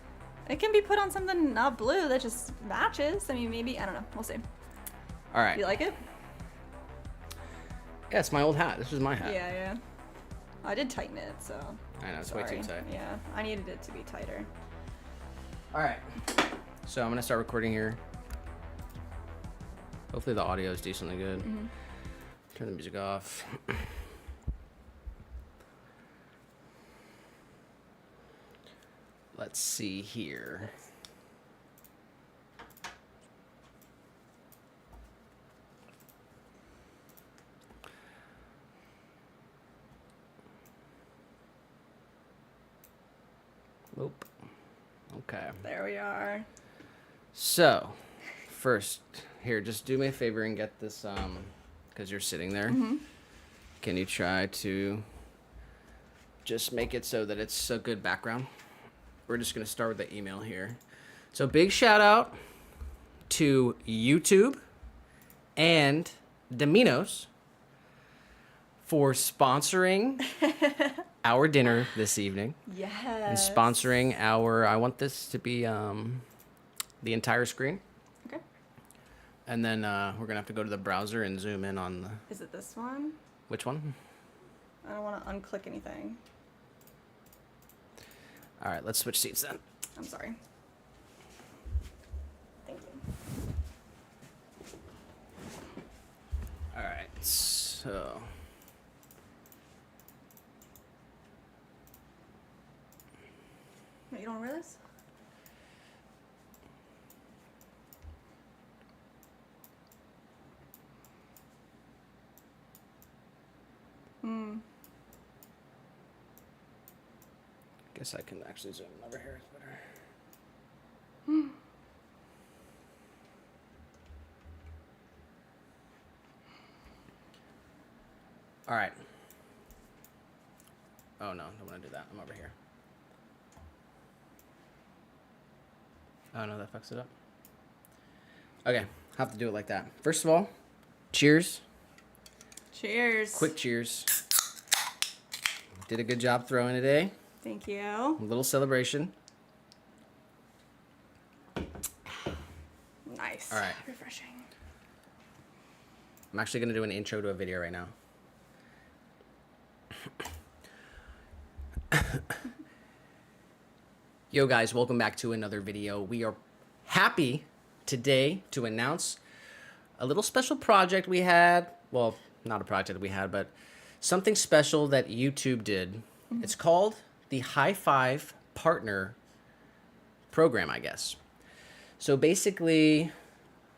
It can be put on something not blue that just matches. I mean, maybe, I don't know. We'll see. All right. You like it? Yeah, it's my old hat. This was my hat. Yeah. I did tighten it, so. I know, it's way too tight. Yeah, I needed it to be tighter. All right. So I'm going to start recording here. Hopefully the audio is decently good. Mm-hmm. Turn the music off. Let's see here. Nope. Okay. There we are. So, first, here, just do me a favor and get this, because you're sitting there. Mm-hmm. Can you try to just make it so that it's a good background? We're just going to start with the email here. So, big shout out to YouTube and Domino's for sponsoring our dinner this evening. Yes. And sponsoring our, I want this to be the entire screen. Okay. And then we're going to have to go to the browser and zoom in on the... Is it this one? Which one? I don't want to unclick anything. All right, let's switch seats then. I'm sorry. Thank you. All right, so... Wait, you don't want to wear this? Guess I can actually zoom in over here. It's better. All right. Oh, no, don't want to do that. I'm over here. Oh, no, that fucks it up. Okay, have to do it like that. First of all, cheers. Cheers. Quick cheers. Did a good job throwing today. Thank you. A little celebration. Nice. All right. Refreshing. I'm actually going to do an intro to a video right now. Yo guys, welcome back to another video. We are happy today to announce a little special project we had. Well, not a project we had, but something special that YouTube did. Mm-hmm. It's called the High Five Partner Program, I guess. So basically,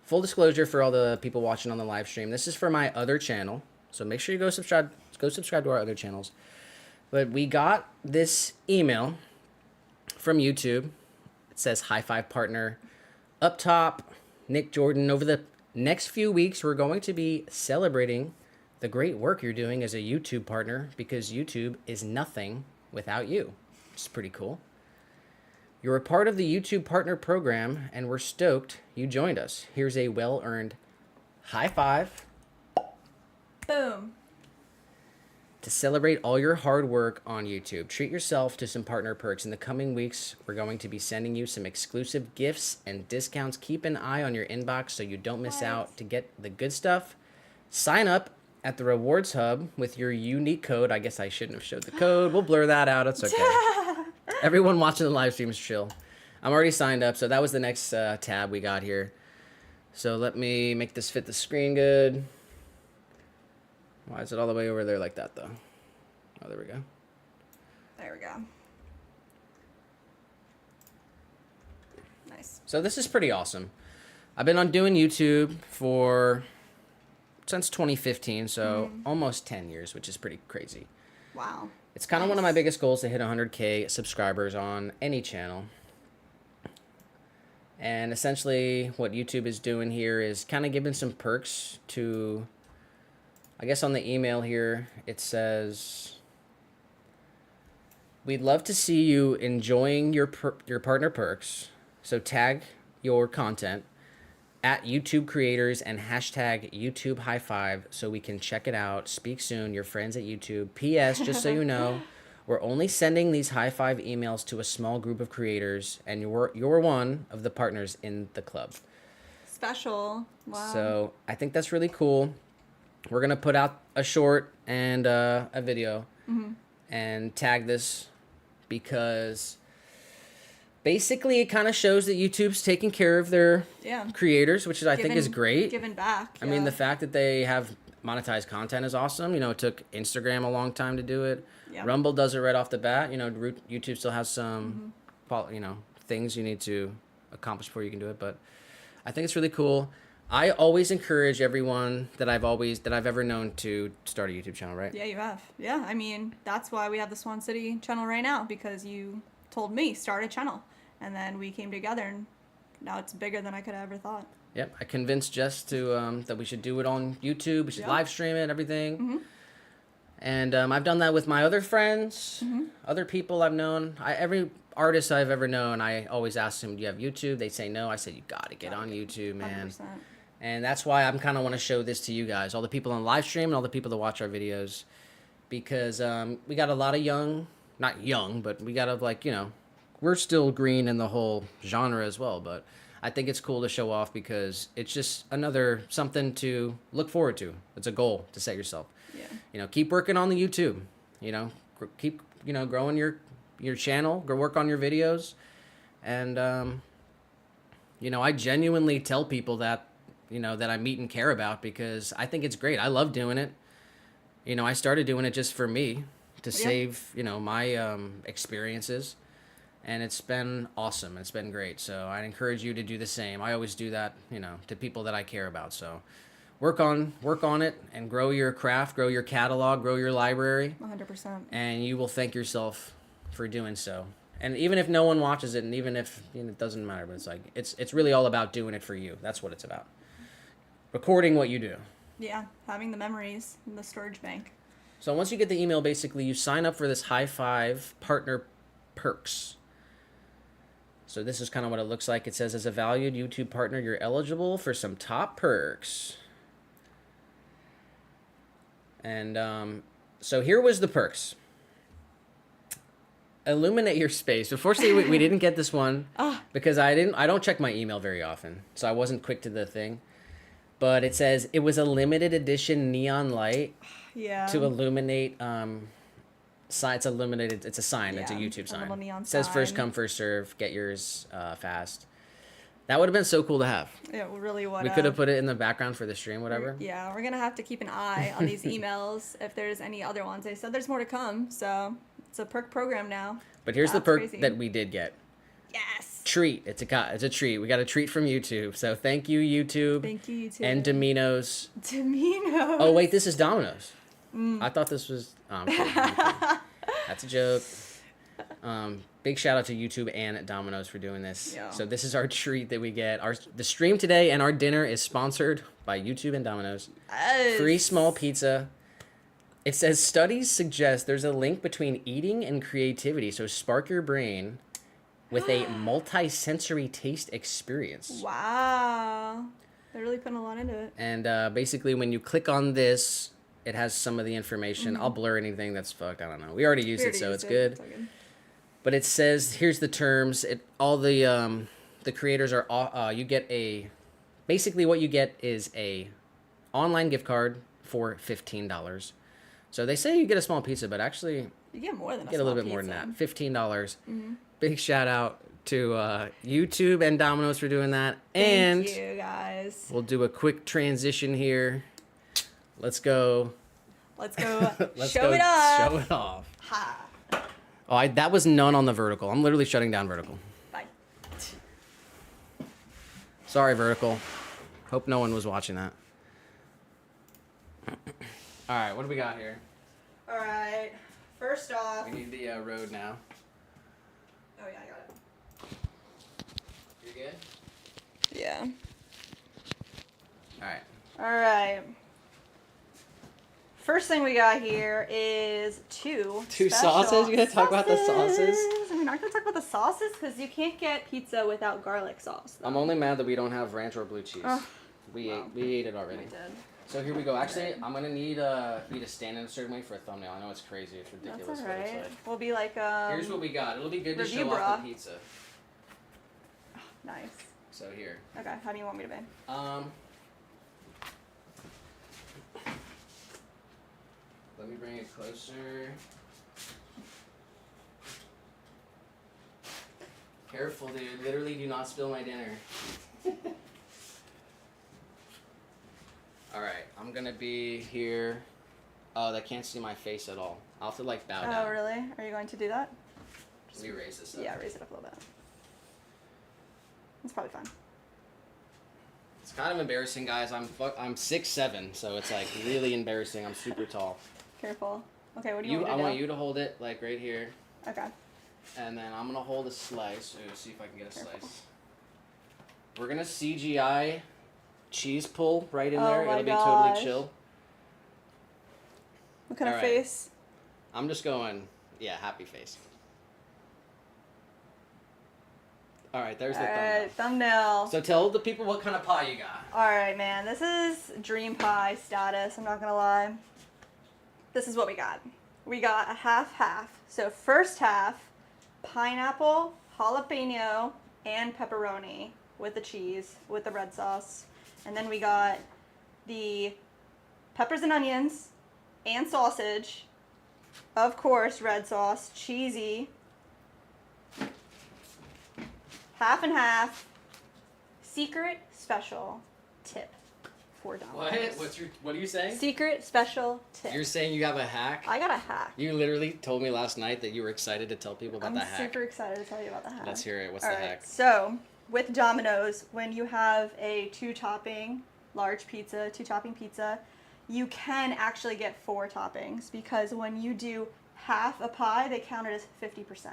full disclosure for all the people watching on the live stream, this is for my other channel. So make sure you go subscribe to our other channels. But we got this email from YouTube. It says High Five Partner. Up top, Nick Jordan. Over the next few weeks, we're going to be celebrating the great work you're doing as a YouTube partner, because YouTube is nothing without you. It's pretty cool. You're a part of the YouTube Partner Program, and we're stoked you joined us. Here's a well-earned high five. Boom. To celebrate all your hard work on YouTube. Treat yourself to some partner perks. In the coming weeks, we're going to be sending you some exclusive gifts and discounts. Keep an eye on your inbox so you don't miss out. To get the good stuff, sign up at the Rewards Hub with your unique code. I guess I shouldn't have showed the code. We'll blur that out. It's okay. Everyone watching the live stream is chill. I'm already signed up, so that was the next tab we got here. So let me make this fit the screen good. Why is it all the way over there like that, though? Oh, there we go. There we go. Nice. So this is pretty awesome. I've been on doing YouTube since 2015, so almost 10 years, which is pretty crazy. Wow. It's kind of one of my biggest goals to hit 100K subscribers on any channel. And essentially what YouTube is doing here is kind of giving some perks to, I guess on the email here, it says, we'd love to see you enjoying your partner perks. So tag your content at YouTube creators and hashtag YouTube high five so we can check it out. Speak soon, your friends at YouTube. P.S. Just so you know, we're only sending these high five emails to a small group of creators, and you're one of the partners in the club. Special. Wow. So I think that's really cool. We're gonna put out a short and a video and tag this because basically it kind of shows that YouTube's taking care of their creators, which I think is great. Giving back. I mean, the fact that they have monetized content is awesome. You know, it took Instagram a long time to do it. Yep. Rumble does it right off the bat. You know, YouTube still has some, things you need to accomplish before you can do it. But I think it's really cool. I always encourage everyone that I've ever known to start a YouTube channel, right? Yeah, you have. Yeah, I mean, that's why we have the Swan City channel right now, because you told me start a channel, and then we came together, and now it's bigger than I could have ever thought. Yep, I convinced Jess to that we should do it on YouTube. We should live stream it, everything. And I've done that with my other friends, other people I've known. Every artist I've ever known, I always ask them, "Do you have YouTube?" They say no. I said, "You got to get on YouTube, man." 100%. And that's why I'm kind of want to show this to you guys, all the people on live stream and all the people that watch our videos, because we got a lot of not young, but we got we're still green in the whole genre as well. But I think it's cool to show off because it's just another something to look forward to. It's a goal to set yourself. Yeah. You know, keep working on the YouTube. You know, keep growing your channel. Go work on your videos, and I genuinely tell people that that I meet and care about because I think it's great. I love doing it. You know, I started doing it just for me to save my experiences. And it's been awesome. It's been great. So I encourage you to do the same. I always do that, to people that I care about. So work on it and grow your craft, grow your catalog, grow your library. 100%. And you will thank yourself for doing so. And even if no one watches it, and even if it doesn't matter, but it's really all about doing it for you. That's what it's about. Recording what you do. Yeah, having the memories in the storage bank. So once you get the email, basically you sign up for this high five partner perks. So this is kind of what it looks like. It says, as a valued YouTube partner, you're eligible for some top perks. And so here was the perks. Illuminate your space. Unfortunately, we didn't get this one because I don't check my email very often. So I wasn't quick to the thing. But it says it was a limited edition neon light to illuminate it's illuminated. It's a sign. It's a YouTube sign. Little neon it says sign. First come, first serve. Get yours fast. That would have been so cool to have. It really would. We could have put it in the background for the stream, whatever. Yeah, we're gonna have to keep an eye on these emails if there's any other ones. They said there's more to come, so it's a perk program now. But here's the perk that we did get. Yes. Treat. It's a treat. We got a treat from YouTube. So thank you, YouTube. Thank you, YouTube. And Domino's. Domino's. Oh wait, this is Domino's. I thought this was. I'm kidding. That's a joke. Big shout out to YouTube and Domino's for doing this. Yeah. So this is our treat that we get. The stream today and our dinner is sponsored by YouTube and Domino's. Yes. Free small pizza. It says studies suggest there's a link between eating and creativity. So spark your brain with a multi-sensory taste experience. Wow. They're really putting a lot into it. And basically when you click on this, it has some of the information. I'll blur anything that's fucked. I don't know. We already used it, so it's good. But it says, here's the terms. All the creators are, you get basically what you get is a online gift card for $15. So they say you get a small pizza, but actually you get more than a little bit more than that. $15. Big shout out to YouTube and Domino's for doing that. And Thank you, guys. we'll do a quick transition here. Let's go. Let's go Let's show go it off. Show it off. Ha. Oh, that was none on the vertical. I'm literally shutting down vertical. Bye. Sorry, vertical. Hope no one was watching that. All right, what do we got here? All right. First off. We need the road now. Oh yeah, I got it. You're good? Yeah. All right. All right. First thing we got here is two sauces? You gonna talk about the sauces? We're not gonna talk about the sauces because you can't get pizza without garlic sauce. I'm only mad that we don't have ranch or blue cheese. We ate it already. We did. So here we go. Actually, I'm gonna need me to stand in a certain way for a thumbnail. I know it's crazy. It's ridiculous. That's all What it's right. like. We'll be like Here's what we got. It'll be good to review show bra. off the pizza. Nice. So here. Okay. How do you want me to be? Let me bring it closer. Careful, dude. Literally, do not spill my dinner. All right, I'm gonna be here. Oh, they can't see my face at all. I'll have to like bow down. Oh, really? Are you going to do that? Let me raise this up. Yeah, raise it up a little bit. It's probably fine. It's kind of embarrassing, guys. I'm 6'7", so it's like really embarrassing. I'm super tall. Careful. Okay, what do you want me to I do? want you to hold it like right here, Okay. and then I'm gonna hold a slice. Ooh, see if I can get a Careful. slice. We're gonna CGI cheese pull right in Oh there. my It'll be gosh. totally chill. What kind of All right. face? I'm just going, yeah, happy face. All right, there's the thumbnail. Alright, thumbnail. So tell the people what kind of pie you got. Alright, man. This is dream pie status. I'm not gonna lie. This is what we got. We got a half-half. So first half, pineapple, jalapeno, and pepperoni with the cheese, with the red sauce. And then we got the peppers and onions and sausage. Of course, red sauce, cheesy. Half and half. Secret special tip for Domino's. What are you saying? Secret special tip. You're saying you have a hack? I got a hack. You literally told me last night that you were excited to tell people about the hack. I'm super excited to tell you about the hack. Let's hear it. What's All the right, hack? So, with Domino's, when you have a 2-topping large pizza, 2-topping pizza, you can actually get 4 toppings because when you do half a pie, they count it as 50%.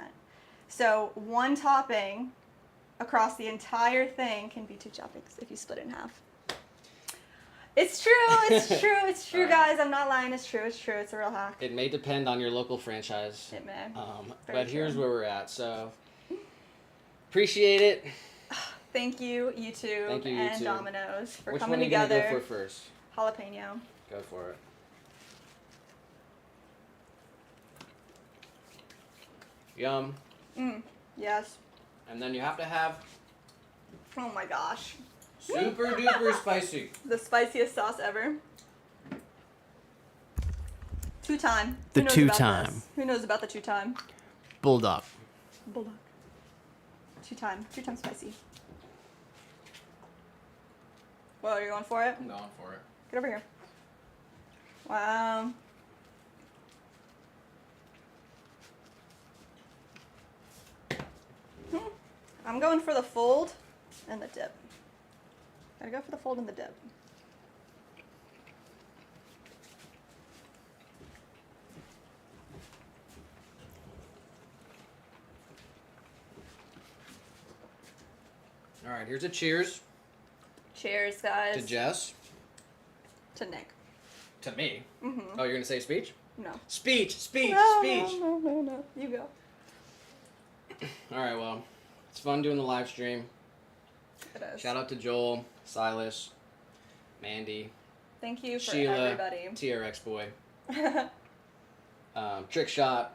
So, 1 topping across the entire thing can be 2 toppings if you split it in half. It's true, it's true, it's true, guys. I'm not lying, it's true, it's true. It's a real hack. It may depend on your local franchise. It may. But true. here's where we're at. So, appreciate it. Thank you, YouTube, Thank you, and YouTube. Domino's for Which coming one are you together. gonna go for first? Jalapeno. Go for it. Yum. Yes. And then you have to have Oh my gosh. super duper spicy. The spiciest sauce ever. 2-time. The Who knows 2-time. about this? Who knows about the 2-time? Bulldog. Bulldog. 2-time. 2-time spicy. Whoa, you're going for it? I'm going for it. Get over here. Wow. I'm going for the fold and the dip. Gotta go for the fold and the dip. All right, here's a cheers Cheers, guys. to Jess. To Nick. To me. Mm-hmm. Oh, you're gonna say speech? No. Speech, speech, No, speech. no. You go. All right, well, it's fun doing the live stream. It is. Shout out to Joel, Silas, Mandy, Thank you for Sheila, everybody. TRX boy, Trick Shot,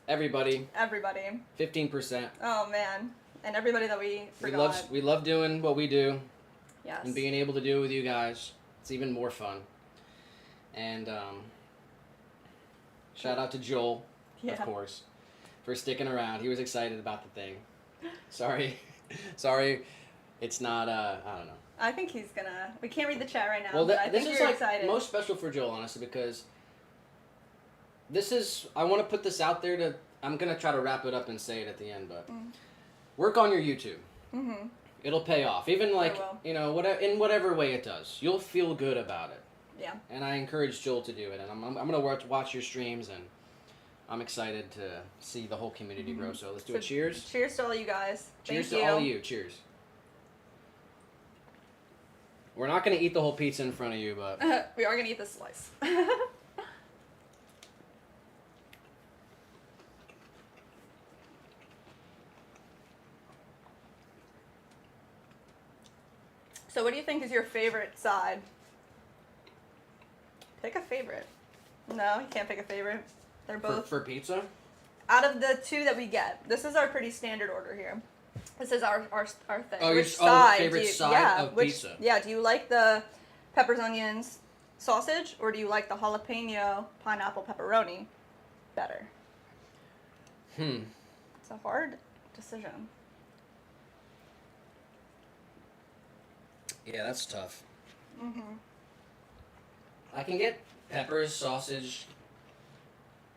everybody. Everybody. 15%. Oh man. And everybody that we forgot. We love doing what we do Yes. and being able to do it with you guys. It's even more fun. And shout out to Joel, Yeah. of course, for sticking around. He was excited about the thing. Sorry. Sorry. It's not, I don't know. I think he's gonna. We can't read the chat right now. Well, but I this think is you're like excited. most special for Joel, honestly, because this is. I want to put this out there to. I'm gonna try to wrap it up and say it at the end, but work on your YouTube. Mm-hmm. It'll pay off, even like will. you know, whatever in whatever way it does. You'll feel good about it. Yeah. And I encourage Joel to do it, and I'm gonna watch your streams, and I'm excited to see the whole community grow. So let's do a cheers. Cheers to all you guys. Cheers Thank to all of you. Cheers. We're not gonna eat the whole pizza in front of you, but We are gonna eat this slice. So what do you think is your favorite side? Pick a favorite. No, you can't pick a favorite. They're both for pizza. out of the two that we get. This is our pretty standard order here. This is our thing. Oh, which your side favorite do you, side yeah, of which, pizza. Yeah, do you like the peppers, onions, sausage, or do you like the jalapeno, pineapple, pepperoni better? It's a hard decision. Yeah, that's tough. I can get peppers, sausage.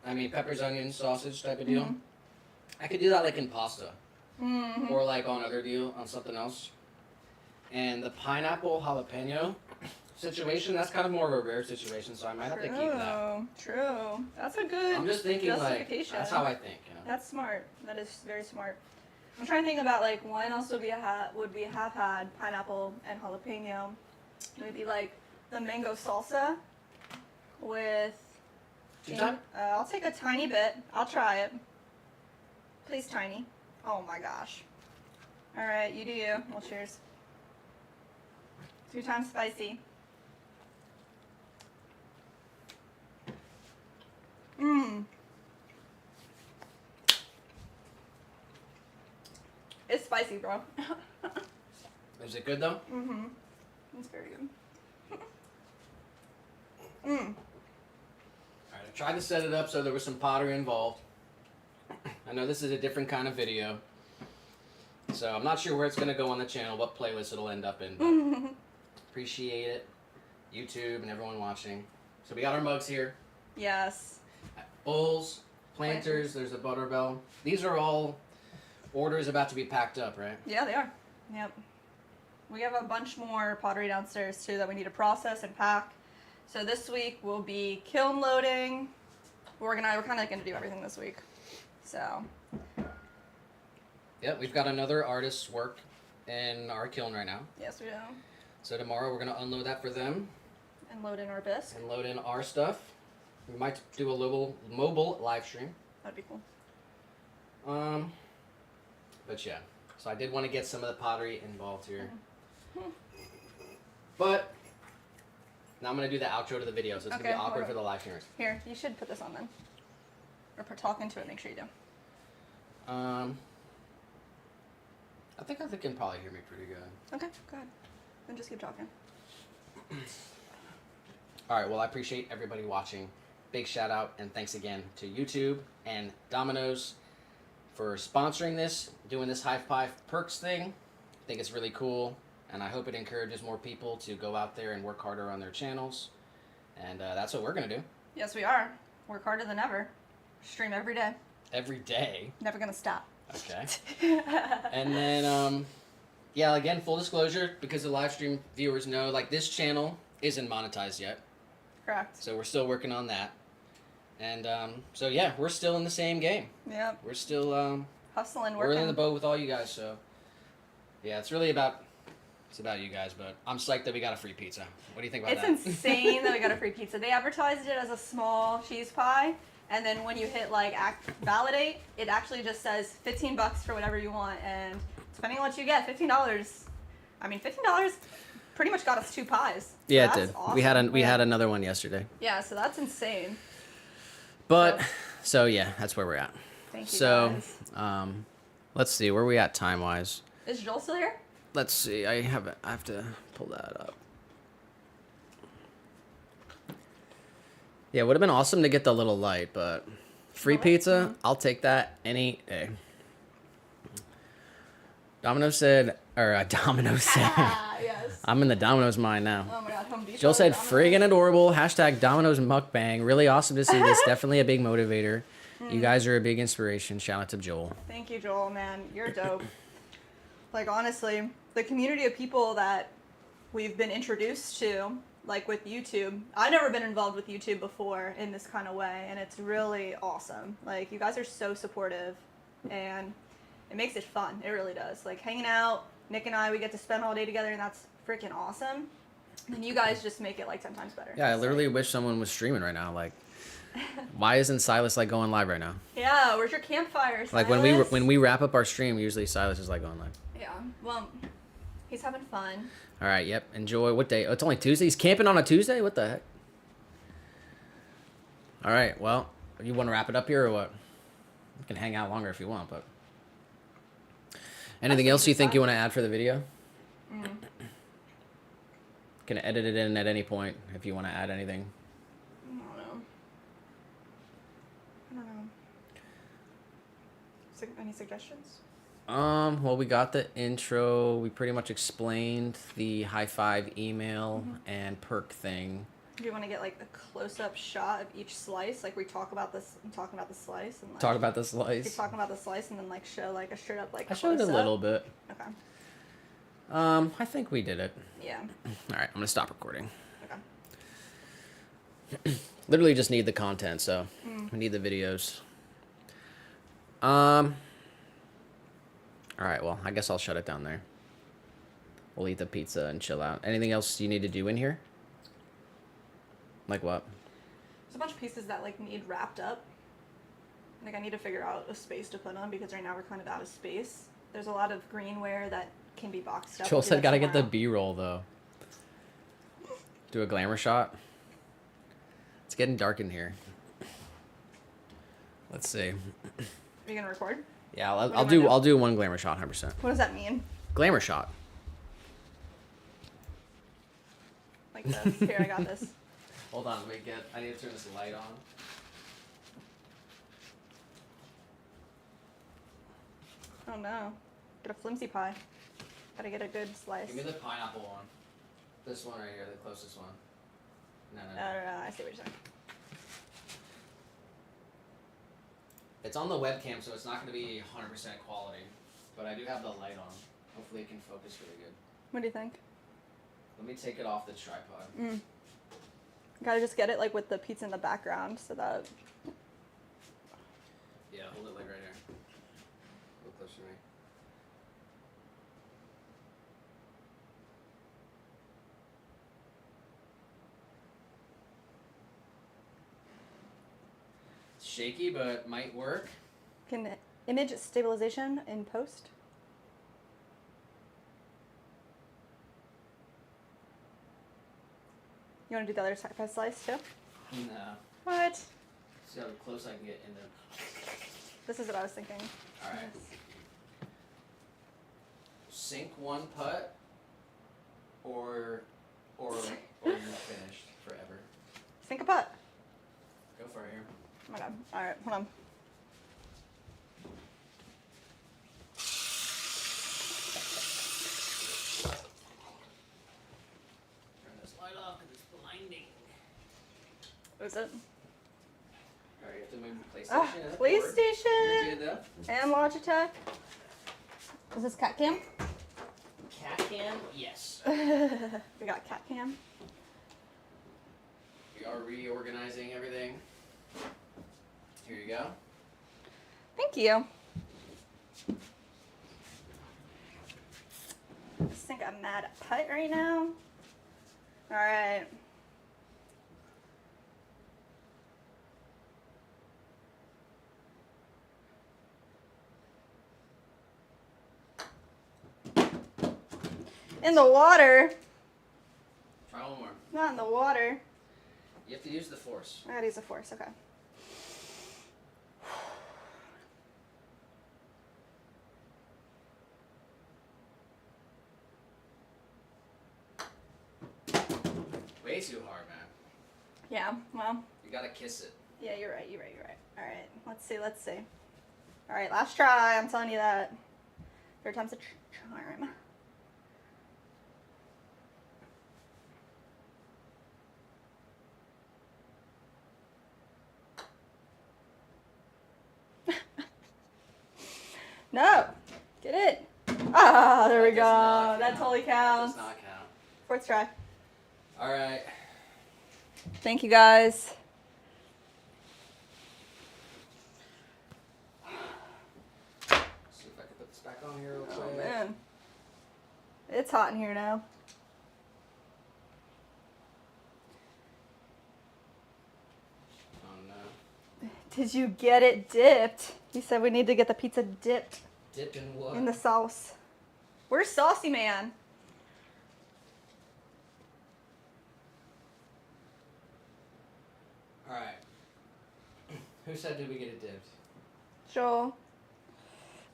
Peppers, onions, sausage type of deal. I could do that like in pasta, or like on something else. And the pineapple jalapeno situation, that's kind of more of a rare situation, so I might have to keep that. True. That's a good I'm just thinking like justification. that's how I think. You know? That's smart. That is very smart. I'm trying to think about like when else would we have had pineapple and jalapeno? Maybe like the mango salsa with. I'll take a tiny bit. I'll try it. Please, tiny. Oh my gosh. All right, you do you. Well, cheers. 2 times spicy. It's spicy, bro. Is it good though? It's very good. Alright, I tried to set it up so there was some pottery involved. I know this is a different kind of video, so I'm not sure where it's going to go on the channel, what playlist it'll end up in, but appreciate it, YouTube and everyone watching. So we got our mugs here. Yes. Bowls, planters, there's a butter bell. These are all orders about to be packed up, right? Yeah, they are. Yep. We have a bunch more pottery downstairs too that we need to process and pack. So this week will be kiln loading. We're kind of going to do everything this week. So. Yep, we've got another artist's work in our kiln right now. Yes, we do. So tomorrow we're going to unload that for them. And load in our bisque. And load in our stuff. We might do a little mobile live stream. That'd be cool. But yeah, so I did want to get some of the pottery involved here. But now I'm going to do the outro to the video, so it's going to be awkward for the live streamers. Here, you should put this on then. Or talk into it, make sure you do. I think they can probably hear me pretty good. Okay, go ahead. Then just keep talking. Alright, well I appreciate everybody watching. Big shout out and thanks again to YouTube and Domino's for sponsoring this, doing this High Five Perks thing. I think it's really cool, and I hope it encourages more people to go out there and work harder on their channels. And that's what we're going to do. Yes, we are. Work harder than ever. Stream every day. Every day. Never going to stop. Okay. And then, yeah, again, full disclosure, because the live stream viewers know, like, this channel isn't monetized yet. Correct. So we're still working on that. And so yeah, we're still in the same game. Yep. We're still hustling, we're working. in the boat with all you guys. So yeah, it's about you guys. But I'm psyched that we got a free pizza. What do you think about that? It's insane that we got a free pizza. They advertised it as a small cheese pie, and then when you hit like validate, it actually just says $15 for whatever you want, and depending on what you get, $15. I mean, $15 pretty much got us 2 pies. So Yeah, it that's did. Awesome. We had another one yesterday. Yeah, so that's insane. But so yeah, that's where we're at. Thank you, So guys. let's see where we at time wise. Is Joel still here? Let's see. I have to pull that up. Yeah, it would have been awesome to get the little light, but free pizza, I'll take that any day. Domino said, Domino said, Yes. I'm in the Domino's mind now. Oh my god, Home Depot. Jill said, Domino's. friggin' adorable. Hashtag Domino's mukbang. Really awesome to see this. Definitely a big motivator. You guys are a big inspiration. Shout out to Joel. Thank you, Joel, man. You're dope. Like, honestly, the community of people that we've been introduced to, like with YouTube. I've never been involved with YouTube before in this kind of way, and it's really awesome. Like, you guys are so supportive, and it makes it fun. It really does. Like, hanging out, Nick and I, we get to spend all day together, and that's freaking awesome. And you guys just make it like 10 times better. Yeah, I literally wish someone was streaming right now. Like, why isn't Silas like going live right now? Yeah, where's your campfire, Silas? Like when we wrap up our stream, usually Silas is like going live. Yeah, well, he's having fun. All right, yep. Enjoy. What day? Oh, it's only Tuesday. He's camping on a Tuesday? What the heck? All right, well, you want to wrap it up here or what? You can hang out longer if you want, but... Anything else you think you want to add for the video? Can edit it in at any point if you want to add anything. I don't know. Any suggestions? Well, we got the intro. We pretty much explained the high five email and perk thing. Do you want to get like a close-up shot of each slice? Like we talk about this, I'm talking about the slice, and like Talk about the slice. you're talking about the slice, and then like show like a straight up like. I showed a little bit. Okay. I think we did it. Yeah. All right, I'm gonna stop recording. Okay. Literally just need the content, so we need the videos. All right, well, I guess I'll shut it down there. We'll eat the pizza and chill out. Anything else you need to do in here? Like what? There's a bunch of pieces that like need wrapped up. Like I need to figure out a space to put them because right now we're kind of out of space. There's a lot of greenware that can be boxed up. Joel said gotta get the tomorrow. B-roll, though. Do a glamour shot. It's getting dark in here. Let's see. Are you gonna record? Yeah, What I'll do I do? I'll do one glamour shot, 100%. What does that mean? Glamour shot. Like this. Here, I got this. Hold on, I need to turn this light on. Oh no. Get a flimsy pie. Gotta get a good slice. Give me the pineapple one. This one right here, the closest one. No. I see what you're saying. It's on the webcam, so it's not going to be 100% quality. But I do have the light on. Hopefully it can focus really good. What do you think? Let me take it off the tripod. Gotta just get it like with the pizza in the background so that. Yeah, hold it like right here. A little closer to me. It's shaky, but might work. Can image stabilization in post? You want to do the other side of slice too? No. What? See how close I can get in the... This is what I was thinking. Alright. Sink one putt, or you're finished forever. Sink a putt. Go for it here. Oh my god. Alright, hold on. Turn this light off because it's blinding. What is it? Alright, you have to move the PlayStation. and the cord. PlayStation! You're good though? And Logitech. Is this cat cam? Cat cam? Yes. We got cat cam. We are reorganizing everything. Here you go. Thank you. I just think I'm mad at putt right now. Alright. In the water. Try one more. Not in the water. You have to use the force. I gotta use the force, okay. Way too hard, man. Yeah, well, You gotta kiss it. yeah, you're right. Alright, let's see. Alright, last try, I'm telling you that. Third time's a charm. No, get it. Ah, there we go. That totally counts. That does not count. Fourth try. All right. Thank you guys. See if I can put this back on here real quick. Oh man, it's hot in here now. Oh no. Did you get it dipped? He said we need to get the pizza dipped Dip in what? in the sauce. Where's Saucy Man? All right. Who said did we get it dipped? Joel.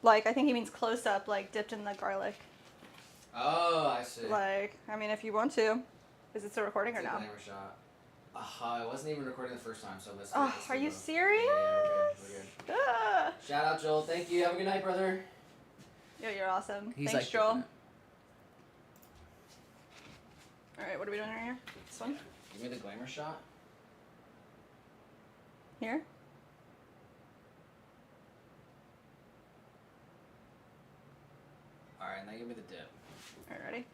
Like, I think he means close up, like dipped in the garlic. Oh, I see. Like, I mean, if you want to. Is it still recording or It's a no? glamour shot. I wasn't even recording the first time, so let's. Oh, let's are do you both. serious? Yeah, we're good. Ah. Shout out Joel. Thank you. Have a good night, brother. Yo, you're awesome. He's Thanks, like, Joel. All right, what are we doing right here? This one? Give me the glamour shot. Here? All right, now give me the dip. All right, ready?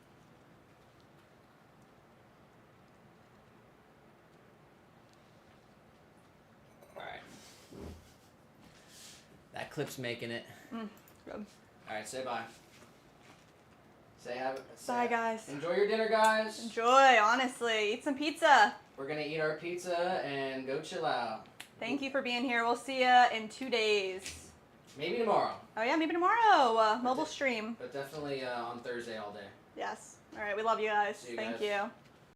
All right. That clip's making it. Good. All right, say bye. Bye, guys. Enjoy your dinner, guys. Enjoy, honestly. Eat some pizza. We're gonna eat our pizza and go chill out. Thank you for being here. We'll see you in 2 days. Maybe tomorrow. Oh, yeah, maybe tomorrow. Mobile stream. But definitely on Thursday all day. Yes. All right, we love you guys. See you Thank guys. you.